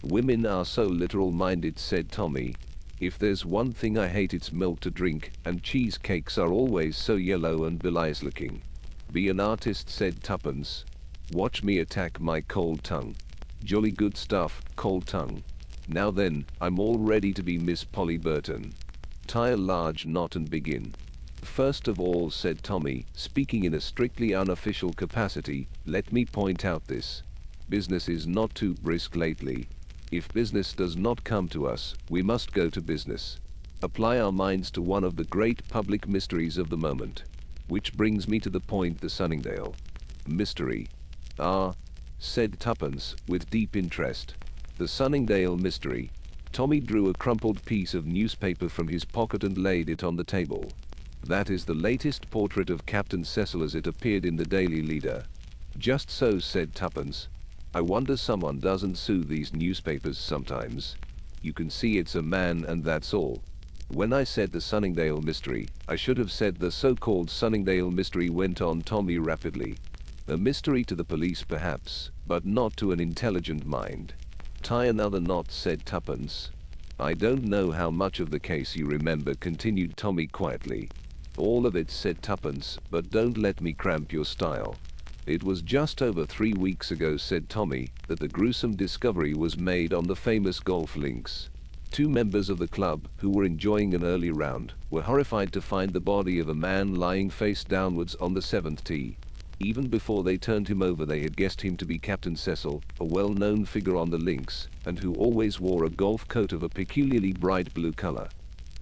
Women are so literal-minded, said Tommy. If there's one thing I hate, it's milk to drink, and cheesecakes are always so yellow and bilious-looking. Be an artist, said Tuppence. Watch me attack my cold tongue. Jolly good stuff, cold tongue. Now then, I'm all ready to be Miss Polly Burton. Tie a large knot and begin. First of all, said Tommy, speaking in a strictly unofficial capacity, let me point out this. Business is not too brisk lately. If business does not come to us, we must go to business. Apply our minds to one of the great public mysteries of the moment. Which brings me to the point, the Sunningdale mystery. Ah, said Tuppence, with deep interest. The Sunningdale mystery. Tommy drew a crumpled piece of newspaper from his pocket and laid it on the table. That is the latest portrait of Captain Cecil as it appeared in the Daily Leader. Just so, said Tuppence. I wonder someone doesn't sue these newspapers sometimes. You can see it's a man and that's all. When I said the Sunningdale mystery, I should have said the so-called Sunningdale mystery, went on Tommy rapidly. A mystery to the police perhaps, but not to an intelligent mind. Tie another knot, said Tuppence. I don't know how much of the case you remember, continued Tommy quietly. All of it, said Tuppence, but don't let me cramp your style. It was just over 3 weeks ago, said Tommy, that the gruesome discovery was made on the famous golf links. 2 members of the club, who were enjoying an early round, were horrified to find the body of a man lying face downwards on the 7th tee. Even before they turned him over, they had guessed him to be Captain Cecil, a well-known figure on the links, and who always wore a golf coat of a peculiarly bright blue color.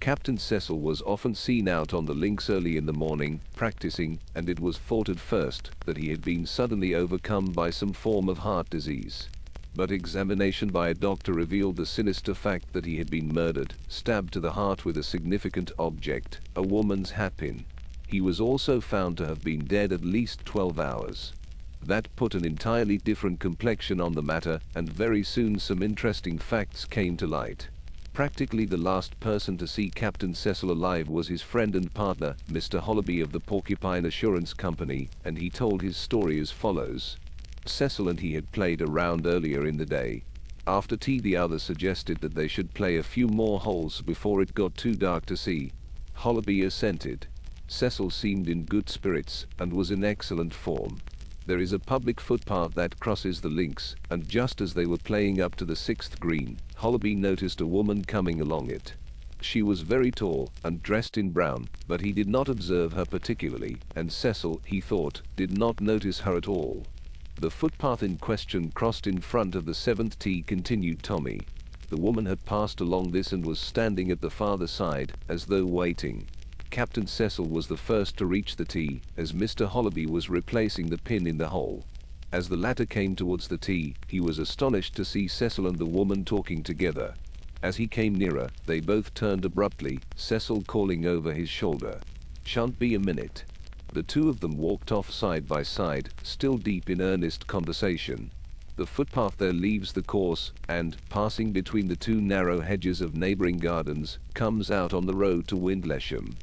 Captain Cecil was often seen out on the links early in the morning, practicing, and it was thought at first that he had been suddenly overcome by some form of heart disease. But examination by a doctor revealed the sinister fact that he had been murdered, stabbed to the heart with a significant object, a woman's hatpin. He was also found to have been dead at least 12 hours. That put an entirely different complexion on the matter, and very soon some interesting facts came to light. Practically the last person to see Captain Cecil alive was his friend and partner, Mr. Hollerby of the Porcupine Assurance Company, and he told his story as follows. Cecil and he had played a round earlier in the day. After tea the other suggested that they should play a few more holes before it got too dark to see. Hollerby assented. Cecil seemed in good spirits, and was in excellent form. There is a public footpath that crosses the links, and just as they were playing up to the 6th green, Hollerby noticed a woman coming along it. She was very tall, and dressed in brown, but he did not observe her particularly, and Cecil, he thought, did not notice her at all. The footpath in question crossed in front of the 7th tee, continued Tommy. The woman had passed along this and was standing at the farther side, as though waiting. Captain Cecil was the first to reach the tee, as Mr. Hollerby was replacing the pin in the hole. As the latter came towards the tee, he was astonished to see Cecil and the woman talking together. As he came nearer, they both turned abruptly, Cecil calling over his shoulder, "Shan't be a minute." The two of them walked off side by side, still deep in earnest conversation. The footpath there leaves the course, and, passing between the 2 narrow hedges of neighboring gardens, comes out on the road to Windlesham.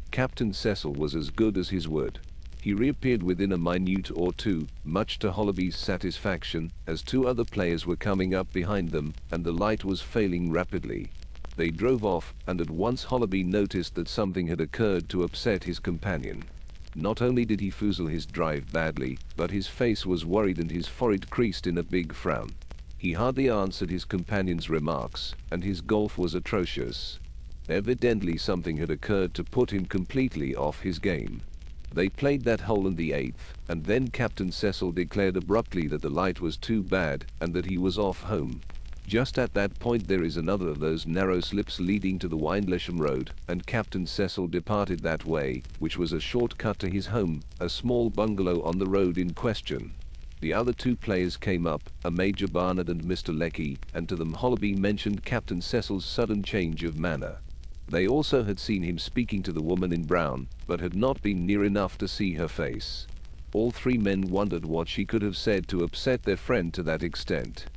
Captain Cecil was as good as his word. He reappeared within a minute or two, much to Hollerby's satisfaction, as 2 other players were coming up behind them, and the light was failing rapidly. They drove off, and at once Hollerby noticed that something had occurred to upset his companion. Not only did he foozle his drive badly, but his face was worried and his forehead creased in a big frown. He hardly answered his companion's remarks, and his golf was atrocious. Evidently something had occurred to put him completely off his game. They played that hole in the 8th, and then Captain Cecil declared abruptly that the light was too bad, and that he was off home. Just at that point there is another of those narrow slips leading to the Windlesham Road, and Captain Cecil departed that way, which was a short cut to his home, a small bungalow on the road in question. The other 2 players came up, a Major Barnard and Mr. Lecky, and to them Hollerby mentioned Captain Cecil's sudden change of manner. They also had seen him speaking to the woman in brown, but had not been near enough to see her face. All 3 men wondered what she could have said to upset their friend to that extent.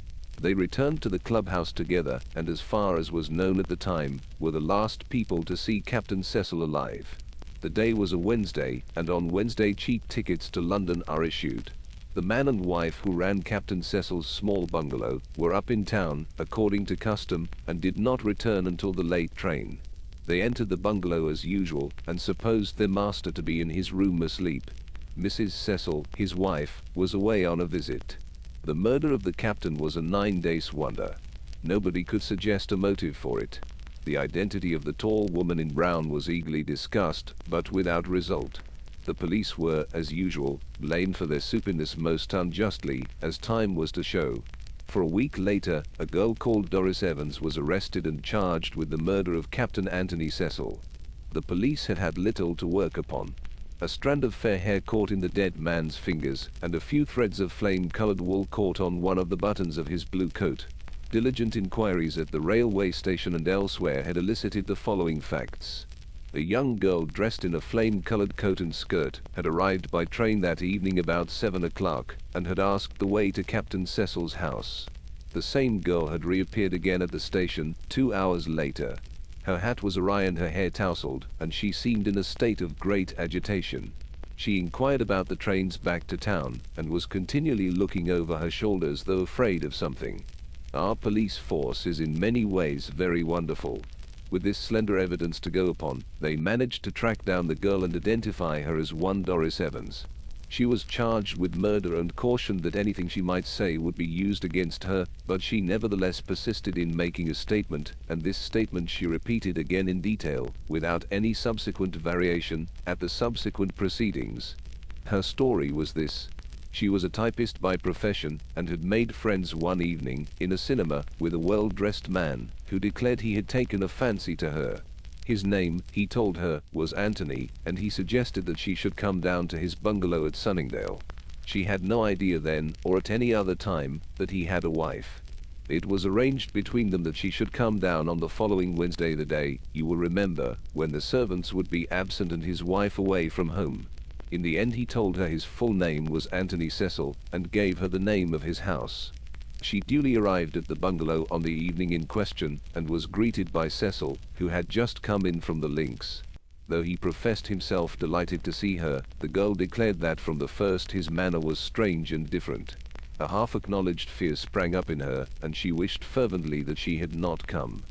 They returned to the clubhouse together, and as far as was known at the time, were the last people to see Captain Cecil alive. The day was a Wednesday, and on Wednesday cheap tickets to London are issued. The man and wife who ran Captain Cecil's small bungalow were up in town, according to custom, and did not return until the late train. They entered the bungalow as usual, and supposed their master to be in his room asleep. Mrs. Cecil, his wife, was away on a visit. The murder of the captain was a 9 days wonder. Nobody could suggest a motive for it. The identity of the tall woman in brown was eagerly discussed, but without result. The police were, as usual, blamed for their supiness most unjustly, as time was to show. For a week later, a girl called Doris Evans was arrested and charged with the murder of Captain Anthony Cecil. The police had had little to work upon. A strand of fair hair caught in the dead man's fingers, and a few threads of flame-colored wool caught on one of the buttons of his blue coat. Diligent inquiries at the railway station and elsewhere had elicited the following facts. A young girl dressed in a flame-colored coat and skirt had arrived by train that evening about 7 o'clock and had asked the way to Captain Cecil's house. The same girl had reappeared again at the station 2 hours later. Her hat was awry and her hair tousled, and she seemed in a state of great agitation. She inquired about the trains back to town and was continually looking over her shoulder as though afraid of something. Our police force is in many ways very wonderful. With this slender evidence to go upon, they managed to track down the girl and identify her as one Doris Evans. She was charged with murder and cautioned that anything she might say would be used against her, but she nevertheless persisted in making a statement, and this statement she repeated again in detail, without any subsequent variation, at the subsequent proceedings. Her story was this. She was a typist by profession and had made friends one evening in a cinema with a well-dressed man who declared he had taken a fancy to her. His name, he told her, was Anthony, and he suggested that she should come down to his bungalow at Sunningdale. She had no idea then, or at any other time, that he had a wife. It was arranged between them that she should come down on the following Wednesday, the day, you will remember, when the servants would be absent and his wife away from home. In the end he told her his full name was Anthony Cecil, and gave her the name of his house. She duly arrived at the bungalow on the evening in question, and was greeted by Cecil, who had just come in from the links. Though he professed himself delighted to see her, the girl declared that from the first his manner was strange and different. A half-acknowledged fear sprang up in her, and she wished fervently that she had not come.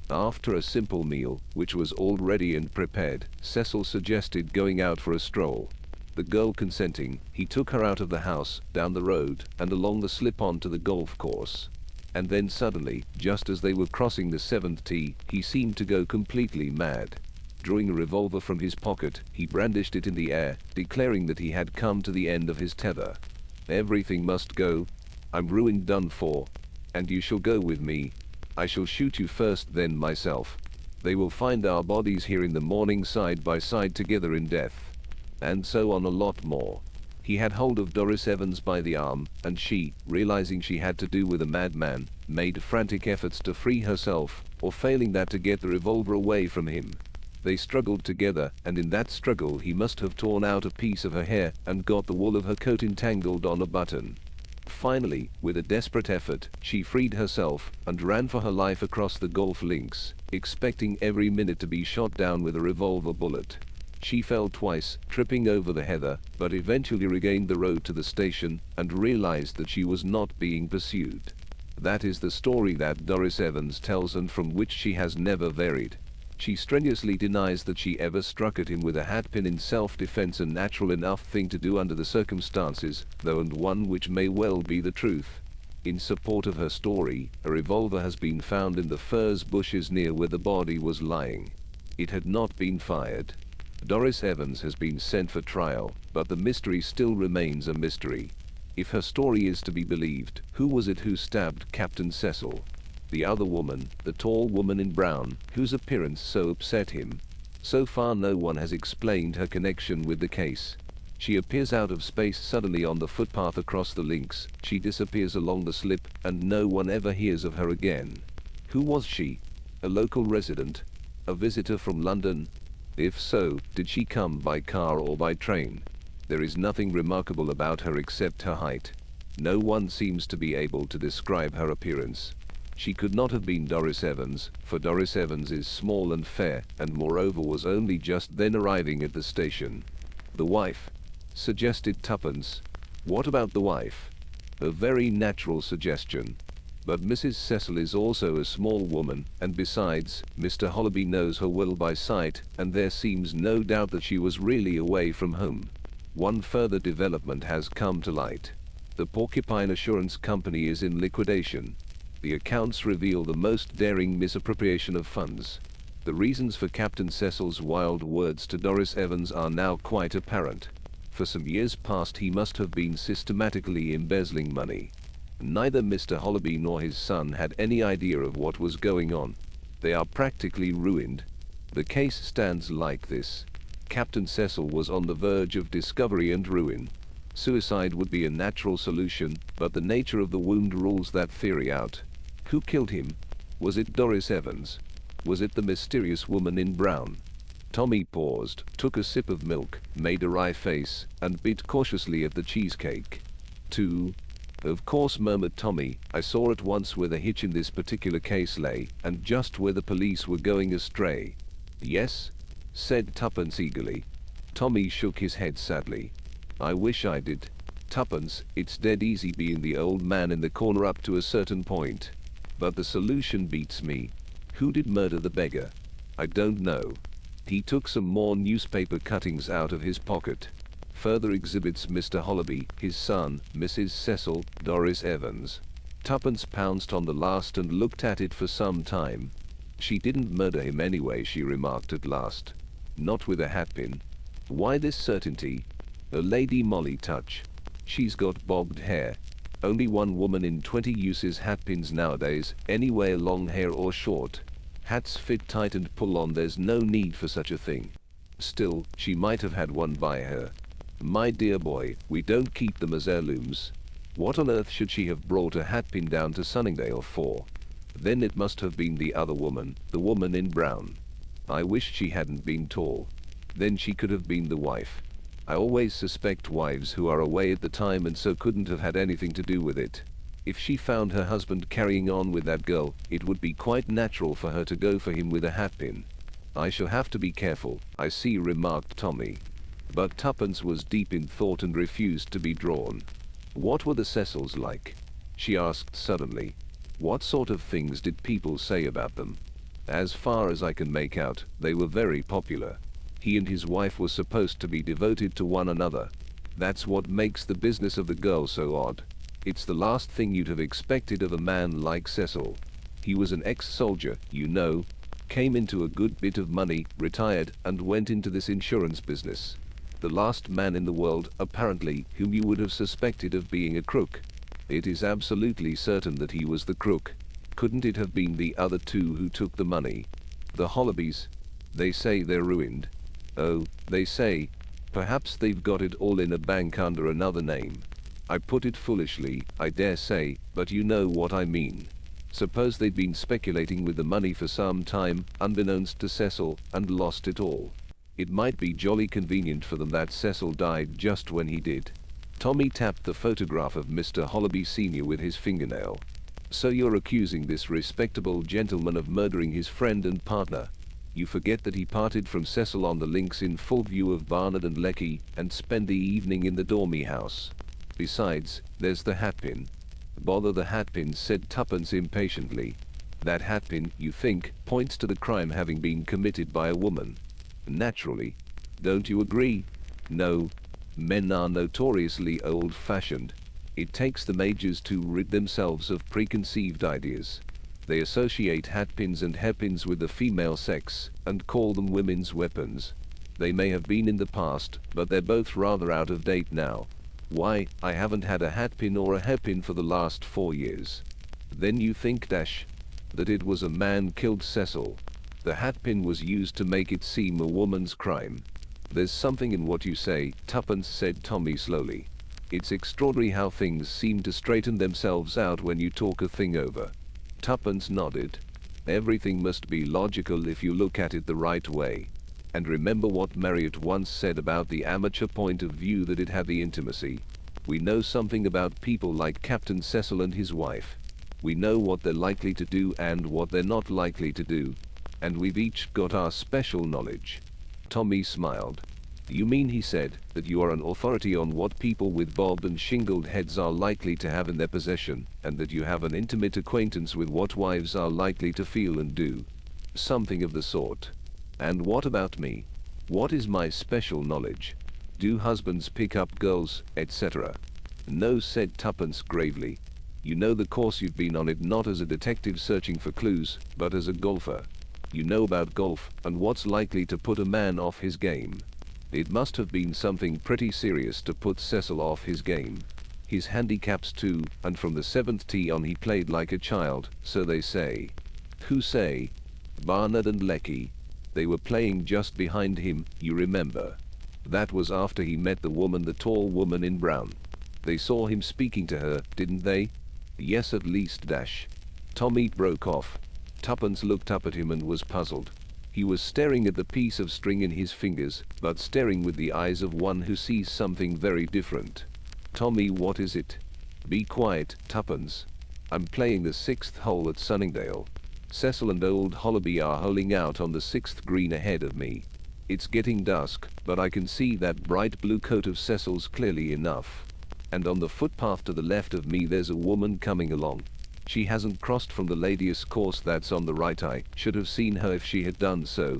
After a simple meal, which was all ready and prepared, Cecil suggested going out for a stroll. The girl consenting, he took her out of the house, down the road, and along the slip-on to the golf course. And then suddenly, just as they were crossing the 7th tee, he seemed to go completely mad. Drawing a revolver from his pocket, he brandished it in the air, declaring that he had come to the end of his tether. Everything must go. I'm ruined, done for. And you shall go with me. I shall shoot you first, then myself. They will find our bodies here in the morning side by side together in death. And so on, a lot more. He had hold of Doris Evans by the arm, and she, realizing she had to do with a madman, made frantic efforts to free herself, or failing that to get the revolver away from him. They struggled together, and in that struggle he must have torn out a piece of her hair and got the wool of her coat entangled on a button. Finally, with a desperate effort, she freed herself and ran for her life across the golf links, expecting every minute to be shot down with a revolver bullet. She fell twice, tripping over the heather, but eventually regained the road to the station and realized that she was not being pursued. That is the story that Doris Evans tells and from which she has never varied. She strenuously denies that she ever struck at him with a hatpin in self-defense, a natural enough thing to do under the circumstances, though, and one which may well be the truth. In support of her story, a revolver has been found in the furze bushes near where the body was lying. It had not been fired. Doris Evans has been sent for trial, but the mystery still remains a mystery. If her story is to be believed, who was it who stabbed Captain Cecil? The other woman, the tall woman in brown, whose appearance so upset him. So far no one has explained her connection with the case. She appears out of space suddenly on the footpath across the links, she disappears along the slip, and no one ever hears of her again. Who was she? A local resident? A visitor from London? If so, did she come by car or by train? There is nothing remarkable about her except her height. No one seems to be able to describe her appearance. She could not have been Doris Evans, for Doris Evans is small and fair, and moreover was only just then arriving at the station. The wife? Suggested Tuppence. What about the wife? A very natural suggestion. But Mrs. Cecil is also a small woman, and besides, Mr. Hollerby knows her well by sight, and there seems no doubt that she was really away from home. One further development has come to light. The Porcupine Assurance Company is in liquidation. The accounts reveal the most daring misappropriation of funds. The reasons for Captain Cecil's wild words to Doris Evans are now quite apparent. For some years past he must have been systematically embezzling money. Neither Mr. Hollerby nor his son had any idea of what was going on. They are practically ruined. The case stands like this. Captain Cecil was on the verge of discovery and ruin. Suicide would be a natural solution, but the nature of the wound rules that theory out. Who killed him? Was it Doris Evans? Was it the mysterious woman in brown? Tommy paused, took a sip of milk, made a wry face, and bit cautiously at the cheesecake. "Two. Of course," murmured Tommy. "I saw at once where the hitch in this particular case lay, and just where the police were going astray." "Yes?" said Tuppence eagerly. Tommy shook his head sadly. "I wish I did. Tuppence, it's dead easy being the old man in the corner up to a certain point. But the solution beats me. Who did murder the beggar? I don't know." He took some more newspaper cuttings out of his pocket. "Further exhibits: Mr. Hollerby, his son, Mrs. Cecil, Doris Evans." Tuppence pounced on the last and looked at it for some time. "She didn't murder him anyway," she remarked at last. "Not with a hatpin." "Why this certainty?" "A Lady Molly touch. She's got bobbed hair. Only one woman in 20 uses hatpins nowadays, anyway, long hair or short. Hats fit tight and pull on, there's no need for such a thing. Still, she might have had one by her." "My dear boy, we don't keep them as heirlooms. What on earth should she have brought a hatpin down to Sunningdale for?" "Then it must have been the other woman, the woman in brown." "I wish she hadn't been tall. Then she could have been the wife. I always suspect wives who are away at the time and so couldn't have had anything to do with it. If she found her husband carrying on with that girl, it would be quite natural for her to go for him with a hatpin." "I shall have to be careful, I see," remarked Tommy. But Tuppence was deep in thought and refused to be drawn. "What were the Cecils like?" she asked suddenly. "What sort of things did people say about them?" "As far as I can make out, they were very popular. He and his wife were supposed to be devoted to one another. That's what makes the business of the girl so odd. It's the last thing you'd have expected of a man like Cecil. He was an ex-soldier, you know, came into a good bit of money, retired, and went into this insurance business. The last man in the world, apparently, whom you would have suspected of being a crook. It is absolutely certain that he was the crook. Couldn't it have been the other two who took the money? The Hollebys? They say they're ruined." "Oh, they say. Perhaps they've got it all in a bank under another name. I put it foolishly, I dare say, but you know what I mean. Suppose they'd been speculating with the money for some time, unbeknownst to Cecil, and lost it all. It might be jolly convenient for them that Cecil died just when he did." Tommy tapped the photograph of Mr. Hollerby Sr. with his fingernail. "So you're accusing this respectable gentleman of murdering his friend and partner? You forget that he parted from Cecil on the links in full view of Barnard and Lecky, and spent the evening in the Dormy house. Besides, there's the hatpin." "Bother the hatpin," said Tuppence impatiently. "That hatpin, you think, points to the crime having been committed by a woman?" "Naturally. Don't you agree?" "No. Men are notoriously old-fashioned. It takes the majors to rid themselves of preconceived ideas. They associate hatpins and hairpins with the female sex, and call them women's weapons. They may have been in the past, but they're both rather out of date now. Why, I haven't had a hatpin or a hairpin for the last 4 years." "Then you think that it was a man killed Cecil. The hatpin was used to make it seem a woman's crime." "There's something in what you say," Tuppence said Tommy slowly. "It's extraordinary how things seem to straighten themselves out when you talk a thing over." Tuppence nodded. "Everything must be logical if you look at it the right way. And remember what Marriott once said about the amateur point of view, that it had the intimacy. We know something about people like Captain Cecil and his wife. We know what they're likely to do and what they're not likely to do. And we've each got our special knowledge." Tommy smiled. "You mean," he said, "that you are an authority on what people with bobbed and shingled heads are likely to have in their possession, and that you have an intimate acquaintance with what wives are likely to feel and do?" "Something of the sort." "And what about me? What is my special knowledge? Do husbands pick up girls, etc.?" "No," said Tuppence gravely. You know the course you've been on it not as a detective searching for clues, but as a golfer. You know about golf and what's likely to put a man off his game. It must have been something pretty serious to put Cecil off his game. His handicaps too, and from the 7th tee on he played like a child, so they say. Who say? Barnard and Lecky. They were playing just behind him, you remember. That was after he met the woman, the tall woman in brown. They saw him speaking to her, didn't they? Yes, at least. Tommy broke off. Tuppence looked up at him and was puzzled. He was staring at the piece of string in his fingers, but staring with the eyes of one who sees something very different. Tommy, what is it? Be quiet, Tuppence. I'm playing the 6th hole at Sunningdale. Cecil and old Hollaby are holing out on the 6th green ahead of me. It's getting dusk, but I can see that bright blue coat of Cecil's clearly enough. And on the footpath to the left of me there's a woman coming along. She hasn't crossed from the ladies' course that's on the right. I should have seen her if she had done so.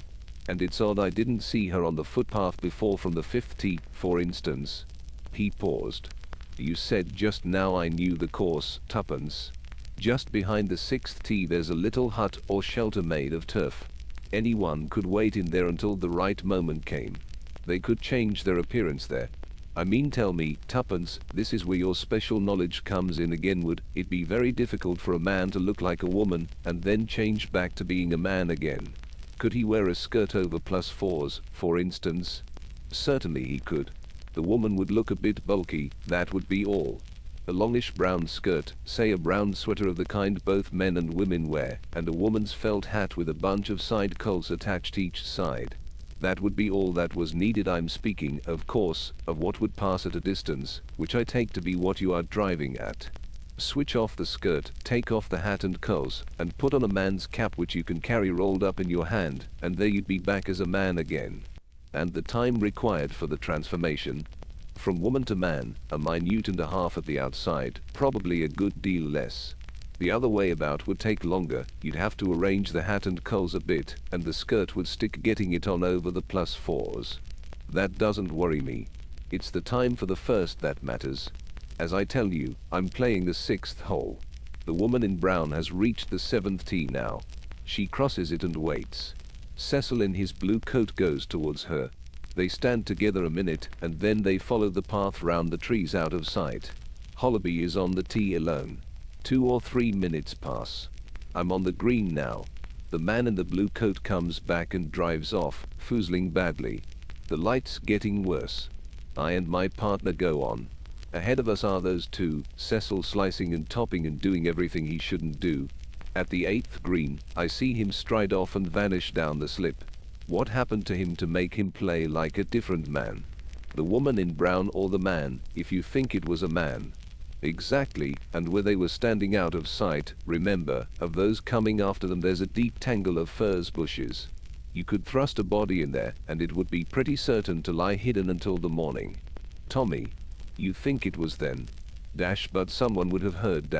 And it's odd I didn't see her on the footpath before from the 5th tee, for instance. He paused. You said just now I knew the course, Tuppence. Just behind the 6th tee there's a little hut or shelter made of turf. Anyone could wait in there until the right moment came. They could change their appearance there. I mean, tell me, Tuppence, this is where your special knowledge comes in again. Would it be very difficult for a man to look like a woman and then change back to being a man again? Could he wear a skirt over +4s, for instance? Certainly he could. The woman would look a bit bulky, that would be all. A longish brown skirt, say a brown sweater of the kind both men and women wear, and a woman's felt hat with a bunch of side coals attached each side. That would be all that was needed. I'm speaking, of course, of what would pass at a distance, which I take to be what you are driving at. Switch off the skirt, take off the hat and coals, and put on a man's cap which you can carry rolled up in your hand, and there you'd be back as a man again. And the time required for the transformation? From woman to man, a minute and a half at the outside, probably a good deal less. The other way about would take longer. You'd have to arrange the hat and coals a bit, and the skirt would stick getting it on over the +4s. That doesn't worry me. It's the time for the first that matters. As I tell you, I'm playing the 6th hole. The woman in brown has reached the 7th tee now. She crosses it and waits. Cecil in his blue coat goes towards her. They stand together a minute, and then they follow the path round the trees out of sight. Hollaby is on the tee alone. 2 or 3 minutes pass. I'm on the green now. The man in the blue coat comes back and drives off, foozling badly. The light's getting worse. I and my partner go on. Ahead of us are those two, Cecil slicing and topping and doing everything he shouldn't do. At the 8th green, I see him stride off and vanish down the slip. What happened to him to make him play like a different man? The woman in brown or the man, if you think it was a man? Exactly, and where they were standing out of sight, remember, of those coming after them there's a deep tangle of furze bushes. You could thrust a body in there, and it would be pretty certain to lie hidden until the morning. Tommy, you think it was then? But someone would have heard.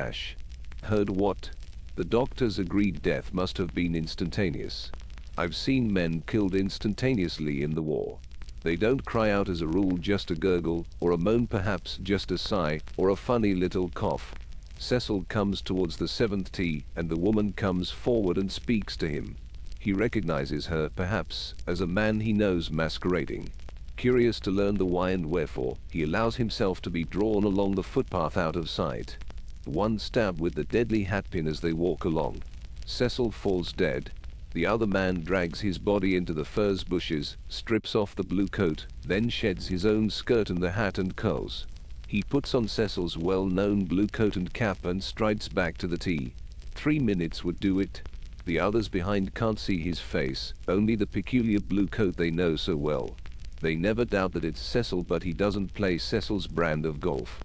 Heard what? The doctors agreed death must have been instantaneous. I've seen men killed instantaneously in the war. They don't cry out as a rule, just a gurgle, or a moan, perhaps just a sigh, or a funny little cough. Cecil comes towards the 7th tee, and the woman comes forward and speaks to him. He recognizes her, perhaps, as a man he knows masquerading. Curious to learn the why and wherefore, he allows himself to be drawn along the footpath out of sight. One stab with the deadly hatpin as they walk along. Cecil falls dead. The other man drags his body into the furze bushes, strips off the blue coat, then sheds his own skirt and the hat and coals. He puts on Cecil's well-known blue coat and cap and strides back to the tee. 3 minutes would do it. The others behind can't see his face, only the peculiar blue coat they know so well. They never doubt that it's Cecil, but he doesn't play Cecil's brand of golf.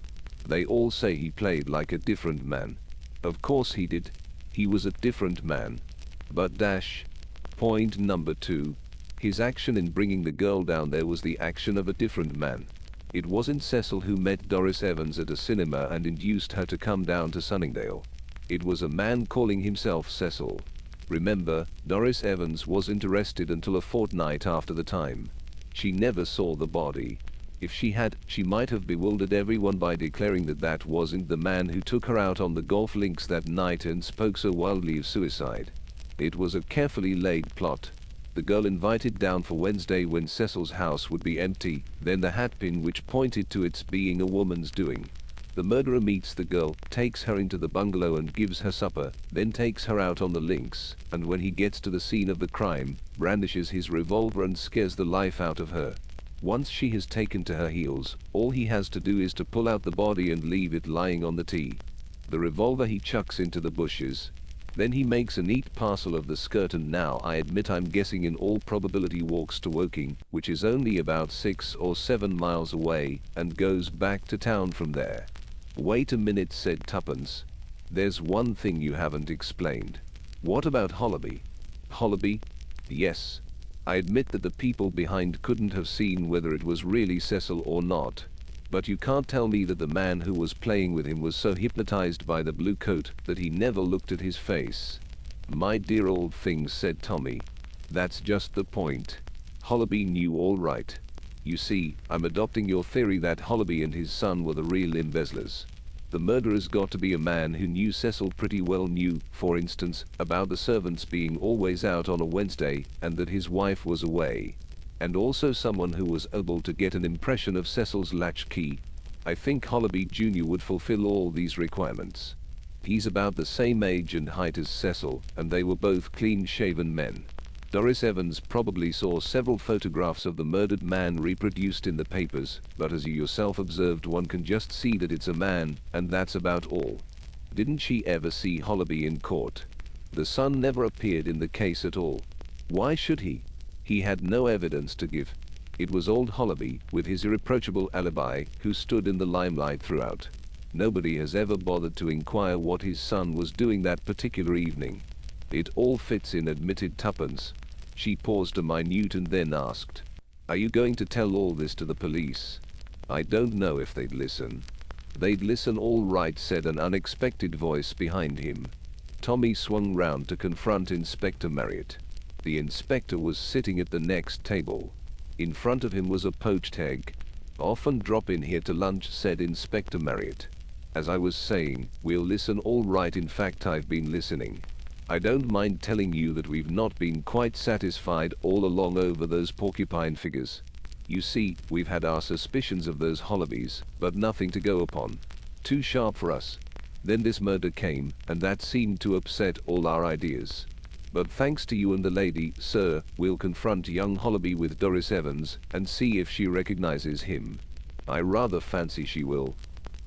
They all say he played like a different man. Of course he did. He was a different man. But point number 2. His action in bringing the girl down there was the action of a different man. It wasn't Cecil who met Doris Evans at a cinema and induced her to come down to Sunningdale. It was a man calling himself Cecil. Remember, Doris Evans was interested until a fortnight after the time. She never saw the body. If she had, she might have bewildered everyone by declaring that that wasn't the man who took her out on the golf links that night and spoke so wildly of suicide. It was a carefully laid plot. The girl invited down for Wednesday when Cecil's house would be empty, then the hatpin which pointed to its being a woman's doing. The murderer meets the girl, takes her into the bungalow and gives her supper, then takes her out on the links, and when he gets to the scene of the crime, brandishes his revolver and scares the life out of her. Once she has taken to her heels, all he has to do is to pull out the body and leave it lying on the tee. The revolver he chucks into the bushes. Then he makes a neat parcel of the skirt and now I admit I'm guessing in all probability walks to Woking, which is only about 6 or 7 miles away, and goes back to town from there. Wait a minute, said Tuppence. There's one thing you haven't explained. What about Hollaby? Hollaby? Yes. I admit that the people behind couldn't have seen whether it was really Cecil or not. But you can't tell me that the man who was playing with him was so hypnotized by the blue coat that he never looked at his face. My dear old thing, said Tommy. That's just the point. Hollaby knew all right. You see, I'm adopting your theory that Hollaby and his son were the real embezzlers. The murderer's got to be a man who knew Cecil pretty well, knew, for instance, about the servants being always out on a Wednesday and that his wife was away. And also someone who was able to get an impression of Cecil's latchkey. I think Hollaby Jr. would fulfill all these requirements. He's about the same age and height as Cecil, and they were both clean-shaven men. Doris Evans probably saw several photographs of the murdered man reproduced in the papers, but as you yourself observed, one can just see that it's a man, and that's about all. Didn't she ever see Hollaby in court? The son never appeared in the case at all. Why should he? He had no evidence to give. It was old Hollaby, with his irreproachable alibi, who stood in the limelight throughout. Nobody has ever bothered to inquire what his son was doing that particular evening. It all fits in, admitted Tuppence. She paused a minute and then asked, "Are you going to tell all this to the police?" I don't know if they'd listen. They'd listen all right, said an unexpected voice behind him. Tommy swung round to confront Inspector Marriott. The inspector was sitting at the next table. In front of him was a poached egg. "Often drop in here to lunch," said Inspector Marriott. "As I was saying, we'll listen all right. In fact, I've been listening. I don't mind telling you that we've not been quite satisfied all along over those porcupine figures. You see, we've had our suspicions of those Hollabys, but nothing to go upon. Too sharp for us. Then this murder came, and that seemed to upset all our ideas. But thanks to you and the lady, sir, we'll confront young Hollaby with Doris Evans, and see if she recognizes him. I rather fancy she will.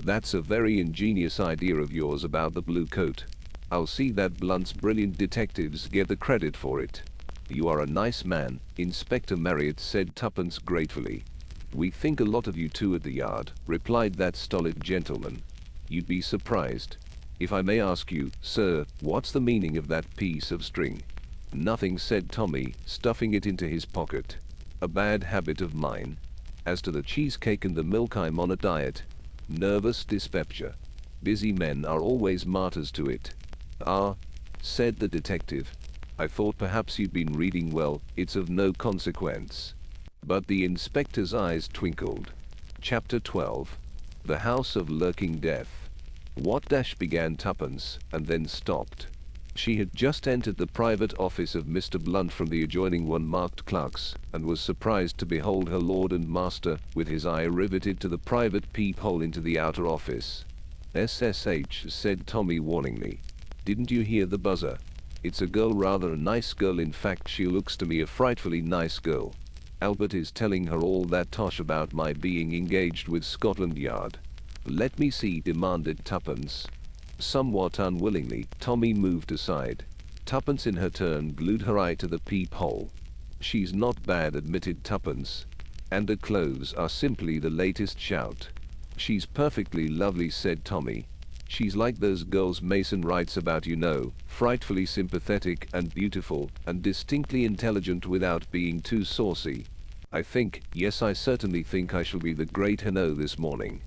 That's a very ingenious idea of yours about the blue coat. I'll see that Blunt's brilliant detectives get the credit for it." "You are a nice man," Inspector Marriott said Tuppence gratefully. "We think a lot of you too at the Yard," replied that stolid gentleman. "You'd be surprised. If I may ask you, sir, what's the meaning of that piece of string?" "Nothing," said Tommy, stuffing it into his pocket. "A bad habit of mine. As to the cheesecake and the milk, I'm on a diet. Nervous dyspepsia. Busy men are always martyrs to it." "Ah," said the detective. "I thought perhaps you'd been reading. Well, it's of no consequence." But the inspector's eyes twinkled. Chapter 12. The House of Lurking Death. "What dash," began Tuppence, and then stopped. She had just entered the private office of Mr. Blunt from the adjoining one marked Clerks, and was surprised to behold her lord and master, with his eye riveted to the private peephole into the outer office. "SSH," said Tommy warningly. "Didn't you hear the buzzer? It's a girl, rather a nice girl. In fact, she looks to me a frightfully nice girl. Albert is telling her all that tosh about my being engaged with Scotland Yard." "Let me see," demanded Tuppence. Somewhat unwillingly, Tommy moved aside. Tuppence in her turn glued her eye to the peephole. "She's not bad," admitted Tuppence. "And her clothes are simply the latest shout." "She's perfectly lovely," said Tommy. "She's like those girls Mason writes about, you know, frightfully sympathetic and beautiful, and distinctly intelligent without being too saucy. Yes, I certainly think I shall be the great Hano this morning."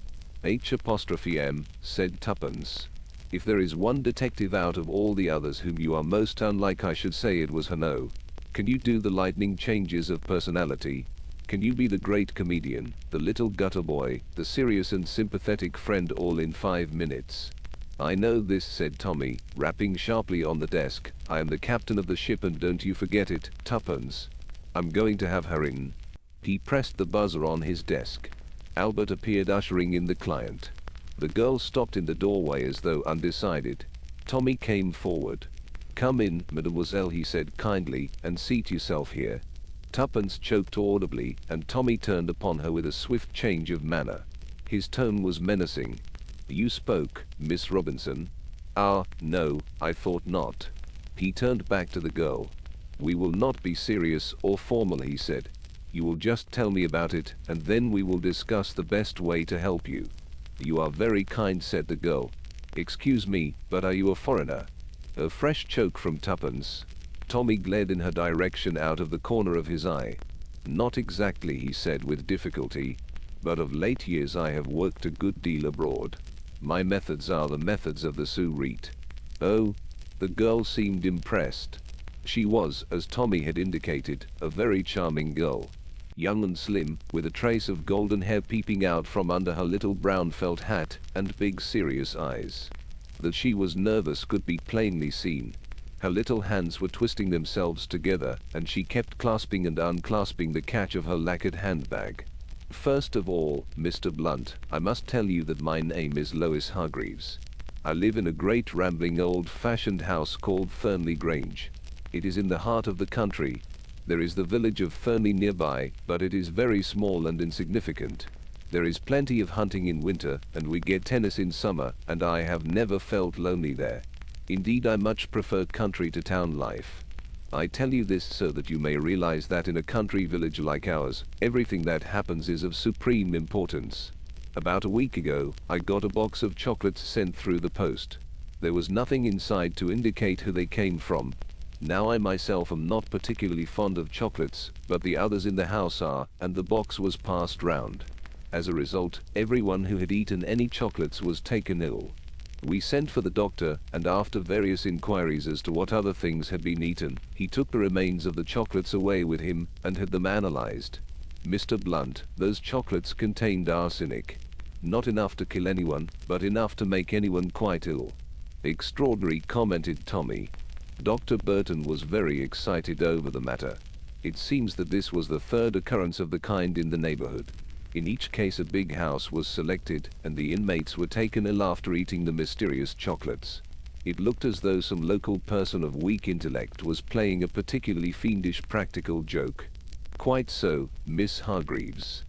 "H''M," said Tuppence. "If there is one detective out of all the others whom you are most unlike, I should say it was Hano. Can you do the lightning changes of personality?" Can you be the great comedian, the little gutter boy, the serious and sympathetic friend all in 5 minutes? I know this, said Tommy, rapping sharply on the desk. I am the captain of the ship, and don't you forget it, Tuppence. I'm going to have her in. He pressed the buzzer on his desk. Albert appeared, ushering in the client. The girl stopped in the doorway as though undecided. Tommy came forward. Come in, mademoiselle, he said kindly, and seat yourself here. Tuppence choked audibly, and Tommy turned upon her with a swift change of manner. His tone was menacing. You spoke, Miss Robinson? Ah, no, I thought not. He turned back to the girl. We will not be serious or formal, he said. You will just tell me about it, and then we will discuss the best way to help you. You are very kind, said the girl. Excuse me, but are you a foreigner? A fresh choke from Tuppence. Tommy glared in her direction out of the corner of his eye. Not exactly, he said with difficulty, but of late years I have worked a good deal abroad. My methods are the methods of the Sourit. Oh, the girl seemed impressed. She was, as Tommy had indicated, a very charming girl. Young and slim, with a trace of golden hair peeping out from under her little brown felt hat, and big serious eyes. That she was nervous could be plainly seen. Her little hands were twisting themselves together, and she kept clasping and unclasping the catch of her lacquered handbag. First of all, Mr. Blunt, I must tell you that my name is Lois Hargreaves. I live in a great rambling old-fashioned house called Fernley Grange. It is in the heart of the country. There is the village of Fernley nearby, but it is very small and insignificant. There is plenty of hunting in winter, and we get tennis in summer, and I have never felt lonely there. Indeed, I much prefer country to town life. I tell you this so that you may realize that in a country village like ours, everything that happens is of supreme importance. About a week ago, I got a box of chocolates sent through the post. There was nothing inside to indicate who they came from. Now I myself am not particularly fond of chocolates, but the others in the house are, and the box was passed round. As a result, everyone who had eaten any chocolates was taken ill. We sent for the doctor, and after various inquiries as to what other things had been eaten, he took the remains of the chocolates away with him and had them analyzed. Mr. Blunt, those chocolates contained arsenic. Not enough to kill anyone, but enough to make anyone quite ill. Extraordinary, commented Tommy. Dr. Burton was very excited over the matter. It seems that this was the third occurrence of the kind in the neighborhood. In each case a big house was selected, and the inmates were taken ill after eating the mysterious chocolates. It looked as though some local person of weak intellect was playing a particularly fiendish practical joke. Quite so, Miss Hargreaves.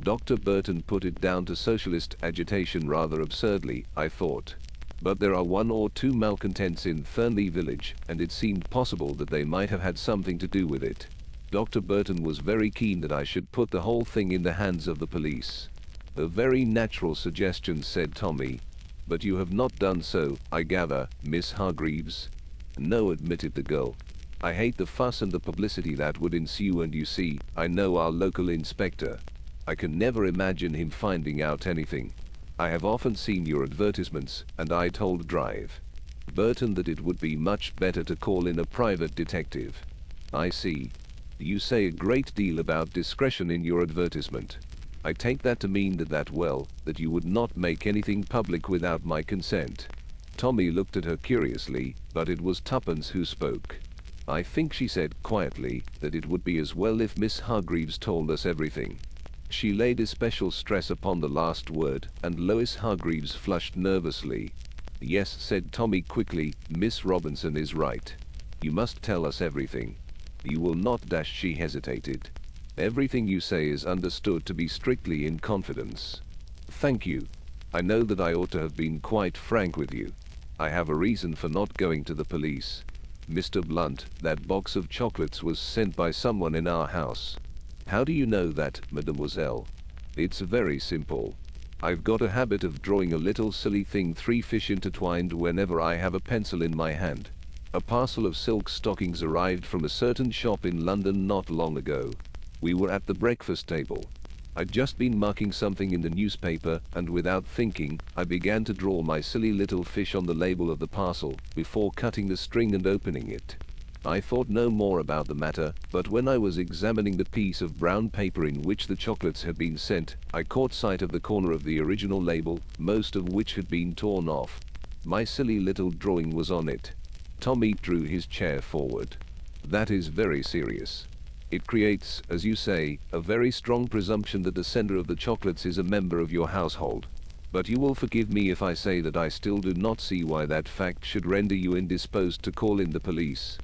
Dr. Burton put it down to socialist agitation rather absurdly, I thought. But there are 1 or 2 malcontents in Fernley village, and it seemed possible that they might have had something to do with it. Dr. Burton was very keen that I should put the whole thing in the hands of the police. A very natural suggestion, said Tommy. But you have not done so, I gather, Miss Hargreaves. No, admitted the girl. I hate the fuss and the publicity that would ensue, and you see, I know our local inspector. I can never imagine him finding out anything. I have often seen your advertisements, and I told Drive Burton that it would be much better to call in a private detective. I see. You say a great deal about discretion in your advertisement. I take that to mean that you would not make anything public without my consent. Tommy looked at her curiously, but it was Tuppence who spoke. I think, she said quietly, that it would be as well if Miss Hargreaves told us everything. She laid especial stress upon the last word, and Lois Hargreaves flushed nervously. Yes, said Tommy quickly, Miss Robinson is right. You must tell us everything. You will not. She hesitated. Everything you say is understood to be strictly in confidence. Thank you. I know that I ought to have been quite frank with you. I have a reason for not going to the police. Mr. Blunt, that box of chocolates was sent by someone in our house. How do you know that, mademoiselle? It's very simple. I've got a habit of drawing a little silly thing, 3 fish intertwined, whenever I have a pencil in my hand. A parcel of silk stockings arrived from a certain shop in London not long ago. We were at the breakfast table. I'd just been marking something in the newspaper, and without thinking, I began to draw my silly little fish on the label of the parcel, before cutting the string and opening it. I thought no more about the matter, but when I was examining the piece of brown paper in which the chocolates had been sent, I caught sight of the corner of the original label, most of which had been torn off. My silly little drawing was on it. Tommy drew his chair forward. That is very serious. It creates, as you say, a very strong presumption that the sender of the chocolates is a member of your household. But you will forgive me if I say that I still do not see why that fact should render you indisposed to call in the police.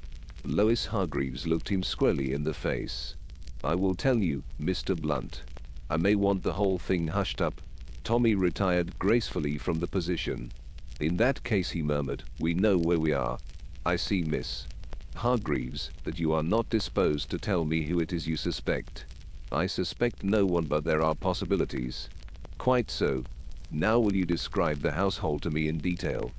Lois Hargreaves looked him squarely in the face. I will tell you, Mr. Blunt. I may want the whole thing hushed up. Tommy retired gracefully from the position. In that case, he murmured, we know where we are. I see, Miss Hargreaves, that you are not disposed to tell me who it is you suspect. I suspect no one, but there are possibilities. Quite so. Now will you describe the household to me in detail?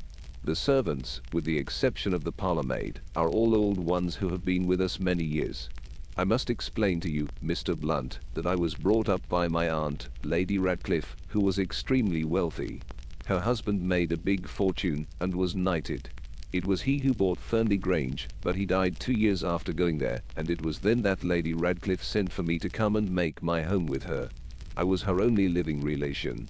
The servants, with the exception of the parlour maid, are all old ones who have been with us many years. I must explain to you, Mr. Blunt, that I was brought up by my aunt, Lady Radcliffe, who was extremely wealthy. Her husband made a big fortune and was knighted. It was he who bought Fernley Grange, but he died 2 years after going there, and it was then that Lady Radcliffe sent for me to come and make my home with her. I was her only living relation.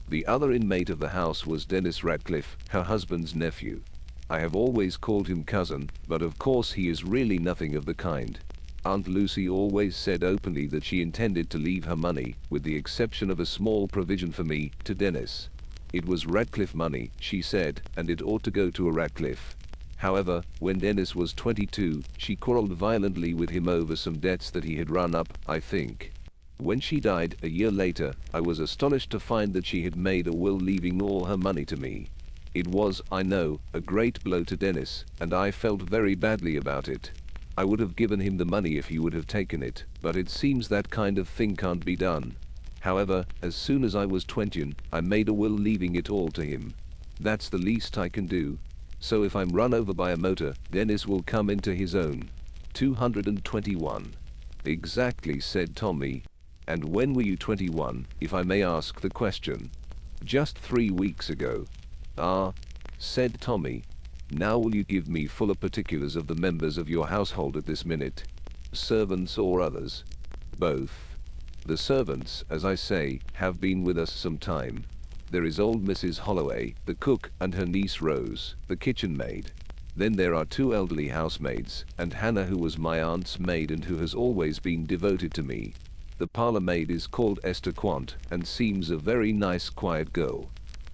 The other inmate of the house was Dennis Radcliffe, her husband's nephew. I have always called him cousin, but of course he is really nothing of the kind. Aunt Lucy always said openly that she intended to leave her money, with the exception of a small provision for me, to Dennis. It was Radcliffe money, she said, and it ought to go to a Radcliffe. However, when Dennis was 22, she quarrelled violently with him over some debts that he had run up, I think. When she died, a year later, I was astonished to find that she had made a will leaving all her money to me. It was, I know, a great blow to Dennis, and I felt very badly about it. I would have given him the money if he would have taken it, but it seems that kind of thing can't be done. However, as soon as I was 20, I made a will leaving it all to him. That's the least I can do. So if I'm run over by a motor, Dennis will come into his own. 221. Exactly, said Tommy. And when were you 21, if I may ask the question? Just 3 weeks ago. Ah, said Tommy. Now will you give me fuller particulars of the members of your household at this minute? Servants or others? Both. The servants, as I say, have been with us some time. There is old Mrs. Holloway, the cook, and her niece Rose, the kitchen maid. Then there are 2 elderly housemaids, and Hannah, who was my aunt's maid and who has always been devoted to me. The parlour maid is called Esther Quant, and seems a very nice quiet girl.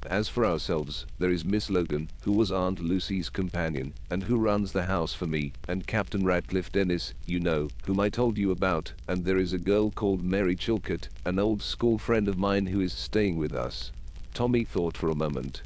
As for ourselves, there is Miss Logan, who was Aunt Lucy's companion, and who runs the house for me, and Captain Radcliffe Dennis, you know, whom I told you about, and there is a girl called Mary Chilcott, an old school friend of mine who is staying with us. Tommy thought for a moment.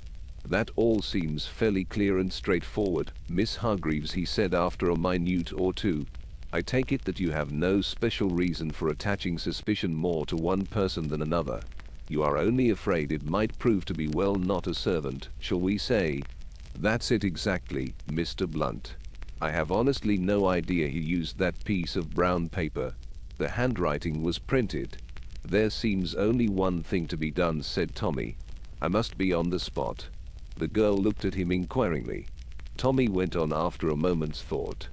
That all seems fairly clear and straightforward, Miss Hargreaves, he said after a minute or two. I take it that you have no special reason for attaching suspicion more to one person than another. You are only afraid it might prove to be, well, not a servant, shall we say? That's it exactly, Mr. Blunt. I have honestly no idea he used that piece of brown paper. The handwriting was printed. There seems only one thing to be done, said Tommy. I must be on the spot. The girl looked at him inquiringly. Tommy went on after a moment's thought.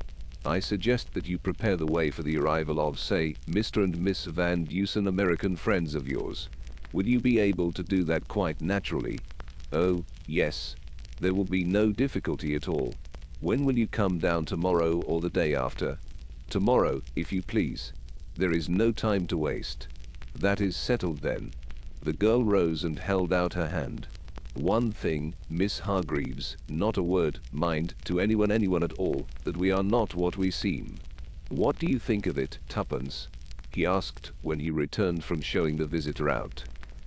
I suggest that you prepare the way for the arrival of, say, Mr. and Miss Van Dusen, American friends of yours. Will you be able to do that quite naturally? Oh, yes. There will be no difficulty at all. When will you come down, tomorrow or the day after? Tomorrow, if you please. There is no time to waste. That is settled then. The girl rose and held out her hand. One thing, Miss Hargreaves, not a word, mind, to anyone at all, that we are not what we seem. What do you think of it, Tuppence? He asked when he returned from showing the visitor out.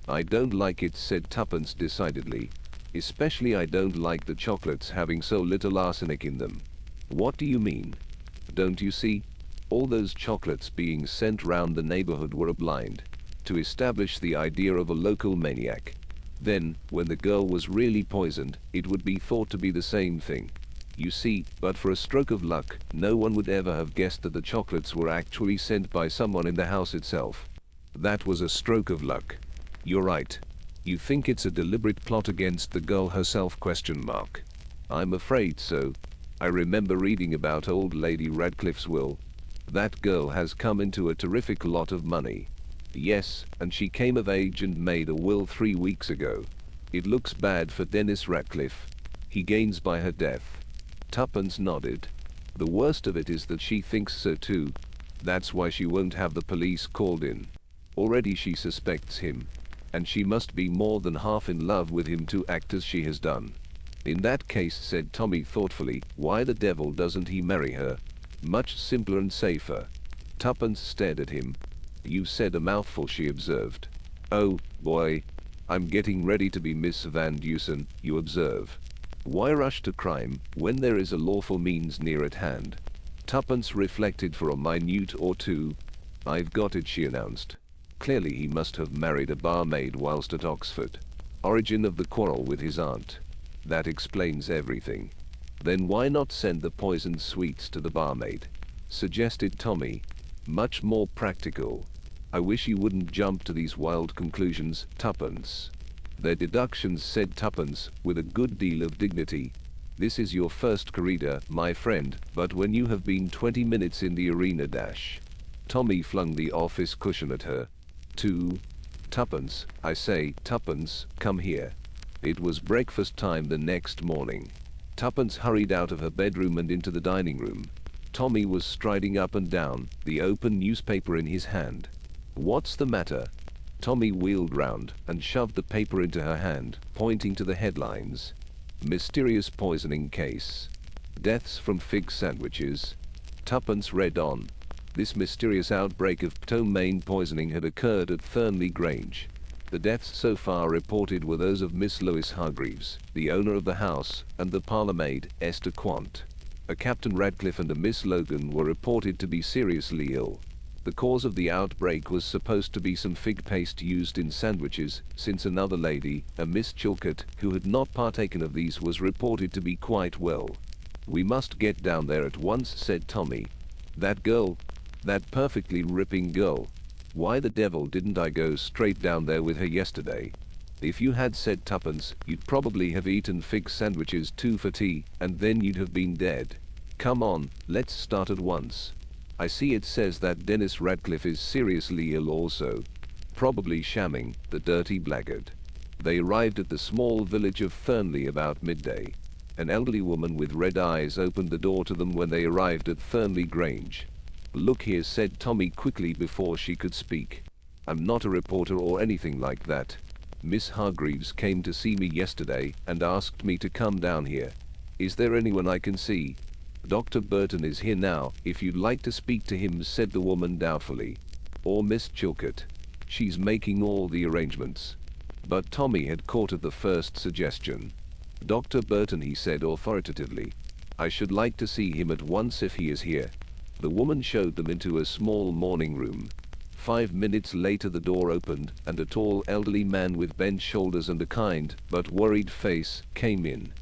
I don't like it, said Tuppence decidedly. Especially I don't like the chocolates having so little arsenic in them. What do you mean? Don't you see? All those chocolates being sent round the neighborhood were a blind, to establish the idea of a local maniac. Then, when the girl was really poisoned, it would be thought to be the same thing. You see, but for a stroke of luck, no one would ever have guessed that the chocolates were actually sent by someone in the house itself. That was a stroke of luck. You're right. You think it's a deliberate plot against the girl herself? ? I'm afraid so. I remember reading about old Lady Radcliffe's will. That girl has come into a terrific lot of money. Yes, and she came of age and made a will 3 weeks ago. It looks bad for Dennis Radcliffe. He gains by her death." Tuppence nodded. "The worst of it is that she thinks so too. That's why she won't have the police called in. Already she suspects him. And she must be more than half in love with him to act as she has done." "In that case," said Tommy thoughtfully, "why the devil doesn't he marry her? Much simpler and safer." Tuppence stared at him. "You said a mouthful," she observed. "Oh, boy. I'm getting ready to be Miss Van Dusen, you observe. Why rush to crime when there is a lawful means near at hand?" Tuppence reflected for a minute or two. "I've got it," she announced. Clearly he must have married a barmaid whilst at Oxford. Origin of the quarrel with his aunt. That explains everything. "Then why not send the poisoned sweets to the barmaid?" suggested Tommy. "Much more practical. I wish you wouldn't jump to these wild conclusions, Tuppence." "They're deductions," said Tuppence, with a good deal of dignity. "This is your first corrida, my friend, but when you have been 20 minutes in the arena dash." Tommy flung the office cushion at her. Tuppence, I say, Tuppence, come here." It was breakfast time the next morning. Tuppence hurried out of her bedroom and into the dining room. Tommy was striding up and down, the open newspaper in his hand. "What's the matter?" Tommy wheeled round and shoved the paper into her hand, pointing to the headlines. "Mysterious poisoning case. Deaths from fig sandwiches." Tuppence read on. This mysterious outbreak of ptomaine poisoning had occurred at Thurnley Grange. The deaths so far reported were those of Miss Lois Hargreaves, the owner of the house, and the parlour-maid, Esther Quant. A Captain Radcliffe and a Miss Logan were reported to be seriously ill. The cause of the outbreak was supposed to be some fig paste used in sandwiches, since another lady, a Miss Chilcot, who had not partaken of these, was reported to be quite well. "We must get down there at once," said Tommy. "That girl, that perfectly ripping girl. Why the devil didn't I go straight down there with her yesterday?" "If you had," said Tuppence, "you'd probably have eaten fig sandwiches too for tea, and then you'd have been dead. Come on, let's start at once. I see it says that Dennis Radcliffe is seriously ill also. Probably shamming, the dirty blackguard." They arrived at the small village of Thurnley about midday. An elderly woman with red eyes opened the door to them when they arrived at Thurnley Grange. "Look here," said Tommy quickly before she could speak. "I'm not a reporter or anything like that. Miss Hargreaves came to see me yesterday and asked me to come down here. Is there anyone I can see?" "Dr. Burton is here now, if you'd like to speak to him," said the woman doubtfully. "Or Miss Chilcot. She's making all the arrangements." But Tommy had caught at the first suggestion. "Dr. Burton," he said authoritatively. "I should like to see him at once if he is here." The woman showed them into a small morning room. 5 minutes later the door opened, and a tall elderly man with bent shoulders and a kind, but worried face, came in.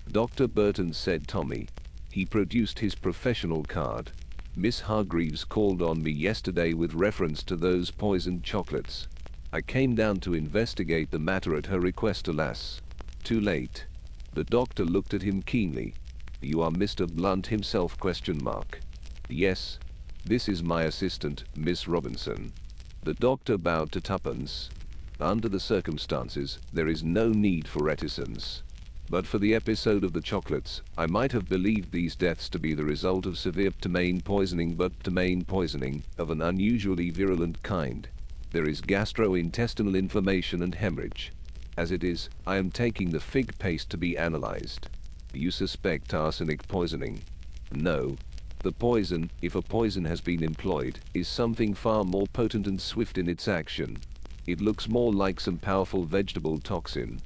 "Dr. Burton," said Tommy. He produced his professional card. "Miss Hargreaves called on me yesterday with reference to those poisoned chocolates. I came down to investigate the matter at her request. Alas, too late." The doctor looked at him keenly. "You are Mr. Blunt himself?" "Yes. This is my assistant, Miss Robinson." The doctor bowed to Tuppence. "Under the circumstances, there is no need for reticence. But for the episode of the chocolates, I might have believed these deaths to be the result of severe ptomaine poisoning, but ptomaine poisoning of an unusually virulent kind. There is gastrointestinal inflammation and hemorrhage. As it is, I am taking the fig paste to be analyzed." "You suspect arsenic poisoning?" "No. The poison, if a poison has been employed, is something far more potent and swift in its action. It looks more like some powerful vegetable toxin."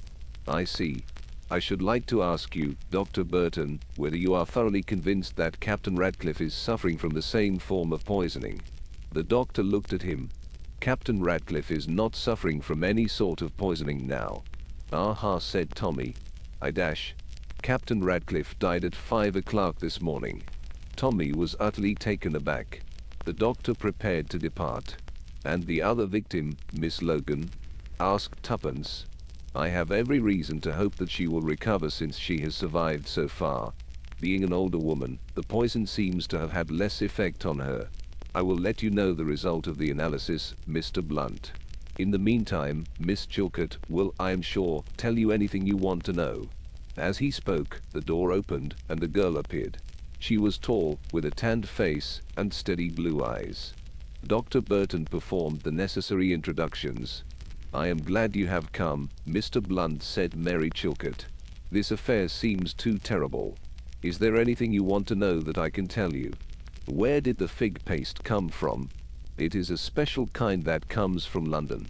"I see. I should like to ask you, Dr. Burton, whether you are thoroughly convinced that Captain Radcliffe is suffering from the same form of poisoning." The doctor looked at him. "Captain Radcliffe is not suffering from any sort of poisoning now." "Aha," said Tommy. Captain Radcliffe died at 5 o'clock this morning." Tommy was utterly taken aback. The doctor prepared to depart. "And the other victim, Miss Logan?" asked Tuppence. "I have every reason to hope that she will recover, since she has survived so far." Being an older woman, the poison seems to have had less effect on her. I will let you know the result of the analysis, Mr. Blunt. In the meantime, Miss Chilcot will, I am sure, tell you anything you want to know." As he spoke, the door opened, and the girl appeared. She was tall, with a tanned face, and steady blue eyes. Dr. Burton performed the necessary introductions. "I am glad you have come, Mr. Blunt," said Mary Chilcot. "This affair seems too terrible. Is there anything you want to know that I can tell you? Where did the fig paste come from? It is a special kind that comes from London.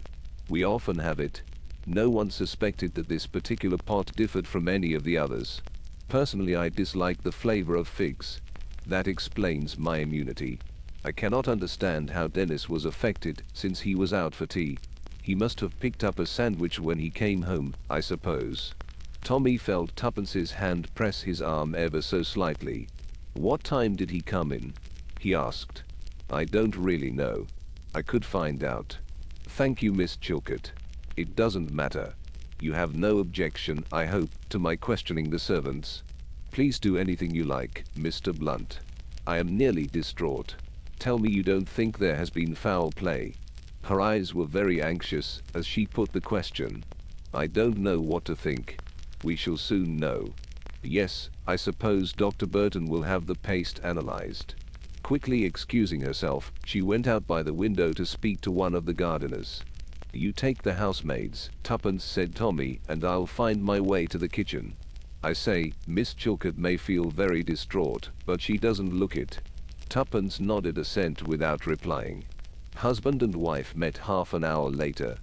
We often have it. No one suspected that this particular pot differed from any of the others. Personally, I dislike the flavor of figs. That explains my immunity. I cannot understand how Dennis was affected, since he was out for tea. He must have picked up a sandwich when he came home, I suppose." Tommy felt Tuppence's hand press his arm ever so slightly. "What time did he come in?" he asked. "I don't really know. I could find out." "Thank you, Miss Chilcot. It doesn't matter. You have no objection, I hope, to my questioning the servants?" "Please do anything you like, Mr. Blunt. I am nearly distraught. Tell me you don't think there has been foul play." Her eyes were very anxious as she put the question. "I don't know what to think. We shall soon know. Yes, I suppose Dr. Burton will have the paste analyzed." Quickly excusing herself, she went out by the window to speak to one of the gardeners. "You take the housemaids, Tuppence," said Tommy, "and I'll find my way to the kitchen. I say, Miss Chilcot may feel very distraught, but she doesn't look it." Tuppence nodded assent without replying. Husband and wife met half an hour later.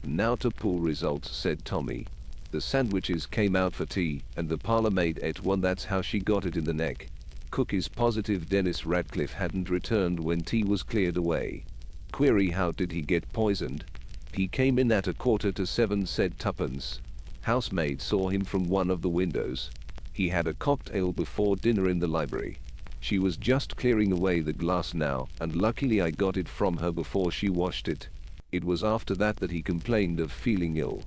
"Now to pool results," said Tommy. "The sandwiches came out for tea, and the parlour maid ate one. That's how she got it in the neck. Cook is positive Dennis Radcliffe hadn't returned when tea was cleared away. Query, how did he get poisoned?" "He came in at 6:45, said Tuppence. "Housemaid saw him from one of the windows. He had a cocktail before dinner in the library. She was just clearing away the glass now, and luckily I got it from her before she washed it. It was after that he complained of feeling ill."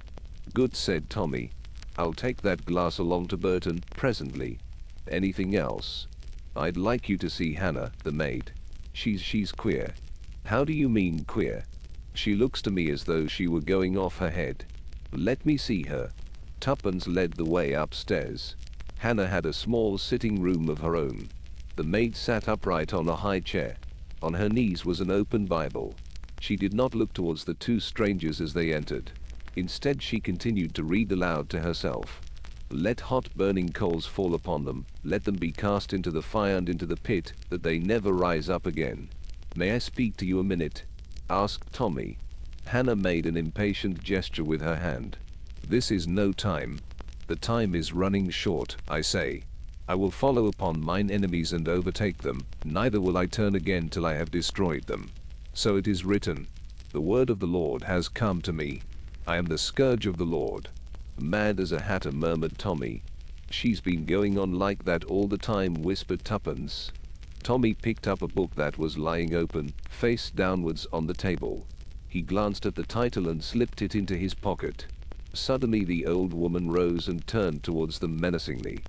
"Good," said Tommy. "I'll take that glass along to Burton presently. Anything else?" "I'd like you to see Hannah, the maid. She's queer." "How do you mean queer?" "She looks to me as though she were going off her head." "Let me see her." Tuppence led the way upstairs. Hannah had a small sitting room of her own. The maid sat upright on a high chair. On her knees was an open Bible. She did not look towards the two strangers as they entered. Instead, she continued to read aloud to herself. "Let hot burning coals fall upon them, let them be cast into the fire and into the pit, that they never rise up again." "May I speak to you a minute?" asked Tommy. Hannah made an impatient gesture with her hand. "This is no time. The time is running short, I say. I will follow upon mine enemies and overtake them, neither will I turn again till I have destroyed them. So it is written. The word of the Lord has come to me. I am the scourge of the Lord." "Mad as a hatter," murmured Tommy. "She's been going on like that all the time," whispered Tuppence. Tommy picked up a book that was lying open, face downwards on the table. He glanced at the title and slipped it into his pocket. Suddenly the old woman rose and turned towards them menacingly.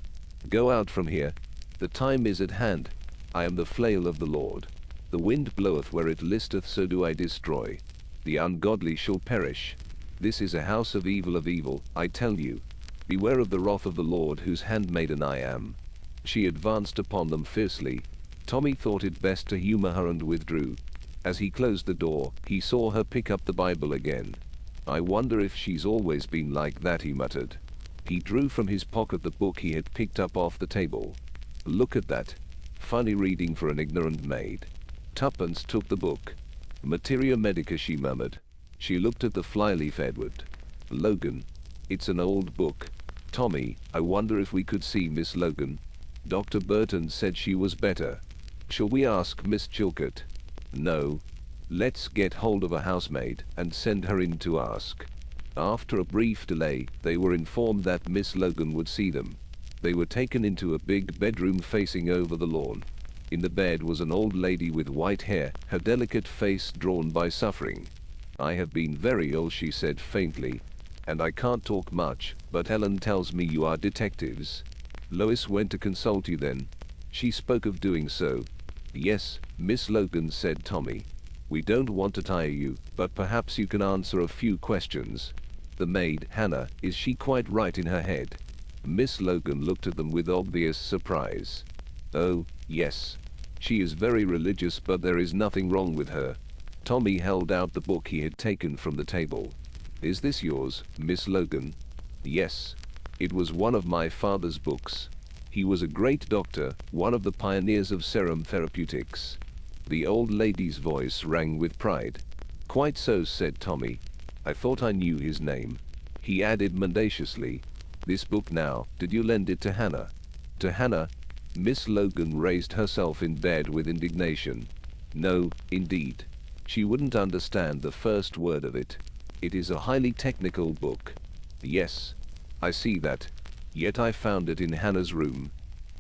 "Go out from here. The time is at hand. I am the flail of the Lord. The wind bloweth where it listeth, so do I destroy. The ungodly shall perish. This is a house of evil, I tell you. Beware of the wrath of the Lord, whose handmaiden I am." She advanced upon them fiercely. Tommy thought it best to humor her and withdrew. As he closed the door, he saw her pick up the Bible again. "I wonder if she's always been like that," he muttered. He drew from his pocket the book he had picked up off the table. "Look at that. Funny reading for an ignorant maid." Tuppence took the book. "Materia Medica," she murmured. She looked at the flyleaf. "Edward Logan. It's an old book. Tommy, I wonder if we could see Miss Logan. Dr. Burton said she was better. Shall we ask Miss Chilcot?" "No. Let's get hold of a housemaid and send her in to ask." After a brief delay, they were informed that Miss Logan would see them. They were taken into a big bedroom facing over the lawn. In the bed was an old lady with white hair, her delicate face drawn by suffering. "I have been very ill," she said faintly, "and I can't talk much, but Ellen tells me you are detectives." Lois went to consult you then? She spoke of doing so. Yes, Miss Logan, said Tommy. We don't want to tire you, but perhaps you can answer a few questions. The maid, Hannah, is she quite right in her head? Miss Logan looked at them with obvious surprise. Oh, yes. She is very religious, but there is nothing wrong with her. Tommy held out the book he had taken from the table. Is this yours, Miss Logan? Yes. It was one of my father's books. He was a great doctor, one of the pioneers of serum therapeutics. The old lady's voice rang with pride. Quite so, said Tommy. I thought I knew his name. He added mendaciously, this book now, did you lend it to Hannah? To Hannah? Miss Logan raised herself in bed with indignation. No, indeed. She wouldn't understand the first word of it. It is a highly technical book. Yes, I see that. Yet I found it in Hannah's room.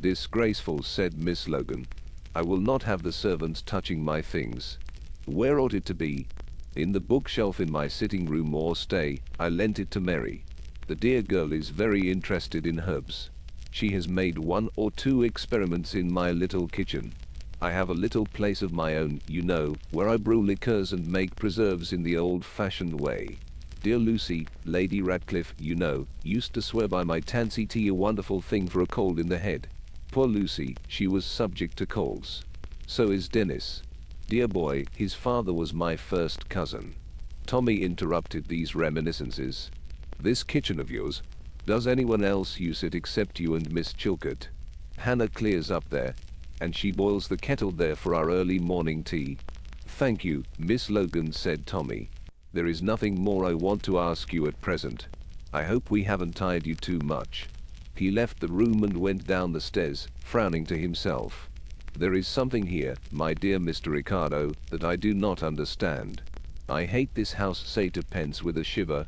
Disgraceful, said Miss Logan. I will not have the servants touching my things. Where ought it to be? In the bookshelf in my sitting room, or stay, I lent it to Mary. The dear girl is very interested in herbs. She has made 1 or 2 experiments in my little kitchen. I have a little place of my own, you know, where I brew liqueurs and make preserves in the old-fashioned way. Dear Lucy, Lady Radcliffe, you know, used to swear by my tansy tea, a wonderful thing for a cold in the head. Poor Lucy, she was subject to colds. So is Dennis. Dear boy, his father was my first cousin. Tommy interrupted these reminiscences. This kitchen of yours, does anyone else use it except you and Miss Chilcot? Hannah clears up there, and she boils the kettle there for our early morning tea. Thank you, Miss Logan, said Tommy. There is nothing more I want to ask you at present. I hope we haven't tired you too much. He left the room and went down the stairs, frowning to himself. There is something here, my dear Mr. Ricardo, that I do not understand. I hate this house, said Tuppence with a shiver.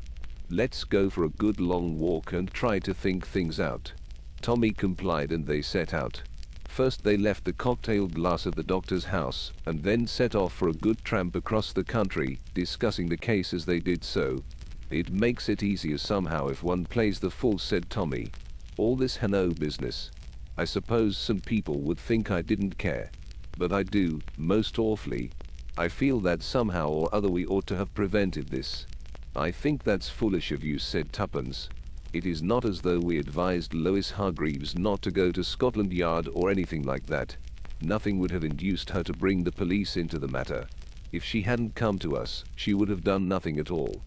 Let's go for a good long walk and try to think things out. Tommy complied and they set out. First they left the cocktail glass at the doctor's house, and then set off for a good tramp across the country, discussing the case as they did so. It makes it easier somehow if one plays the fool, said Tommy. All this Hannah business. I suppose some people would think I didn't care. But I do, most awfully. I feel that somehow or other we ought to have prevented this. I think that's foolish of you, said Tuppence. It is not as though we advised Lois Hargreaves not to go to Scotland Yard or anything like that. Nothing would have induced her to bring the police into the matter. If she hadn't come to us, she would have done nothing at all.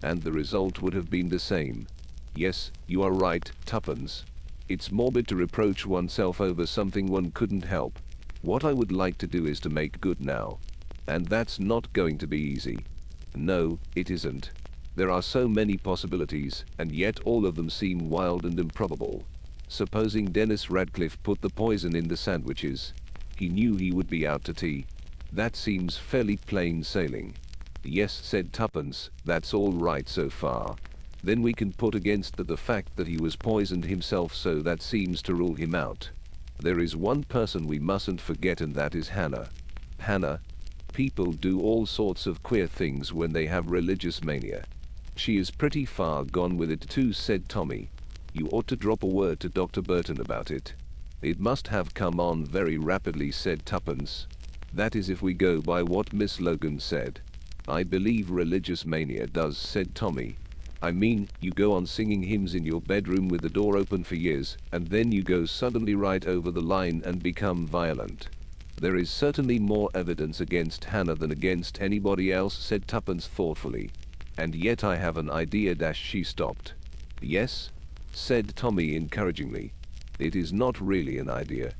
And the result would have been the same. Yes, you are right, Tuppence. It's morbid to reproach oneself over something one couldn't help. What I would like to do is to make good now. And that's not going to be easy. No, it isn't. There are so many possibilities, and yet all of them seem wild and improbable. Supposing Dennis Radcliffe put the poison in the sandwiches. He knew he would be out to tea. That seems fairly plain sailing. Yes, said Tuppence, that's all right so far. Then we can put against that the fact that he was poisoned himself, so that seems to rule him out. There is one person we mustn't forget, and that is Hannah. Hannah. People do all sorts of queer things when they have religious mania. She is pretty far gone with it too, said Tommy. You ought to drop a word to Dr. Burton about it. It must have come on very rapidly, said Tuppence. That is if we go by what Miss Logan said. I believe religious mania does, said Tommy. I mean, you go on singing hymns in your bedroom with the door open for years, and then you go suddenly right over the line and become violent. There is certainly more evidence against Hannah than against anybody else, said Tuppence thoughtfully. And yet I have an idea. She stopped. Yes? Said Tommy encouragingly. It is not really an idea.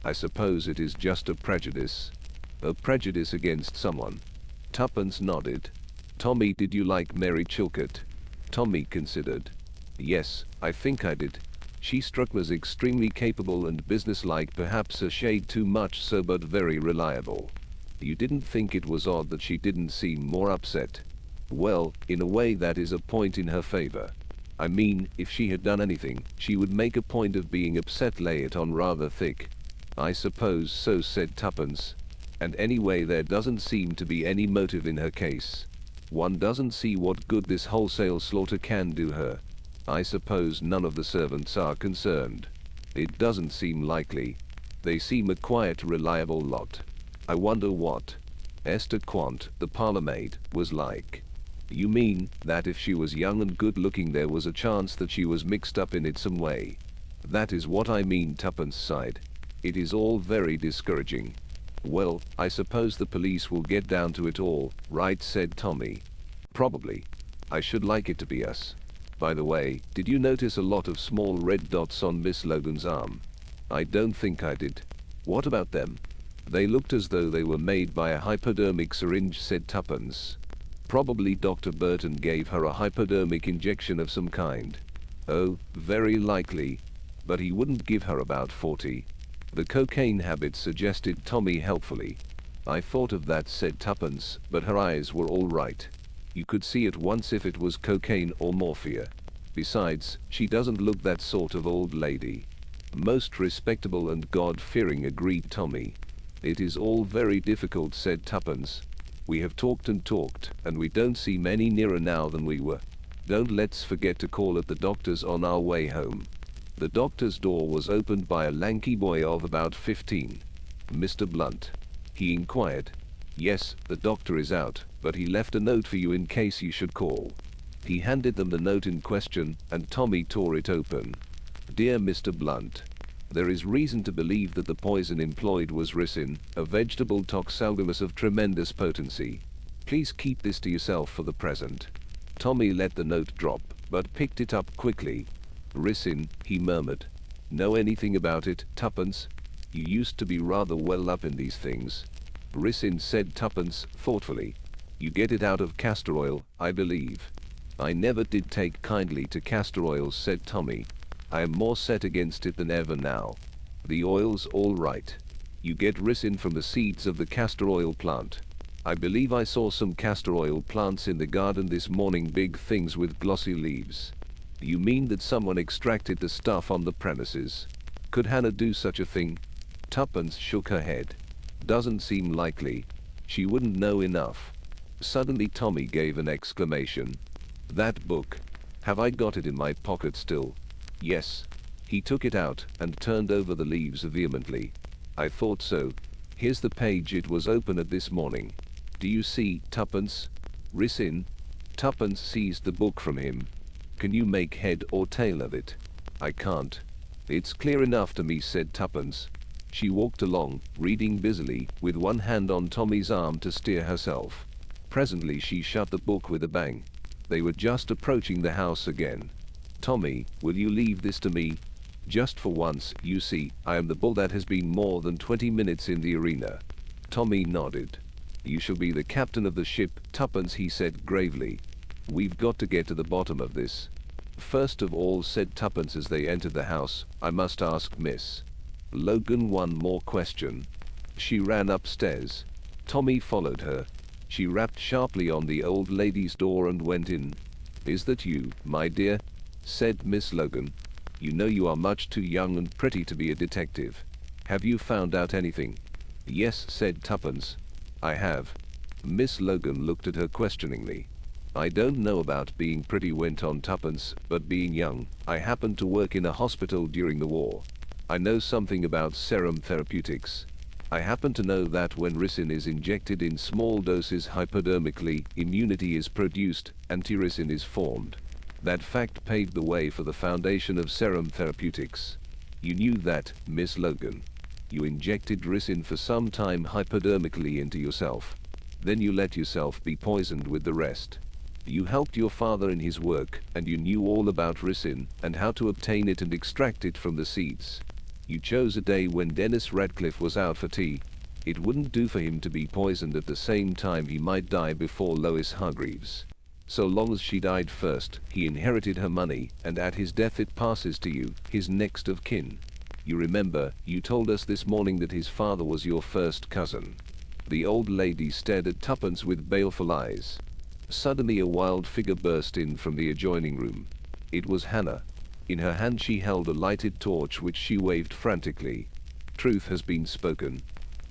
I suppose it is just a prejudice. A prejudice against someone. Tuppence nodded. Tommy, did you like Mary Chilcot? Tommy considered. Yes, I think I did. She struck me as extremely capable and businesslike, perhaps a shade too much so, but very reliable. You didn't think it was odd that she didn't seem more upset? Well, in a way that is a point in her favor. I mean, if she had done anything, she would make a point of being upset, lay it on rather thick. I suppose so, said Tuppence. And anyway, there doesn't seem to be any motive in her case. One doesn't see what good this wholesale slaughter can do her. I suppose none of the servants are concerned. It doesn't seem likely. They seem a quiet, reliable lot. I wonder what Esther Quant, the parlor maid, was like. You mean that if she was young and good looking there was a chance that she was mixed up in it some way? That is what I mean, Tuppence sighed. It is all very discouraging. Well, I suppose the police will get down to it all, right, said Tommy. Probably. I should like it to be us. By the way, did you notice a lot of small red dots on Miss Logan's arm? I don't think I did. What about them? They looked as though they were made by a hypodermic syringe, said Tuppence. Probably Dr. Burton gave her a hypodermic injection of some kind. Oh, very likely. But he wouldn't give her about 40. The cocaine habit, suggested Tommy helpfully. I thought of that, said Tuppence, but her eyes were all right. You could see at once if it was cocaine or morphia. Besides, she doesn't look that sort of old lady. Most respectable and God-fearing, agreed Tommy. It is all very difficult, said Tuppence. We have talked and talked, and we don't seem any nearer now than we were. Don't let's forget to call at the doctor's on our way home. The doctor's door was opened by a lanky boy of about 15. Mr. Blunt? He inquired. Yes, the doctor is out, but he left a note for you in case you should call. He handed them the note in question, and Tommy tore it open. Dear Mr. Blunt, there is reason to believe that the poison employed was ricin, a vegetable toxalgamus of tremendous potency. Please keep this to yourself for the present. Tommy let the note drop, but picked it up quickly. Ricin, he murmured. Know anything about it, Tuppence? You used to be rather well up in these things. Ricin, said Tuppence thoughtfully. You get it out of castor oil, I believe. I never did take kindly to castor oil, said Tommy. I am more set against it than ever now. The oil's all right. You get ricin from the seeds of the castor oil plant. I believe I saw some castor oil plants in the garden this morning, big things with glossy leaves. You mean that someone extracted the stuff on the premises? Could Hannah do such a thing? Tuppence shook her head. Doesn't seem likely. She wouldn't know enough. Suddenly Tommy gave an exclamation. That book. Have I got it in my pocket still? Yes. He took it out and turned over the leaves vehemently. I thought so. Here's the page it was open at this morning. Do you see, Tuppence? Ricin? Tuppence seized the book from him. Can you make head or tail of it? I can't. It's clear enough to me, said Tuppence. She walked along, reading busily, with one hand on Tommy's arm to steer herself. Presently she shut the book with a bang. They were just approaching the house again. Tommy, will you leave this to me? Just for once, you see, I am the bull that has been more than 20 minutes in the arena. Tommy nodded. You shall be the captain of the ship, Tuppence, he said gravely. We've got to get to the bottom of this. First of all, said Tuppence as they entered the house, I must ask Miss Logan one more question. She ran upstairs. Tommy followed her. She rapped sharply on the old lady's door and went in. Is that you, my dear? Said Miss Logan. You know you are much too young and pretty to be a detective. Have you found out anything? Yes, said Tuppence. I have. Miss Logan looked at her questioningly. I don't know about being pretty, went on Tuppence, but being young. I happened to work in a hospital during the war. I know something about serum therapeutics. I happen to know that when ricin is injected in small doses hypodermically, immunity is produced, anti-ricin is formed. That fact paved the way for the foundation of serum therapeutics. You knew that, Miss Logan. You injected ricin for some time hypodermically into yourself. Then you let yourself be poisoned with the rest. You helped your father in his work, and you knew all about ricin, and how to obtain it and extract it from the seeds. You chose a day when Dennis Radcliffe was out for tea. It wouldn't do for him to be poisoned at the same time. He might die before Lois Hargreaves. So long as she died first, he inherited her money, and at his death it passes to you, his next of kin. You remember, you told us this morning that his father was your first cousin. The old lady stared at Tuppence with baleful eyes. Suddenly a wild figure burst in from the adjoining room. It was Hannah. In her hand she held a lighted torch which she waved frantically. Truth has been spoken.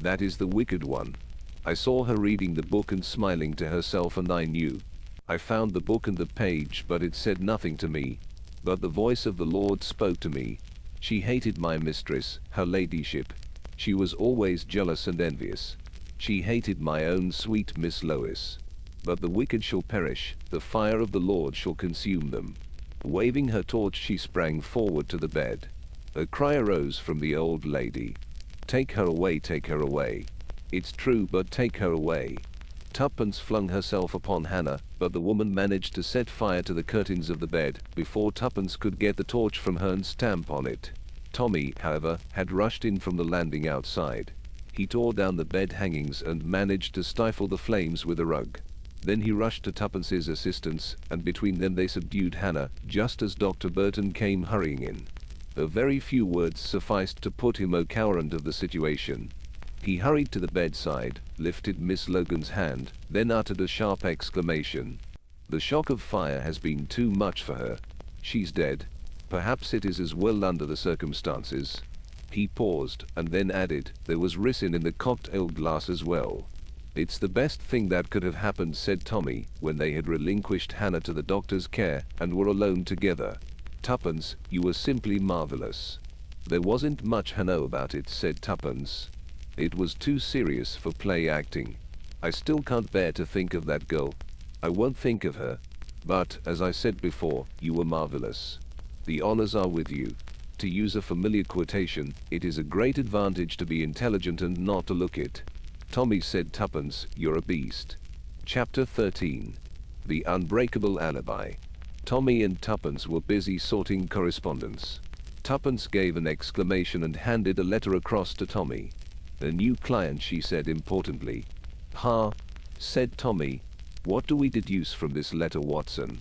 That is the wicked one. I saw her reading the book and smiling to herself, and I knew. I found the book and the page, but it said nothing to me. But the voice of the Lord spoke to me. She hated my mistress, her ladyship. She was always jealous and envious. She hated my own sweet Miss Lois. But the wicked shall perish, the fire of the Lord shall consume them. Waving her torch, she sprang forward to the bed. A cry arose from the old lady. Take her away, take her away. It's true, but take her away. Tuppence flung herself upon Hannah, but the woman managed to set fire to the curtains of the bed before Tuppence could get the torch from her and stamp on it. Tommy, however, had rushed in from the landing outside. He tore down the bed hangings and managed to stifle the flames with a rug. Then he rushed to Tuppence's assistance, and between them they subdued Hannah, just as Dr. Burton came hurrying in. A very few words sufficed to put him coherent of the situation. He hurried to the bedside, lifted Miss Logan's hand, then uttered a sharp exclamation. The shock of fire has been too much for her. She's dead. Perhaps it is as well under the circumstances. He paused, and then added, there was ricin in the cocktail glass as well. It's the best thing that could have happened, said Tommy, when they had relinquished Hannah to the doctor's care and were alone together. Tuppence, you were simply marvelous. There wasn't much I know about it, said Tuppence. It was too serious for play acting. I still can't bear to think of that girl. I won't think of her. But, as I said before, you were marvelous. The honors are with you. To use a familiar quotation, it is a great advantage to be intelligent and not to look it. Tommy, said Tuppence, you're a beast. Chapter 13. The Unbreakable Alibi. Tommy and Tuppence were busy sorting correspondence. Tuppence gave an exclamation and handed a letter across to Tommy. A new client, she said importantly. Ha, said Tommy. What do we deduce from this letter, Watson?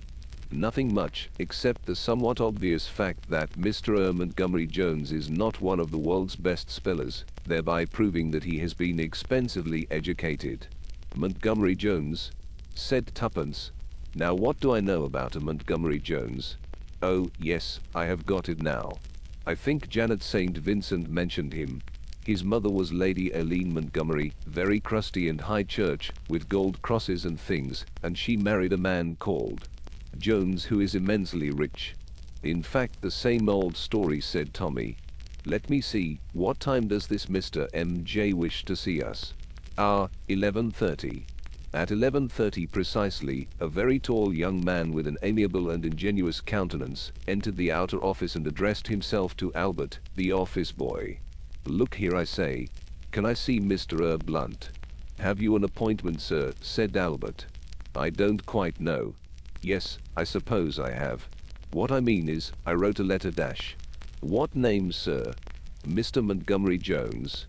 Nothing much, except the somewhat obvious fact that Mr. Montgomery Jones is not one of the world's best spellers, thereby proving that he has been expensively educated. Montgomery Jones, said Tuppence. Now what do I know about a Montgomery Jones? Oh, yes, I have got it now. I think Janet St. Vincent mentioned him. His mother was Lady Eileen Montgomery, very crusty and high church, with gold crosses and things, and she married a man called Jones, who is immensely rich. In fact, the same old story, said Tommy. Let me see, what time does this Mr. M.J. wish to see us? 11:30. At 11:30 precisely, a very tall young man with an amiable and ingenuous countenance entered the outer office and addressed himself to Albert, the office boy. Look here, I say. Can I see Mr. Blunt? Have you an appointment, sir? Said Albert. I don't quite know. Yes, I suppose I have. What I mean is, I wrote a letter dash. What name, sir? Mr. Montgomery Jones.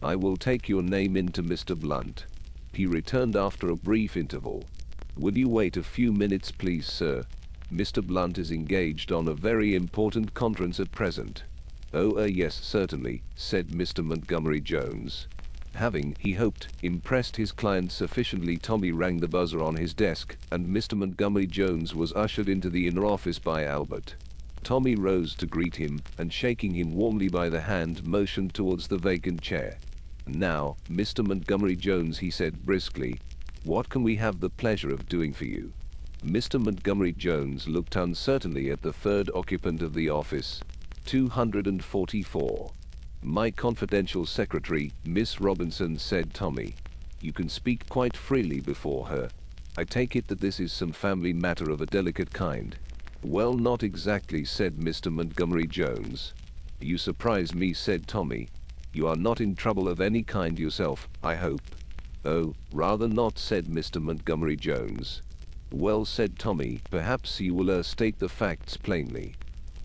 I will take your name in to Mr. Blunt. He returned after a brief interval. Will you wait a few minutes, please, sir? Mr. Blunt is engaged on a very important conference at present. Oh, yes, certainly, said Mr. Montgomery Jones. Having, he hoped, impressed his client sufficiently, Tommy rang the buzzer on his desk, and Mr. Montgomery Jones was ushered into the inner office by Albert. Tommy rose to greet him, and shaking him warmly by the hand, motioned towards the vacant chair. Now, Mr. Montgomery Jones, he said briskly, what can we have the pleasure of doing for you? Mr. Montgomery Jones looked uncertainly at the third occupant of the office. 244. My confidential secretary, Miss Robinson, said Tommy. You can speak quite freely before her. I take it that this is some family matter of a delicate kind. Well, not exactly, said Mr. Montgomery Jones. You surprise me, said Tommy. You are not in trouble of any kind yourself, I hope. Oh, rather not, said Mr. Montgomery Jones. Well, said Tommy, perhaps you will state the facts plainly.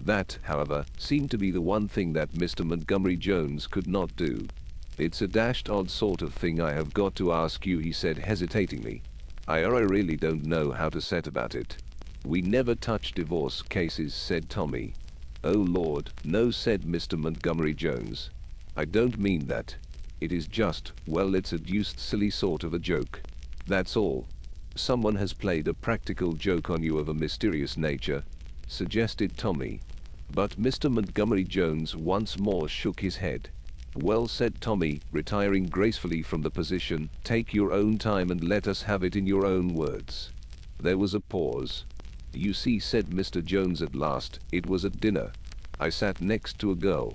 That, however, seemed to be the one thing that Mr. Montgomery Jones could not do. It's a dashed odd sort of thing I have got to ask you, he said hesitatingly. I really don't know how to set about it. We never touch divorce cases, said Tommy. Oh Lord, no, said Mr. Montgomery Jones. I don't mean that. It is just, well, it's a deuced silly sort of a joke. That's all. Someone has played a practical joke on you of a mysterious nature, suggested Tommy. But Mr. Montgomery Jones once more shook his head. Well, said Tommy, retiring gracefully from the position, take your own time and let us have it in your own words. There was a pause. You see, said Mr. Jones at last, it was at dinner. I sat next to a girl.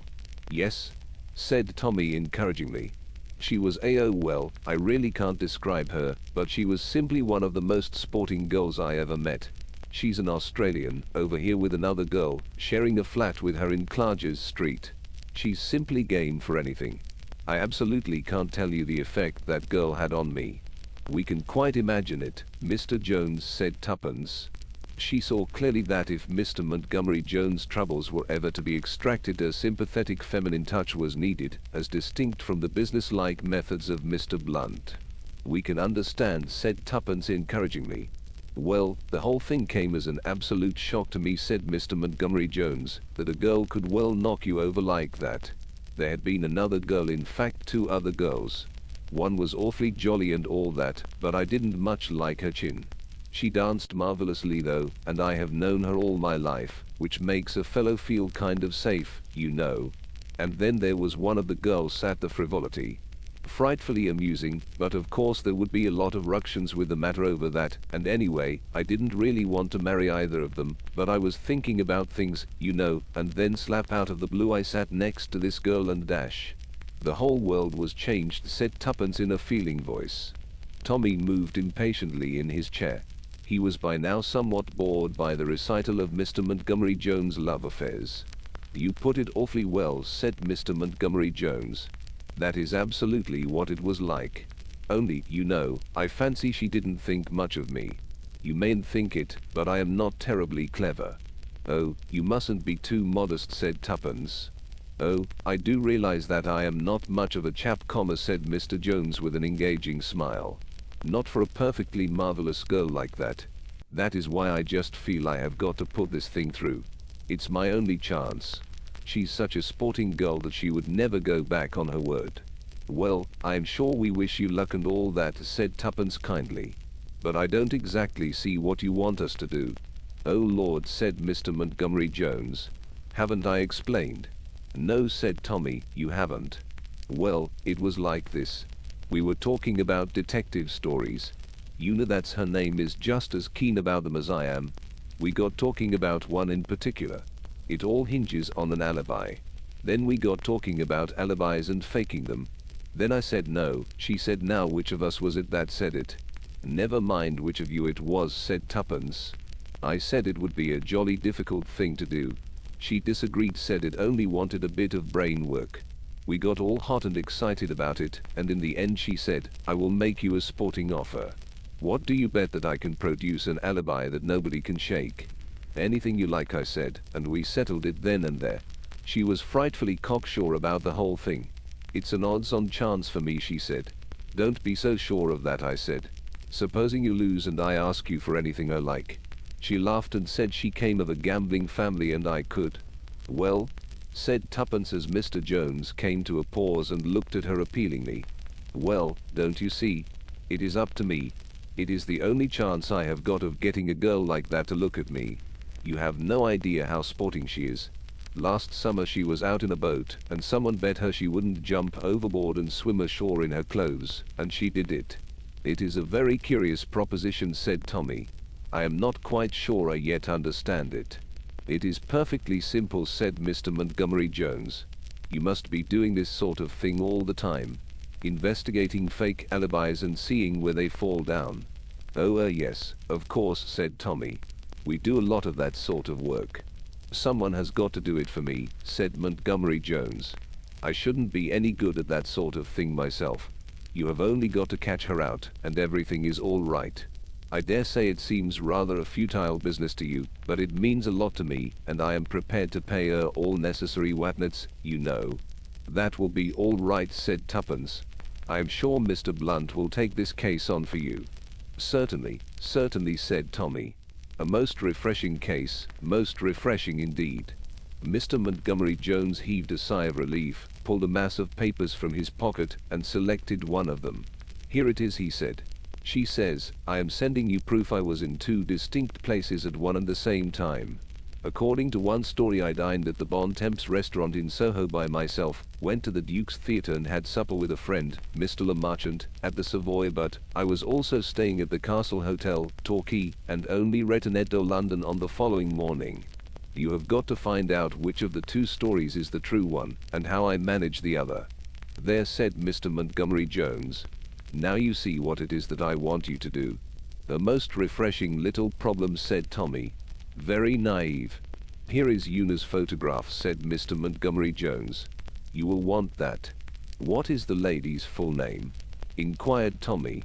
Yes, said Tommy encouragingly. She was well, I really can't describe her, but she was simply one of the most sporting girls I ever met. She's an Australian, over here with another girl, sharing a flat with her in Clarges Street. She's simply game for anything. I absolutely can't tell you the effect that girl had on me. We can quite imagine it, Mr. Jones, said Tuppence. She saw clearly that if Mr. Montgomery Jones' troubles were ever to be extracted, a sympathetic feminine touch was needed, as distinct from the business-like methods of Mr. Blunt. We can understand, said Tuppence encouragingly. Well, the whole thing came as an absolute shock to me, said Mr. Montgomery Jones, that a girl could well knock you over like that. There had been another girl, in fact 2 other girls. One was awfully jolly and all that, but I didn't much like her chin. She danced marvelously though, and I have known her all my life, which makes a fellow feel kind of safe, you know. And then there was one of the girls at the Frivolity. Frightfully amusing, but of course there would be a lot of ructions with the matter over that, and anyway, I didn't really want to marry either of them, but I was thinking about things, you know, and then slap out of the blue I sat next to this girl and dash. The whole world was changed, said Tuppence in a feeling voice. Tommy moved impatiently in his chair. He was by now somewhat bored by the recital of Mr. Montgomery Jones' love affairs. You put it awfully well, said Mr. Montgomery Jones. That is absolutely what it was like. Only, you know, I fancy she didn't think much of me. You mayn't think it, but I am not terribly clever. Oh, you mustn't be too modest, said Tuppence. Oh, I do realize that I am not much of a chap, said Mr. Jones with an engaging smile. Not for a perfectly marvelous girl like that. That is why I just feel I have got to put this thing through. It's my only chance. She's such a sporting girl that she would never go back on her word. Well, I am sure we wish you luck and all that, said Tuppence kindly. But I don't exactly see what you want us to do. Oh Lord, said Mr. Montgomery Jones. Haven't I explained? No, said Tommy, you haven't. Well, it was like this. We were talking about detective stories. You know that's her name is just as keen about them as I am. We got talking about one in particular. It all hinges on an alibi. Then we got talking about alibis and faking them. Then I said no. She said now which of us was it that said it? Never mind which of you it was, said Tuppence. I said it would be a jolly difficult thing to do. She disagreed, said it only wanted a bit of brain work. We got all hot and excited about it, and in the end she said, I will make you a sporting offer. What do you bet that I can produce an alibi that nobody can shake? Anything you like, I said, and we settled it then and there. She was frightfully cocksure about the whole thing. It's an odds-on chance for me, she said. Don't be so sure of that, I said. Supposing you lose and I ask you for anything I like. She laughed and said she came of a gambling family and I could. Well, said Tuppence as Mr. Jones came to a pause and looked at her appealingly. Well, don't you see? It is up to me. It is the only chance I have got of getting a girl like that to look at me. You have no idea how sporting she is. Last summer she was out in a boat, and someone bet her she wouldn't jump overboard and swim ashore in her clothes, and she did it. It is a very curious proposition, said Tommy. I am not quite sure I yet understand it. It is perfectly simple, said Mr. Montgomery Jones. You must be doing this sort of thing all the time. Investigating fake alibis and seeing where they fall down. Oh, yes, of course, said Tommy. We do a lot of that sort of work. Someone has got to do it for me, said Montgomery Jones. I shouldn't be any good at that sort of thing myself. You have only got to catch her out, and everything is all right. I dare say it seems rather a futile business to you, but it means a lot to me, and I am prepared to pay her all necessary whatnots, you know. That will be all right, said Tuppence. I am sure Mr. Blunt will take this case on for you. Certainly, certainly, said Tommy. A most refreshing case, most refreshing indeed. Mr. Montgomery Jones heaved a sigh of relief, pulled a mass of papers from his pocket, and selected one of them. Here it is, he said. She says, I am sending you proof I was in 2 distinct places at one and the same time. According to one story, I dined at the Bon Temps restaurant in Soho by myself, went to the Duke's Theatre and had supper with a friend, Mr. Le Marchant, at the Savoy, but I was also staying at the Castle Hotel, Torquay, and only returned to London on the following morning. You have got to find out which of the two stories is the true one, and how I manage the other. There, said Mr. Montgomery Jones. Now you see what it is that I want you to do. A most refreshing little problem, said Tommy. Very naive. Here is Una's photograph, said Mr. Montgomery Jones. You will want that. What is the lady's full name? Inquired Tommy.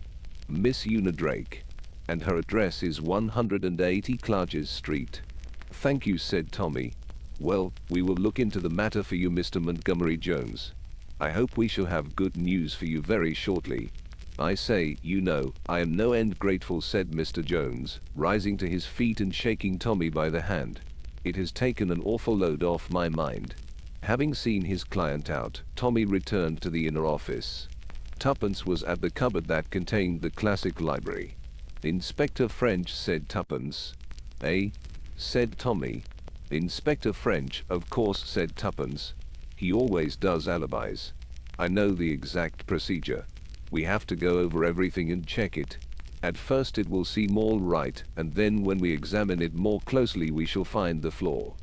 Miss Una Drake. And her address is 180 Clarges Street. Thank you, said Tommy. Well, we will look into the matter for you, Mr. Montgomery Jones. I hope we shall have good news for you very shortly. I say, you know, I am no end grateful, said Mr. Jones, rising to his feet and shaking Tommy by the hand. It has taken an awful load off my mind. Having seen his client out, Tommy returned to the inner office. Tuppence was at the cupboard that contained the classic library. Inspector French, said Tuppence. Eh? Said Tommy. Inspector French, of course, said Tuppence. He always does alibis. I know the exact procedure. We have to go over everything and check it. At first it will seem all right, and then when we examine it more closely we shall find the flaw.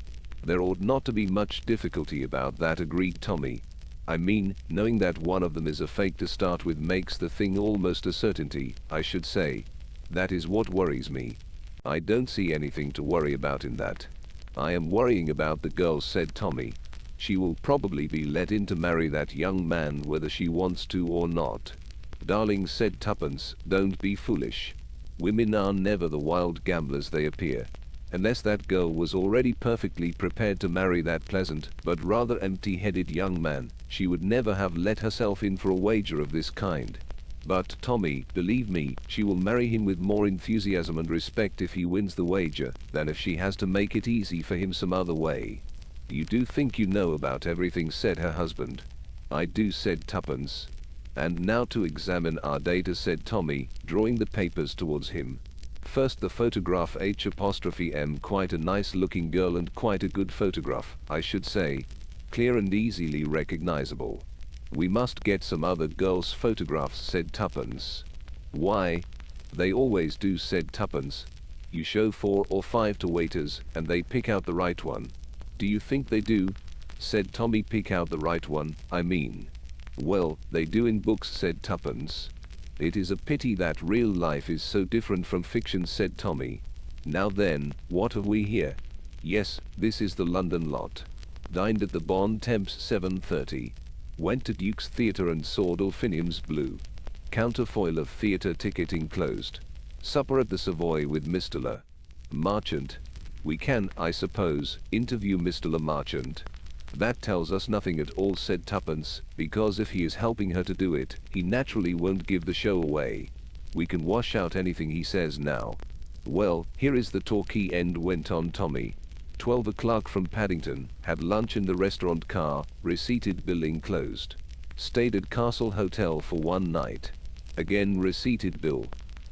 There ought not to be much difficulty about that, agreed Tommy. I mean, knowing that one of them is a fake to start with makes the thing almost a certainty, I should say. That is what worries me. I don't see anything to worry about in that. I am worrying about the girl, said Tommy. She will probably be let in to marry that young man whether she wants to or not. Darling, said Tuppence, don't be foolish. Women are never the wild gamblers they appear. Unless that girl was already perfectly prepared to marry that pleasant but rather empty-headed young man, she would never have let herself in for a wager of this kind. But, Tommy, believe me, she will marry him with more enthusiasm and respect if he wins the wager, than if she has to make it easy for him some other way. You do think you know about everything, said her husband. I do, said Tuppence. And now to examine our data, said Tommy, drawing the papers towards him. First the photograph H''M, quite a nice looking girl and quite a good photograph, I should say. Clear and easily recognizable. We must get some other girls' photographs, said Tuppence. Why? They always do, said Tuppence. You show 4 or 5 to waiters, and they pick out the right one. Do you think they do? Said Tommy. Pick out the right one, I mean. Well, they do in books, said Tuppence. It is a pity that real life is so different from fiction, said Tommy. Now then, what have we here? Yes, this is the London lot. Dined at the Bon Temps 7:30. Went to Duke's Theatre and saw Delphinium's Blue. Counterfoil of theatre ticket enclosed. Supper at the Savoy with Mr. Le Marchant. We can, I suppose, interview Mr. Le Marchant. That tells us nothing at all, said Tuppence, because if he is helping her to do it, he naturally won't give the show away. We can wash out anything he says now. Well, here is the Torquay end, went on Tommy. 12 o'clock from Paddington, had lunch in the restaurant car, receipted bill enclosed. Stayed at Castle Hotel for 1 night. Again receipted bill.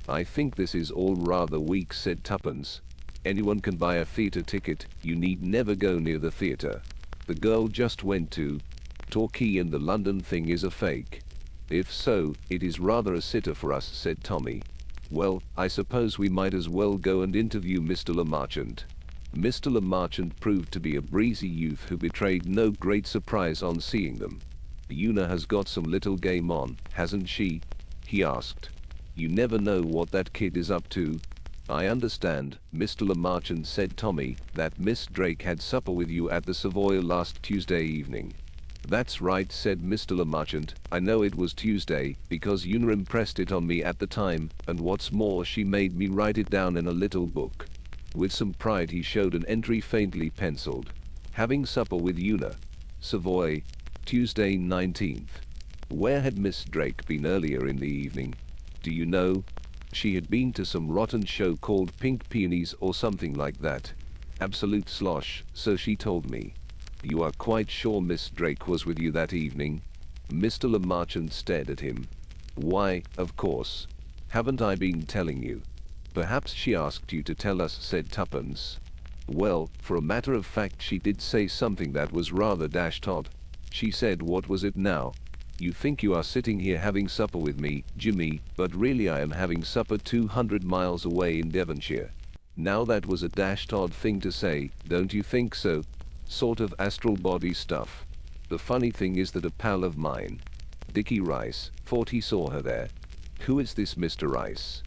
I think this is all rather weak, said Tuppence. Anyone can buy a theatre ticket, you need never go near the theatre. The girl just went to Torquay and the London thing is a fake. If so, it is rather a sitter for us, said Tommy. Well, I suppose we might as well go and interview Mr. Le Marchant. Mr. Le Marchant proved to be a breezy youth who betrayed no great surprise on seeing them. Una has got some little game on, hasn't she? He asked. You never know what that kid is up to. I understand, Mr. Le Marchant, said Tommy, that Miss Drake had supper with you at the Savoy last Tuesday evening. That's right, said Mr. Le Marchant. I know it was Tuesday, because Una impressed it on me at the time, and what's more, she made me write it down in a little book. With some pride he showed an entry faintly penciled. Having supper with Una. Savoy, Tuesday 19th. Where had Miss Drake been earlier in the evening? Do you know? She had been to some rotten show called Pink Peonies or something like that. Absolute slosh, so she told me. You are quite sure Miss Drake was with you that evening? Mr. Le Marchant stared at him. Why, of course. Haven't I been telling you? Perhaps she asked you to tell us, said Tuppence. Well, for a matter of fact she did say something that was rather dashed odd. She said, what was it now? You think you are sitting here having supper with me, Jimmy, but really I am having supper 200 miles away in Devonshire. Now that was a dashed odd thing to say, don't you think so? Sort of astral body stuff. The funny thing is that a pal of mine, Dickie Rice, thought he saw her there. Who is this Mr. Rice?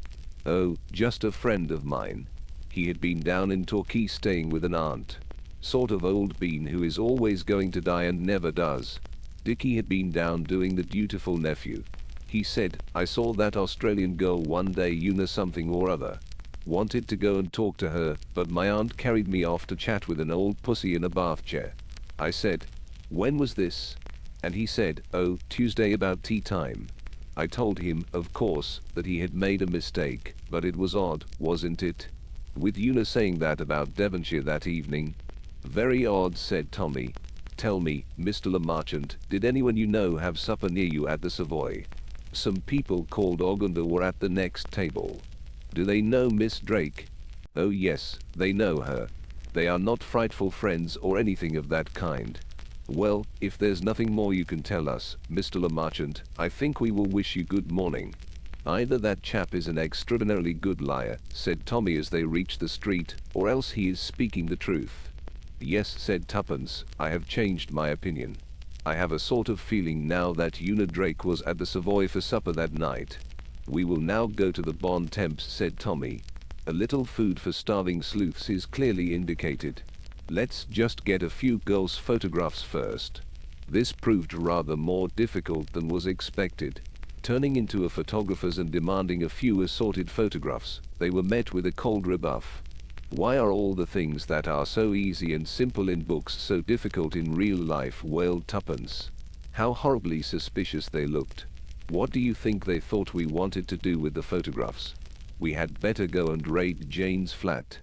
Oh, just a friend of mine. He had been down in Torquay staying with an aunt. Sort of old bean who is always going to die and never does. Dickie had been down doing the dutiful nephew. He said, I saw that Australian girl one day, Una something or other. Wanted to go and talk to her, but my aunt carried me off to chat with an old pussy in a bath chair. I said, when was this? And he said, oh, Tuesday about tea time. I told him, of course, that he had made a mistake, but it was odd, wasn't it? With Una saying that about Devonshire that evening. Very odd, said Tommy. Tell me, Mr. Lemarchant, did anyone you know have supper near you at the Savoy? Some people called Ogunda were at the next table. Do they know Miss Drake? Oh yes, they know her. They are not frightful friends or anything of that kind. Well, if there's nothing more you can tell us, Mr. Lemarchant, I think we will wish you good morning. Either that chap is an extraordinarily good liar, said Tommy as they reached the street, or else he is speaking the truth. Yes, said Tuppence, I have changed my opinion. I have a sort of feeling now that Una Drake was at the Savoy for supper that night. We will now go to the Bon Temps, said Tommy. A little food for starving sleuths is clearly indicated. Let's just get a few girls' photographs first. This proved rather more difficult than was expected. Turning into a photographer's and demanding a few assorted photographs, they were met with a cold rebuff. Why are all the things that are so easy and simple in books so difficult in real life? Wailed Tuppence. How horribly suspicious they looked. What do you think they thought we wanted to do with the photographs? We had better go and raid Jane's flat.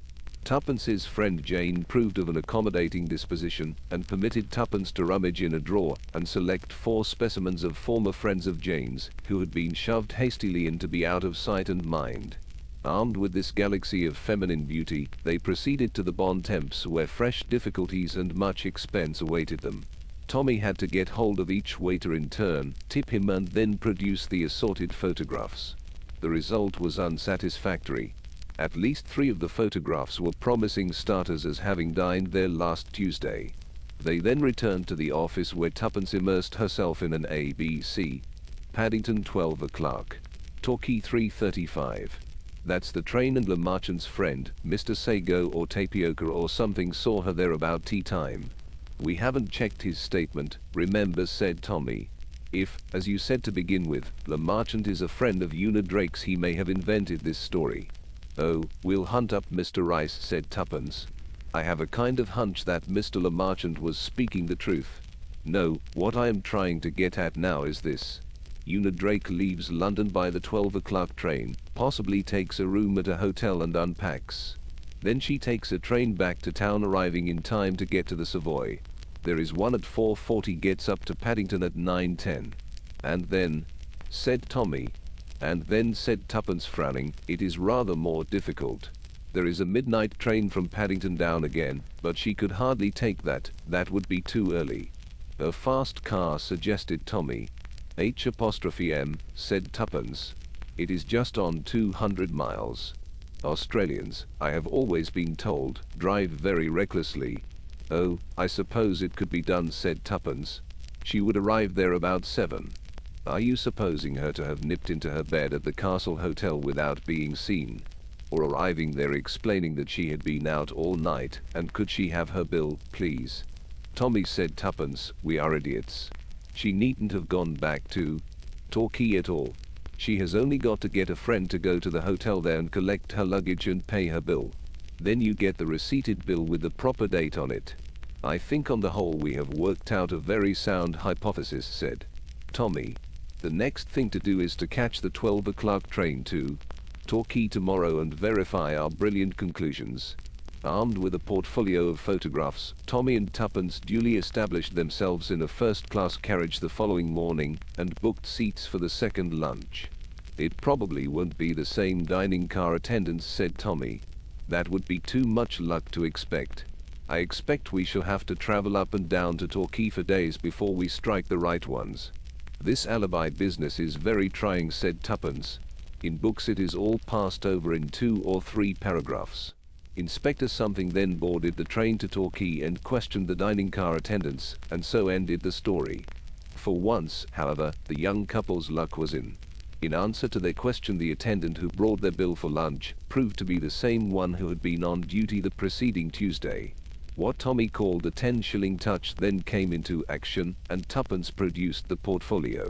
Tuppence's friend Jane proved of an accommodating disposition and permitted Tuppence to rummage in a drawer and select 4 specimens of former friends of Jane's who had been shoved hastily in to be out of sight and mind. Armed with this galaxy of feminine beauty, they proceeded to the Bon Temps where fresh difficulties and much expense awaited them. Tommy had to get hold of each waiter in turn, tip him and then produce the assorted photographs. The result was unsatisfactory. At least 3 of the photographs were promising starters as having dined there last Tuesday. They then returned to the office where Tuppence immersed herself in an ABC. Paddington 12 o'clock. Torquay 3:35. That's the train, and Lemarchant's friend, Mr. Sago or Tapioca or something, saw her there about tea time. We haven't checked his statement, remember, said Tommy. If, as you said to begin with, Lemarchant is a friend of Una Drake's, he may have invented this story. Oh, we'll hunt up Mr. Rice, said Tuppence. I have a kind of hunch that Mr. Lemarchant was speaking the truth. No, what I am trying to get at now is this. Una Drake leaves London by the 12 o'clock train, possibly takes a room at a hotel and unpacks. Then she takes a train back to town, arriving in time to get to the Savoy. There is one at 4:40, gets up to Paddington at 9:10. And then, said Tommy. And then, said Tuppence, frowning, it is rather more difficult. There is a midnight train from Paddington down again, but she could hardly take that, that would be too early. A fast car, suggested Tommy. H''M, said Tuppence. It is just on 200 miles. Australians, I have always been told, drive very recklessly. Oh, I suppose it could be done, said Tuppence. She would arrive there about 7. Are you supposing her to have nipped into her bed at the Castle Hotel without being seen? Or arriving there explaining that she had been out all night, and could she have her bill, please? Tommy, said Tuppence, we are idiots. She needn't have gone back to Torquay at all. She has only got to get a friend to go to the hotel there and collect her luggage and pay her bill. Then you get the receipted bill with the proper date on it. I think on the whole we have worked out a very sound hypothesis, said Tommy. The next thing to do is to catch the 12 o'clock train to Torquay tomorrow and verify our brilliant conclusions. Armed with a portfolio of photographs, Tommy and Tuppence duly established themselves in a first-class carriage the following morning and booked seats for the second lunch. It probably won't be the same dining car attendants, said Tommy. That would be too much luck to expect. I expect we shall have to travel up and down to Torquay for days before we strike the right ones. This alibi business is very trying, said Tuppence. In books it is all passed over in 2 or 3 paragraphs. Inspector something then boarded the train to Torquay and questioned the dining car attendants, and so ended the story. For once, however, the young couple's luck was in. In answer to their question, the attendant who brought their bill for lunch proved to be the same one who had been on duty the preceding Tuesday. What Tommy called the 10-shilling touch then came into action, and Tuppence produced the portfolio.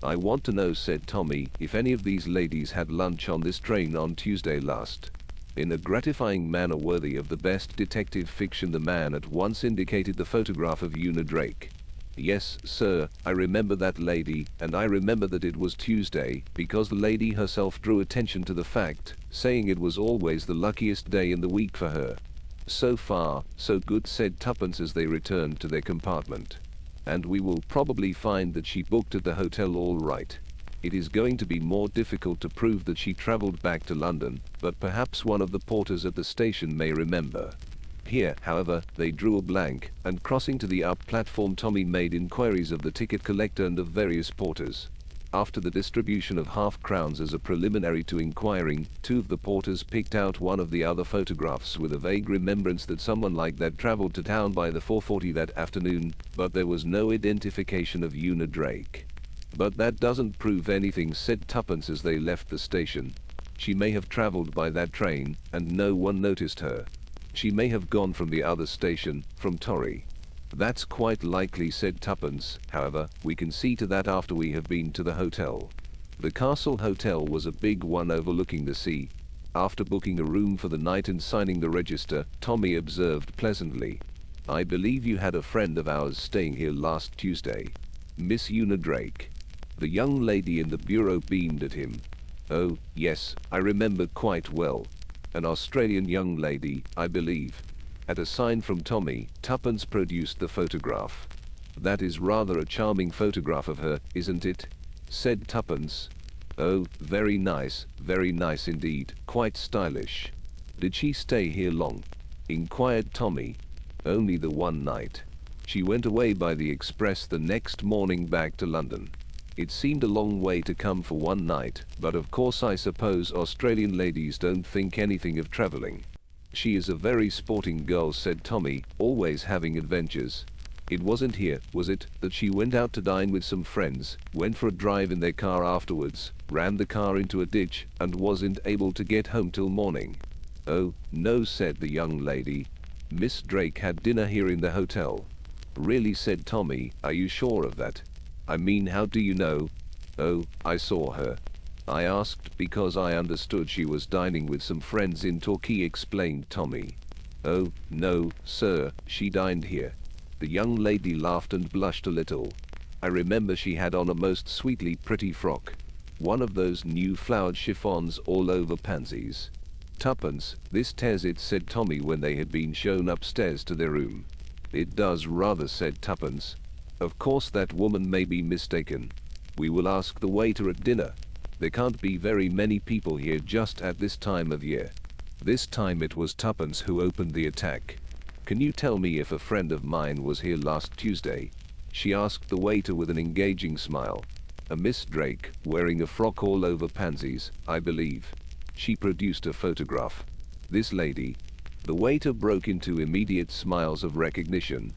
"I want to know," said Tommy, "if any of these ladies had lunch on this train on Tuesday last." In a gratifying manner worthy of the best detective fiction, the man at once indicated the photograph of Una Drake. "Yes, sir, I remember that lady, and I remember that it was Tuesday, because the lady herself drew attention to the fact, saying it was always the luckiest day in the week for her." "So far, so good," said Tuppence as they returned to their compartment. "And we will probably find that she booked at the hotel all right. It is going to be more difficult to prove that she travelled back to London, but perhaps one of the porters at the station may remember." Here, however, they drew a blank, and crossing to the up platform, Tommy made inquiries of the ticket collector and of various porters. After the distribution of half-crowns as a preliminary to inquiring, two of the porters picked out one of the other photographs with a vague remembrance that someone like that travelled to town by the 4:40 that afternoon, but there was no identification of Una Drake. "But that doesn't prove anything," said Tuppence as they left the station. "She may have travelled by that train, and no one noticed her. She may have gone from the other station, from Torry." "That's quite likely," said Tuppence. "However, we can see to that after we have been to the hotel." The Castle Hotel was a big one overlooking the sea. After booking a room for the night and signing the register, Tommy observed pleasantly, "I believe you had a friend of ours staying here last Tuesday. Miss Una Drake." The young lady in the bureau beamed at him. "Oh, yes, I remember quite well. An Australian young lady, I believe." At a sign from Tommy, Tuppence produced the photograph. "That is rather a charming photograph of her, isn't it?" said Tuppence. "Oh, very nice indeed, quite stylish." "Did she stay here long?" inquired Tommy. "Only the one night. She went away by the express the next morning back to London. It seemed a long way to come for one night, but of course I suppose Australian ladies don't think anything of travelling." "She is a very sporting girl," said Tommy, "always having adventures. It wasn't here, was it, that she went out to dine with some friends, went for a drive in their car afterwards, ran the car into a ditch, and wasn't able to get home till morning?" "Oh, no," said the young lady. "Miss Drake had dinner here in the hotel." "Really?" said Tommy. "Are you sure of that? I mean, how do you know?" "Oh, I saw her. I asked because I understood she was dining with some friends in Torquay," explained Tommy. "Oh, no, sir, she dined here." The young lady laughed and blushed a little. "I remember she had on a most sweetly pretty frock. One of those new flowered chiffons all over pansies." "Tuppence, this tears it," said Tommy when they had been shown upstairs to their room. "It does rather," said Tuppence. "Of course that woman may be mistaken. We will ask the waiter at dinner. There can't be very many people here just at this time of year." This time it was Tuppence who opened the attack. "Can you tell me if a friend of mine was here last Tuesday?" she asked the waiter with an engaging smile. "A Miss Drake, wearing a frock all over pansies, I believe." She produced a photograph. "This lady?" The waiter broke into immediate smiles of recognition.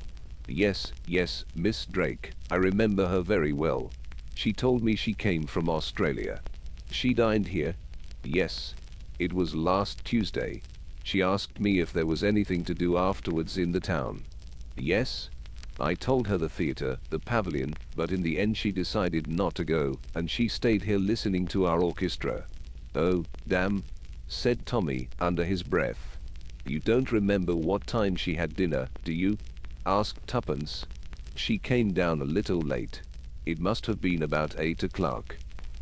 Yes, Miss Drake. I remember her very well. She told me she came from Australia." "She dined here?" "Yes. It was last Tuesday. She asked me if there was anything to do afterwards in the town." "Yes?" "I told her the theatre, the pavilion, but in the end she decided not to go, and she stayed here listening to our orchestra." "Oh, damn," said Tommy under his breath. "You don't remember what time she had dinner, do you?" asked Tuppence. "She came down a little late. It must have been about 8 o'clock.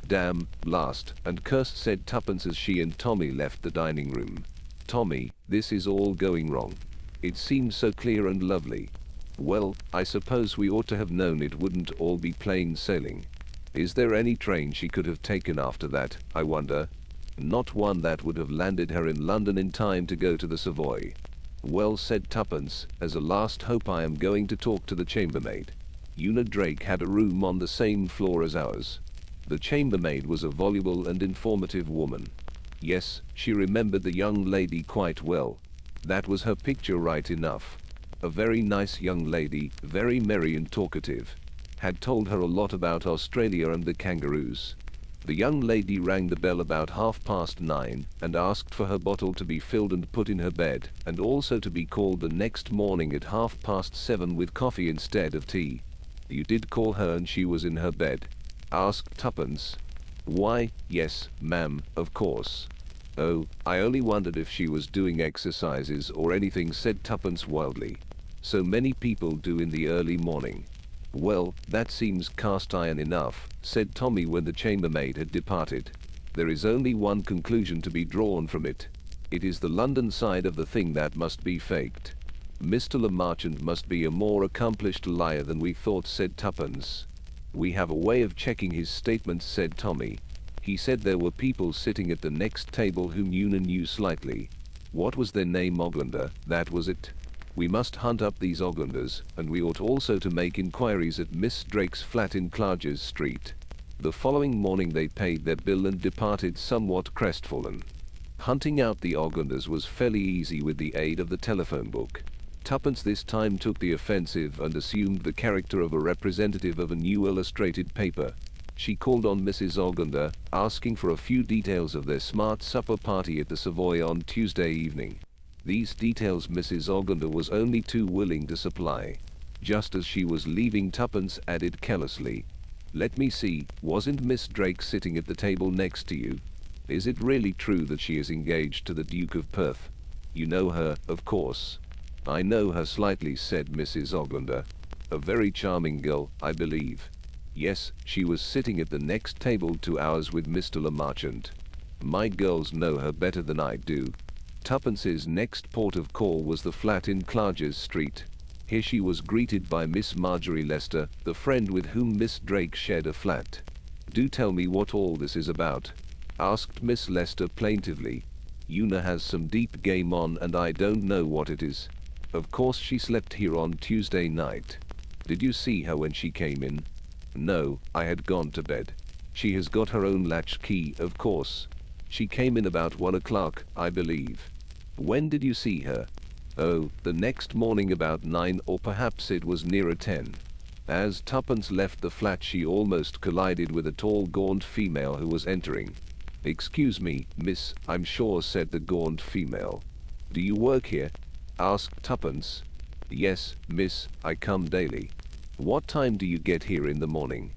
"Damn, blast, and curse," said Tuppence as she and Tommy left the dining room. "Tommy, this is all going wrong. It seems so clear and lovely. Well, I suppose we ought to have known it wouldn't all be plain sailing. Is there any train she could have taken after that, I wonder? Not one that would have landed her in London in time to go to the Savoy." "Well," said Tuppence, "as a last hope I am going to talk to the chambermaid. Una Drake had a room on the same floor as ours." The chambermaid was a voluble and informative woman. Yes, she remembered the young lady quite well. That was her picture right enough. A very nice young lady, very merry and talkative. Had told her a lot about Australia and the kangaroos. The young lady rang the bell about 9:30 and asked for her bottle to be filled and put in her bed, and also to be called the next morning at 7:30 with coffee instead of tea. You did call her and she was in her bed? Asked Tuppence. Why, yes, ma'am, of course. Oh, I only wondered if she was doing exercises or anything, said Tuppence wildly. So many people do in the early morning. Well, that seems cast iron enough, said Tommy when the chambermaid had departed. There is only one conclusion to be drawn from it. It is the London side of the thing that must be faked. Mr. Le Marchant must be a more accomplished liar than we thought, said Tuppence. We have a way of checking his statements, said Tommy. He said there were people sitting at the next table whom Una knew slightly. What was their name? Oglander, that was it. We must hunt up these Oglanders, and we ought also to make inquiries at Miss Drake's flat in Clarges Street. The following morning they paid their bill and departed somewhat crestfallen. Hunting out the Oglanders was fairly easy with the aid of the telephone book. Tuppence this time took the offensive and assumed the character of a representative of a new illustrated paper. She called on Mrs. Oglander, asking for a few details of their smart supper party at the Savoy on Tuesday evening. These details Mrs. Oglander was only too willing to supply. Just as she was leaving, Tuppence added carelessly, "Let me see, wasn't Miss Drake sitting at the table next to you? Is it really true that she is engaged to the Duke of Perth? You know her, of course." "I know her slightly," said Mrs. Oglander. "A very charming girl, I believe." "Yes, she was sitting at the next table to ours with Mr. Le Marchant. My girls know her better than I do." Tuppence's next port of call was the flat in Clarges Street. Here she was greeted by Miss Marjorie Lester, the friend with whom Miss Drake shared a flat. "Do tell me what all this is about," asked Miss Lester plaintively. "Una has some deep game on and I don't know what it is. Of course she slept here on Tuesday night. Did you see her when she came in?" "No, I had gone to bed. She has got her own latch key, of course. She came in about 1 o'clock, I believe." "When did you see her?" "Oh, the next morning about 9, or perhaps it was nearer 10. As Tuppence left the flat she almost collided with a tall gaunt female who was entering. "Excuse me, miss, I'm sure," said the gaunt female. "Do you work here?" asked Tuppence. "Yes, miss, I come daily." "What time do you get here in the morning?"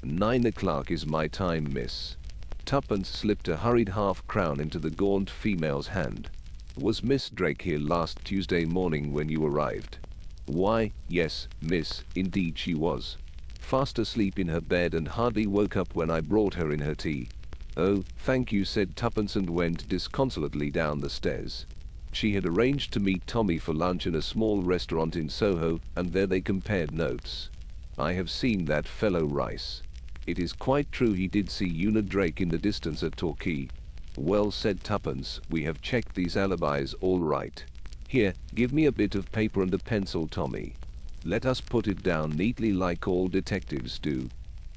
9 o'clock is my time, miss." Tuppence slipped a hurried half-crown into the gaunt female's hand. "Was Miss Drake here last Tuesday morning when you arrived?" "Why, yes, miss, indeed she was. Fast asleep in her bed and hardly woke up when I brought her in her tea." "Oh, thank you," said Tuppence and went disconsolately down the stairs. She had arranged to meet Tommy for lunch in a small restaurant in Soho, and there they compared notes. "I have seen that fellow Rice. It is quite true he did see Una Drake in the distance at Torquay." "Well," said Tuppence, "we have checked these alibis all right. Here, give me a bit of paper and a pencil, Tommy. Let us put it down neatly like all detectives do.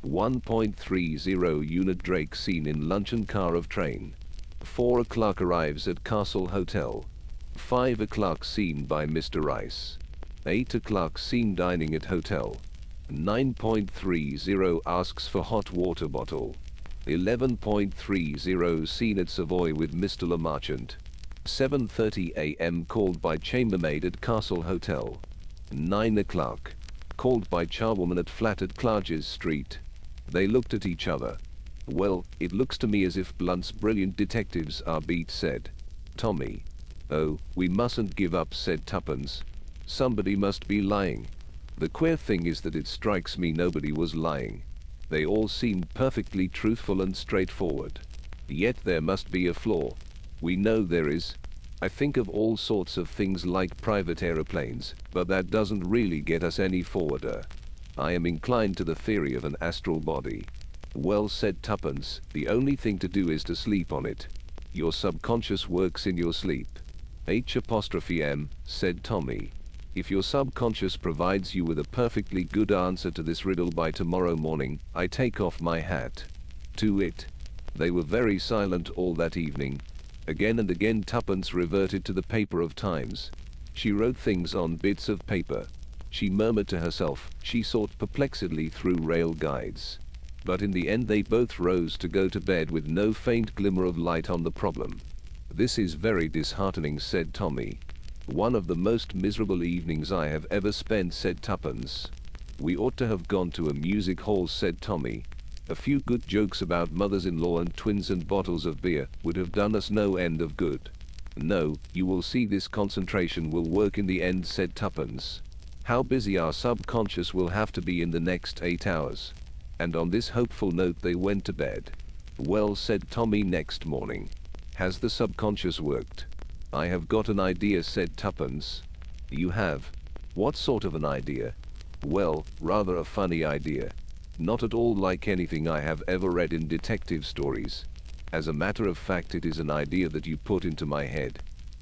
1.30 Una Drake seen in luncheon car of train. 4 o'clock arrives at Castle Hotel. 5 o'clock seen by Mr. Rice. 8 o'clock seen dining at hotel. 9.30 asks for hot water bottle. 11.30 seen at Savoy with Mr. Le Marchant. 7:30 a.m. called by chambermaid at Castle Hotel. 9 o'clock called by charwoman at flat at Clarges Street." They looked at each other. "Well, it looks to me as if Blunt's brilliant detectives are beat," said Tommy. "Oh, we mustn't give up," said Tuppence. "Somebody must be lying. The queer thing is that it strikes me nobody was lying. They all seemed perfectly truthful and straightforward. Yet there must be a flaw. We know there is. I think of all sorts of things like private aeroplanes, but that doesn't really get us any forwarder. I am inclined to the theory of an astral body." "Well," said Tuppence, "the only thing to do is to sleep on it. Your subconscious works in your sleep." "H''M," said Tommy. "If your subconscious provides you with a perfectly good answer to this riddle by tomorrow morning, I take off my hat to it." They were very silent all that evening. Again and again Tuppence reverted to the paper of times. She wrote things on bits of paper. She murmured to herself, she sought perplexedly through rail guides. But in the end they both rose to go to bed with no faint glimmer of light on the problem. "This is very disheartening," said Tommy. "One of the most miserable evenings I have ever spent," said Tuppence. "We ought to have gone to a music hall," said Tommy. "A few good jokes about mothers-in-law and twins and bottles of beer would have done us no end of good." "No, you will see this concentration will work in the end," said Tuppence. "How busy our subconscious will have to be in the next 8 hours." And on this hopeful note they went to bed. "Well," said Tommy next morning, "has the subconscious worked?" "I have got an idea," said Tuppence. "You have? What sort of an idea?" "Well, rather a funny idea. Not at all like anything I have ever read in detective stories. As a matter of fact, it is an idea that you put into my head."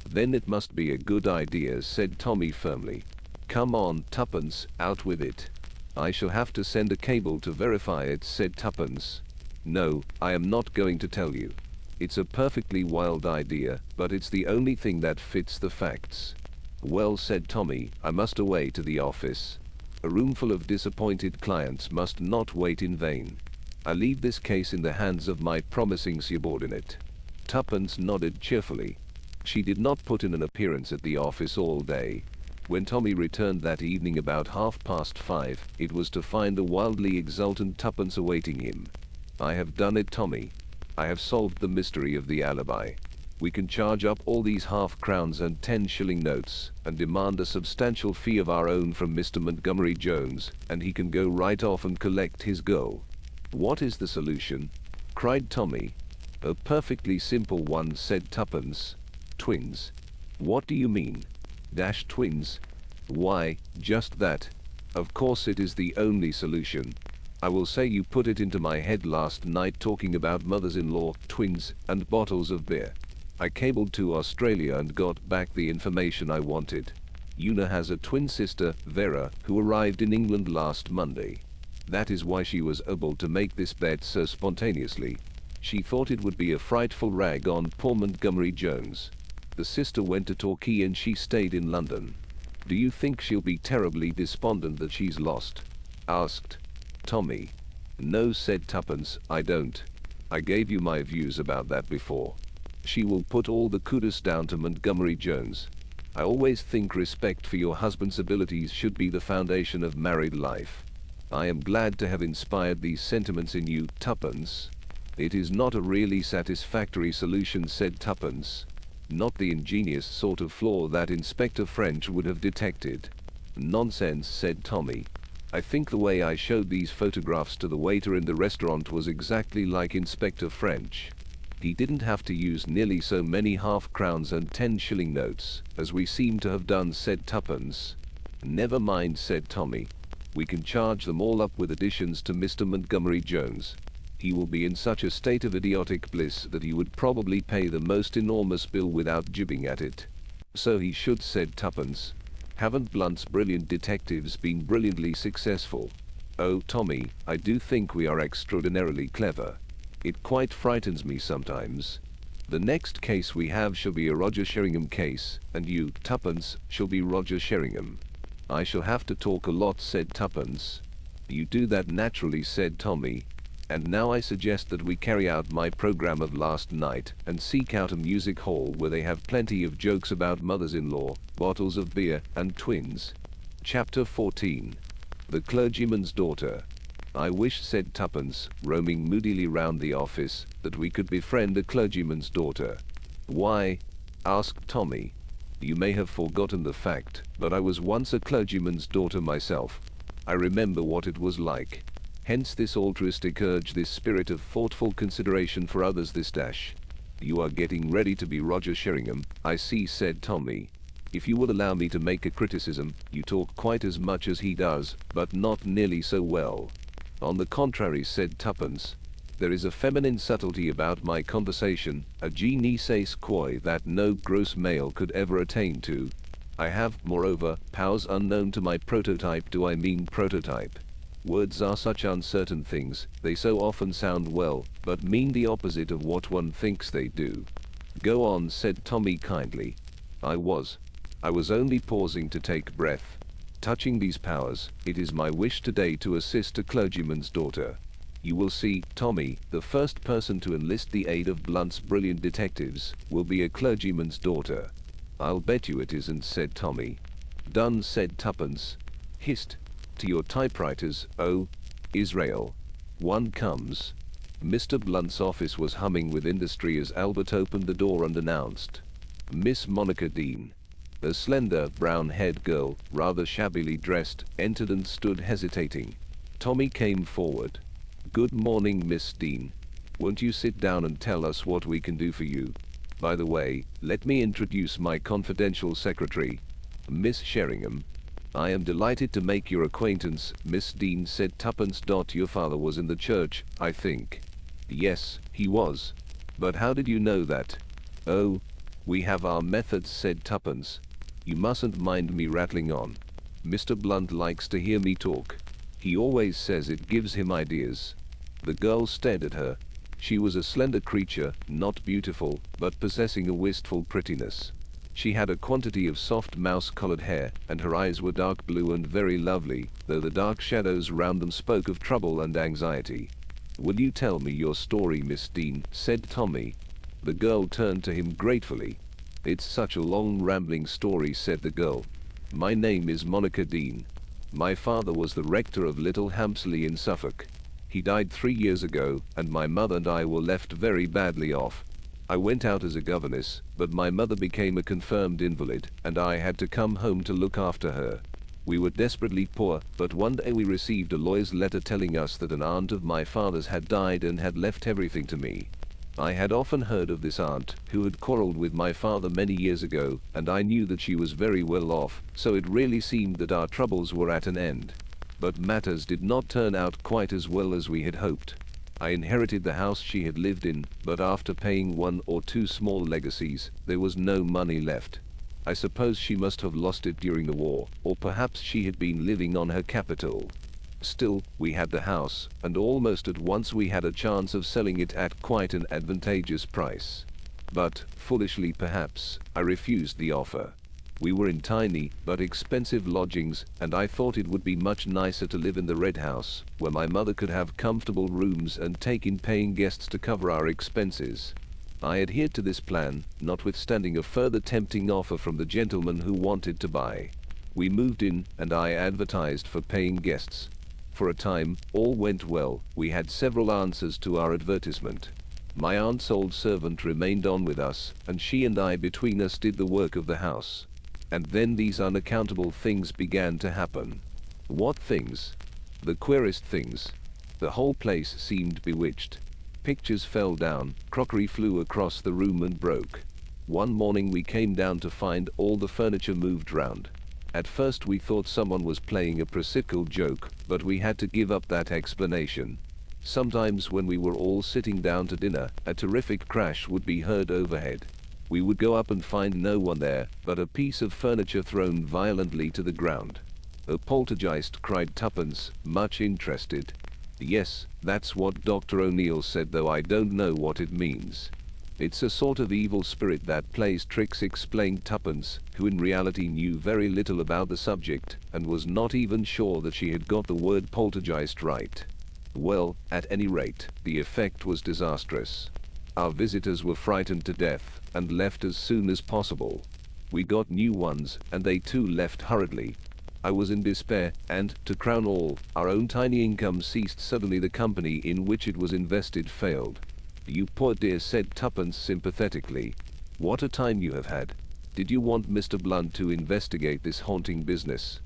"Then it must be a good idea," said Tommy firmly. "Come on, Tuppence, out with it." "I shall have to send a cable to verify it," said Tuppence. "No, I am not going to tell you. It's a perfectly wild idea, but it's the only thing that fits the facts." "Well," said Tommy, "I must away to the office. A roomful of disappointed clients must not wait in vain. I leave this case in the hands of my promising subordinate." Tuppence nodded cheerfully. She did not put in an appearance at the office all day. When Tommy returned that evening about 5:30, it was to find the wildly exultant Tuppence awaiting him. "I have done it, Tommy. I have solved the mystery of the alibi. We can charge up all these half-crowns and 10-shilling notes, and demand a substantial fee of our own from Mr. Montgomery Jones, and he can go right off and collect his goal." "What is the solution?" cried Tommy. "A perfectly simple one," said Tuppence. "Twins." "What do you mean?" "Twins. Why, just that. Of course it is the only solution. I will say you put it into my head last night talking about mothers-in-law, twins, and bottles of beer. I cabled to Australia and got back the information I wanted. Una has a twin sister, Vera, who arrived in England last Monday. That is why she was able to make this bet so spontaneously. She thought it would be a frightful rag on poor Montgomery Jones. The sister went to Torquay and she stayed in London." "Do you think she'll be terribly despondent that she's lost?" asked Tommy. "No," said Tuppence, "I don't. I gave you my views about that before. She will put all the kudos down to Montgomery Jones. I always think respect for your husband's abilities should be the foundation of married life. I am glad to have inspired these sentiments in you, Tuppence." "It is not a really satisfactory solution," said Tuppence. "Not the ingenious sort of flaw that Inspector French would have detected." "Nonsense," said Tommy. "I think the way I showed these photographs to the waiter in the restaurant was exactly like Inspector French. He didn't have to use nearly so many half-crowns and 10-shilling notes, as we seem to have done," said Tuppence. "Never mind," said Tommy. "We can charge them all up with additions to Mr. Montgomery Jones. He will be in such a state of idiotic bliss that he would probably pay the most enormous bill without jibbing at it." "So he should," said Tuppence. "Haven't Blunt's brilliant detectives been brilliantly successful?" "Oh, Tommy, I do think we are extraordinarily clever. It quite frightens me sometimes. The next case we have shall be a Roger Sheringham case, and you, Tuppence, shall be Roger Sheringham." "I shall have to talk a lot," said Tuppence. "You do that naturally," said Tommy. "And now I suggest that we carry out my program of last night and seek out a music hall where they have plenty of jokes about mothers-in-law, bottles of beer, and twins." Chapter 14. The Clergyman's Daughter. "I wish," said Tuppence, roaming moodily round the office, "that we could befriend a clergyman's daughter." "Why?" asked Tommy. "You may have forgotten the fact, but I was once a clergyman's daughter myself. I remember what it was like. Hence this altruistic urge, this spirit of thoughtful consideration for others, this dash." "You are getting ready to be Roger Sheringham, I see," said Tommy. "If you will allow me to make a criticism, you talk quite as much as he does, but not nearly so well." "On the contrary," said Tuppence, "there is a feminine subtlety about my conversation, a je ne sais quoi that no gross male could ever attain to. I have, moreover, powers unknown to my prototype. Do I mean prototype? Words are such uncertain things, they so often sound well, but mean the opposite of what one thinks they do. Go on, said Tommy kindly. I was only pausing to take breath. Touching these powers, it is my wish today to assist a clergyman's daughter. You will see, Tommy, the first person to enlist the aid of Blunt's brilliant detectives will be a clergyman's daughter. I'll bet you it isn't, said Tommy. Done, said Tuppence. Hist. To your typewriters, oh, Israel. One comes. Mr. Blunt's office was humming with industry as Albert opened the door and announced, Miss Monica Dean. A slender, brown-haired girl, rather shabbily dressed, entered and stood hesitating. Tommy came forward. Good morning, Miss Dean. Won't you sit down and tell us what we can do for you? By the way, let me introduce my confidential secretary, Miss Sheringham. I am delighted to make your acquaintance, Miss Dean, said Tuppence. Your father was in the church, I think. Yes, he was. But how did you know that? Oh, we have our methods, said Tuppence. You mustn't mind me rattling on. Mr. Blunt likes to hear me talk. He always says it gives him ideas. The girl stared at her. She was a slender creature, not beautiful, but possessing a wistful prettiness. She had a quantity of soft mouse-colored hair, and her eyes were dark blue and very lovely, though the dark shadows round them spoke of trouble and anxiety. Will you tell me your story, Miss Dean, said Tommy. The girl turned to him gratefully. It's such a long rambling story, said the girl. My name is Monica Dean. My father was the rector of Little Hampsley in Suffolk. He died 3 years ago, and my mother and I were left very badly off. I went out as a governess, but my mother became a confirmed invalid, and I had to come home to look after her. We were desperately poor, but one day we received a lawyer's letter telling us that an aunt of my father's had died and had left everything to me. I had often heard of this aunt, who had quarreled with my father many years ago, and I knew that she was very well off, so it really seemed that our troubles were at an end. But matters did not turn out quite as well as we had hoped. I inherited the house she had lived in, but after paying 1 or 2 small legacies, there was no money left. I suppose she must have lost it during the war, or perhaps she had been living on her capital. Still, we had the house, and almost at once we had a chance of selling it at quite an advantageous price. But, foolishly perhaps, I refused the offer. We were in tiny, but expensive lodgings, and I thought it would be much nicer to live in the Red House, where my mother could have comfortable rooms and take in paying guests to cover our expenses. I adhered to this plan, notwithstanding a further tempting offer from the gentleman who wanted to buy. We moved in, and I advertised for paying guests. For a time, all went well. We had several answers to our advertisement. My aunt's old servant remained on with us, and she and I between us did the work of the house. And then these unaccountable things began to happen. What things? The queerest things. The whole place seemed bewitched. Pictures fell down, crockery flew across the room and broke. One morning we came down to find all the furniture moved round. At first we thought someone was playing a practical joke, but we had to give up that explanation. Sometimes when we were all sitting down to dinner, a terrific crash would be heard overhead. We would go up and find no one there, but a piece of furniture thrown violently to the ground. A poltergeist, cried Tuppence, much interested. Yes, that's what Dr. O'Neill said, though I don't know what it means. It's a sort of evil spirit that plays tricks, explained Tuppence, who in reality knew very little about the subject, and was not even sure that she had got the word poltergeist right. Well, at any rate, the effect was disastrous. Our visitors were frightened to death, and left as soon as possible. We got new ones, and they too left hurriedly. I was in despair, and, to crown all, our own tiny income ceased suddenly. The company in which it was invested failed. You poor dear, said Tuppence sympathetically. What a time you have had. Did you want Mr. Blunt to investigate this haunting business?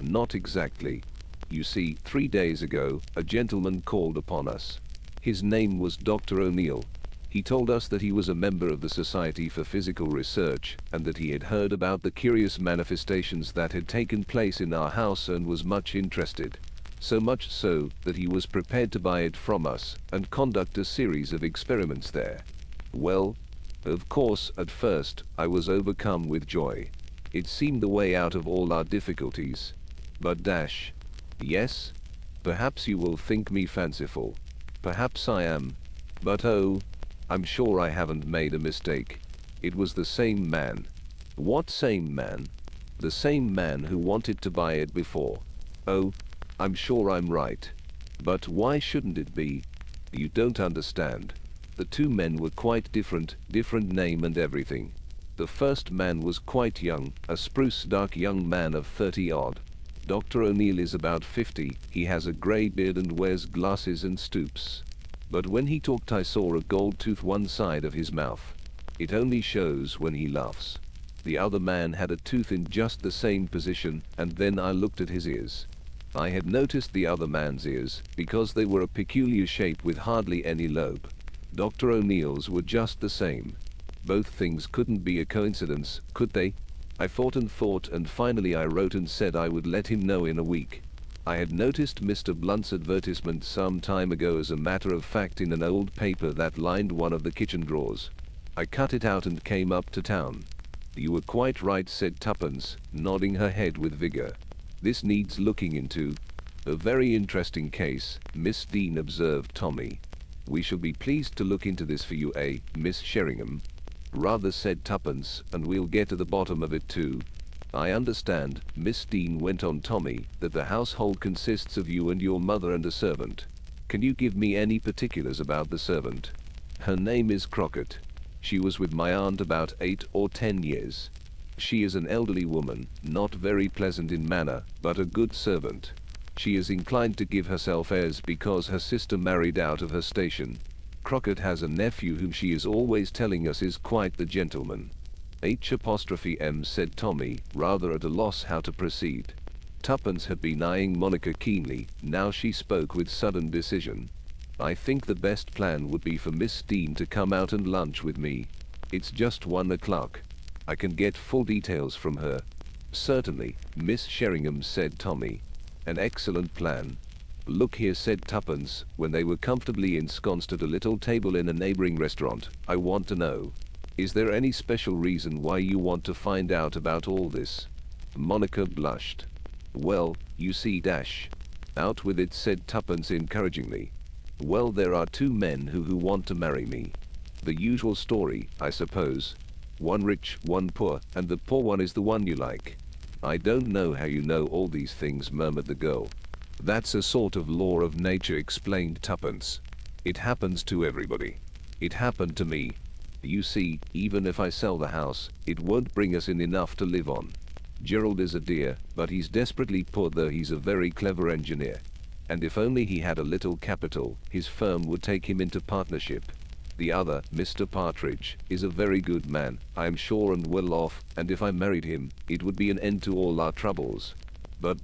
Not exactly. You see, 3 days ago, a gentleman called upon us. His name was Dr. O'Neill. He told us that he was a member of the Society for Physical Research, and that he had heard about the curious manifestations that had taken place in our house and was much interested. So much so, that he was prepared to buy it from us, and conduct a series of experiments there. Well, of course, at first, I was overcome with joy. It seemed the way out of all our difficulties. But yes? Perhaps you will think me fanciful. Perhaps I am. But oh, I'm sure I haven't made a mistake. It was the same man. What same man? The same man who wanted to buy it before. Oh, I'm sure I'm right. But why shouldn't it be? You don't understand. The two men were quite different name and everything. The first man was quite young, a spruce dark young man of 30-odd. Dr. O'Neill is about 50, he has a grey beard and wears glasses and stoops. But when he talked I saw a gold tooth one side of his mouth. It only shows when he laughs. The other man had a tooth in just the same position, and then I looked at his ears. I had noticed the other man's ears, because they were a peculiar shape with hardly any lobe. Dr. O'Neill's were just the same. Both things couldn't be a coincidence, could they? I thought, and finally I wrote and said I would let him know in a week. I had noticed Mr. Blunt's advertisement some time ago as a matter of fact in an old paper that lined one of the kitchen drawers. I cut it out and came up to town. You were quite right, said Tuppence, nodding her head with vigor. This needs looking into. A very interesting case, Miss Dean, observed Tommy. We shall be pleased to look into this for you, Miss Sheringham? Rather, said Tuppence, and we'll get to the bottom of it too. I understand, Miss Dean, went on Tommy, that the household consists of you and your mother and a servant. Can you give me any particulars about the servant? Her name is Crockett. She was with my aunt about 8 or 10 years. She is an elderly woman, not very pleasant in manner, but a good servant. She is inclined to give herself airs because her sister married out of her station. Crockett has a nephew whom she is always telling us is quite the gentleman. H''M, said Tommy, rather at a loss how to proceed. Tuppence had been eyeing Monica keenly, now she spoke with sudden decision. I think the best plan would be for Miss Dean to come out and lunch with me. It's just 1 o'clock. I can get full details from her. Certainly, Miss Sheringham, said Tommy. An excellent plan. Look here, said Tuppence, when they were comfortably ensconced at a little table in a neighboring restaurant, I want to know. Is there any special reason why you want to find out about all this? Monica blushed. Well, you see, Out with it, said Tuppence encouragingly. Well, there are 2 men who want to marry me. The usual story, I suppose. One rich, one poor, and the poor one is the one you like. I don't know how you know all these things, murmured the girl. That's a sort of law of nature, explained Tuppence. It happens to everybody. It happened to me. You see, even if I sell the house, it won't bring us in enough to live on. Gerald is a dear, but he's desperately poor, though he's a very clever engineer. And if only he had a little capital, his firm would take him into partnership. The other, Mr. Partridge, is a very good man, I am sure, and well off, and if I married him, it would be an end to all our troubles. But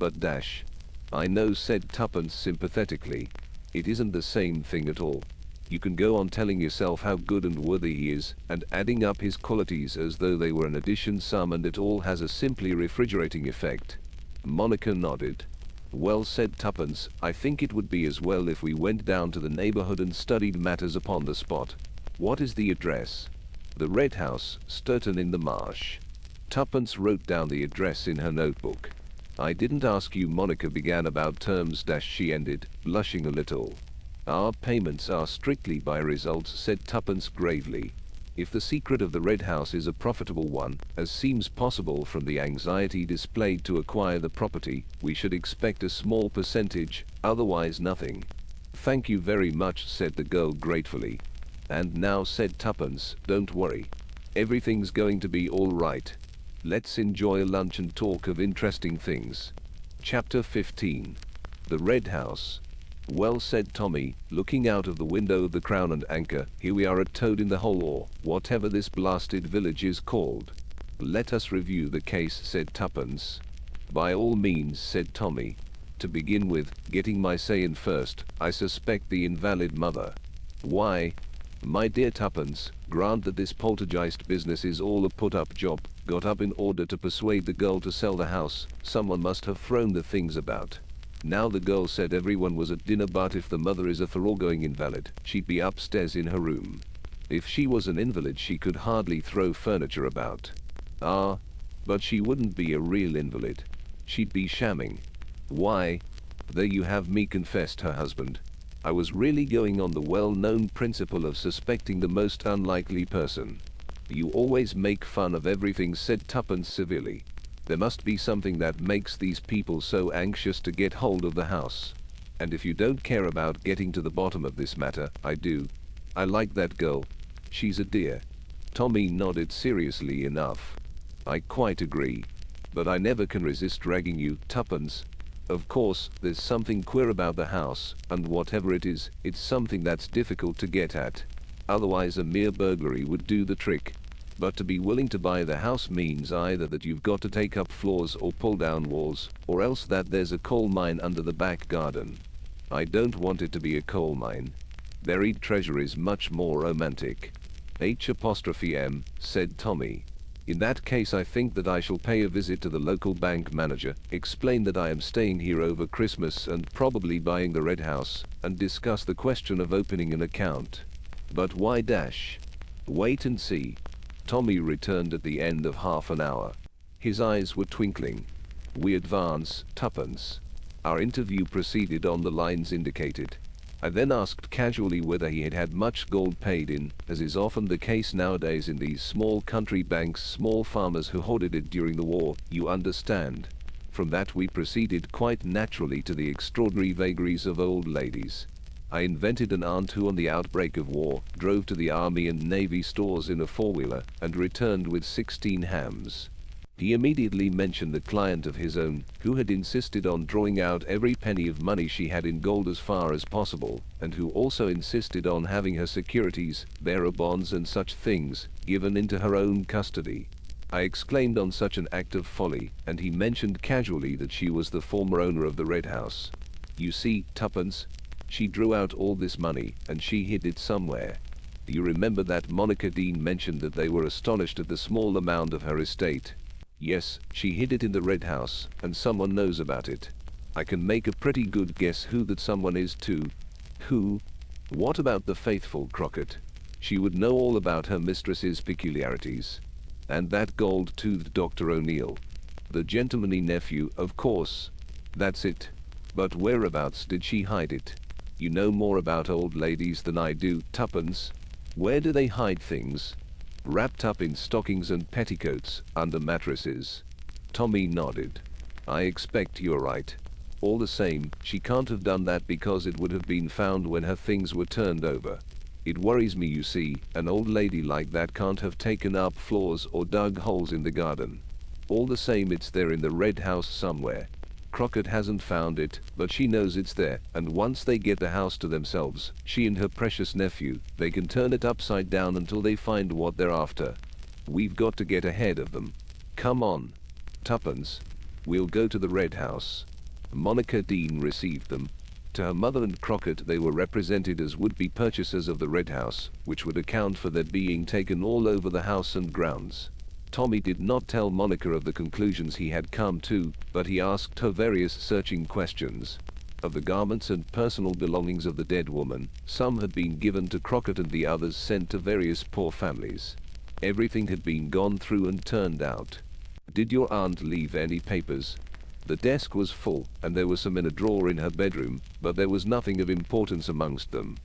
I know, said Tuppence sympathetically. It isn't the same thing at all. You can go on telling yourself how good and worthy he is, and adding up his qualities as though they were an addition sum, and it all has a simply refrigerating effect. Monica nodded. Well, said Tuppence, I think it would be as well if we went down to the neighborhood and studied matters upon the spot. What is the address? The Red House, Sturton in the Marsh. Tuppence wrote down the address in her notebook. I didn't ask you, Monica began, about terms, she ended, blushing a little. Our payments are strictly by results, said Tuppence gravely. If the secret of the Red House is a profitable one, as seems possible from the anxiety displayed to acquire the property, we should expect a small percentage, otherwise nothing. Thank you very much, said the girl gratefully. And now, said Tuppence, don't worry. Everything's going to be all right. Let's enjoy lunch and talk of interesting things. Chapter 15. The Red House. Well, said Tommy, looking out of the window of the Crown and Anchor, here we are at Toad in the Hole, or whatever this blasted village is called. Let us review the case, said Tuppence. By all means, said Tommy. To begin with, getting my say in first, I suspect the invalid mother. Why? My dear Tuppence, grant that this poltergeist business is all a put-up job, got up in order to persuade the girl to sell the house. Someone must have thrown the things about. Now the girl said everyone was at dinner, but if the mother is a thoroughgoing invalid, she'd be upstairs in her room. If she was an invalid, she could hardly throw furniture about. Ah, but she wouldn't be a real invalid. She'd be shamming. Why? There you have me, confessed her husband. I was really going on the well-known principle of suspecting the most unlikely person. You always make fun of everything, said Tuppence severely. There must be something that makes these people so anxious to get hold of the house. And if you don't care about getting to the bottom of this matter, I do. I like that girl. She's a dear. Tommy nodded seriously enough. I quite agree. But I never can resist ragging you, Tuppence. Of course, there's something queer about the house, and whatever it is, it's something that's difficult to get at. Otherwise a mere burglary would do the trick. But to be willing to buy the house means either that you've got to take up floors or pull down walls, or else that there's a coal mine under the back garden. I don't want it to be a coal mine. Buried treasure is much more romantic. H''M, said Tommy. In that case I think that I shall pay a visit to the local bank manager, explain that I am staying here over Christmas and probably buying the red house, and discuss the question of opening an account. But why dash? Wait and see. Tommy returned at the end of half an hour. His eyes were twinkling. We advance, Tuppence. Our interview proceeded on the lines indicated. I then asked casually whether he had had much gold paid in, as is often the case nowadays in these small country banks, small farmers who hoarded it during the war, you understand. From that we proceeded quite naturally to the extraordinary vagaries of old ladies. I invented an aunt who on the outbreak of war drove to the Army and Navy stores in a four-wheeler and returned with 16 hams. He immediately mentioned a client of his own who had insisted on drawing out every penny of money she had in gold as far as possible, and who also insisted on having her securities, bearer bonds and such things, given into her own custody. I exclaimed on such an act of folly, and he mentioned casually that she was the former owner of the Red House. You see, Tuppence, she drew out all this money, and she hid it somewhere. You remember that Monica Dean mentioned that they were astonished at the small amount of her estate? Yes, she hid it in the Red House, and someone knows about it. I can make a pretty good guess who that someone is too. Who? What about the faithful Crockett? She would know all about her mistress's peculiarities. And that gold-toothed Dr. O'Neill. The gentlemanly nephew, of course. That's it. But whereabouts did she hide it? You know more about old ladies than I do, Tuppence. Where do they hide things? Wrapped up in stockings and petticoats, under mattresses. Tommy nodded. I expect you're right. All the same, she can't have done that because it would have been found when her things were turned over. It worries me, you see, an old lady like that can't have taken up floors or dug holes in the garden. All the same, it's there in the Red House somewhere. Crockett hasn't found it, but she knows it's there, and once they get the house to themselves, she and her precious nephew, they can turn it upside down until they find what they're after. We've got to get ahead of them. Come on, Tuppence. We'll go to the Red House. Monica Dean received them. To her mother and Crockett they were represented as would-be purchasers of the Red House, which would account for their being taken all over the house and grounds. Tommy did not tell Monica of the conclusions he had come to, but he asked her various searching questions. Of the garments and personal belongings of the dead woman, some had been given to Crockett and the others sent to various poor families. Everything had been gone through and turned out. Did your aunt leave any papers? The desk was full, and there were some in a drawer in her bedroom, but there was nothing of importance amongst them.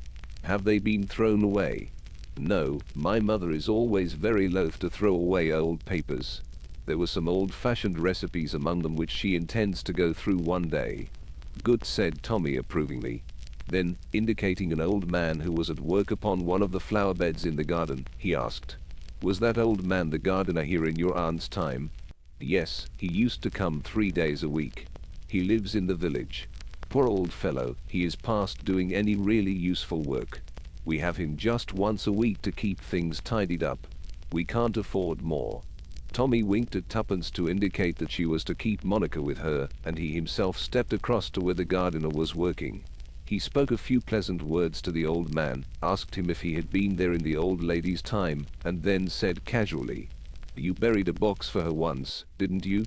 Have they been thrown away? No, my mother is always very loath to throw away old papers. There were some old-fashioned recipes among them which she intends to go through one day. Good, said Tommy approvingly. Then, indicating an old man who was at work upon one of the flower beds in the garden, he asked, Was that old man the gardener here in your aunt's time? Yes, he used to come 3 days a week. He lives in the village. Poor old fellow, he is past doing any really useful work. We have him just once a week to keep things tidied up. We can't afford more. Tommy winked at Tuppence to indicate that she was to keep Monica with her, and he himself stepped across to where the gardener was working. He spoke a few pleasant words to the old man, asked him if he had been there in the old lady's time, and then said casually, You buried a box for her once, didn't you?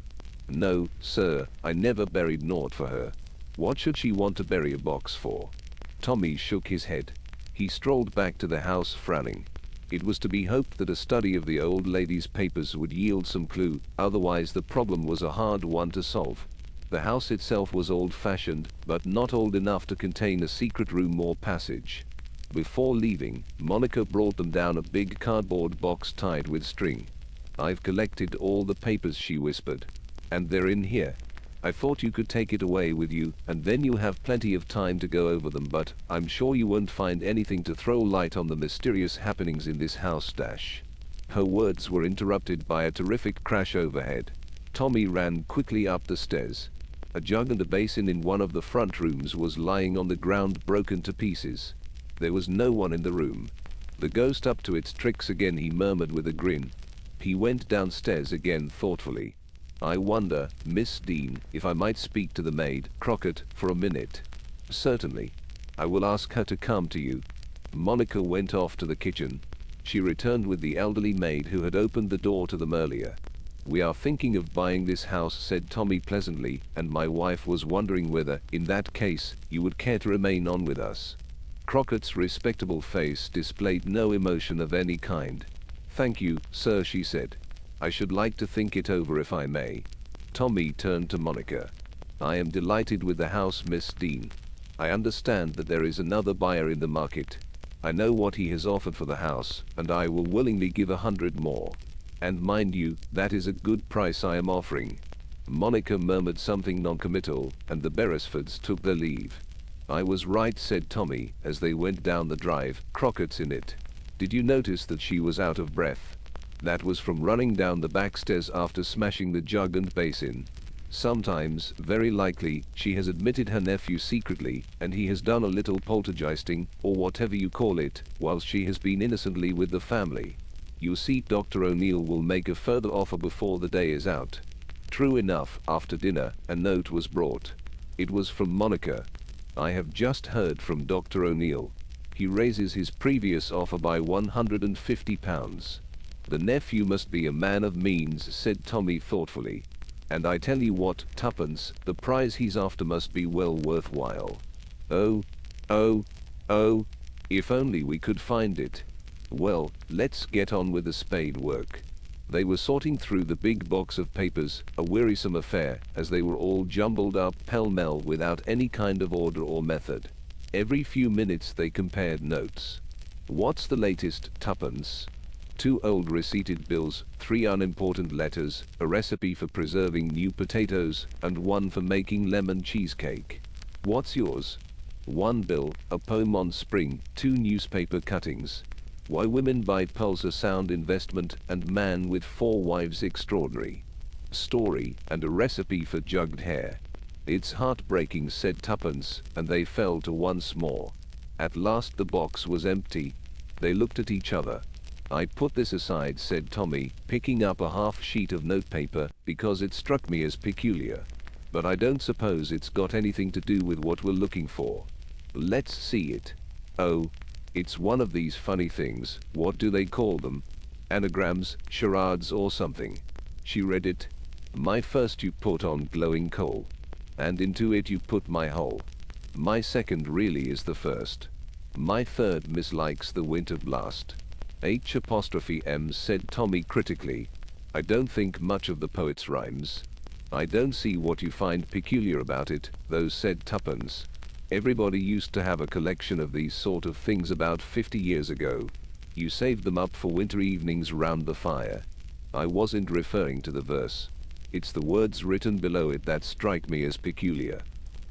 No, sir, I never buried naught for her. What should she want to bury a box for? Tommy shook his head. He strolled back to the house frowning. It was to be hoped that a study of the old lady's papers would yield some clue, otherwise the problem was a hard one to solve. The house itself was old-fashioned, but not old enough to contain a secret room or passage. Before leaving, Monica brought them down a big cardboard box tied with string. "I've collected all the papers," she whispered. "And they're in here. I thought you could take it away with you, and then you'll have plenty of time to go over them, but I'm sure you won't find anything to throw light on the mysterious happenings in this house dash." Her words were interrupted by a terrific crash overhead. Tommy ran quickly up the stairs. A jug and a basin in one of the front rooms was lying on the ground, broken to pieces. There was no one in the room. "The ghost up to its tricks again," he murmured with a grin. He went downstairs again thoughtfully. "I wonder, Miss Dean, if I might speak to the maid, Crockett, for a minute." "Certainly. I will ask her to come to you." Monica went off to the kitchen. She returned with the elderly maid who had opened the door to them earlier. "We are thinking of buying this house," said Tommy pleasantly, "and my wife was wondering whether, in that case, you would care to remain on with us." Crockett's respectable face displayed no emotion of any kind. "Thank you, sir," she said. "I should like to think it over if I may." Tommy turned to Monica. "I am delighted with the house, Miss Dean. I understand that there is another buyer in the market. I know what he has offered for the house, and I will willingly give 100 more. And mind you, that is a good price I am offering." Monica murmured something noncommittal, and the Beresfords took their leave. "I was right," said Tommy, as they went down the drive. "Crockett's in it. Did you notice that she was out of breath? That was from running down the back stairs after smashing the jug and basin. Sometimes, very likely, she has admitted her nephew secretly, and he has done a little poltergeisting, or whatever you call it, whilst she has been innocently with the family. You see, Dr. O'Neill will make a further offer before the day is out." True enough, after dinner, a note was brought. It was from Monica. "I have just heard from Dr. O'Neill. He raises his previous offer by £150. The nephew must be a man of means," said Tommy thoughtfully. "And I tell you what, Tuppence, the prize he's after must be well worthwhile. Oh, oh, oh, if only we could find it. Well, let's get on with the spade work." They were sorting through the big box of papers, a wearisome affair, as they were all jumbled up pell-mell without any kind of order or method. Every few minutes they compared notes. "What's the latest, Tuppence?" 2 old receipted bills, 3 unimportant letters, a recipe for preserving new potatoes, and 1 for making lemon cheesecake. "What's yours?" 1 bill, a poem on spring, 2 newspaper cuttings. "Why Women Buy Pearls, a Sound Investment," and "Man with 4 Wives Extraordinary." Story, and a recipe for jugged hare. "It's heartbreaking," said Tuppence, and they fell to once more. At last the box was empty. They looked at each other. "I put this aside," said Tommy, picking up a half sheet of notepaper, "because it struck me as peculiar. But I don't suppose it's got anything to do with what we're looking for." "Let's see it." "Oh, it's one of these funny things, what do they call them? Anagrams, charades or something." She read it. "My first you put on glowing coal. And into it you put my whole. My second really is the first. My third mislikes the winter blast." "H''M," said Tommy critically. "I don't think much of the poet's rhymes." "I don't see what you find peculiar about it, though," said Tuppence. "Everybody used to have a collection of these sort of things about 50 years ago. You saved them up for winter evenings round the fire." "I wasn't referring to the verse. It's the words written below it that strike me as peculiar."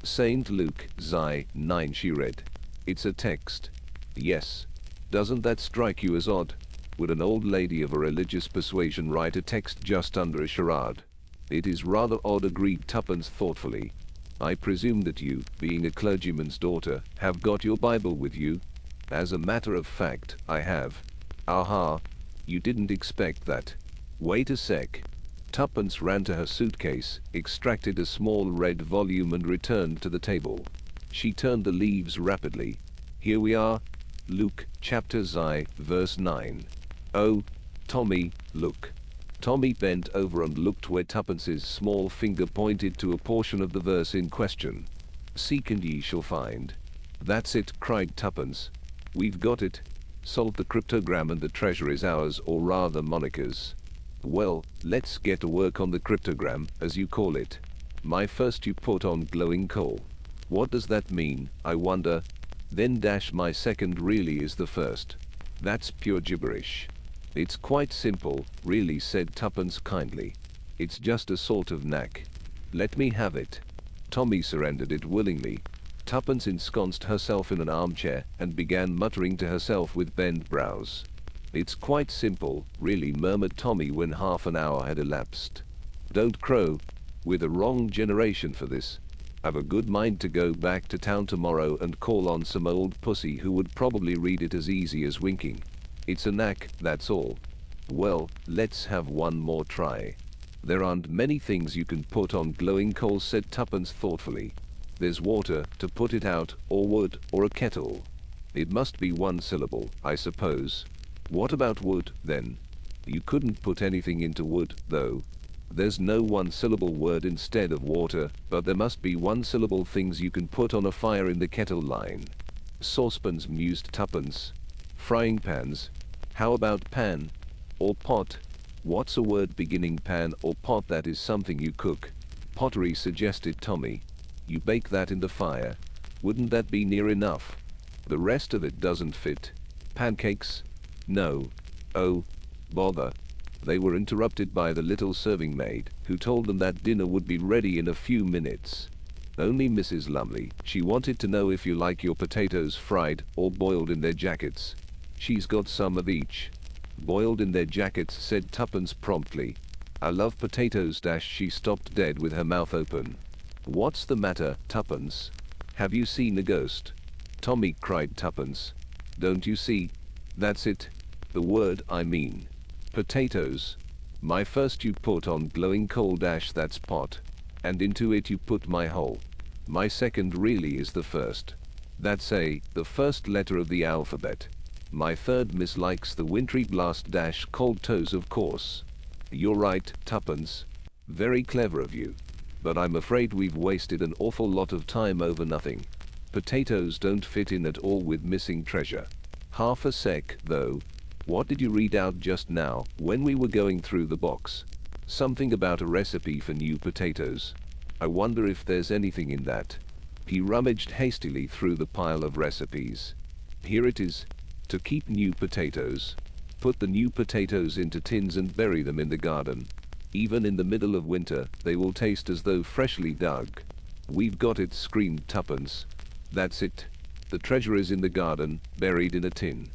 "St. Luke, Xi, 9," she read. "It's a text." "Yes. Doesn't that strike you as odd? Would an old lady of a religious persuasion write a text just under a charade?" "It is rather odd," agreed Tuppence thoughtfully. "I presume that you, being a clergyman's daughter, have got your Bible with you?" "As a matter of fact, I have." "Aha. You didn't expect that. Wait a sec." Tuppence ran to her suitcase, extracted a small red volume and returned to the table. She turned the leaves rapidly. "Here we are. Luke, chapter Xi, verse 9. Oh, Tommy, look." Tommy bent over and looked where Tuppence's small finger pointed to a portion of the verse in question. "Seek and ye shall find." "That's it," cried Tuppence. "We've got it. Solve the cryptogram and the treasure is ours, or rather Monica's." "Well, let's get to work on the cryptogram, as you call it. My first you put on glowing coal. What does that mean, I wonder?" Then dash my second really is the first. That's pure gibberish. It's quite simple, really, said Tuppence kindly. It's just a sort of knack. Let me have it. Tommy surrendered it willingly. Tuppence ensconced herself in an armchair and began muttering to herself with bent brows. It's quite simple, really, murmured Tommy when half an hour had elapsed. Don't crow. We're the wrong generation for this. I've a good mind to go back to town tomorrow and call on some old pussy who would probably read it as easy as winking. It's a knack, that's all. Well, let's have one more try. There aren't many things you can put on glowing coals, said Tuppence thoughtfully. There's water to put it out, or wood, or a kettle. It must be one syllable, I suppose. What about wood, then? You couldn't put anything into wood, though. There's no one-syllable word instead of water, but there must be one-syllable things you can put on a fire in the kettle line. Saucepans, mused Tuppence. Frying pans. How about pan? Or pot? What's a word beginning pan or pot that is something you cook? Pottery, suggested Tommy. You bake that in the fire. Wouldn't that be near enough? The rest of it doesn't fit. Pancakes? No. Oh, bother. They were interrupted by the little serving maid, who told them that dinner would be ready in a few minutes. Only Mrs. Lumley, she wanted to know if you like your potatoes fried or boiled in their jackets. She's got some of each. Boiled in their jackets, said Tuppence promptly. I love potatoes. She stopped dead with her mouth open. What's the matter, Tuppence? Have you seen a ghost? Tommy, cried Tuppence. Don't you see? That's it. The word I mean. Potatoes. My first you put on glowing coal. That's pot. And into it you put my whole. My second really is the first. That's the first letter of the alphabet. My third mislikes the wintry blast. Cold toes, of course. You're right, Tuppence. Very clever of you. But I'm afraid we've wasted an awful lot of time over nothing. Potatoes don't fit in at all with missing treasure. Half a sec, though. What did you read out just now, when we were going through the box? Something about a recipe for new potatoes. I wonder if there's anything in that. He rummaged hastily through the pile of recipes. Here it is. To keep new potatoes. Put the new potatoes into tins and bury them in the garden. Even in the middle of winter, they will taste as though freshly dug. We've got it, screamed Tuppence. That's it. The treasure is in the garden, buried in a tin.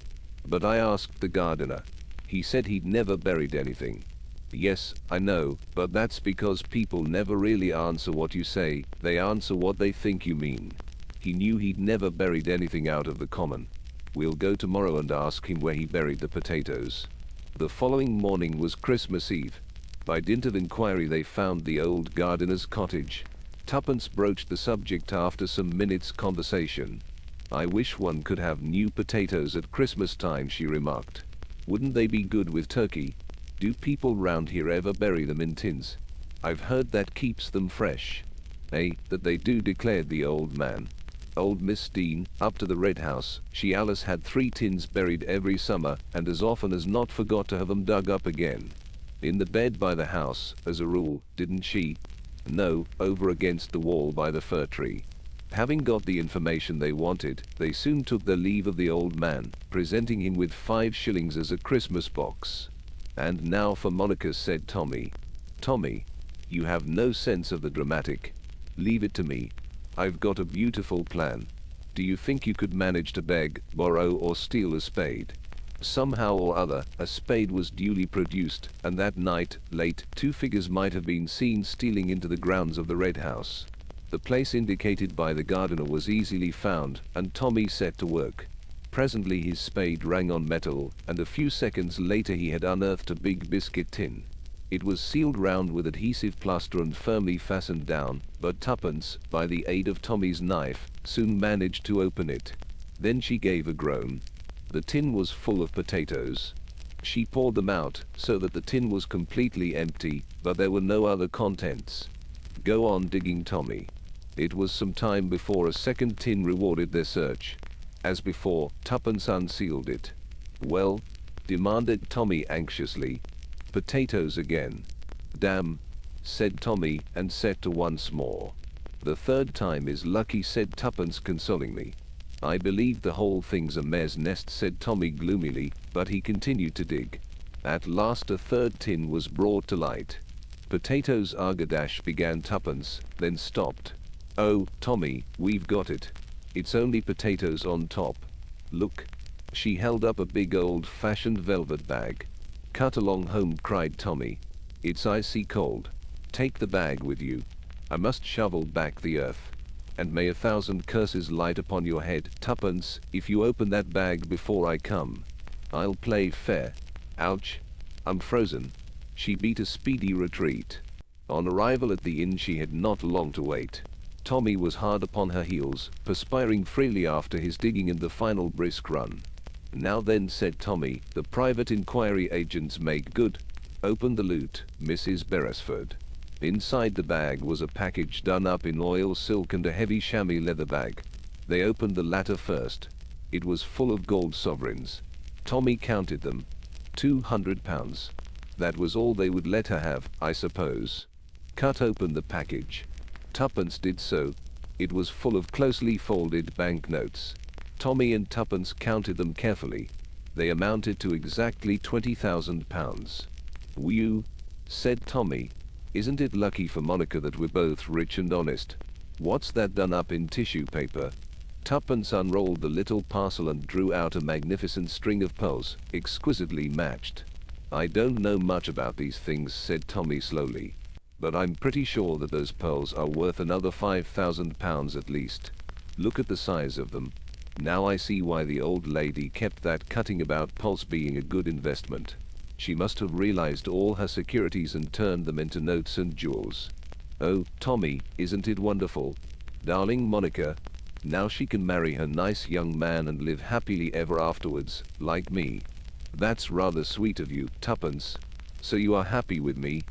But I asked the gardener. He said he'd never buried anything. Yes, I know, but that's because people never really answer what you say, they answer what they think you mean. He knew he'd never buried anything out of the common. We'll go tomorrow and ask him where he buried the potatoes. The following morning was Christmas Eve. By dint of inquiry they found the old gardener's cottage. Tuppence broached the subject after some minutes' conversation. I wish one could have new potatoes at Christmas time, she remarked. Wouldn't they be good with turkey? Do people round here ever bury them in tins? I've heard that keeps them fresh. That they do, declared the old man. Old Miss Dean, up to the Red House, she Alice had 3 tins buried every summer, and as often as not forgot to have them dug up again. In the bed by the house, as a rule, didn't she? No, over against the wall by the fir tree. Having got the information they wanted, they soon took their leave of the old man, presenting him with 5 shillings as a Christmas box. And now for Monicus, said Tommy. Tommy, you have no sense of the dramatic. Leave it to me. I've got a beautiful plan. Do you think you could manage to beg, borrow or steal a spade? Somehow or other, a spade was duly produced, and that night, late, 2 figures might have been seen stealing into the grounds of the Red House. The place indicated by the gardener was easily found, and Tommy set to work. Presently his spade rang on metal, and a few seconds later he had unearthed a big biscuit tin. It was sealed round with adhesive plaster and firmly fastened down, but Tuppence, by the aid of Tommy's knife, soon managed to open it. Then she gave a groan. The tin was full of potatoes. She poured them out, so that the tin was completely empty, but there were no other contents. Go on digging, Tommy. It was some time before a second tin rewarded their search. As before, Tuppence unsealed it. Well? Demanded Tommy anxiously. Potatoes again. Damn, said Tommy, and set to once more. The third time is lucky, said Tuppence consolingly. I believe the whole thing's a mare's nest, said Tommy gloomily, but he continued to dig. At last a third tin was brought to light. Potatoes, began Tuppence, then stopped. Oh, Tommy, we've got it. It's only potatoes on top. Look. She held up a big old-fashioned velvet bag. Cut along home, cried Tommy. It's icy cold. Take the bag with you. I must shovel back the earth. And may 1,000 curses light upon your head, Tuppence, if you open that bag before I come. I'll play fair. Ouch. I'm frozen. She beat a speedy retreat. On arrival at the inn she had not long to wait. Tommy was hard upon her heels, perspiring freely after his digging and the final brisk run. Now then, said Tommy, the private inquiry agents make good. Open the loot, Mrs. Beresford. Inside the bag was a package done up in oil silk and a heavy chamois leather bag. They opened the latter first. It was full of gold sovereigns. Tommy counted them. £200. That was all they would let her have, I suppose. Cut open the package. Tuppence did so. It was full of closely folded banknotes. Tommy and Tuppence counted them carefully. They amounted to exactly £20,000. "Whew," said Tommy. "Isn't it lucky for Monica that we're both rich and honest? What's that done up in tissue paper?" Tuppence unrolled the little parcel and drew out a magnificent string of pearls, exquisitely matched. "I don't know much about these things," said Tommy slowly, "but I'm pretty sure that those pearls are worth another £5,000 at least. Look at the size of them. Now I see why the old lady kept that cutting about pearls being a good investment. She must have realized all her securities and turned them into notes and jewels. Oh, Tommy, isn't it wonderful? Darling Monica. Now she can marry her nice young man and live happily ever afterwards, like me." "That's rather sweet of you, Tuppence. So you are happy with me?"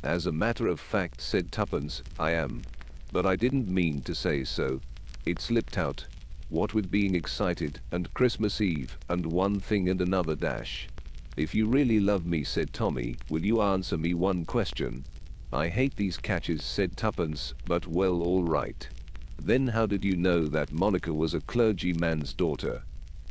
"As a matter of fact," said Tuppence, "I am. But I didn't mean to say so. It slipped out. What with being excited, and Christmas Eve, and one thing and another dash." "If you really love me," said Tommy, "will you answer me one question?" "I hate these catches," said Tuppence, "but well, all right." "Then how did you know that Monica was a clergyman's daughter?"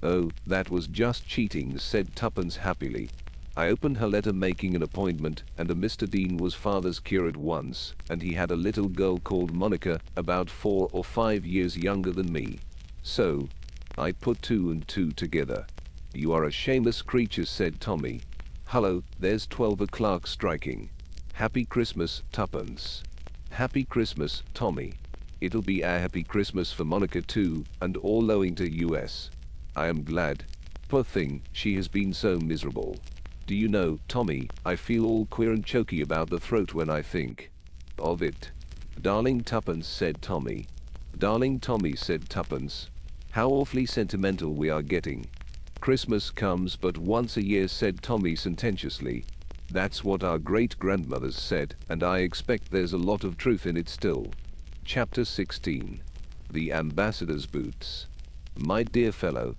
"Oh, that was just cheating," said Tuppence happily. "I opened her letter making an appointment, and a Mr. Dean was father's curate once, and he had a little girl called Monica, about 4 or 5 years younger than me. So, I put 2 and 2 together." "You are a shameless creature," said Tommy. "Hullo, there's 12 o'clock striking. Happy Christmas, Tuppence." "Happy Christmas, Tommy. It'll be a happy Christmas for Monica too, and all owing to US. I am glad. Poor thing, she has been so miserable. Do you know, Tommy, I feel all queer and choky about the throat when I think of it." "Darling Tuppence," said Tommy. "Darling Tommy," said Tuppence. "How awfully sentimental we are getting." "Christmas comes but once a year," said Tommy sententiously. "That's what our great-grandmothers said, and I expect there's a lot of truth in it still." Chapter 16. The Ambassador's Boots. my dear fellow,"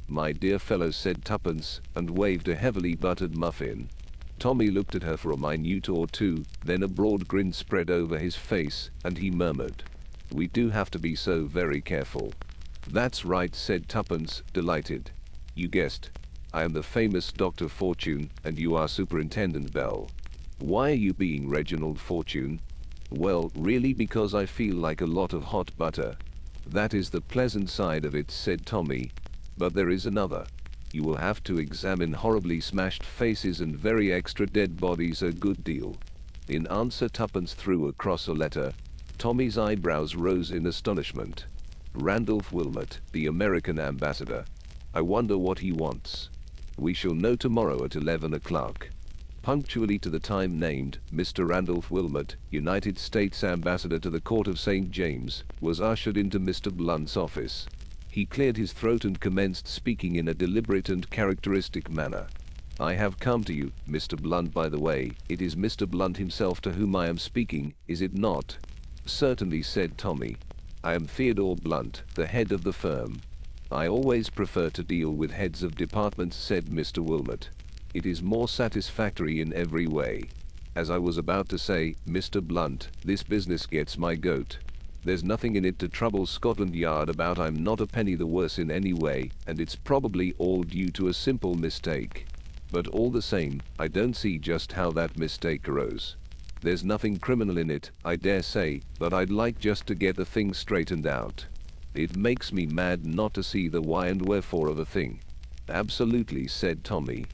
said Tuppence, and waved a heavily buttered muffin. Tommy looked at her for a minute or two, then a broad grin spread over his face, and he murmured, "We do have to be so very careful." "That's right," said Tuppence, delighted. "You guessed. I am the famous Dr. Fortune, and you are Superintendent Bell." "Why are you being Reginald Fortune?" "Well, really because I feel like a lot of hot butter." "That is the pleasant side of it," said Tommy. "But there is another. You will have to examine horribly smashed faces and very extra dead bodies a good deal." In answer, Tuppence threw across a letter. Tommy's eyebrows rose in astonishment. "Randolph Wilmot, the American ambassador. I wonder what he wants. We shall know tomorrow at 11 o'clock. Punctually to the time named, Mr. Randolph Wilmot, United States Ambassador to the Court of St. James, was ushered into Mr. Blunt's office. He cleared his throat and commenced speaking in a deliberate and characteristic manner. "I have come to you, Mr. Blunt, by the way. It is Mr. Blunt himself to whom I am speaking, is it not?" "Certainly," said Tommy. "I am Theodore Blunt, the head of the firm." "I always prefer to deal with heads of departments," said Mr. Wilmot. "It is more satisfactory in every way. As I was about to say, Mr. Blunt, this business gets my goat." There's nothing in it to trouble Scotland Yard about. I'm not a penny the worse in any way, and it's probably all due to a simple mistake. But all the same, I don't see just how that mistake arose. There's nothing criminal in it, I dare say, but I'd like just to get the thing straightened out. It makes me mad not to see the why and wherefore of a thing." "Absolutely," said Tommy.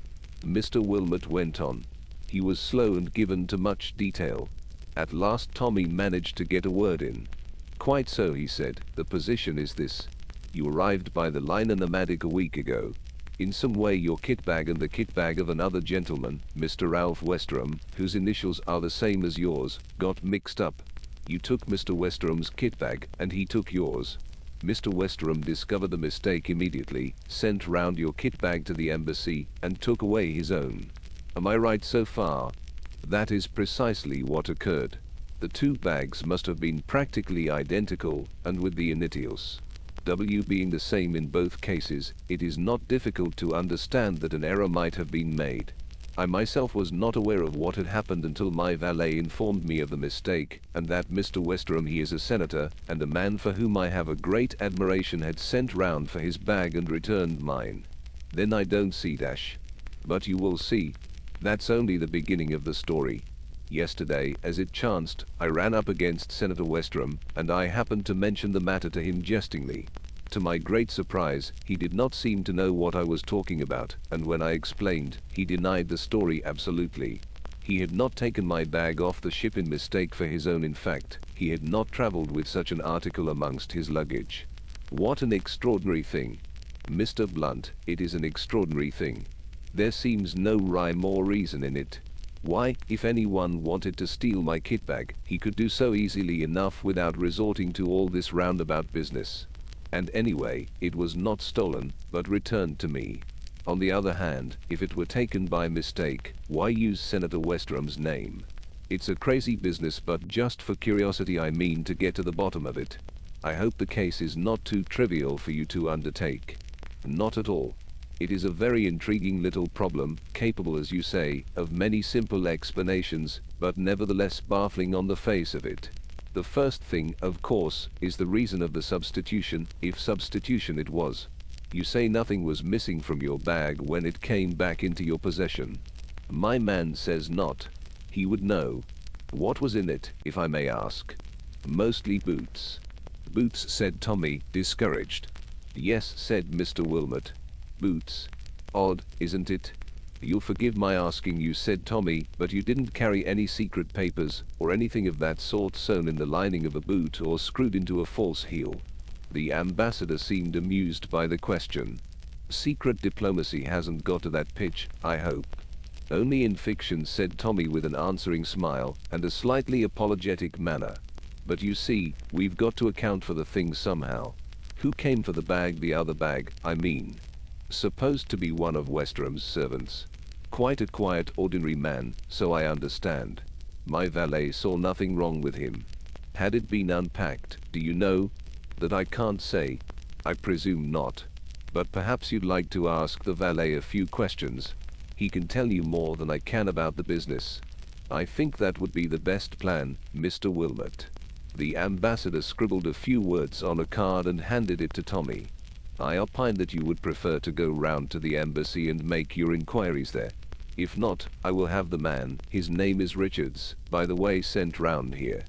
Mr. Wilmot went on. He was slow and given to much detail. At last Tommy managed to get a word in. "Quite so," he said. "The position is this. You arrived by the liner nomadic a week ago. In some way your kit bag and the kit bag of another gentleman, Mr. Ralph Westerham, whose initials are the same as yours, got mixed up. You took Mr. Westerham's kit bag, and he took yours. Mr. Westerham discovered the mistake immediately, sent round your kit bag to the embassy, and took away his own. Am I right so far?" "That is precisely what occurred. The two bags must have been practically identical, and with the initials W being the same in both cases, it is not difficult to understand that an error might have been made. I myself was not aware of what had happened until my valet informed me of the mistake, and that Mr. Westerham, he is a senator, and a man for whom I have a great admiration, had sent round for his bag and returned mine. Then I don't see dash. But you will see. That's only the beginning of the story. Yesterday, as it chanced, I ran up against Senator Westerham, and I happened to mention the matter to him jestingly. To my great surprise, he did not seem to know what I was talking about, and when I explained, he denied the story absolutely. He had not taken my bag off the ship in mistake for his own. In fact, he had not traveled with such an article amongst his luggage. What an extraordinary thing. Mr. Blunt, it is an extraordinary thing. There seems no rhyme or reason in it. Why, if anyone wanted to steal my kit bag, he could do so easily enough without resorting to all this roundabout business. And anyway, it was not stolen, but returned to me. On the other hand, if it were taken by mistake, why use Senator Westerham's name? It's a crazy business, but just for curiosity I mean to get to the bottom of it. I hope the case is not too trivial for you to undertake." "Not at all. It is a very intriguing little problem, capable, as you say, of many simple explanations, but nevertheless baffling on the face of it. The first thing, of course, is the reason of the substitution, if substitution it was. You say nothing was missing from your bag when it came back into your possession." "My man says not. He would know." "What was in it, if I may ask?" "Mostly boots." "Boots," said Tommy, discouraged. "Yes," said Mr. Wilmot. "Boots. Odd, isn't it?" "You'll forgive my asking you," said Tommy, "but you didn't carry any secret papers, or anything of that sort sewn in the lining of a boot or screwed into a false heel?" The ambassador seemed amused by the question. "Secret diplomacy hasn't got to that pitch, I hope." "Only in fiction," said Tommy with an answering smile, and a slightly apologetic manner. "But you see, we've got to account for the thing somehow. Who came for the bag, the other bag, I mean?" "Supposed to be one of Westerham's servants. Quite a quiet, ordinary man, so I understand. My valet saw nothing wrong with him. Had it been unpacked, do you know?" "That I can't say. I presume not. But perhaps you'd like to ask the valet a few questions. He can tell you more than I can about the business." "I think that would be the best plan, Mr. Wilmot." The ambassador scribbled a few words on a card and handed it to Tommy. "I opine that you would prefer to go round to the embassy and make your inquiries there. If not, I will have the man, his name is Richards, by the way, sent round here."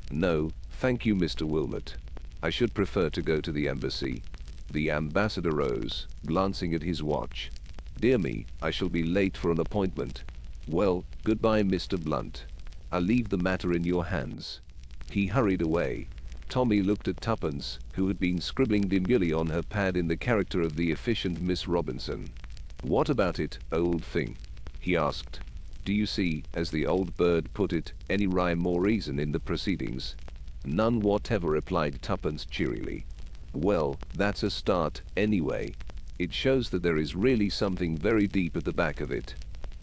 "No, thank you, Mr. Wilmot. I should prefer to go to the embassy." The ambassador rose, glancing at his watch. "Dear me, I shall be late for an appointment. Well, goodbye, Mr. Blunt. I'll leave the matter in your hands." He hurried away. Tommy looked at Tuppence, who had been scribbling demurely on her pad in the character of the efficient Miss Robinson. "What about it, old thing?" he asked. "Do you see, as the old bird put it, any rhyme or reason in the proceedings?" "None whatever," replied Tuppence cheerily. "Well, that's a start, anyway. It shows that there is really something very deep at the back of it."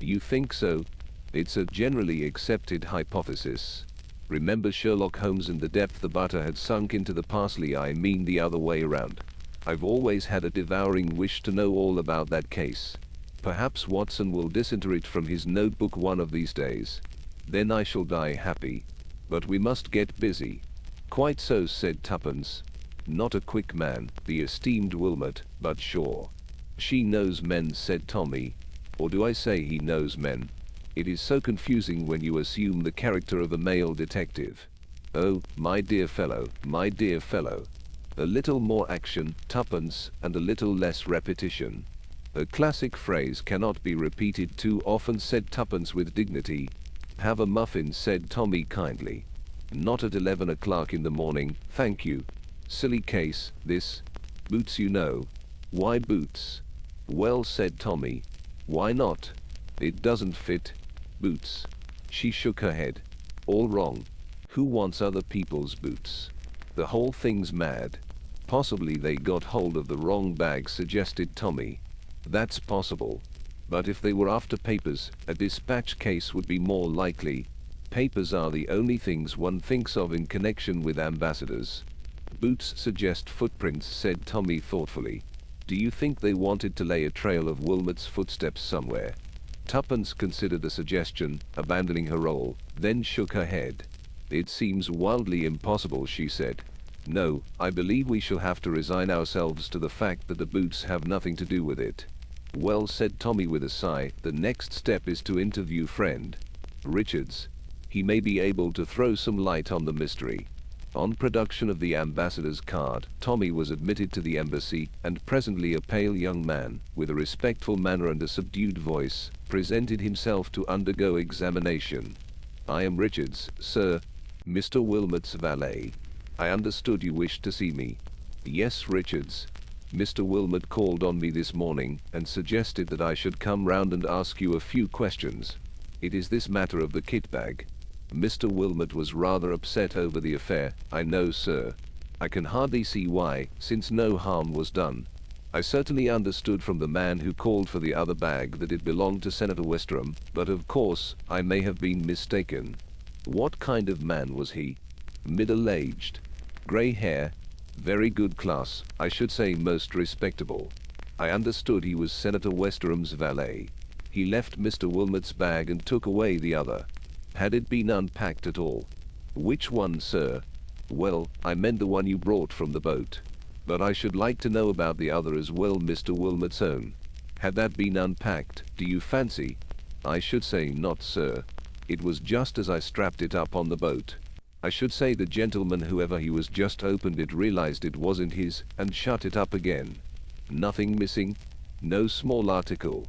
"You think so?" "It's a generally accepted hypothesis. Remember Sherlock Holmes and the depth the butter had sunk into the parsley, I mean the other way around. I've always had a devouring wish to know all about that case. Perhaps Watson will disinter it from his notebook one of these days. Then I shall die happy. But we must get busy." Quite so, said Tuppence. Not a quick man, the esteemed Wilmot, but sure. She knows men, said Tommy. Or do I say he knows men? It is so confusing when you assume the character of a male detective. Oh, my dear fellow, my dear fellow. A little more action, Tuppence, and a little less repetition. A classic phrase cannot be repeated too often, said Tuppence with dignity. Have a muffin, said Tommy kindly. Not at 11 o'clock in the morning, thank you. Silly case, this. Boots, you know. Why boots? Well, said Tommy. Why not? It doesn't fit. Boots. She shook her head. All wrong. Who wants other people's boots? The whole thing's mad. Possibly they got hold of the wrong bag, suggested Tommy. That's possible. But if they were after papers, a dispatch case would be more likely. Papers are the only things one thinks of in connection with ambassadors. Boots suggest footprints, said Tommy thoughtfully. Do you think they wanted to lay a trail of Wilmot's footsteps somewhere? Tuppence considered the suggestion, abandoning her role, then shook her head. It seems wildly impossible, she said. No, I believe we shall have to resign ourselves to the fact that the boots have nothing to do with it. Well, said Tommy with a sigh, the next step is to interview friend Richards. He may be able to throw some light on the mystery. On production of the ambassador's card, Tommy was admitted to the embassy, and presently a pale young man, with a respectful manner and a subdued voice, presented himself to undergo examination. I am Richards, sir, Mr. Wilmot's valet. I understood you wished to see me. Yes, Richards. Mr. Wilmot called on me this morning, and suggested that I should come round and ask you a few questions. It is this matter of the kit bag. Mr. Wilmot was rather upset over the affair, I know, sir. I can hardly see why, since no harm was done. I certainly understood from the man who called for the other bag that it belonged to Senator Westerham, but of course, I may have been mistaken. What kind of man was he? Middle-aged. Grey hair. Very good class, I should say most respectable. I understood he was Senator Westerham's valet. He left Mr. Wilmot's bag and took away the other. Had it been unpacked at all? Which one, sir? Well, I meant the one you brought from the boat. But I should like to know about the other as well, Mr. Wilmot's own. Had that been unpacked, do you fancy? I should say not, sir. It was just as I strapped it up on the boat. I should say the gentleman, whoever he was, just opened it, realized it wasn't his, and shut it up again. Nothing missing? No small article?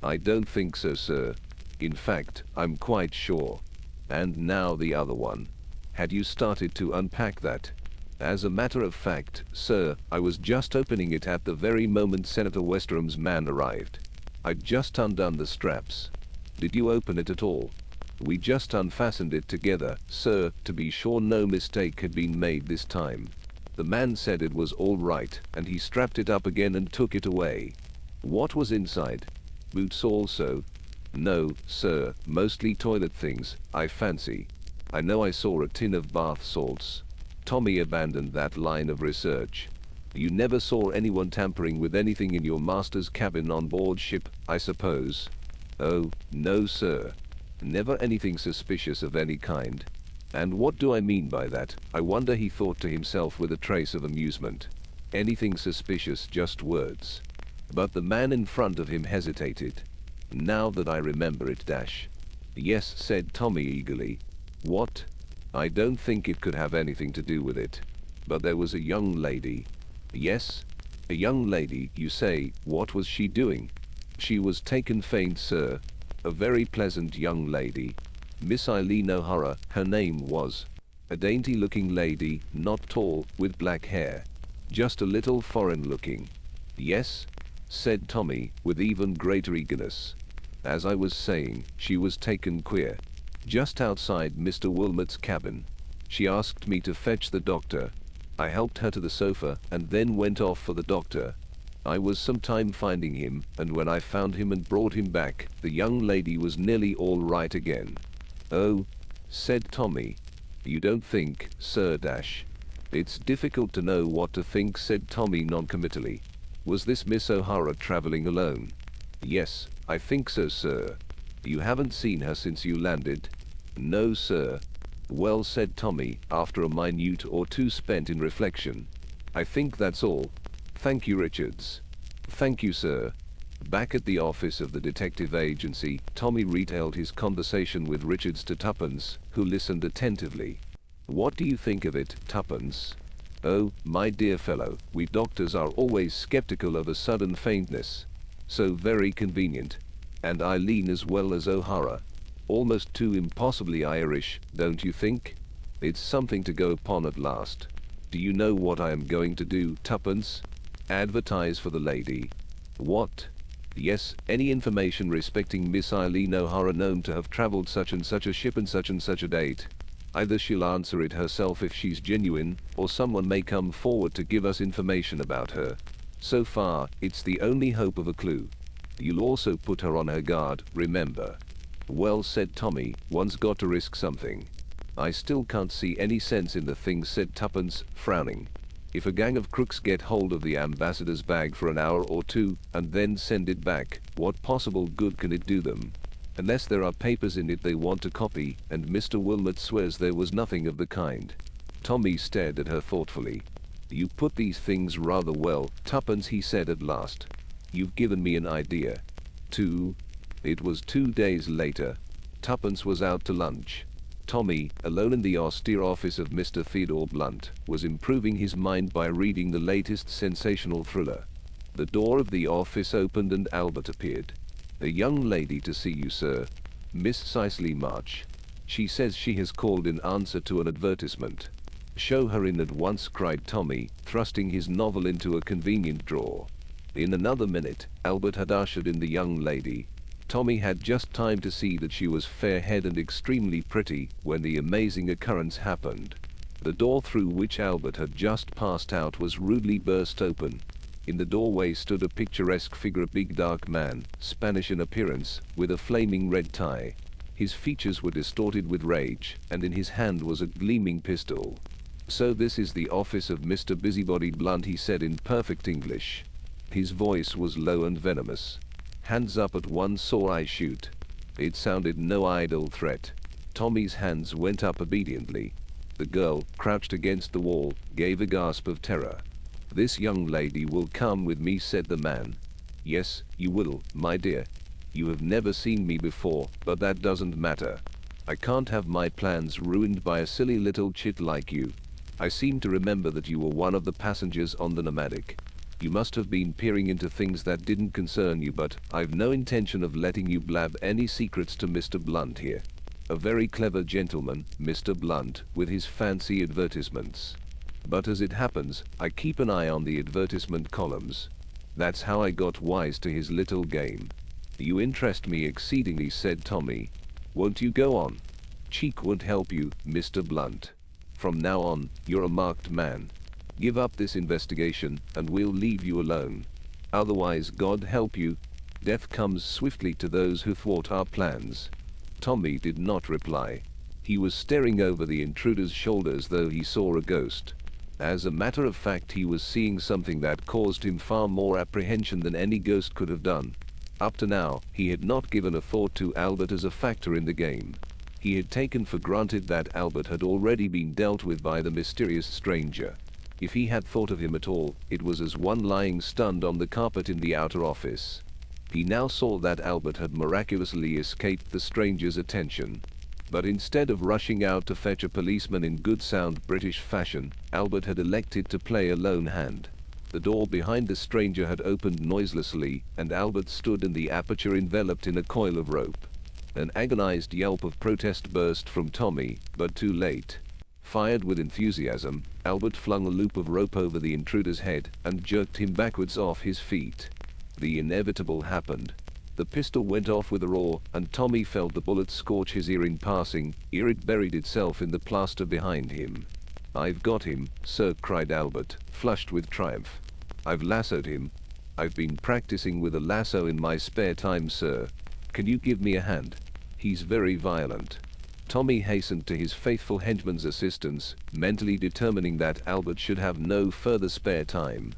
I don't think so, sir. In fact, I'm quite sure. And now the other one. Had you started to unpack that? As a matter of fact, sir, I was just opening it at the very moment Senator Westerham's man arrived. I'd just undone the straps. Did you open it at all? We just unfastened it together, sir, to be sure no mistake had been made this time. The man said it was all right, and he strapped it up again and took it away. What was inside? Boots also? No, sir, mostly toilet things, I fancy. I know I saw a tin of bath salts. Tommy abandoned that line of research. You never saw anyone tampering with anything in your master's cabin on board ship, I suppose? Oh, no, sir. Never anything suspicious of any kind. And what do I mean by that? I wonder, he thought to himself with a trace of amusement. Anything suspicious, just words. But the man in front of him hesitated. Now that I remember it, dash. Yes, said Tommy eagerly. What? I don't think it could have anything to do with it. But there was a young lady. Yes? A young lady, you say. What was she doing? She was taken faint, sir. A very pleasant young lady. Miss Eileen O'Hara, her name was. A dainty-looking lady, not tall, with black hair. Just a little foreign-looking. Yes? Said Tommy, with even greater eagerness. As I was saying, she was taken queer. Just outside Mr. Wilmot's cabin. She asked me to fetch the doctor. I helped her to the sofa, and then went off for the doctor. I was some time finding him, and when I found him and brought him back, the young lady was nearly all right again. Oh, said Tommy. You don't think, sir, dash. It's difficult to know what to think, said Tommy noncommittally. Was this Miss O'Hara traveling alone? Yes, I think so, sir. You haven't seen her since you landed? No, sir. "Well," said Tommy, after a minute or two spent in reflection, "I think that's all. Thank you, Richards." "Thank you, sir." Back at the office of the detective agency, Tommy retailed his conversation with Richards to Tuppence, who listened attentively. "What do you think of it, Tuppence?" "Oh, my dear fellow, we doctors are always skeptical of a sudden faintness. So very convenient. And Eileen as well as O'Hara. Almost too impossibly Irish, don't you think? It's something to go upon at last. Do you know what I am going to do, Tuppence? Advertise for the lady." "What?" "Yes, any information respecting Miss Eileen O'Hara known to have travelled such and such a ship and such a date. Either she'll answer it herself if she's genuine, or someone may come forward to give us information about her. So far, it's the only hope of a clue. You'll also put her on her guard, remember." "Well," said Tommy, "one's got to risk something." "I still can't see any sense in the thing," said Tuppence, frowning. "If a gang of crooks get hold of the ambassador's bag for an hour or two, and then send it back, what possible good can it do them? Unless there are papers in it they want to copy, and Mr. Wilmot swears there was nothing of the kind." Tommy stared at her thoughtfully. "You put these things rather well, Tuppence," he said at last. "You've given me an idea." It was 2 days later. Tuppence was out to lunch. Tommy, alone in the austere office of Mr. Theodore Blunt, was improving his mind by reading the latest sensational thriller. The door of the office opened and Albert appeared. "A young lady to see you, sir. Miss Cicely March. She says she has called in answer to an advertisement." "Show her in at once," cried Tommy, thrusting his novel into a convenient drawer. In another minute, Albert had ushered in the young lady. Tommy had just time to see that she was fair-haired and extremely pretty when the amazing occurrence happened. The door through which Albert had just passed out was rudely burst open. In the doorway stood a picturesque figure, a big dark man, Spanish in appearance, with a flaming red tie. His features were distorted with rage, and in his hand was a gleaming pistol. "So this is the office of Mr. Busybody Blunt," he said in perfect English. His voice was low and venomous. "Hands up at once or I shoot." It sounded no idle threat. Tommy's hands went up obediently. The girl, crouched against the wall, gave a gasp of terror. "This young lady will come with me," said the man. "Yes, you will, my dear. You have never seen me before, but that doesn't matter. I can't have my plans ruined by a silly little chit like you. I seem to remember that you were one of the passengers on the Nomadic. You must have been peering into things that didn't concern you, but I've no intention of letting you blab any secrets to Mr. Blunt here. A very clever gentleman, Mr. Blunt, with his fancy advertisements. But as it happens, I keep an eye on the advertisement columns. That's how I got wise to his little game." "You interest me exceedingly," said Tommy. "Won't you go on?" "Cheek won't help you, Mr. Blunt. From now on, you're a marked man. Give up this investigation, and we'll leave you alone. Otherwise, God help you, death comes swiftly to those who thwart our plans." Tommy did not reply. He was staring over the intruder's shoulder as though he saw a ghost. As a matter of fact, he was seeing something that caused him far more apprehension than any ghost could have done. Up to now, he had not given a thought to Albert as a factor in the game. He had taken for granted that Albert had already been dealt with by the mysterious stranger. If he had thought of him at all, it was as one lying stunned on the carpet in the outer office. He now saw that Albert had miraculously escaped the stranger's attention. But instead of rushing out to fetch a policeman in good sound British fashion, Albert had elected to play a lone hand. The door behind the stranger had opened noiselessly, and Albert stood in the aperture enveloped in a coil of rope. An agonized yelp of protest burst from Tommy, but too late. Fired with enthusiasm, Albert flung a loop of rope over the intruder's head and jerked him backwards off his feet. The inevitable happened. The pistol went off with a roar, and Tommy felt the bullet scorch his ear in passing, ere it buried itself in the plaster behind him. "I've got him, sir," cried Albert, flushed with triumph. "I've lassoed him. I've been practicing with a lasso in my spare time, sir. Can you give me a hand? He's very violent." Tommy hastened to his faithful henchman's assistance, mentally determining that Albert should have no further spare time.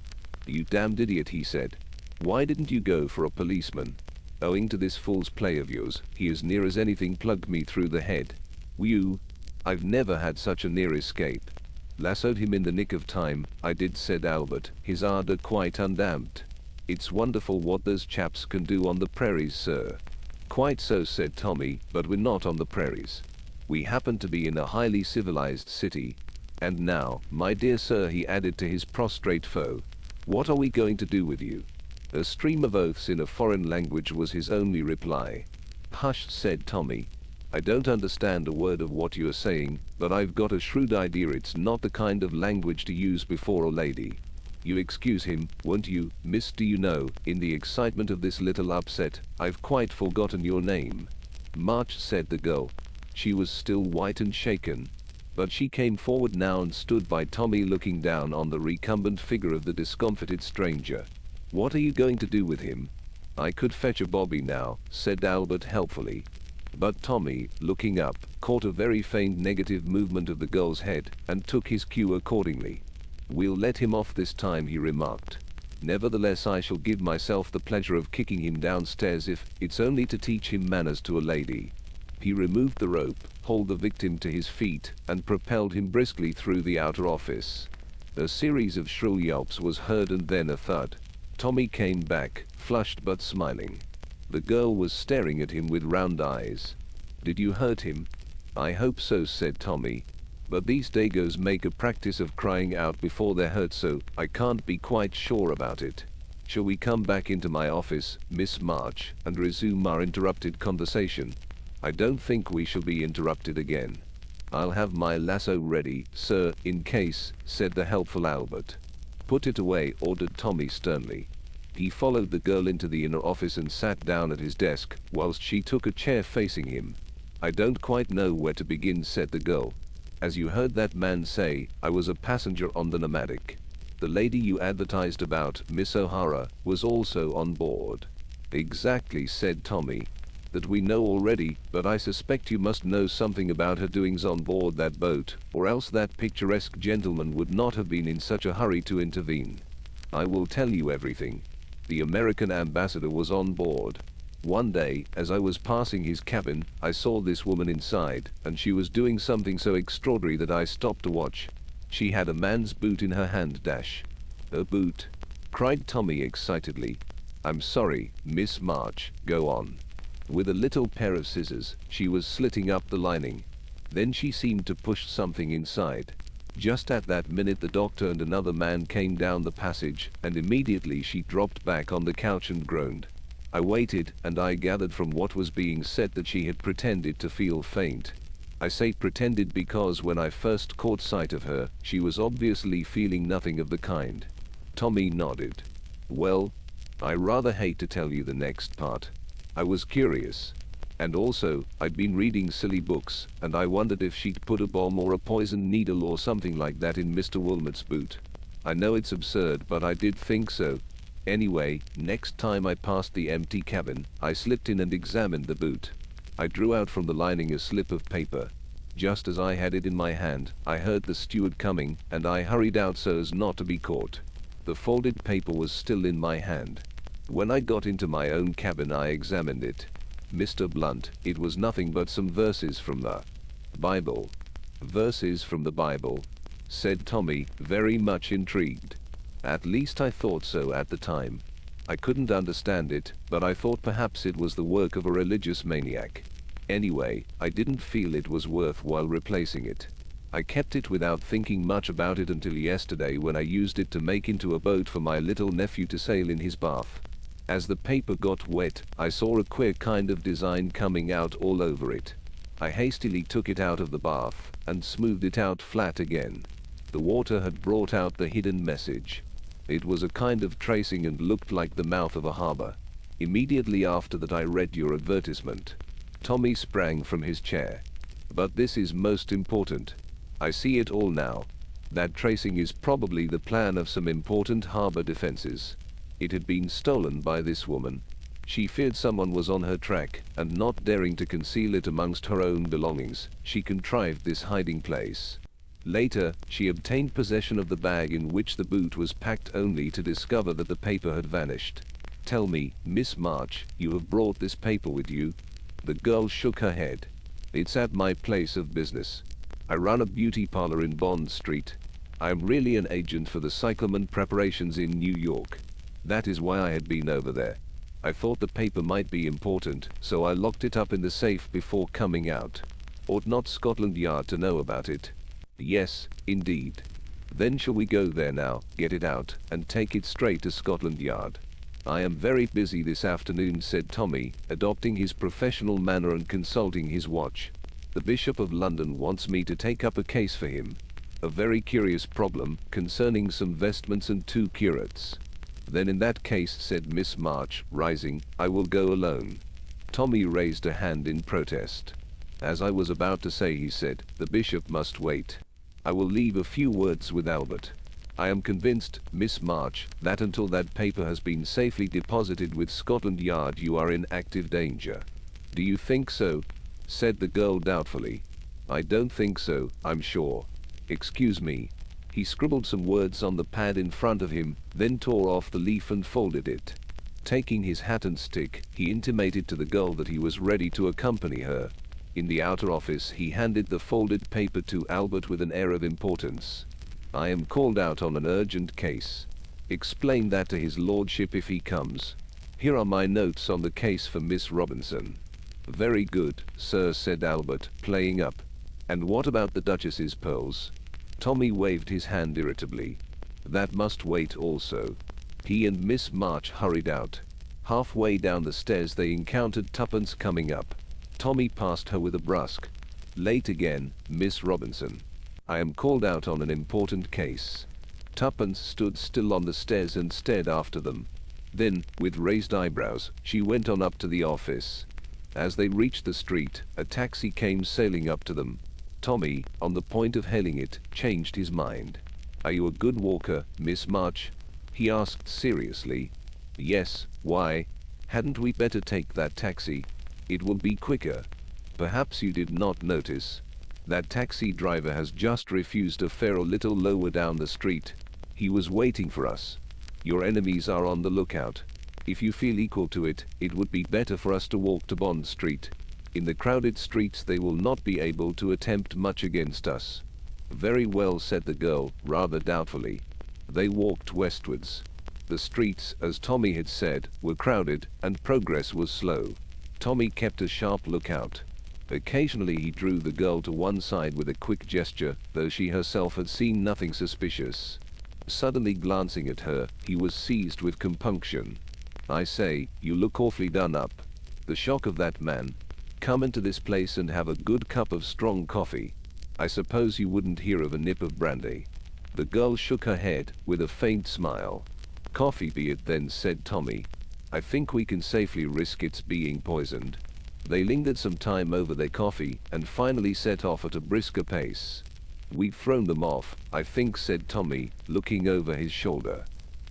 "You damned idiot," he said. "Why didn't you go for a policeman? Owing to this fool's play of yours, he as near as anything plugged me through the head. I've never had such a near escape. Lassoed him in the nick of time, I did, said Albert, his ardor quite undamped. It's wonderful what those chaps can do on the prairies, sir. Quite so, said Tommy, but we're not on the prairies. We happen to be in a highly civilized city. And now, my dear sir, he added to his prostrate foe, what are we going to do with you? A stream of oaths in a foreign language was his only reply. Hush, said Tommy. I don't understand a word of what you are saying, but I've got a shrewd idea it's not the kind of language to use before a lady. You excuse him, won't you, miss? Do you know, in the excitement of this little upset, I've quite forgotten your name. March, said the girl. She was still white and shaken, but she came forward now and stood by Tommy, looking down on the recumbent figure of the discomfited stranger. What are you going to do with him? I could fetch a bobby now, said Albert helpfully. But Tommy, looking up, caught a very faint negative movement of the girl's head, and took his cue accordingly. We'll let him off this time, he remarked. Nevertheless, I shall give myself the pleasure of kicking him downstairs if it's only to teach him manners to a lady. He removed the rope, hauled the victim to his feet, and propelled him briskly through the outer office. A series of shrill yelps was heard and then a thud. Tommy came back, flushed but smiling. The girl was staring at him with round eyes. Did you hurt him? I hope so, said Tommy. But these Dagos make a practice of crying out before they're hurt, so I can't be quite sure about it. Shall we come back into my office, Miss March, and resume our interrupted conversation? I don't think we shall be interrupted again. I'll have my lasso ready, sir, in case, said the helpful Albert. Put it away, ordered Tommy sternly. He followed the girl into the inner office and sat down at his desk, whilst she took a chair facing him. I don't quite know where to begin, said the girl. As you heard that man say, I was a passenger on the Nomadic. The lady you advertised about, Miss O'Hara, was also on board. Exactly, said Tommy. That we know already, but I suspect you must know something about her doings on board that boat, or else that picturesque gentleman would not have been in such a hurry to intervene. I will tell you everything. The American ambassador was on board. One day, as I was passing his cabin, I saw this woman inside, and she was doing something so extraordinary that I stopped to watch. She had a man's boot in her hand. A boot? Cried Tommy excitedly. I'm sorry, Miss March, go on. With a little pair of scissors, she was slitting up the lining. Then she seemed to push something inside. Just at that minute the doctor and another man came down the passage, and immediately she dropped back on the couch and groaned. I waited, and I gathered from what was being said that she had pretended to feel faint. I say pretended because when I first caught sight of her, she was obviously feeling nothing of the kind. Tommy nodded. Well, I rather hate to tell you the next part. I was curious. And also, I'd been reading silly books, and I wondered if she'd put a bomb or a poison needle or something like that in Mr. Wilmot's boot. I know it's absurd, but I did think so. Anyway, next time I passed the empty cabin, I slipped in and examined the boot. I drew out from the lining a slip of paper. Just as I had it in my hand, I heard the steward coming, and I hurried out so as not to be caught. The folded paper was still in my hand. When I got into my own cabin I examined it. Mr. Blunt, it was nothing but some verses from the Bible. Verses from the Bible, said Tommy, very much intrigued. At least I thought so at the time. I couldn't understand it, but I thought perhaps it was the work of a religious maniac. Anyway, I didn't feel it was worthwhile replacing it. I kept it without thinking much about it until yesterday when I used it to make into a boat for my little nephew to sail in his bath. As the paper got wet, I saw a queer kind of design coming out all over it. I hastily took it out of the bath, and smoothed it out flat again. The water had brought out the hidden message. It was a kind of tracing and looked like the mouth of a harbor. Immediately after that I read your advertisement. Tommy sprang from his chair. But this is most important. I see it all now. That tracing is probably the plan of some important harbor defenses. It had been stolen by this woman. She feared someone was on her track, and not daring to conceal it amongst her own belongings, she contrived this hiding place. Later, she obtained possession of the bag in which the boot was packed only to discover that the paper had vanished. Tell me, Miss March, you have brought this paper with you? The girl shook her head. It's at my place of business. I run a beauty parlor in Bond Street. I am really an agent for the cyclamen preparations in New York. That is why I had been over there. I thought the paper might be important, so I locked it up in the safe before coming out. Ought not Scotland Yard to know about it? Yes, indeed. Then shall we go there now, get it out, and take it straight to Scotland Yard? I am very busy this afternoon, said Tommy, adopting his professional manner and consulting his watch. The Bishop of London wants me to take up a case for him. A very curious problem concerning some vestments and 2 curates. Then in that case, said Miss March, rising, I will go alone. Tommy raised a hand in protest. As I was about to say, he said, the bishop must wait. I will leave a few words with Albert. I am convinced, Miss March, that until that paper has been safely deposited with Scotland Yard you are in active danger. Do you think so? Said the girl doubtfully. I don't think so, I'm sure. Excuse me. He scribbled some words on the pad in front of him, then tore off the leaf and folded it. Taking his hat and stick, he intimated to the girl that he was ready to accompany her. In the outer office he handed the folded paper to Albert with an air of importance. I am called out on an urgent case. Explain that to his lordship if he comes. Here are my notes on the case for Miss Robinson. Very good, sir, said Albert, playing up. And what about the Duchess's pearls? Tommy waved his hand irritably. That must wait also. He and Miss March hurried out. Halfway down the stairs they encountered Tuppence coming up. Tommy passed her with a brusque. Late again, Miss Robinson. I am called out on an important case. Tuppence stood still on the stairs and stared after them. Then, with raised eyebrows, she went on up to the office. As they reached the street, a taxi came sailing up to them. Tommy, on the point of hailing it, changed his mind. Are you a good walker, Miss March? He asked seriously. Yes, why? Hadn't we better take that taxi? It will be quicker. Perhaps you did not notice. That taxi driver has just refused a fare a little lower down the street. He was waiting for us. Your enemies are on the lookout. If you feel equal to it, it would be better for us to walk to Bond Street. In the crowded streets they will not be able to attempt much against us. Very well, said the girl, rather doubtfully. They walked westwards. The streets, as Tommy had said, were crowded, and progress was slow. Tommy kept a sharp lookout. Occasionally he drew the girl to one side with a quick gesture, though she herself had seen nothing suspicious. Suddenly glancing at her, he was seized with compunction. I say, you look awfully done up. The shock of that man. Come into this place and have a good cup of strong coffee. I suppose you wouldn't hear of a nip of brandy. The girl shook her head, with a faint smile. Coffee be it then, said Tommy. I think we can safely risk its being poisoned. They lingered some time over their coffee, and finally set off at a brisker pace. We've thrown them off, I think, said Tommy, looking over his shoulder.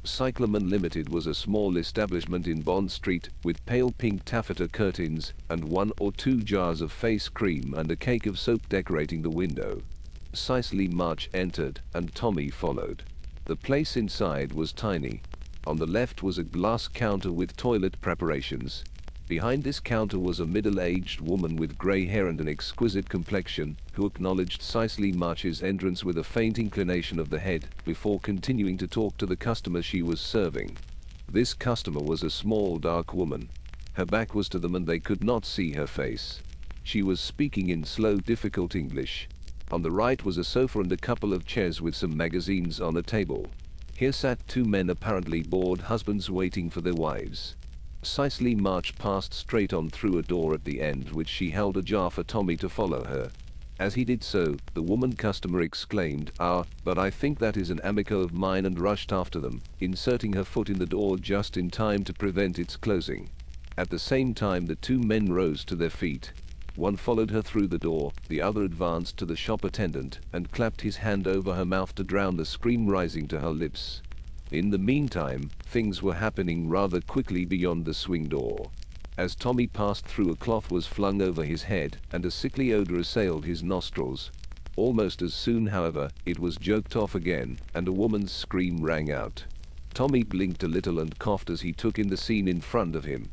Cyclamen Limited was a small establishment in Bond Street, with pale pink taffeta curtains, and 1 or 2 jars of face cream and a cake of soap decorating the window. Cicely March entered, and Tommy followed. The place inside was tiny. On the left was a glass counter with toilet preparations. Behind this counter was a middle-aged woman with grey hair and an exquisite complexion, who acknowledged Cicely March's entrance with a faint inclination of the head, before continuing to talk to the customer she was serving. This customer was a small, dark woman. Her back was to them and they could not see her face. She was speaking in slow, difficult English. On the right was a sofa and a couple of chairs with some magazines on a table. Here sat 2 men, apparently bored husbands waiting for their wives. Cicely March passed straight on through a door at the end, which she held ajar for Tommy to follow her. As he did so, the woman customer exclaimed, "Ah, but I think that is an amico of mine," and rushed after them, inserting her foot in the door just in time to prevent its closing. At the same time the 2 men rose to their feet. One followed her through the door, the other advanced to the shop attendant, and clapped his hand over her mouth to drown the scream rising to her lips. In the meantime, things were happening rather quickly beyond the swing door. As Tommy passed through, a cloth was flung over his head, and a sickly odor assailed his nostrils. Almost as soon, however, it was jerked off again, and a woman's scream rang out. Tommy blinked a little and coughed as he took in the scene in front of him.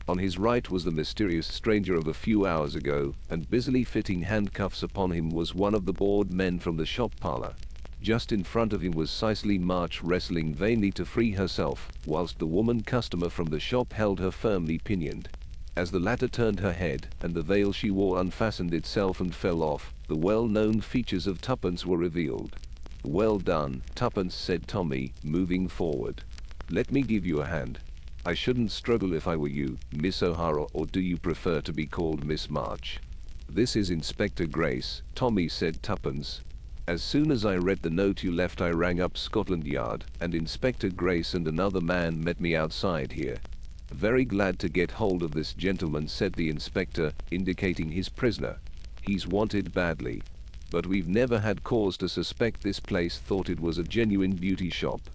On his right was the mysterious stranger of a few hours ago, and busily fitting handcuffs upon him was one of the bored men from the shop parlor. Just in front of him was Cicely March wrestling vainly to free herself, whilst the woman customer from the shop held her firmly pinioned. As the latter turned her head, and the veil she wore unfastened itself and fell off, the well-known features of Tuppence were revealed. "Well done, Tuppence," said Tommy, moving forward. "Let me give you a hand. I shouldn't struggle if I were you, Miss O'Hara, or do you prefer to be called Miss March?" "This is Inspector Grace," Tommy said. "Tuppence. As soon as I read the note you left, I rang up Scotland Yard, and Inspector Grace and another man met me outside here." "Very glad to get hold of this gentleman," said the inspector, indicating his prisoner. "He's wanted badly. But we've never had cause to suspect this place, thought it was a genuine beauty shop."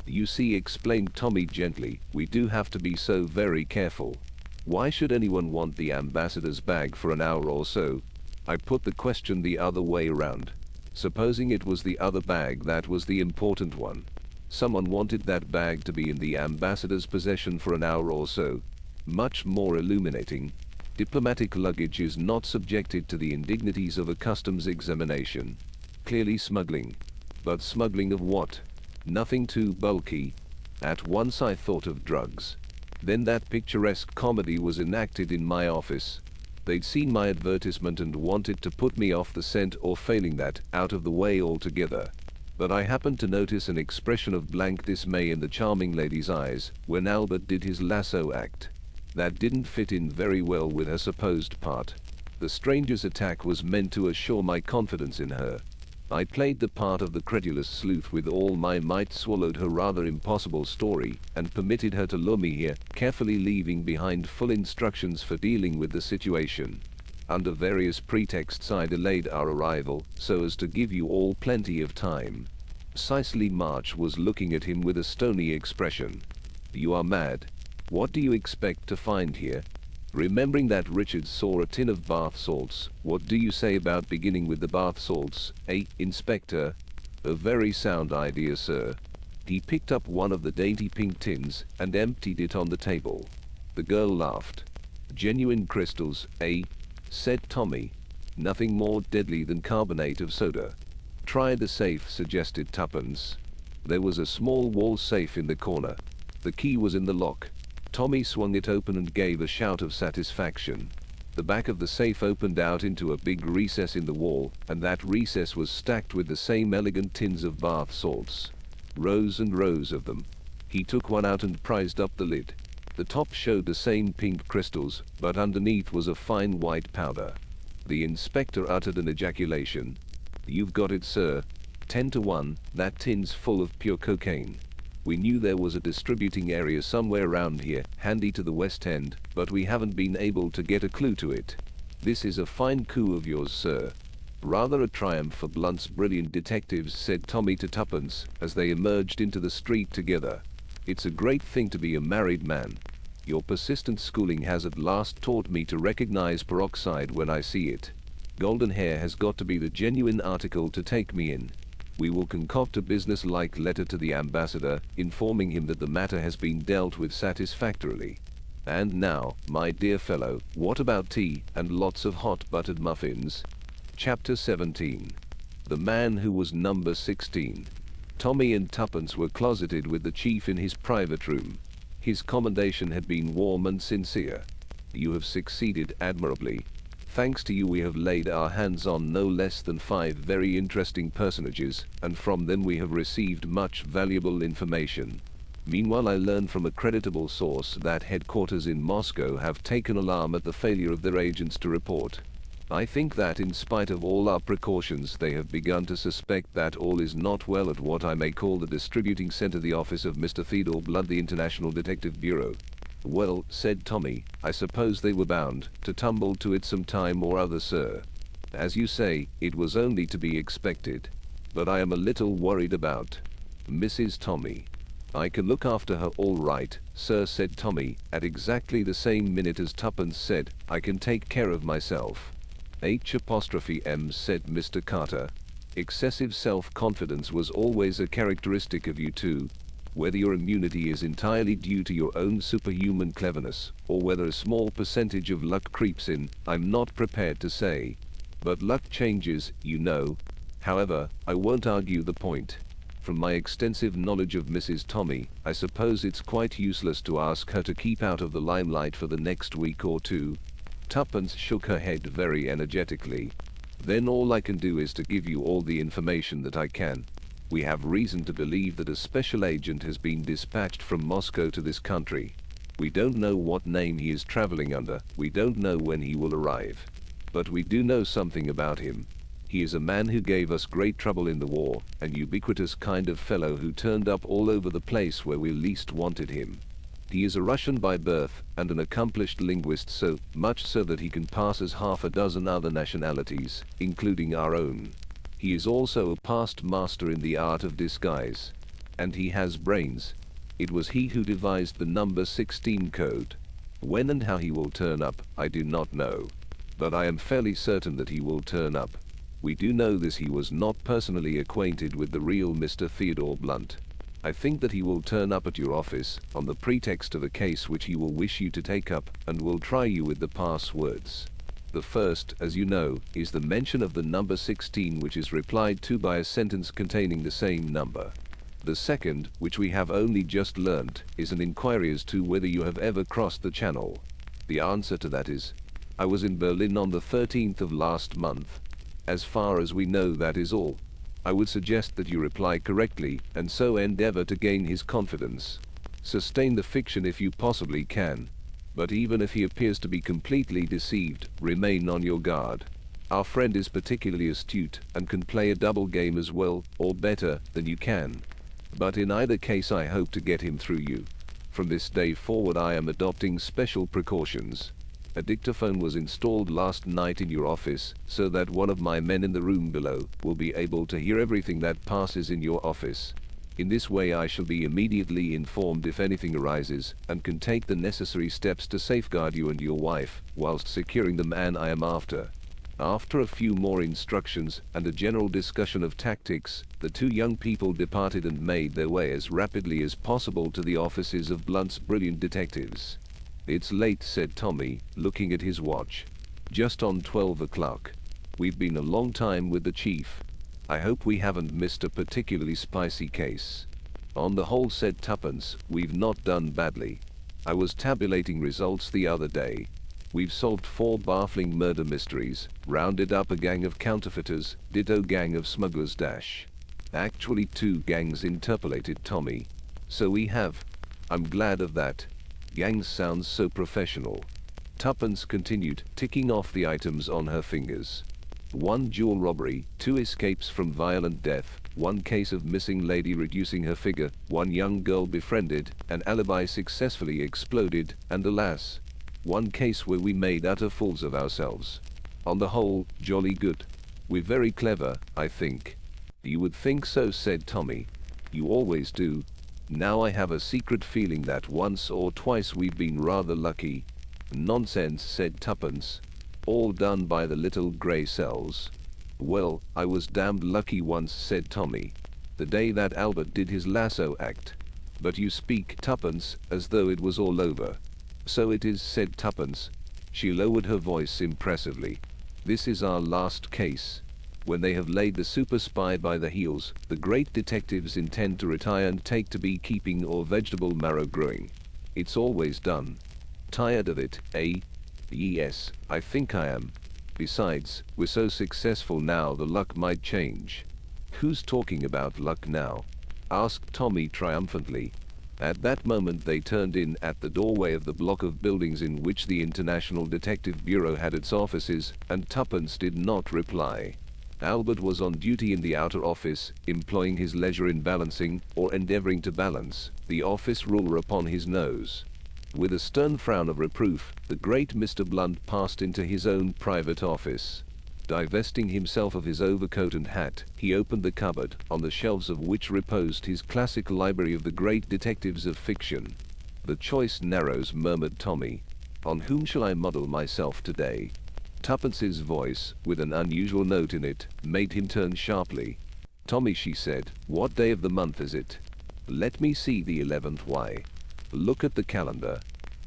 "You see," explained Tommy gently, "we do have to be so very careful. Why should anyone want the ambassador's bag for an hour or so?" I put the question the other way around. Supposing it was the other bag that was the important one. Someone wanted that bag to be in the ambassador's possession for an hour or so. Much more illuminating. Diplomatic luggage is not subjected to the indignities of a customs examination. Clearly smuggling. But smuggling of what? Nothing too bulky. At once I thought of drugs. Then that picturesque comedy was enacted in my office. They'd seen my advertisement and wanted to put me off the scent, or failing that, out of the way altogether. But I happened to notice an expression of blank dismay in the charming lady's eyes when Albert did his lasso act. That didn't fit in very well with her supposed part. The stranger's attack was meant to assure my confidence in her. I played the part of the credulous sleuth with all my might, swallowed her rather impossible story, and permitted her to lure me here, carefully leaving behind full instructions for dealing with the situation. Under various pretexts I delayed our arrival, so as to give you all plenty of time. Cicely March was looking at him with a stony expression. "You are mad. What do you expect to find here? Remembering that Richard saw a tin of bath salts, what do you say about beginning with the bath salts, eh, Inspector?" "A very sound idea, sir." He picked up one of the dainty pink tins and emptied it on the table. The girl laughed. "Genuine crystals, eh?" said Tommy. "Nothing more deadly than carbonate of soda." "Try the safe," suggested Tuppence. There was a small wall safe in the corner. The key was in the lock. Tommy swung it open and gave a shout of satisfaction. The back of the safe opened out into a big recess in the wall, and that recess was stacked with the same elegant tins of bath salts. Rows and rows of them. He took one out and prized up the lid. The top showed the same pink crystals, but underneath was a fine white powder. The inspector uttered an ejaculation. "You've got it, sir. 10 to 1, that tin's full of pure cocaine. We knew there was a distributing area somewhere around here, handy to the West End, but we haven't been able to get a clue to it. This is a fine coup of yours, sir." "Rather a triumph for Blunt's brilliant detectives," said Tommy to Tuppence, as they emerged into the street together. "It's a great thing to be a married man. Your persistent schooling has at last taught me to recognize peroxide when I see it. Golden hair has got to be the genuine article to take me in. We will concoct a business-like letter to the ambassador, informing him that the matter has been dealt with satisfactorily. And now, my dear fellow, what about tea and lots of hot buttered muffins?" Chapter 17. The Man Who Was Number 16. Tommy and Tuppence were closeted with the chief in his private room. His commendation had been warm and sincere. "You have succeeded admirably. Thanks to you we have laid our hands on no less than 5 very interesting personages, and from them we have received much valuable information. Meanwhile I learned from a creditable source that headquarters in Moscow have taken alarm at the failure of their agents to report. I think that in spite of all our precautions they have begun to suspect that all is not well at what I may call the distributing center, the office of Mr. Theodore Blunt, the International Detective Bureau." "Well," said Tommy, "I suppose they were bound to tumble to it some time or other, sir. As you say, it was only to be expected. But I am a little worried about Mrs. Tommy." "I can look after her all right, sir," said Tommy, at exactly the same minute as Tuppence said, "I can take care of myself." "H''M," said Mr. Carter. "Excessive self-confidence was always a characteristic of you two. Whether your immunity is entirely due to your own superhuman cleverness, or whether a small percentage of luck creeps in, I'm not prepared to say. But luck changes, you know. However, I won't argue the point. From my extensive knowledge of Mrs. Tommy, I suppose it's quite useless to ask her to keep out of the limelight for the next week or two. Tuppence shook her head very energetically. Then all I can do is to give you all the information that I can. We have reason to believe that a special agent has been dispatched from Moscow to this country. We don't know what name he is traveling under, we don't know when he will arrive. But we do know something about him. He is a man who gave us great trouble in the war, an ubiquitous kind of fellow who turned up all over the place where we least wanted him. He is a Russian by birth, and an accomplished linguist, so much so that he can pass as half a dozen other nationalities, including our own. He is also a past master in the art of disguise. And he has brains. It was he who devised the number 16 code. When and how he will turn up, I do not know. But I am fairly certain that he will turn up. We do know this: he was not personally acquainted with the real Mr. Theodore Blunt. I think that he will turn up at your office, on the pretext of a case which he will wish you to take up, and will try you with the passwords. The first, as you know, is the mention of the number 16, which is replied to by a sentence containing the same number. The second, which we have only just learnt, is an inquiry as to whether you have ever crossed the Channel. The answer to that is, I was in Berlin on the 13th of last month. As far as we know, that is all. I would suggest that you reply correctly, and so endeavor to gain his confidence. Sustain the fiction if you possibly can. But even if he appears to be completely deceived, remain on your guard. Our friend is particularly astute, and can play a double game as well, or better, than you can. But in either case I hope to get him through you. From this day forward I am adopting special precautions. A dictaphone was installed last night in your office, so that one of my men in the room below will be able to hear everything that passes in your office. In this way I shall be immediately informed if anything arises, and can take the necessary steps to safeguard you and your wife, whilst securing the man I am after. After a few more instructions, and a general discussion of tactics, the two young people departed and made their way as rapidly as possible to the offices of Blunt's brilliant detectives. "It's late," said Tommy, looking at his watch. "Just on 12 o'clock. We've been a long time with the chief. I hope we haven't missed a particularly spicy case." "On the whole," said Tuppence, "we've not done badly. I was tabulating results the other day. We've solved 4 baffling murder mysteries, rounded up a gang of counterfeiters, ditto gang of smugglers dash. Actually 2 gangs," interpolated Tommy. "So we have. I'm glad of that. Gangs sounds so professional." Tuppence continued, ticking off the items on her fingers. 1 jewel robbery, 2 escapes from violent death, 1 case of missing lady reducing her figure, 1 young girl befriended, an alibi successfully exploded, and alas, 1 case where we made utter fools of ourselves. On the whole, jolly good. We're very clever, I think." "You would think so," said Tommy. "You always do. Now I have a secret feeling that once or twice we've been rather lucky." "Nonsense," said Tuppence. "All done by the little grey cells." "Well, I was damned lucky once," said Tommy. "The day that Albert did his lasso act. But you speak, Tuppence, as though it was all over." "So it is," said Tuppence. She lowered her voice impressively. "This is our last case. When they have laid the super spy by the heels, the great detectives intend to retire and take to beekeeping or vegetable marrow growing. It's always done. Tired of it, eh?" "Yes, I think I am. Besides, we're so successful now the luck might change." "Who's talking about luck now?" asked Tommy triumphantly. At that moment they turned in at the doorway of the block of buildings in which the International Detective Bureau had its offices, and Tuppence did not reply. Albert was on duty in the outer office, employing his leisure in balancing, or endeavoring to balance, the office ruler upon his nose. With a stern frown of reproof, the great Mr. Blunt passed into his own private office. Divesting himself of his overcoat and hat, he opened the cupboard, on the shelves of which reposed his classic library of the great detectives of fiction. "The choice narrows," murmured Tommy. "On whom shall I model myself today?" Tuppence's voice, with an unusual note in it, made him turn sharply. "Tommy," she said, "what day of the month is it?" Let me see the 11th. Why? Look at the calendar.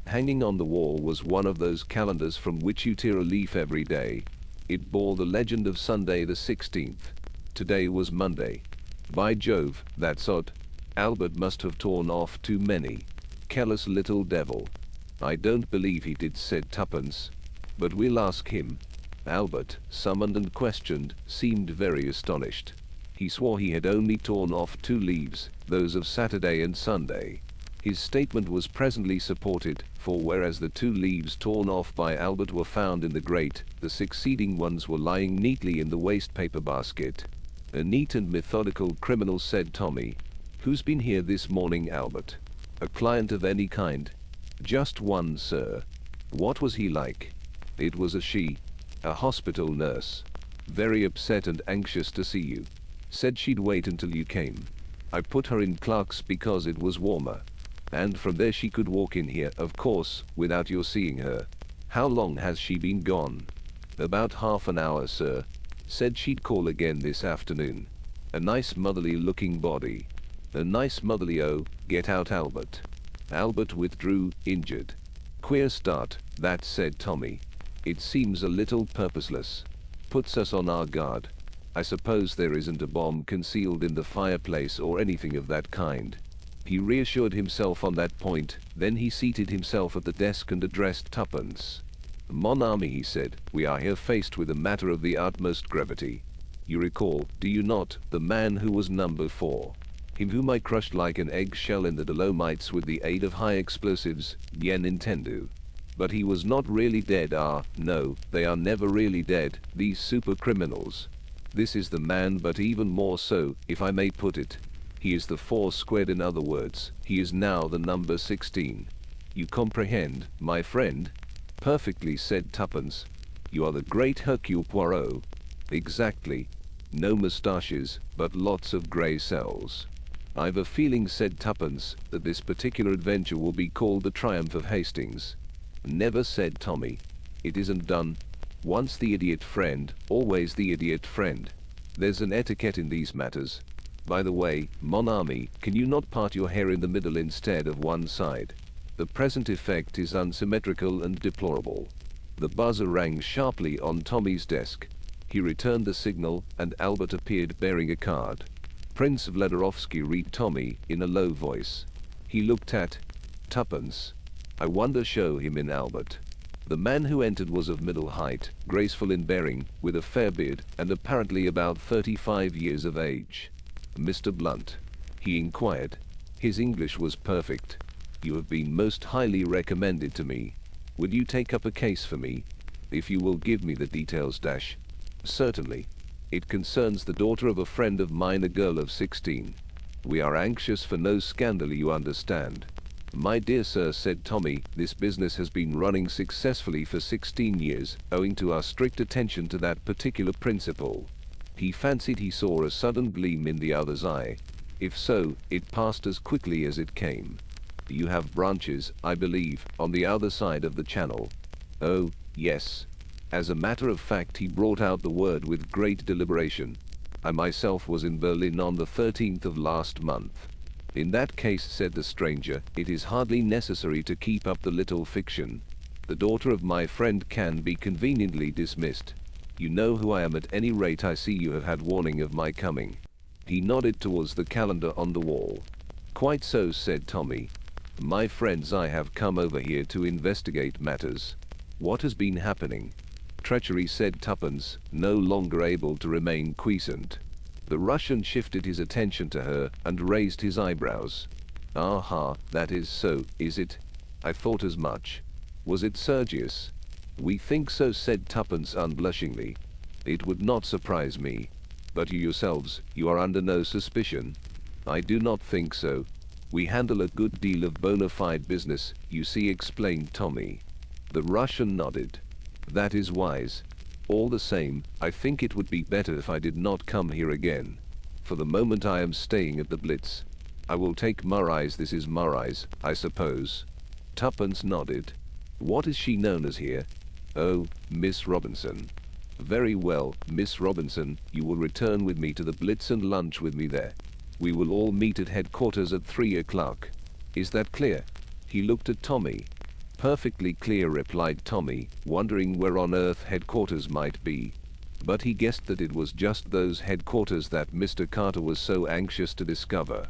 Hanging on the wall was one of those calendars from which you tear a leaf every day. It bore the legend of Sunday the 16th. Today was Monday. By Jove, that's odd. Albert must have torn off too many. Careless little devil. I don't believe he did, said Tuppence. But we'll ask him. Albert, summoned and questioned, seemed very astonished. He swore he had only torn off 2 leaves, those of Saturday and Sunday. His statement was presently supported, for whereas the 2 leaves torn off by Albert were found in the grate, the succeeding ones were lying neatly in the waste paper basket. A neat and methodical criminal, said Tommy. Who's been here this morning, Albert? A client of any kind? Just one, sir. What was he like? It was a she. A hospital nurse. Very upset and anxious to see you. Said she'd wait until you came. I put her in Clark's because it was warmer. And from there she could walk in here, of course, without your seeing her. How long has she been gone? About half an hour, sir. Said she'd call again this afternoon. A nice motherly looking body. A nice motherly. Oh, get out, Albert. Albert withdrew, injured. Queer start, that, said Tommy. It seems a little purposeless. Puts us on our guard. I suppose there isn't a bomb concealed in the fireplace or anything of that kind. He reassured himself on that point, then he seated himself at the desk and addressed Tuppence. Mon ami, he said, we are here faced with a matter of the utmost gravity. You recall, do you not, the man who was number 4? Him whom I crushed like an eggshell in the Dolomites with the aid of high explosives, bien entendu. But he was not really dead. No, they are never really dead, these super criminals. This is the man, but even more so, if I may put it. He is the 4 squared, in other words, he is now the number 16. You comprehend, my friend? Perfectly, said Tuppence. You are the great Hercule Poirot. Exactly. No moustaches, but lots of grey cells. I've a feeling, said Tuppence, that this particular adventure will be called the Triumph of Hastings. Never, said Tommy. It isn't done. Once the idiot friend, always the idiot friend. There's an etiquette in these matters. By the way, mon ami, can you not part your hair in the middle instead of one side? The present effect is unsymmetrical and deplorable. The buzzer rang sharply on Tommy's desk. He returned the signal, and Albert appeared bearing a card. Prince Vladarovsky, read Tommy, in a low voice. He looked at Tuppence. I wonder, show him in, Albert. The man who entered was of middle height, graceful in bearing, with a fair beard, and apparently about 35 years of age. Mr. Blunt? He inquired. His English was perfect. You have been most highly recommended to me. Will you take up a case for me? If you will give me the details, dash. Certainly. It concerns the daughter of a friend of mine, a girl of 16. We are anxious for no scandal, you understand. My dear sir, said Tommy, this business has been running successfully for 16 years, owing to our strict attention to that particular principle. He fancied he saw a sudden gleam in the other's eye. If so, it passed as quickly as it came. You have branches, I believe, on the other side of the channel. Oh, yes. As a matter of fact, he brought out the word with great deliberation. I myself was in Berlin on the 13th of last month. In that case, said the stranger, it is hardly necessary to keep up the little fiction. The daughter of my friend can be conveniently dismissed. You know who I am, at any rate. I see you have had warning of my coming. He nodded towards the calendar on the wall. Quite so, said Tommy. My friends, I have come over here to investigate matters. What has been happening? Treachery, said Tuppence, no longer able to remain quiescent. The Russian shifted his attention to her and raised his eyebrows. Aha, that is so, is it? I thought as much. Was it Sergius? We think so, said Tuppence unblushingly. It would not surprise me. But you yourselves, you are under no suspicion? I do not think so. We handle a good deal of bona fide business, you see, explained Tommy. The Russian nodded. That is wise. All the same, I think it would be better if I did not come here again. For the moment I am staying at the Blitz. I will take Murray's. This is Murray's, I suppose. Tuppence nodded. What is she known as here? Oh, Miss Robinson. Very well, Miss Robinson, you will return with me to the Blitz and lunch with me there. We will all meet at headquarters at 3 o'clock. Is that clear? He looked at Tommy. Perfectly clear, replied Tommy, wondering where on earth headquarters might be. But he guessed that it was just those headquarters that Mr. Carter was so anxious to discover.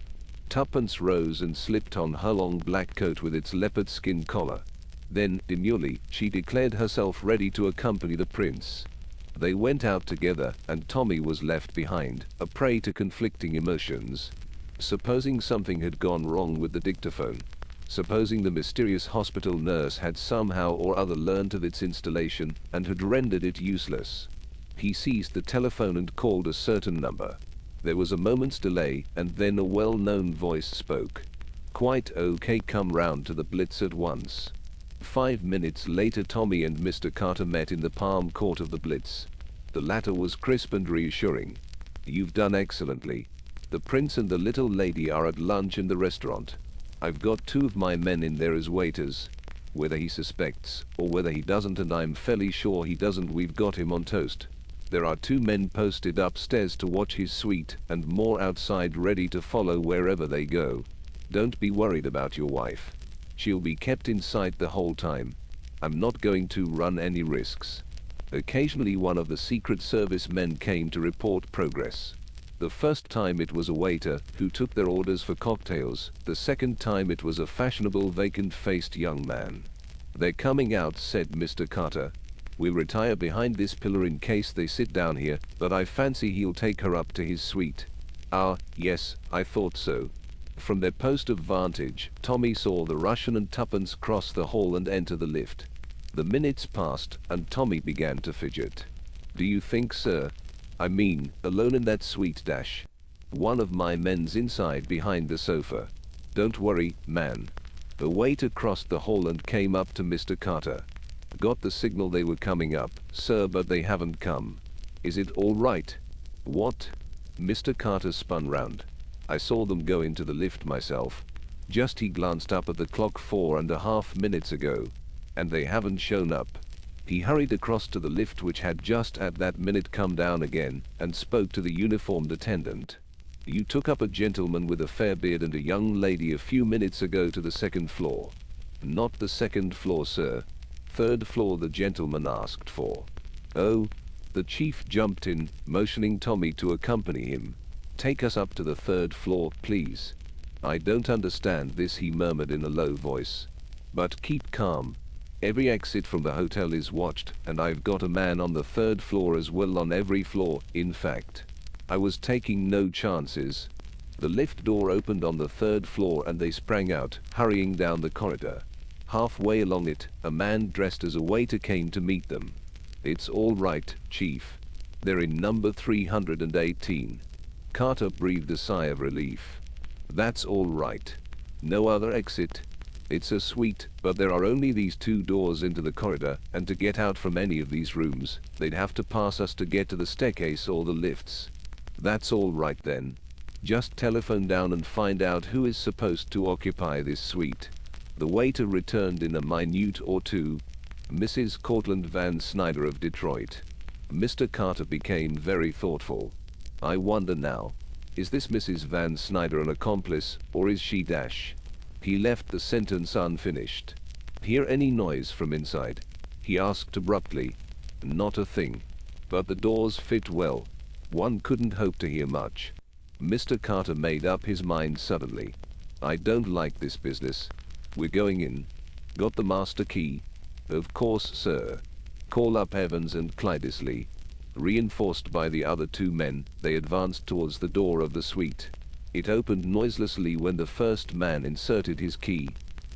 Tuppence rose and slipped on her long black coat with its leopard skin collar. Then, demurely, she declared herself ready to accompany the prince. They went out together, and Tommy was left behind, a prey to conflicting emotions. Supposing something had gone wrong with the dictaphone. Supposing the mysterious hospital nurse had somehow or other learnt of its installation and had rendered it useless. He seized the telephone and called a certain number. There was a moment's delay, and then a well-known voice spoke. "Quite okay, come round to the Blitz at once." 5 minutes later, Tommy and Mr. Carter met in the palm court of the Blitz. The latter was crisp and reassuring. "You've done excellently. The prince and the little lady are at lunch in the restaurant. I've got 2 of my men in there as waiters. Whether he suspects, or whether he doesn't, and I'm fairly sure he doesn't, we've got him on toast. There are 2 men posted upstairs to watch his suite, and more outside ready to follow wherever they go. Don't be worried about your wife. She'll be kept in sight the whole time. I'm not going to run any risks." Occasionally one of the Secret Service men came to report progress. The first time it was a waiter who took their orders for cocktails. The second time it was a fashionable vacant-faced young man. "They're coming out," said Mr. Carter. "We'll retire behind this pillar in case they sit down here, but I fancy he'll take her up to his suite." "Ah, yes, I thought so." From their post of vantage, Tommy saw the Russian and Tuppence cross the hall and enter the lift. The minutes passed, and Tommy began to fidget. "Do you think, sir? I mean, alone in that suite dash. One of my men's inside behind the sofa." "Don't worry, man." A waiter crossed the hall and came up to Mr. Carter. "Got the signal they were coming up, sir, but they haven't come. Is it all right?" "What?" Mr. Carter spun round. "I saw them go into the lift myself. Just," he glanced up at the clock, 4.5 minutes ago. "And they haven't shown up." He hurried across to the lift, which had just at that minute come down again, and spoke to the uniformed attendant. "You took up a gentleman with a fair beard and a young lady a few minutes ago to the 2nd floor." "Not the 2nd floor, sir. 3rd floor the gentleman asked for." "Oh." The chief jumped in, motioning Tommy to accompany him. "Take us up to the 3rd floor, please." "I don't understand this," he murmured in a low voice. "But keep calm. Every exit from the hotel is watched, and I've got a man on the 3rd floor as well, on every floor, in fact. I was taking no chances." The lift door opened on the 3rd floor and they sprang out, hurrying down the corridor. Halfway along it, a man dressed as a waiter came to meet them. "It's all right, Chief. They're in number 318. Carter breathed a sigh of relief. "That's all right. No other exit? It's a suite, but there are only these 2 doors into the corridor, and to get out from any of these rooms, they'd have to pass us to get to the staircase or the lifts." "That's all right then. Just telephone down and find out who is supposed to occupy this suite." The waiter returned in a minute or 2. "Mrs. Cortlandt Van Snyder of Detroit." Mr. Carter became very thoughtful. "I wonder now, is this Mrs. Van Snyder an accomplice, or is she dash?" He left the sentence unfinished. "Hear any noise from inside?" he asked abruptly. "Not a thing. But the doors fit well. One couldn't hope to hear much." Mr. Carter made up his mind suddenly. "I don't like this business. We're going in. Got the master key?" "Of course, sir." "Call up Evans and Clydesley." Reinforced by the other 2 men, they advanced towards the door of the suite. It opened noiselessly when the first man inserted his key.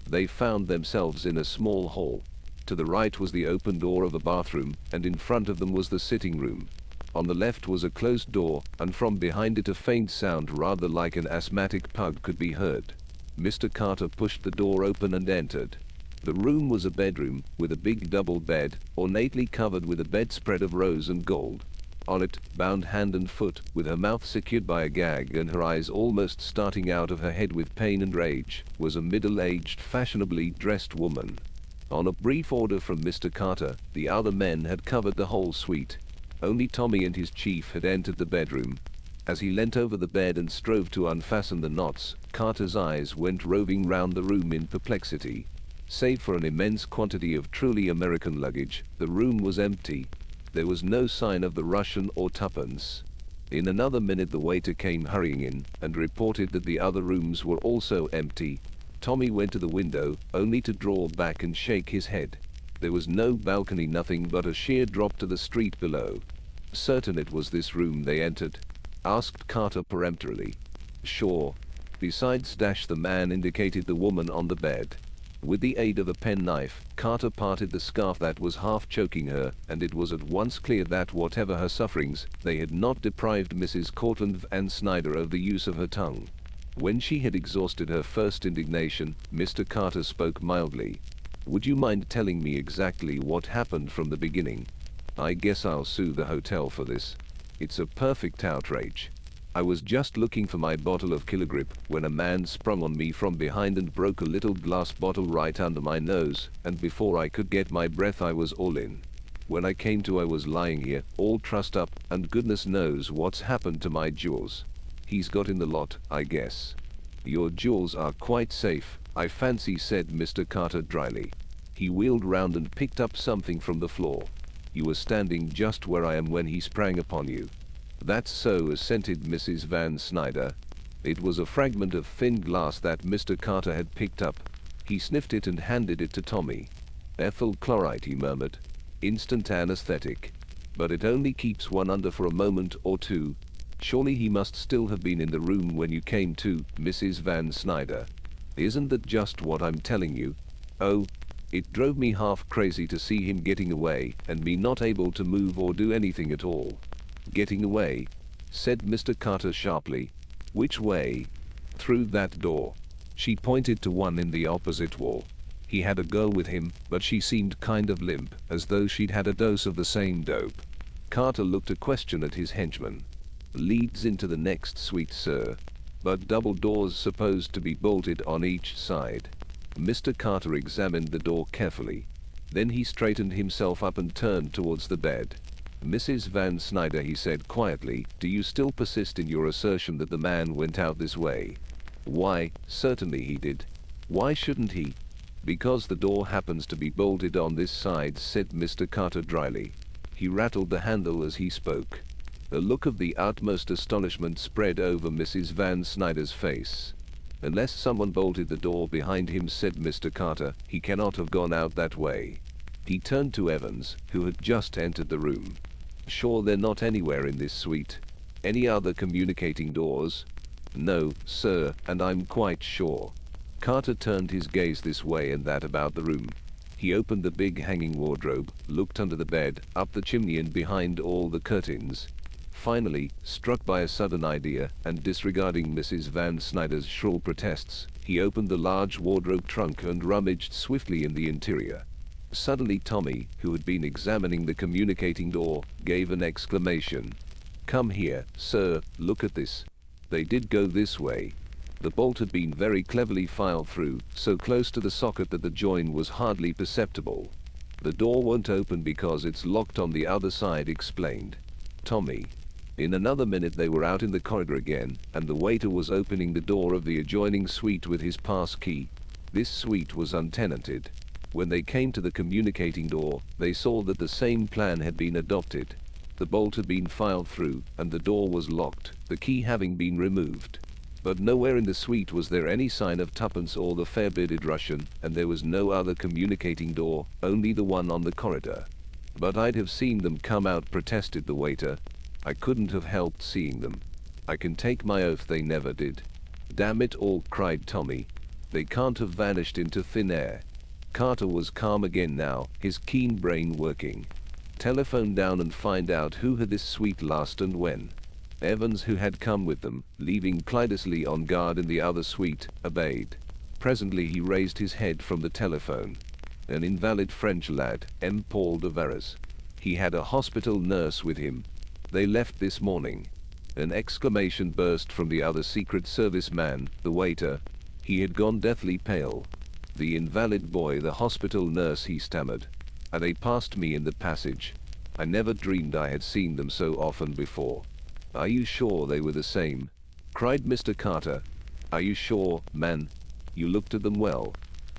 They found themselves in a small hall. To the right was the open door of a bathroom, and in front of them was the sitting room. On the left was a closed door, and from behind it a faint sound rather like an asthmatic pug could be heard. Mr. Carter pushed the door open and entered. The room was a bedroom, with a big double bed, ornately covered with a bedspread of rose and gold. On it, bound hand and foot, with her mouth secured by a gag and her eyes almost starting out of her head with pain and rage, was a middle-aged, fashionably dressed woman. On a brief order from Mr. Carter, the other men had covered the whole suite. Only Tommy and his chief had entered the bedroom. As he leant over the bed and strove to unfasten the knots, Carter's eyes went roving round the room in perplexity. Save for an immense quantity of truly American luggage, the room was empty. There was no sign of the Russian or Tuppence. In another minute the waiter came hurrying in and reported that the other rooms were also empty. Tommy went to the window, only to draw back and shake his head. There was no balcony, nothing but a sheer drop to the street below. Certain it was this room they entered? Asked Carter peremptorily. Sure. Besides, the man indicated the woman on the bed. With the aid of a penknife, Carter parted the scarf that was half choking her, and it was at once clear that whatever her sufferings, they had not deprived Mrs. Cortlandt Van Snyder of the use of her tongue. When she had exhausted her first indignation, Mr. Carter spoke mildly. Would you mind telling me exactly what happened from the beginning? I guess I'll sue the hotel for this. It's a perfect outrage. I was just looking for my bottle of Kilogrip when a man sprung on me from behind and broke a little glass bottle right under my nose, and before I could get my breath I was all in. When I came to I was lying here, all trussed up, and goodness knows what's happened to my jewels. He's got in the lot, I guess. Your jewels are quite safe, I fancy, said Mr. Carter dryly. He wheeled round and picked up something from the floor. You were standing just where I am when he sprang upon you. That's so, assented Mrs. Van Snyder. It was a fragment of thin glass that Mr. Carter had picked up. He sniffed it and handed it to Tommy. Ethyl chloride, he murmured. Instant anesthetic. But it only keeps one under for a moment or two. Surely he must still have been in the room when you came to, Mrs. Van Snyder. Isn't that just what I'm telling you? Oh, it drove me half crazy to see him getting away, and me not able to move or do anything at all. Getting away? Said Mr. Carter sharply. Which way? Through that door. She pointed to one in the opposite wall. He had a girl with him, but she seemed kind of limp, as though she'd had a dose of the same dope. Carter looked a question at his henchman. Leads into the next suite, sir. But double doors supposed to be bolted on each side. Mr. Carter examined the door carefully. Then he straightened himself up and turned towards the bed. Mrs. Van Snyder, he said quietly, do you still persist in your assertion that the man went out this way? Why, certainly he did. Why shouldn't he? Because the door happens to be bolted on this side, said Mr. Carter dryly. He rattled the handle as he spoke. A look of the utmost astonishment spread over Mrs. Van Snyder's face. Unless someone bolted the door behind him, said Mr. Carter, he cannot have gone out that way. He turned to Evans, who had just entered the room. Sure they're not anywhere in this suite? Any other communicating doors? No, sir, and I'm quite sure. Carter turned his gaze this way and that about the room. He opened the big hanging wardrobe, looked under the bed, up the chimney and behind all the curtains. Finally, struck by a sudden idea, and disregarding Mrs. Van Snyder's shrill protests, he opened the large wardrobe trunk and rummaged swiftly in the interior. Suddenly Tommy, who had been examining the communicating door, gave an exclamation. Come here, sir, look at this. They did go this way. The bolt had been very cleverly filed through, so close to the socket that the join was hardly perceptible. The door won't open because it's locked on the other side, explained Tommy. In another minute they were out in the corridor again, and the waiter was opening the door of the adjoining suite with his pass key. This suite was untenanted. When they came to the communicating door, they saw that the same plan had been adopted. The bolt had been filed through, and the door was locked, the key having been removed. But nowhere in the suite was there any sign of Tuppence or the fair-bearded Russian, and there was no other communicating door, only the one on the corridor. But I'd have seen them come out, protested the waiter. I couldn't have helped seeing them. I can take my oath they never did. Damn it all, cried Tommy. They can't have vanished into thin air. Carter was calm again now, his keen brain working. Telephone down and find out who had this suite last and when. Evans, who had come with them, leaving Clydesley on guard in the other suite, obeyed. Presently he raised his head from the telephone. An invalid French lad, M. Paul de Varese. He had a hospital nurse with him. They left this morning. An exclamation burst from the other Secret Service man, the waiter. He had gone deathly pale. The invalid boy, the hospital nurse, he stammered. And they passed me in the passage. I never dreamed I had seen them so often before. Are you sure they were the same? Cried Mr. Carter. Are you sure, man? You looked at them well.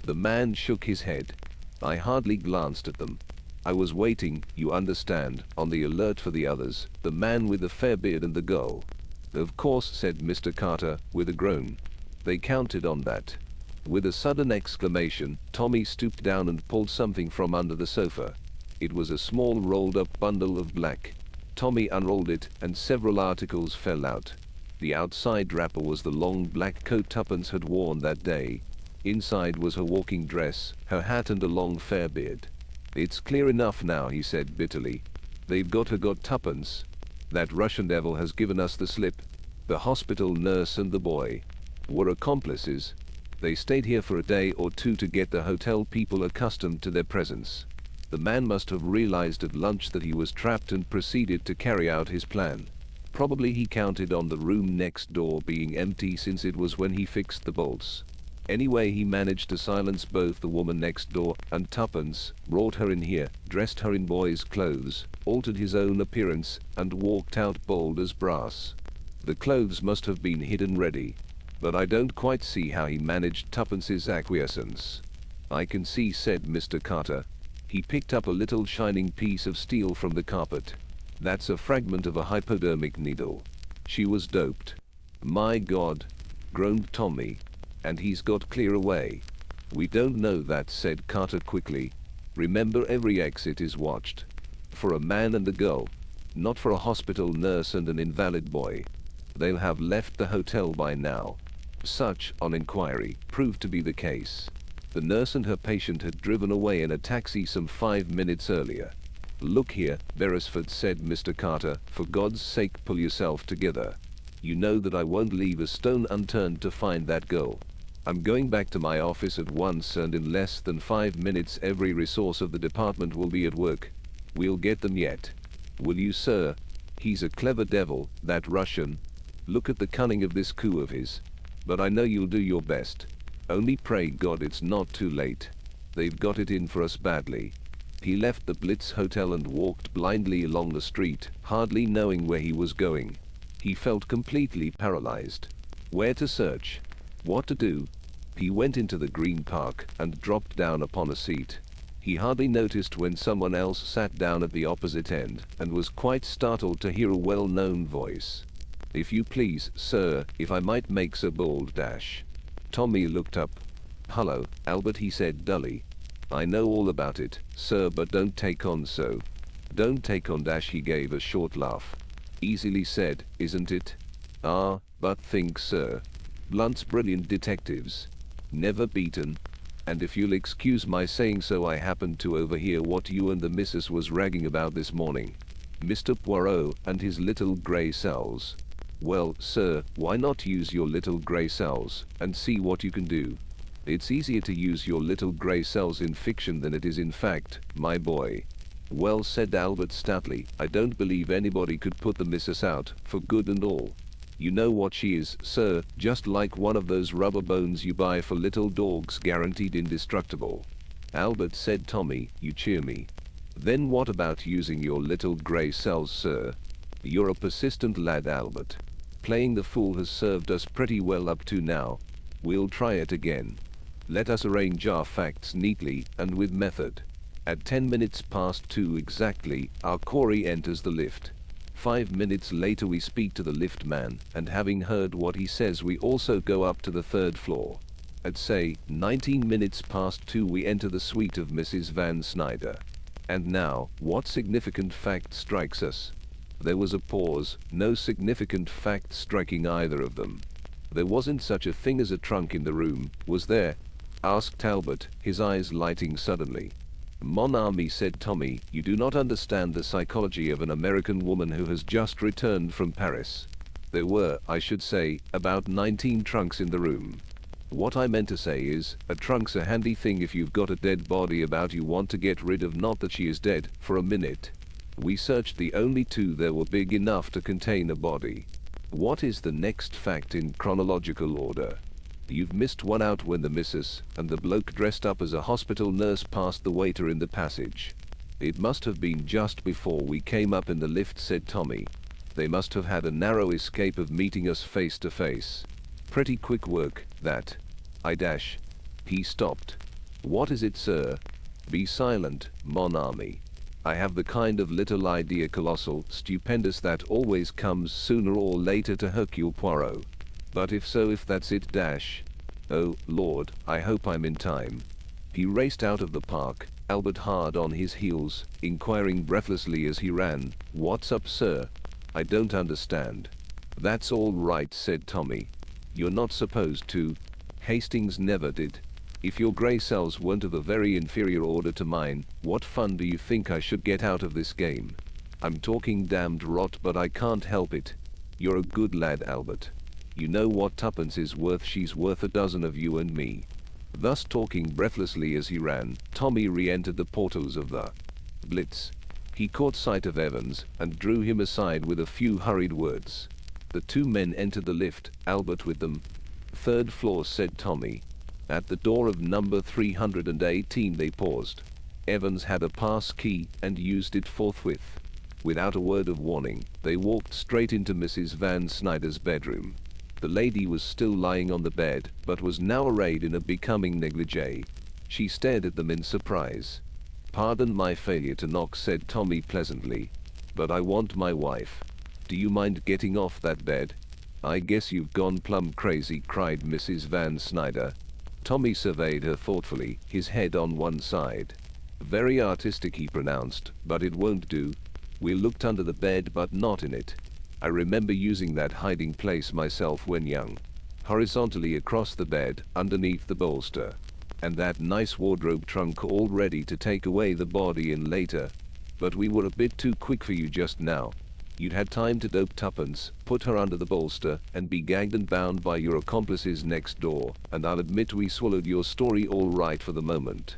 The man shook his head. I hardly glanced at them. I was waiting, you understand, on the alert for the others, the man with the fair beard and the girl. Of course, said Mr. Carter, with a groan. They counted on that. With a sudden exclamation, Tommy stooped down and pulled something from under the sofa. It was a small rolled-up bundle of black. Tommy unrolled it, and several articles fell out. The outside wrapper was the long black coat Tuppence had worn that day. Inside was her walking dress, her hat and a long fair beard. It's clear enough now, he said bitterly. They've got Tuppence. That Russian devil has given us the slip. The hospital nurse and the boy were accomplices. They stayed here for a day or two to get the hotel people accustomed to their presence. The man must have realized at lunch that he was trapped and proceeded to carry out his plan. Probably he counted on the room next door being empty since it was when he fixed the bolts. Anyway, he managed to silence both the woman next door and Tuppence, brought her in here, dressed her in boy's clothes, altered his own appearance, and walked out bold as brass. The clothes must have been hidden ready, but I don't quite see how he managed Tuppence's acquiescence. I can see, said Mr. Carter. He picked up a little shining piece of steel from the carpet. That's a fragment of a hypodermic needle. She was doped. My God, groaned Tommy. And he's got clear away. We don't know that, said Carter quickly. Remember, every exit is watched. For a man and a girl. Not for a hospital nurse and an invalid boy. They'll have left the hotel by now. Such, on inquiry, proved to be the case. The nurse and her patient had driven away in a taxi some 5 minutes earlier. Look here, Beresford, said Mr. Carter, for God's sake pull yourself together. You know that I won't leave a stone unturned to find that girl. I'm going back to my office at once, and in less than 5 minutes every resource of the department will be at work. We'll get them yet. Will you, sir? He's a clever devil, that Russian. Look at the cunning of this coup of his. But I know you'll do your best. Only pray God it's not too late. They've got it in for us badly. He left the Blitz Hotel and walked blindly along the street, hardly knowing where he was going. He felt completely paralyzed. Where to search? What to do? He went into the Green Park and dropped down upon a seat. He hardly noticed when someone else sat down at the opposite end, and was quite startled to hear a well-known voice. If you please, sir, if I might make so bold dash. Tommy looked up. Hello, Albert, he said dully. I know all about it, sir, but don't take on so. Don't take on dash, he gave a short laugh. Easily said, isn't it? Ah, but think, sir. Blunt's brilliant detectives. Never beaten. And if you'll excuse my saying so, I happened to overhear what you and the missus was ragging about this morning. Mr. Poirot and his little grey cells. Well, sir, why not use your little grey cells, and see what you can do? It's easier to use your little grey cells in fiction than it is in fact, my boy. Well, said Albert stoutly, I don't believe anybody could put the missus out, for good and all. You know what she is, sir, just like one of those rubber bones you buy for little dogs, guaranteed indestructible. Albert, said Tommy, you cheer me. Then what about using your little grey cells, sir? You're a persistent lad, Albert. Playing the fool has served us pretty well up to now. We'll try it again. Let us arrange our facts neatly and with method. At 2:10 exactly, our quarry enters the lift. 5 minutes later we speak to the lift man, and having heard what he says we also go up to the 3rd floor. At say 2:19 we enter the suite of Mrs. Van Snyder. And now, what significant fact strikes us? There was a pause, no significant fact striking either of them. There wasn't such a thing as a trunk in the room, was there? Asked Albert, his eyes lighting suddenly. Mon ami, said Tommy, you do not understand the psychology of an American woman who has just returned from Paris. There were, I should say, about 19 trunks in the room. What I meant to say is, a trunk's a handy thing if you've got a dead body about you want to get rid of, not that she is dead, for a minute. We searched the only 2 that were big enough to contain a body. What is the next fact in chronological order? You've missed one out when the missus and the bloke dressed up as a hospital nurse passed the waiter in the passage. It must have been just before we came up in the lift, said Tommy. They must have had a narrow escape of meeting us face to face. Pretty quick work, that. He stopped. What is it, sir? Be silent, mon ami. I have the kind of little idea, colossal, stupendous, that always comes sooner or later to Hercule Poirot. But if that's it, oh, Lord, I hope I'm in time. He raced out of the park, Albert hard on his heels, inquiring breathlessly as he ran, "What's up, sir? I don't understand." "That's all right," said Tommy. "You're not supposed to. Hastings never did. If your grey cells weren't of a very inferior order to mine, what fun do you think I should get out of this game? I'm talking damned rot, but I can't help it. You're a good lad, Albert. You know what Tuppence is worth. She's worth a dozen of you and me." Thus talking breathlessly as he ran, Tommy re-entered the portals of the Blitz. He caught sight of Evans, and drew him aside with a few hurried words. The two men entered the lift, Albert with them. "Third floor," said Tommy. At the door of number 318 they paused. Evans had a pass key, and used it forthwith. Without a word of warning, they walked straight into Mrs. Van Snyder's bedroom. The lady was still lying on the bed, but was now arrayed in a becoming negligee. She stared at them in surprise. "Pardon my failure to knock," said Tommy pleasantly, "but I want my wife. Do you mind getting off that bed?" "I guess you've gone plumb crazy," cried Mrs. Van Snyder. Tommy surveyed her thoughtfully, his head on one side. "Very artistic," he pronounced, "but it won't do. We looked under the bed, but not in it. I remember using that hiding place myself when young. Horizontally across the bed, underneath the bolster. And that nice wardrobe trunk all ready to take away the body in later. But we were a bit too quick for you just now. You'd had time to dope Tuppence, put her under the bolster, and be gagged and bound by your accomplices next door, and I'll admit we swallowed your story all right for the moment.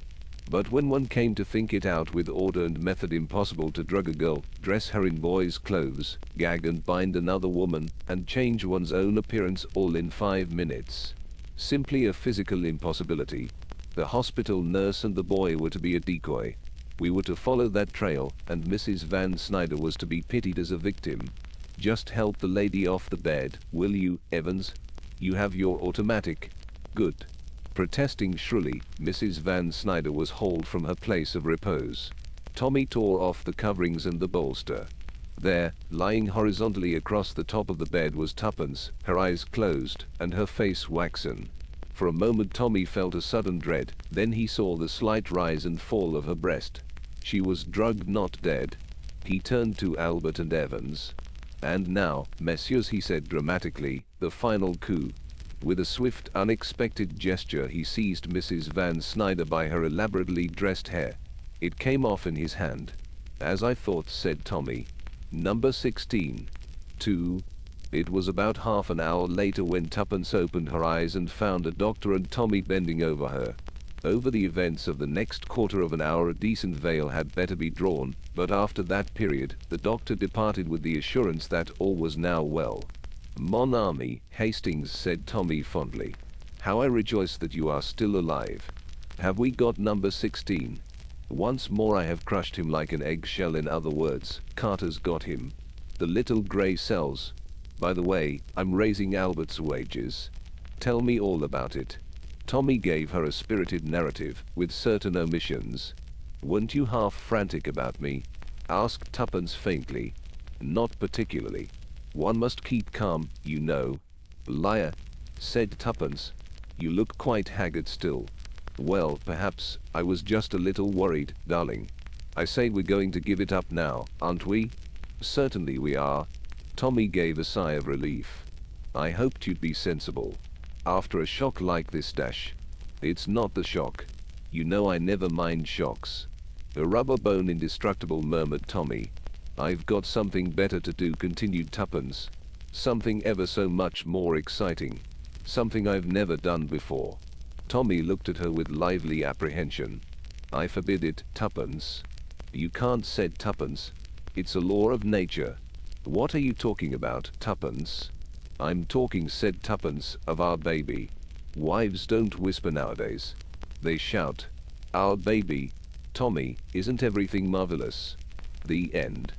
But when one came to think it out, with order and method, impossible to drug a girl, dress her in boys' clothes, gag and bind another woman, and change one's own appearance all in 5 minutes. Simply a physical impossibility. The hospital nurse and the boy were to be a decoy. We were to follow that trail, and Mrs. Van Snyder was to be pitied as a victim. Just help the lady off the bed, will you, Evans? You have your automatic. Good." Protesting shrilly, Mrs. Van Snyder was hauled from her place of repose. Tommy tore off the coverings and the bolster. There, lying horizontally across the top of the bed, was Tuppence, her eyes closed, and her face waxen. For a moment Tommy felt a sudden dread, then he saw the slight rise and fall of her breast. She was drugged, not dead. He turned to Albert and Evans. "And now, messieurs," he said dramatically, "the final coup." With a swift, unexpected gesture he seized Mrs. Van Snyder by her elaborately dressed hair. It came off in his hand. "As I thought," said Tommy. "Number 16. 2. It was about half an hour later when Tuppence opened her eyes and found a doctor and Tommy bending over her. Over the events of the next quarter of an hour a decent veil had better be drawn, but after that period, the doctor departed with the assurance that all was now well. "Mon ami, Hastings," said Tommy fondly. "How I rejoice that you are still alive. Have we got number 16? Once more I have crushed him like an eggshell. In other words, Carter's got him. The little grey cells. By the way, I'm raising Albert's wages. Tell me all about it." Tommy gave her a spirited narrative, with certain omissions. "Weren't you half frantic about me?" asked Tuppence faintly. "Not particularly. One must keep calm, you know." "Liar," said Tuppence. "You look quite haggard still." "Well, perhaps I was just a little worried, darling. I say, we're going to give it up now, aren't we?" "Certainly we are." Tommy gave a sigh of relief. "I hoped you'd be sensible. After a shock like this, It's not the shock. You know I never mind shocks." "A rubber bone indestructible," murmured Tommy. "I've got something better to do," continued Tuppence. "Something ever so much more exciting. Something I've never done before." Tommy looked at her with lively apprehension. "I forbid it, Tuppence." "You can't," said Tuppence. "It's a law of nature." "What are you talking about, Tuppence?" "I'm talking," said Tuppence, "of our baby. Wives don't whisper nowadays. They shout. Our baby. Tommy, isn't everything marvelous?" The end.